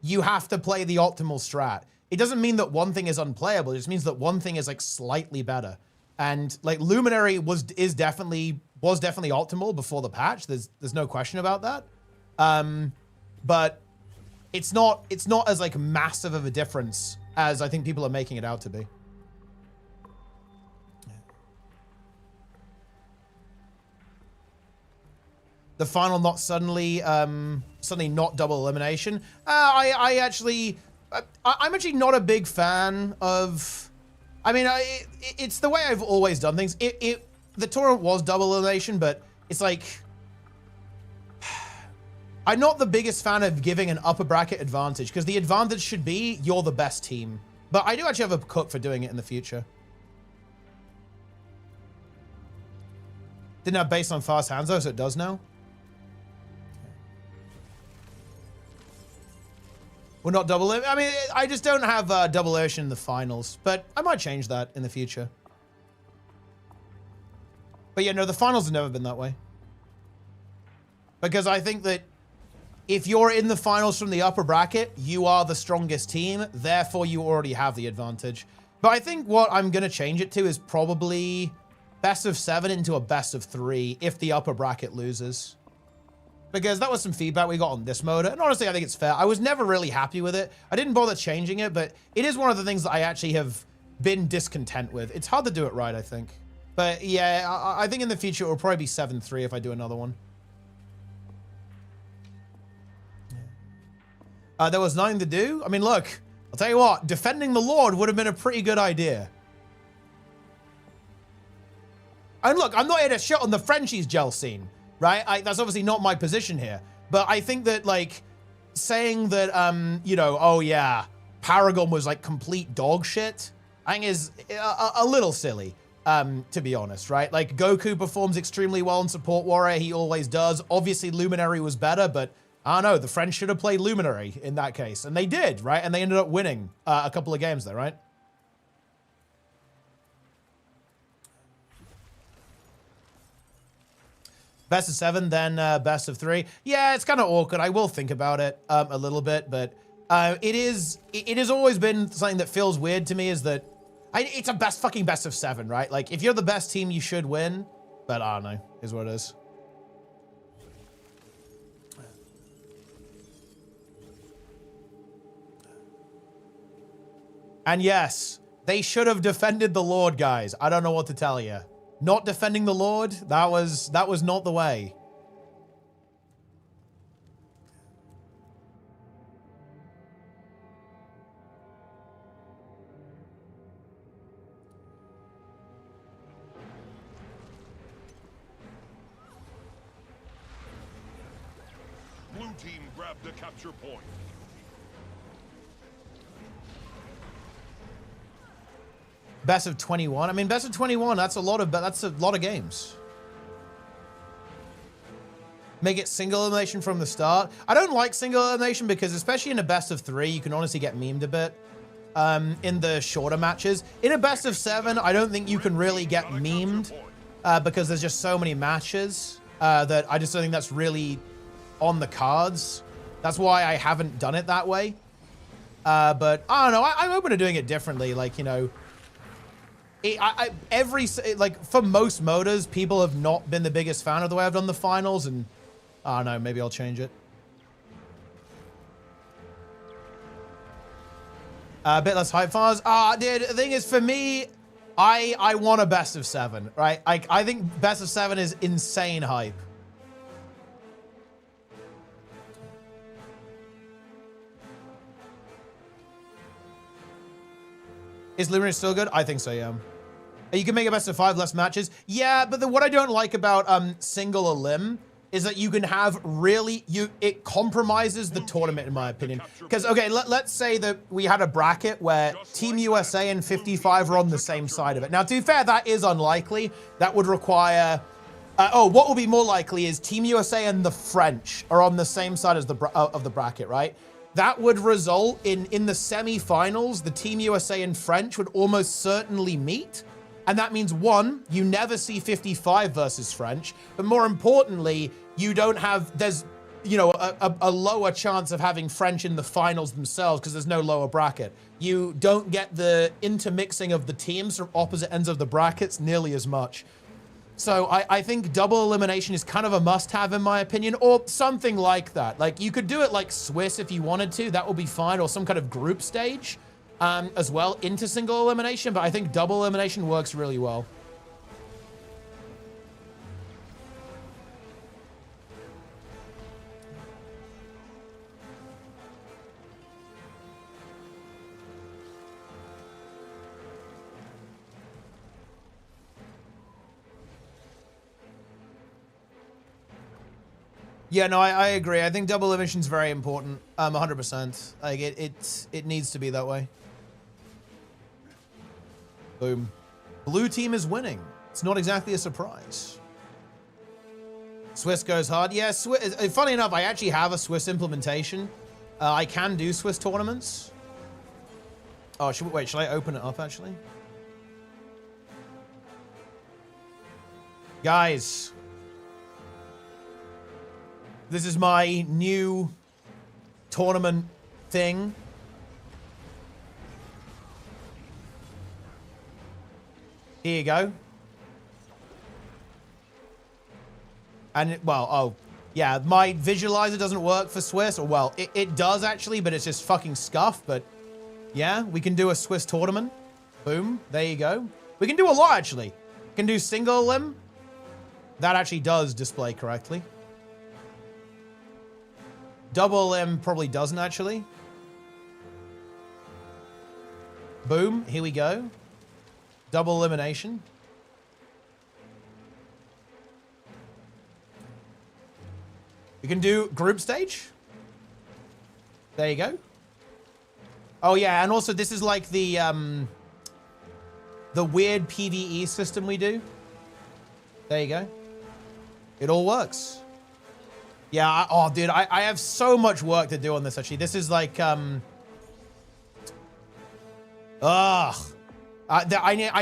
you have to play the optimal strat. It doesn't mean that one thing is unplayable. It just means that one thing is like slightly better. And like Luminary was definitely optimal before the patch. There's no question about that. But it's not as like massive of a difference as I think people are making it out to be. The final not suddenly not double elimination. I'm actually not a big fan of. I mean, it's the way I've always done things. The tournament was double elimination, but it's like I'm not the biggest fan of giving an upper bracket advantage because the advantage should be you're the best team. But I do actually have a cook for doing it in the future. Didn't have based on fast hands though, so it does now. We're not double. I mean, I just don't have double ocean in the finals, but I might change that in the future. But yeah, no, the finals have never been that way. Because I think that if you're in the finals from the upper bracket, you are the strongest team. Therefore, you already have the advantage. But I think what I'm going to change it to is probably best of 7 into a best of 3 if the upper bracket loses. Because that was some feedback we got on this mode. And honestly, I think it's fair. I was never really happy with it. I didn't bother changing it, but it is one of the things that I actually have been discontent with. It's hard to do it right, I think. But yeah, I think in the future it will probably be 7-3 if I do another one. There was nothing to do. I mean, look, I'll tell you what, defending the Lord would have been a pretty good idea. And look, I'm not here to shit on the Frenchies gel scene. Right? That's obviously not my position here. But I think that, like, saying that, you know, oh, yeah, Paragon was, like, complete dog shit, I think is a little silly, to be honest, right? Like, Goku performs extremely well in Support Warrior. He always does. Obviously, Luminary was better, but I don't know. The French should have played Luminary in that case. And they did, right? And they ended up winning a couple of games there, right? Best of 7, then best of 3. Yeah, it's kind of awkward. I will think about it a little bit, but It has always been something that feels weird to me is that it's a best of 7, right? Like if you're the best team, you should win. But I don't know, is what it is. And yes, they should have defended the Lord, guys. I don't know what to tell you. Not defending the Lord, that was not the way. Blue team grabbed the capture point. Best of 21. I mean, best of 21. That's a lot of games. Make it single elimination from the start. I don't like single elimination because, especially in a best of 3, you can honestly get memed a bit in the shorter matches. In a best of 7, I don't think you can really get memed because there's just so many matches that I just don't think that's really on the cards. That's why I haven't done it that way. But I don't know. I'm open to doing it differently. Like, you know, for most moders, people have not been the biggest fan of the way I've done the finals, and I don't know, maybe I'll change it. A bit less hype fires. Dude, the thing is, for me, I want a best of 7, right? I think best of 7 is insane hype. Is Luminary still good? I think so, yeah. You can make a best of 5 less matches. Yeah, but what I don't like about single elim is that you can have really, it compromises the tournament in my opinion. Because, okay, let's say that we had a bracket where Team USA and 55 are on the same side of it. Now, to be fair, that is unlikely. That would require, what will be more likely is Team USA and the French are on the same side as of the bracket, right? That would result in the semi-finals, the Team USA and French would almost certainly meet. And that means, one, you never see 55 versus French. But more importantly, you don't have, there's, you know, a lower chance of having French in the finals themselves because there's no lower bracket. You don't get the intermixing of the teams from opposite ends of the brackets nearly as much. So I think double elimination is kind of a must-have in my opinion, or something like that. Like you could do it like Swiss if you wanted to, that would be fine, or some kind of group stage as well into single elimination, but I think double elimination works really well. Yeah, no, I agree. I think double elimination is very important. 100%. Like it needs to be that way. Boom. Blue team is winning. It's not exactly a surprise. Swiss goes hard. Yeah, funny enough, I actually have a Swiss implementation. I can do Swiss tournaments. Oh, should I open it up actually? Guys. This is my new tournament thing. Here you go. And yeah, my visualizer doesn't work for Swiss, or well, it does actually, but it's just fucking scuffed. But yeah, we can do a Swiss tournament. Boom, there you go. We can do a lot actually. We can do single elim. That actually does display correctly. Double elim probably doesn't actually. Boom, here we go. Double elimination. We can do group stage. There you go. Oh yeah, and also this is like the weird PvE system we do. There you go. It all works. Yeah, oh dude, I have so much work to do on this actually. This is like, I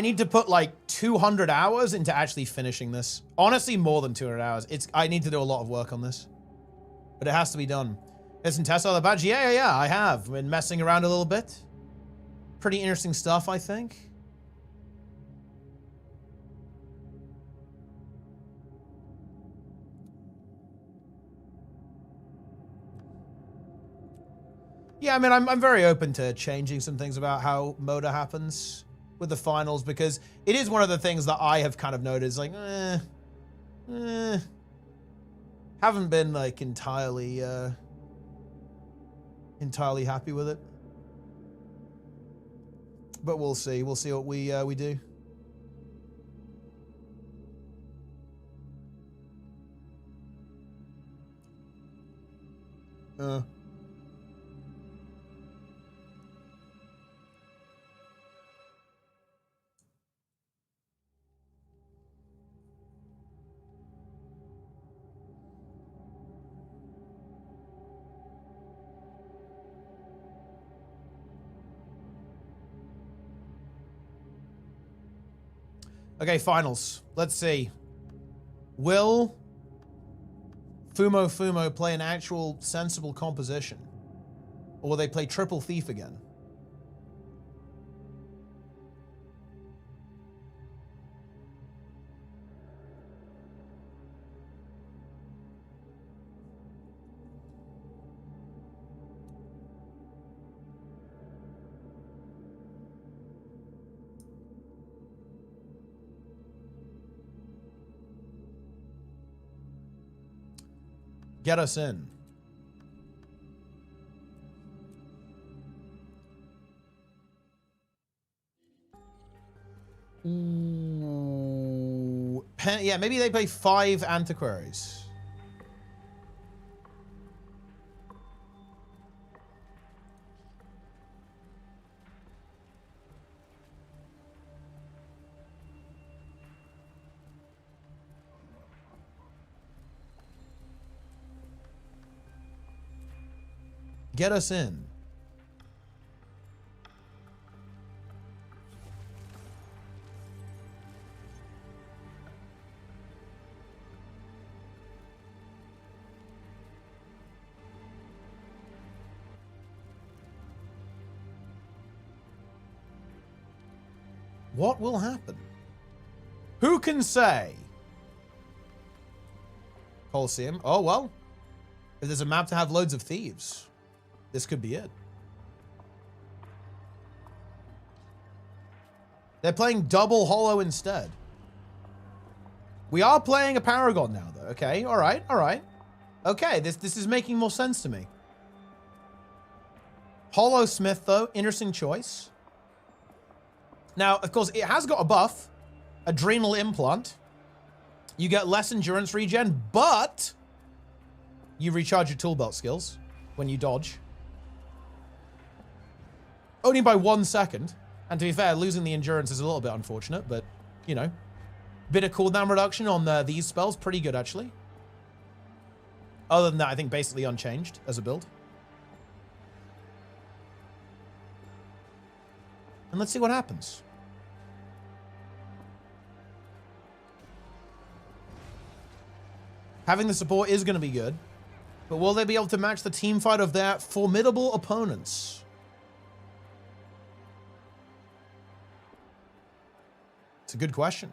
need to put like 200 hours into actually finishing this. Honestly, more than 200 hours. I need to do a lot of work on this. But it has to be done. Isn't Tessa the badge? Yeah, I have. Been messing around a little bit. Pretty interesting stuff, I think. Yeah, I mean, I'm very open to changing some things about how Moda happens with the finals, because it is one of the things that I have kind of noticed, like, haven't been, like, entirely happy with it. But we'll see. We'll see what we do. Okay, finals. Let's see. Will Fumo play an actual sensible composition? Or will they play Triple Thief again? Get us in. Ooh. Yeah, maybe they play 5 Antiquaries. Get us in. What will happen? Who can say? Colosseum. Oh, well. If there's a map to have loads of thieves, this could be it. They're playing double holo instead. We are playing a Paragon now, though. Okay, all right, all right. Okay, this is making more sense to me. Holo Smith, though, interesting choice. Now, of course, it has got a buff, Adrenal Implant. You get less endurance regen, but you recharge your tool belt skills when you dodge. Only by 1 second. And to be fair, losing the endurance is a little bit unfortunate, but, you know. Bit of cooldown reduction on these spells. Pretty good, actually. Other than that, I think basically unchanged as a build. And let's see what happens. Having the support is going to be good. But will they be able to match the team fight of their formidable opponents? It's a good question.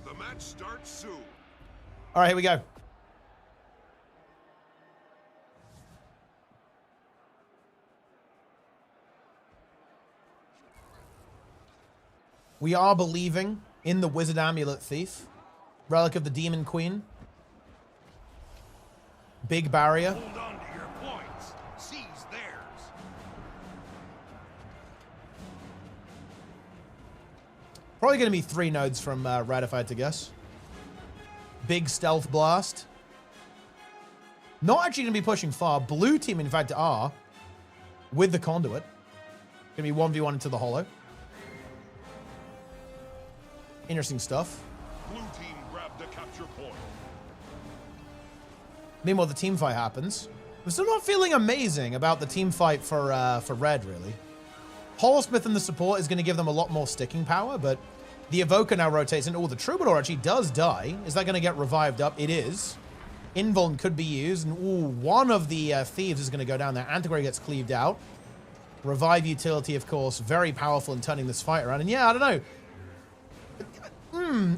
The match starts soon. All right, here we go. We are believing in the Wizard Amulet Thief, Relic of the Demon Queen, Big Barrier. Hold on to your points. Seize theirs. Probably going to be 3 nodes from Red, if I had to guess. Big Stealth Blast. Not actually going to be pushing far. Blue team, in fact, are with the Conduit. Going to be 1v1 into the Holo. Interesting stuff. Blue team grabbed a capture point. Meanwhile, the team fight happens. I'm still not feeling amazing about the team fight for Red, really. Holosmith and the support is going to give them a lot more sticking power, but The Evoker now rotates in. Oh, the Troubadour actually does die. Is that going to get revived up? It is. Invuln could be used. And ooh, one of the Thieves is going to go down there. Antiquary gets cleaved out. Revive utility, of course, very powerful in turning this fight around. And yeah, I don't know.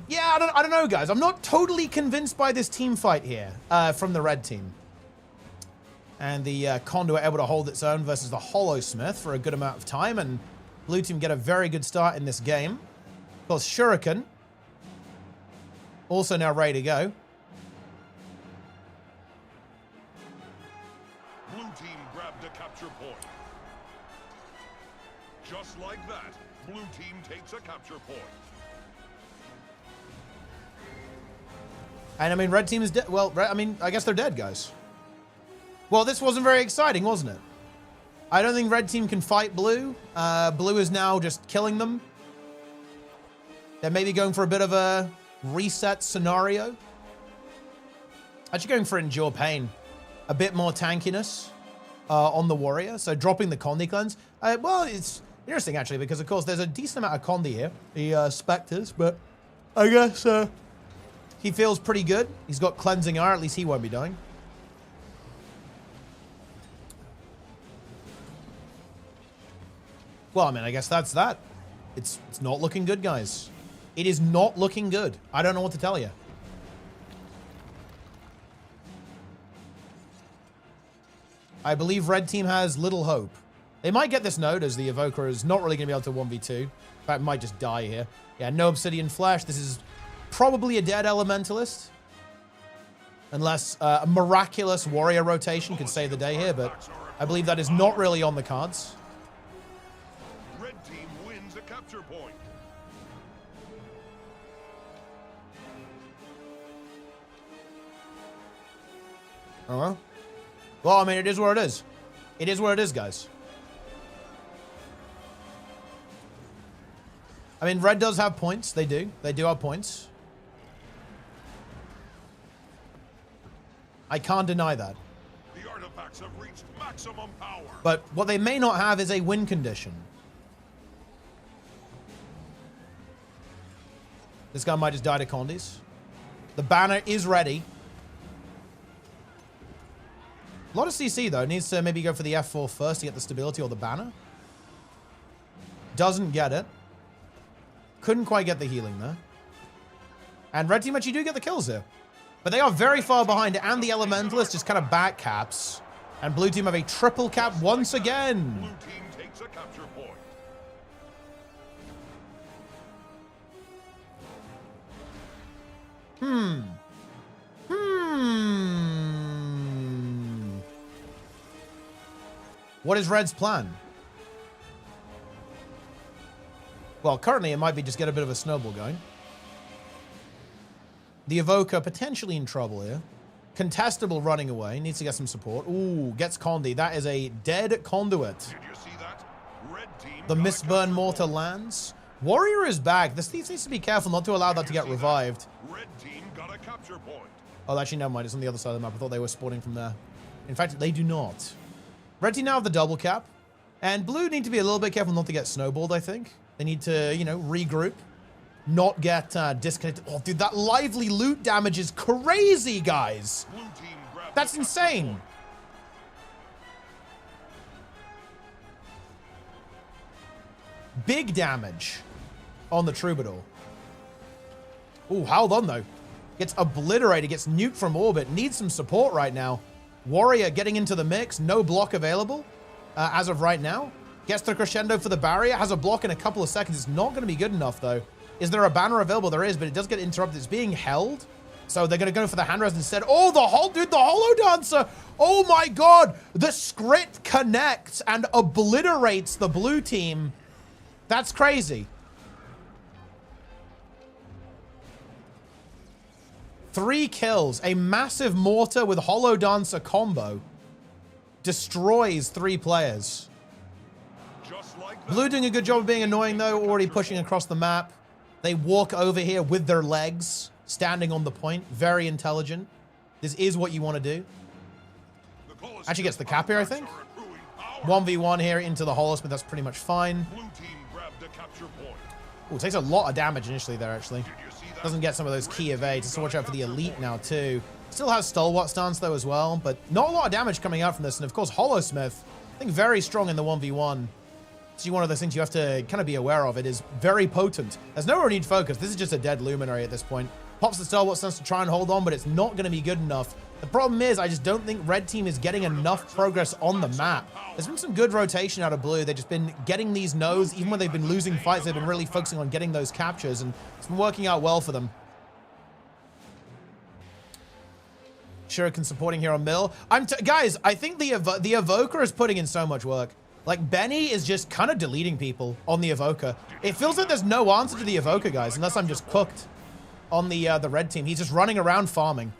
Yeah, I don't know, guys. I'm not totally convinced by this team fight here from the red team. And the Conduit able to hold its own versus the Hollowsmith for a good amount of time. And blue team get a very good start in this game. Of course, Shuriken also now ready to go. Blue team grabbed a capture point. Just like that, blue team takes a capture point. And I mean, red team is dead. Well, I mean, I guess they're dead, guys. Well, this wasn't very exciting, wasn't it? I don't think red team can fight blue. Blue is now just killing them. They're maybe going for a bit of a reset scenario. Actually going for Endure Pain. A bit more tankiness on the warrior. So dropping the Condi cleanse. Well, it's interesting, actually, because, of course, there's a decent amount of Condi here. The Spectres, but I guess he feels pretty good. He's got Cleansing Ire. At least he won't be dying. Well, I mean, I guess that's that. It's not looking good, guys. It is not looking good. I don't know what to tell you. I believe red team has little hope. They might get this node as the Evoker is not really going to be able to 1v2. In fact, might just die here. Yeah, no Obsidian Flesh. This is probably a dead Elementalist. Unless a miraculous warrior rotation could save the day here, but I believe that is not really on the cards. Red team wins a capture point. Uh-huh. Well, I mean, it is what it is. It is what it is, guys. I mean, red does have points. They do. They do have points. I can't deny that. The artifacts have reached maximum power. But what they may not have is a win condition. This guy might just die to Condis. The banner is ready. A lot of CC, though. Needs to maybe go for the F4 first to get the stability or the banner. Doesn't get it. Couldn't quite get the healing there. And red team actually do get the kills here. But they are very far behind, and the Elementalist just kind of back caps. And blue team have a triple cap once again. Blue team takes a capture point. What is red's plan? Well, currently it might be just get a bit of a snowball going. The Evoker potentially in trouble here. Contestable running away. Needs to get some support. Ooh, gets Condi. That is a dead Conduit. Did you see that? Red team The got a Mistburn capture Mortar point. lands. Warrior is back. This Thief needs to be careful not to allow that to get revived. Red team got a capture point. Oh, actually, never mind. It's on the other side of the map. I thought they were spawning from there. In fact, they do not. Red team now have the double cap. And blue need to be a little bit careful not to get snowballed, I think. They need to, you know, regroup. Not get disconnected. Oh, dude, that lively loot damage is crazy, guys. Blue team grabbed That's a capture insane. point. Big damage on the Troubadour. Ooh, held on, though. Gets obliterated, gets nuked from orbit. Needs some support right now. Warrior getting into the mix. No block available as of right now. Gets the crescendo for the barrier. Has a block in a couple of seconds. It's not going to be good enough, though. Is there a banner available? There is, but it does get interrupted. It's being held. So they're going to go for the hand res instead. Oh, the Hollow Dancer. Oh, my God. The script connects and obliterates the blue team. That's crazy. 3 kills. A massive mortar with Hollow Dancer combo destroys 3 players. Just like that. Blue doing a good job of being annoying, though. Already pushing across the map. They walk over here with their legs, standing on the point. Very intelligent. This is what you want to do. The Colosseum Actually gets the cap here, I think. artifacts are accruing power. 1v1 here into the Hollowsmith. That's pretty much fine. Blue team grabbed a capture point. Ooh, takes a lot of damage initially there, actually. Doesn't get some of those key evades. Just watch out for the elite now, too. Still has Stalwart stance, though, as well. But not a lot of damage coming out from this. And, of course, Hollowsmith, I think very strong in the 1v1. It's one of those things you have to kind of be aware of. It is very potent. There's no renewed focus. This is just a dead Luminary at this point. Pops the Stalwart stance to try and hold on, but it's not going to be good enough. The problem is, I just don't think Red Team is getting enough progress on the map. There's been some good rotation out of Blue. They've just been getting these nodes. Even when they've been losing fights, they've been really focusing on getting those captures, and it's been working out well for them. Shuriken supporting here on Mill. Guys, I think the Evoker is putting in so much work. Like, Benny is just kind of deleting people on the Evoker. It feels like there's no answer to the Evoker, guys, unless I'm just cooked on the Red Team. He's just running around farming.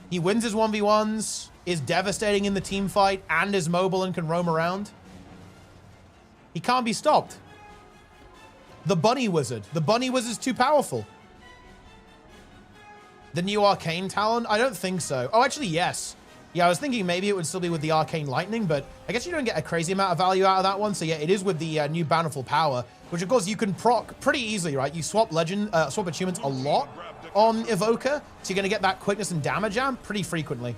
He wins his 1v1s, is devastating in the team fight, and is mobile and can roam around. He can't be stopped. The Bunny Wizard. The Bunny Wizard's too powerful. The new Arcane Talon? I don't think so. Oh, actually, yes. Yeah, I was thinking maybe it would still be with the Arcane Lightning, but I guess you don't get a crazy amount of value out of that one. So yeah, it is with the new Bountiful Power, which of course you can proc pretty easily, right? You swap swap achievements a lot on Evoker, so you're going to get that quickness and damage amp pretty frequently.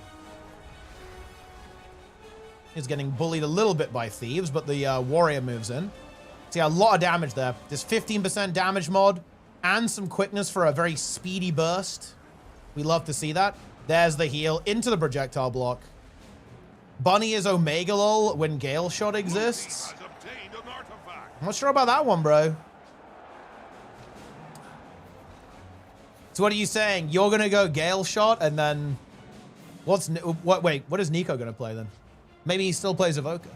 He's getting bullied a little bit by Thieves, but the Warrior moves in. So yeah, a lot of damage there. There's 15% damage mod and some quickness for a very speedy burst. We love to see that. There's the heal into the projectile block. Bunny is Omega Lol when Gale Shot exists. I'm not sure about that one, bro. So what are you saying? You're going to go Gale Shot and then... Wait, what is Nico going to play then? Maybe he still plays Evoker.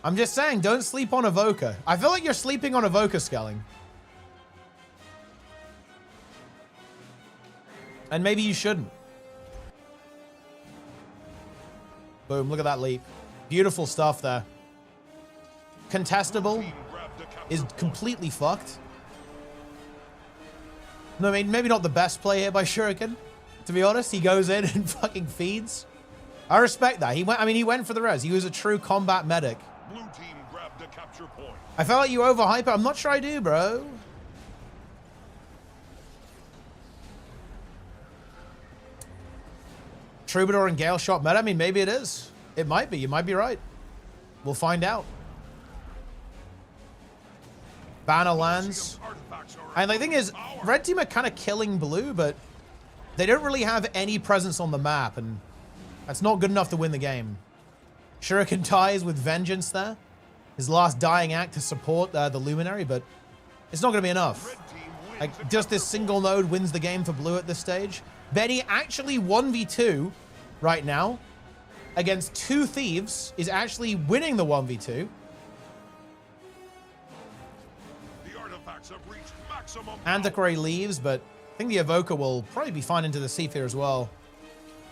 I'm just saying, don't sleep on Evoker. I feel like you're sleeping on Evoker scaling. And maybe you shouldn't. Boom, look at that leap. Beautiful stuff there. Contestable is completely fucked. No, I mean, maybe not the best play here by Shuriken. To be honest, he goes in and fucking feeds. I respect that. He went for the res. He was a true combat medic. Blue team grabbed a capture point. I felt like you overhype it. I'm not sure I do, bro. Troubadour and Gale Shot meta? I mean, maybe it is. It might be. You might be right. We'll find out. Banner lands. And the thing is, Red Team are kind of killing Blue, but they don't really have any presence on the map, and that's not good enough to win the game. Shuriken dies with vengeance there. His last dying act to support the Luminary, but it's not going to be enough. Like, just this single node wins the game for Blue at this stage. Benny actually 1v2 right now against 2 Thieves, is actually winning the 1v2. The artifacts have reached maximum. Antiquary leaves, but I think the Evoker will probably be fine into the Seafair as well.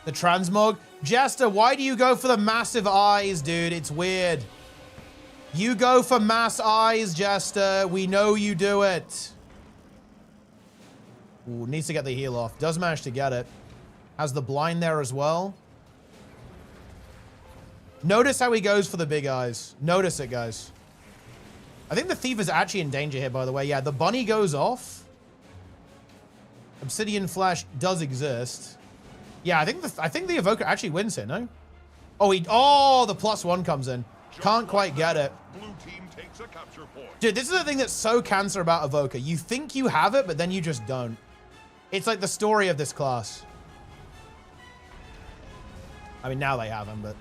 The Transmog. Jester, why do you go for the massive eyes, dude? It's weird. You go for mass eyes, Jester. We know you do it. Ooh, needs to get the heal off. Does manage to get it. Has the blind there as well. Notice how he goes for the big eyes. Notice it, guys. I think the Thief is actually in danger here, by the way. Yeah, the bunny goes off. Obsidian Flash does exist. Yeah, I think the Evoker actually wins here, no? Oh, the +1 comes in. Can't quite get it. Blue team takes a capture point. Dude, this is the thing that's so cancer about Evoker. You think you have it, but then you just don't. It's like the story of this class. I mean, now they have him, but...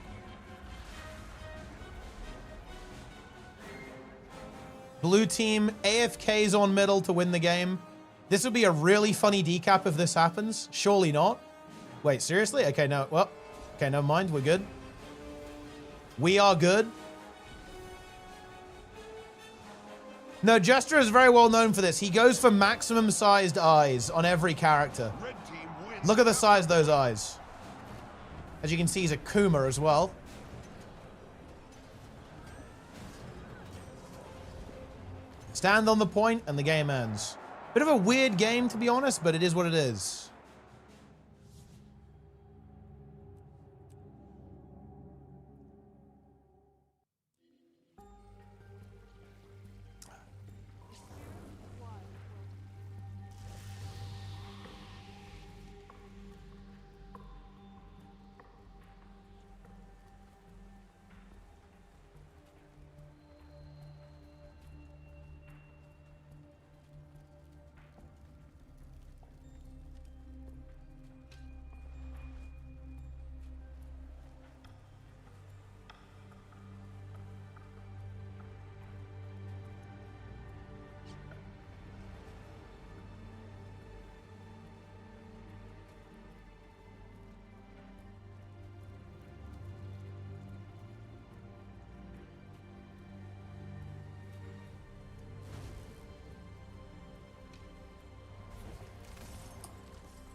Blue team, AFK's on middle to win the game. This would be a really funny decap if this happens. Surely not. Wait, seriously? Okay, no. Well, okay, never mind. We're good. We are good. No, Jester is very well known for this. He goes for maximum sized eyes on every character. Look at the size of those eyes. As you can see, he's a Kuma as well. Stand on the point and the game ends. Bit of a weird game, to be honest, but it is what it is.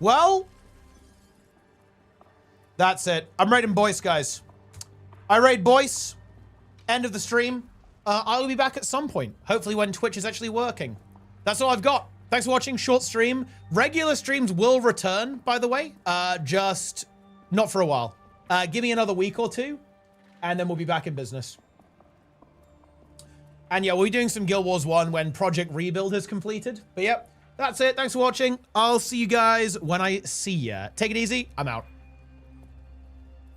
Well, that's it. I'm raiding Boyce, guys. I raid Boyce. End of the stream. I will be back at some point. Hopefully when Twitch is actually working. That's all I've got. Thanks for watching. Short stream. Regular streams will return, by the way. Just not for a while. Give me another week or two, and then we'll be back in business. And yeah, we'll be doing some Guild Wars 1 when Project Rebuild is completed. But yep, that's it. Thanks for watching. I'll see you guys when I see ya. Take it easy. I'm out.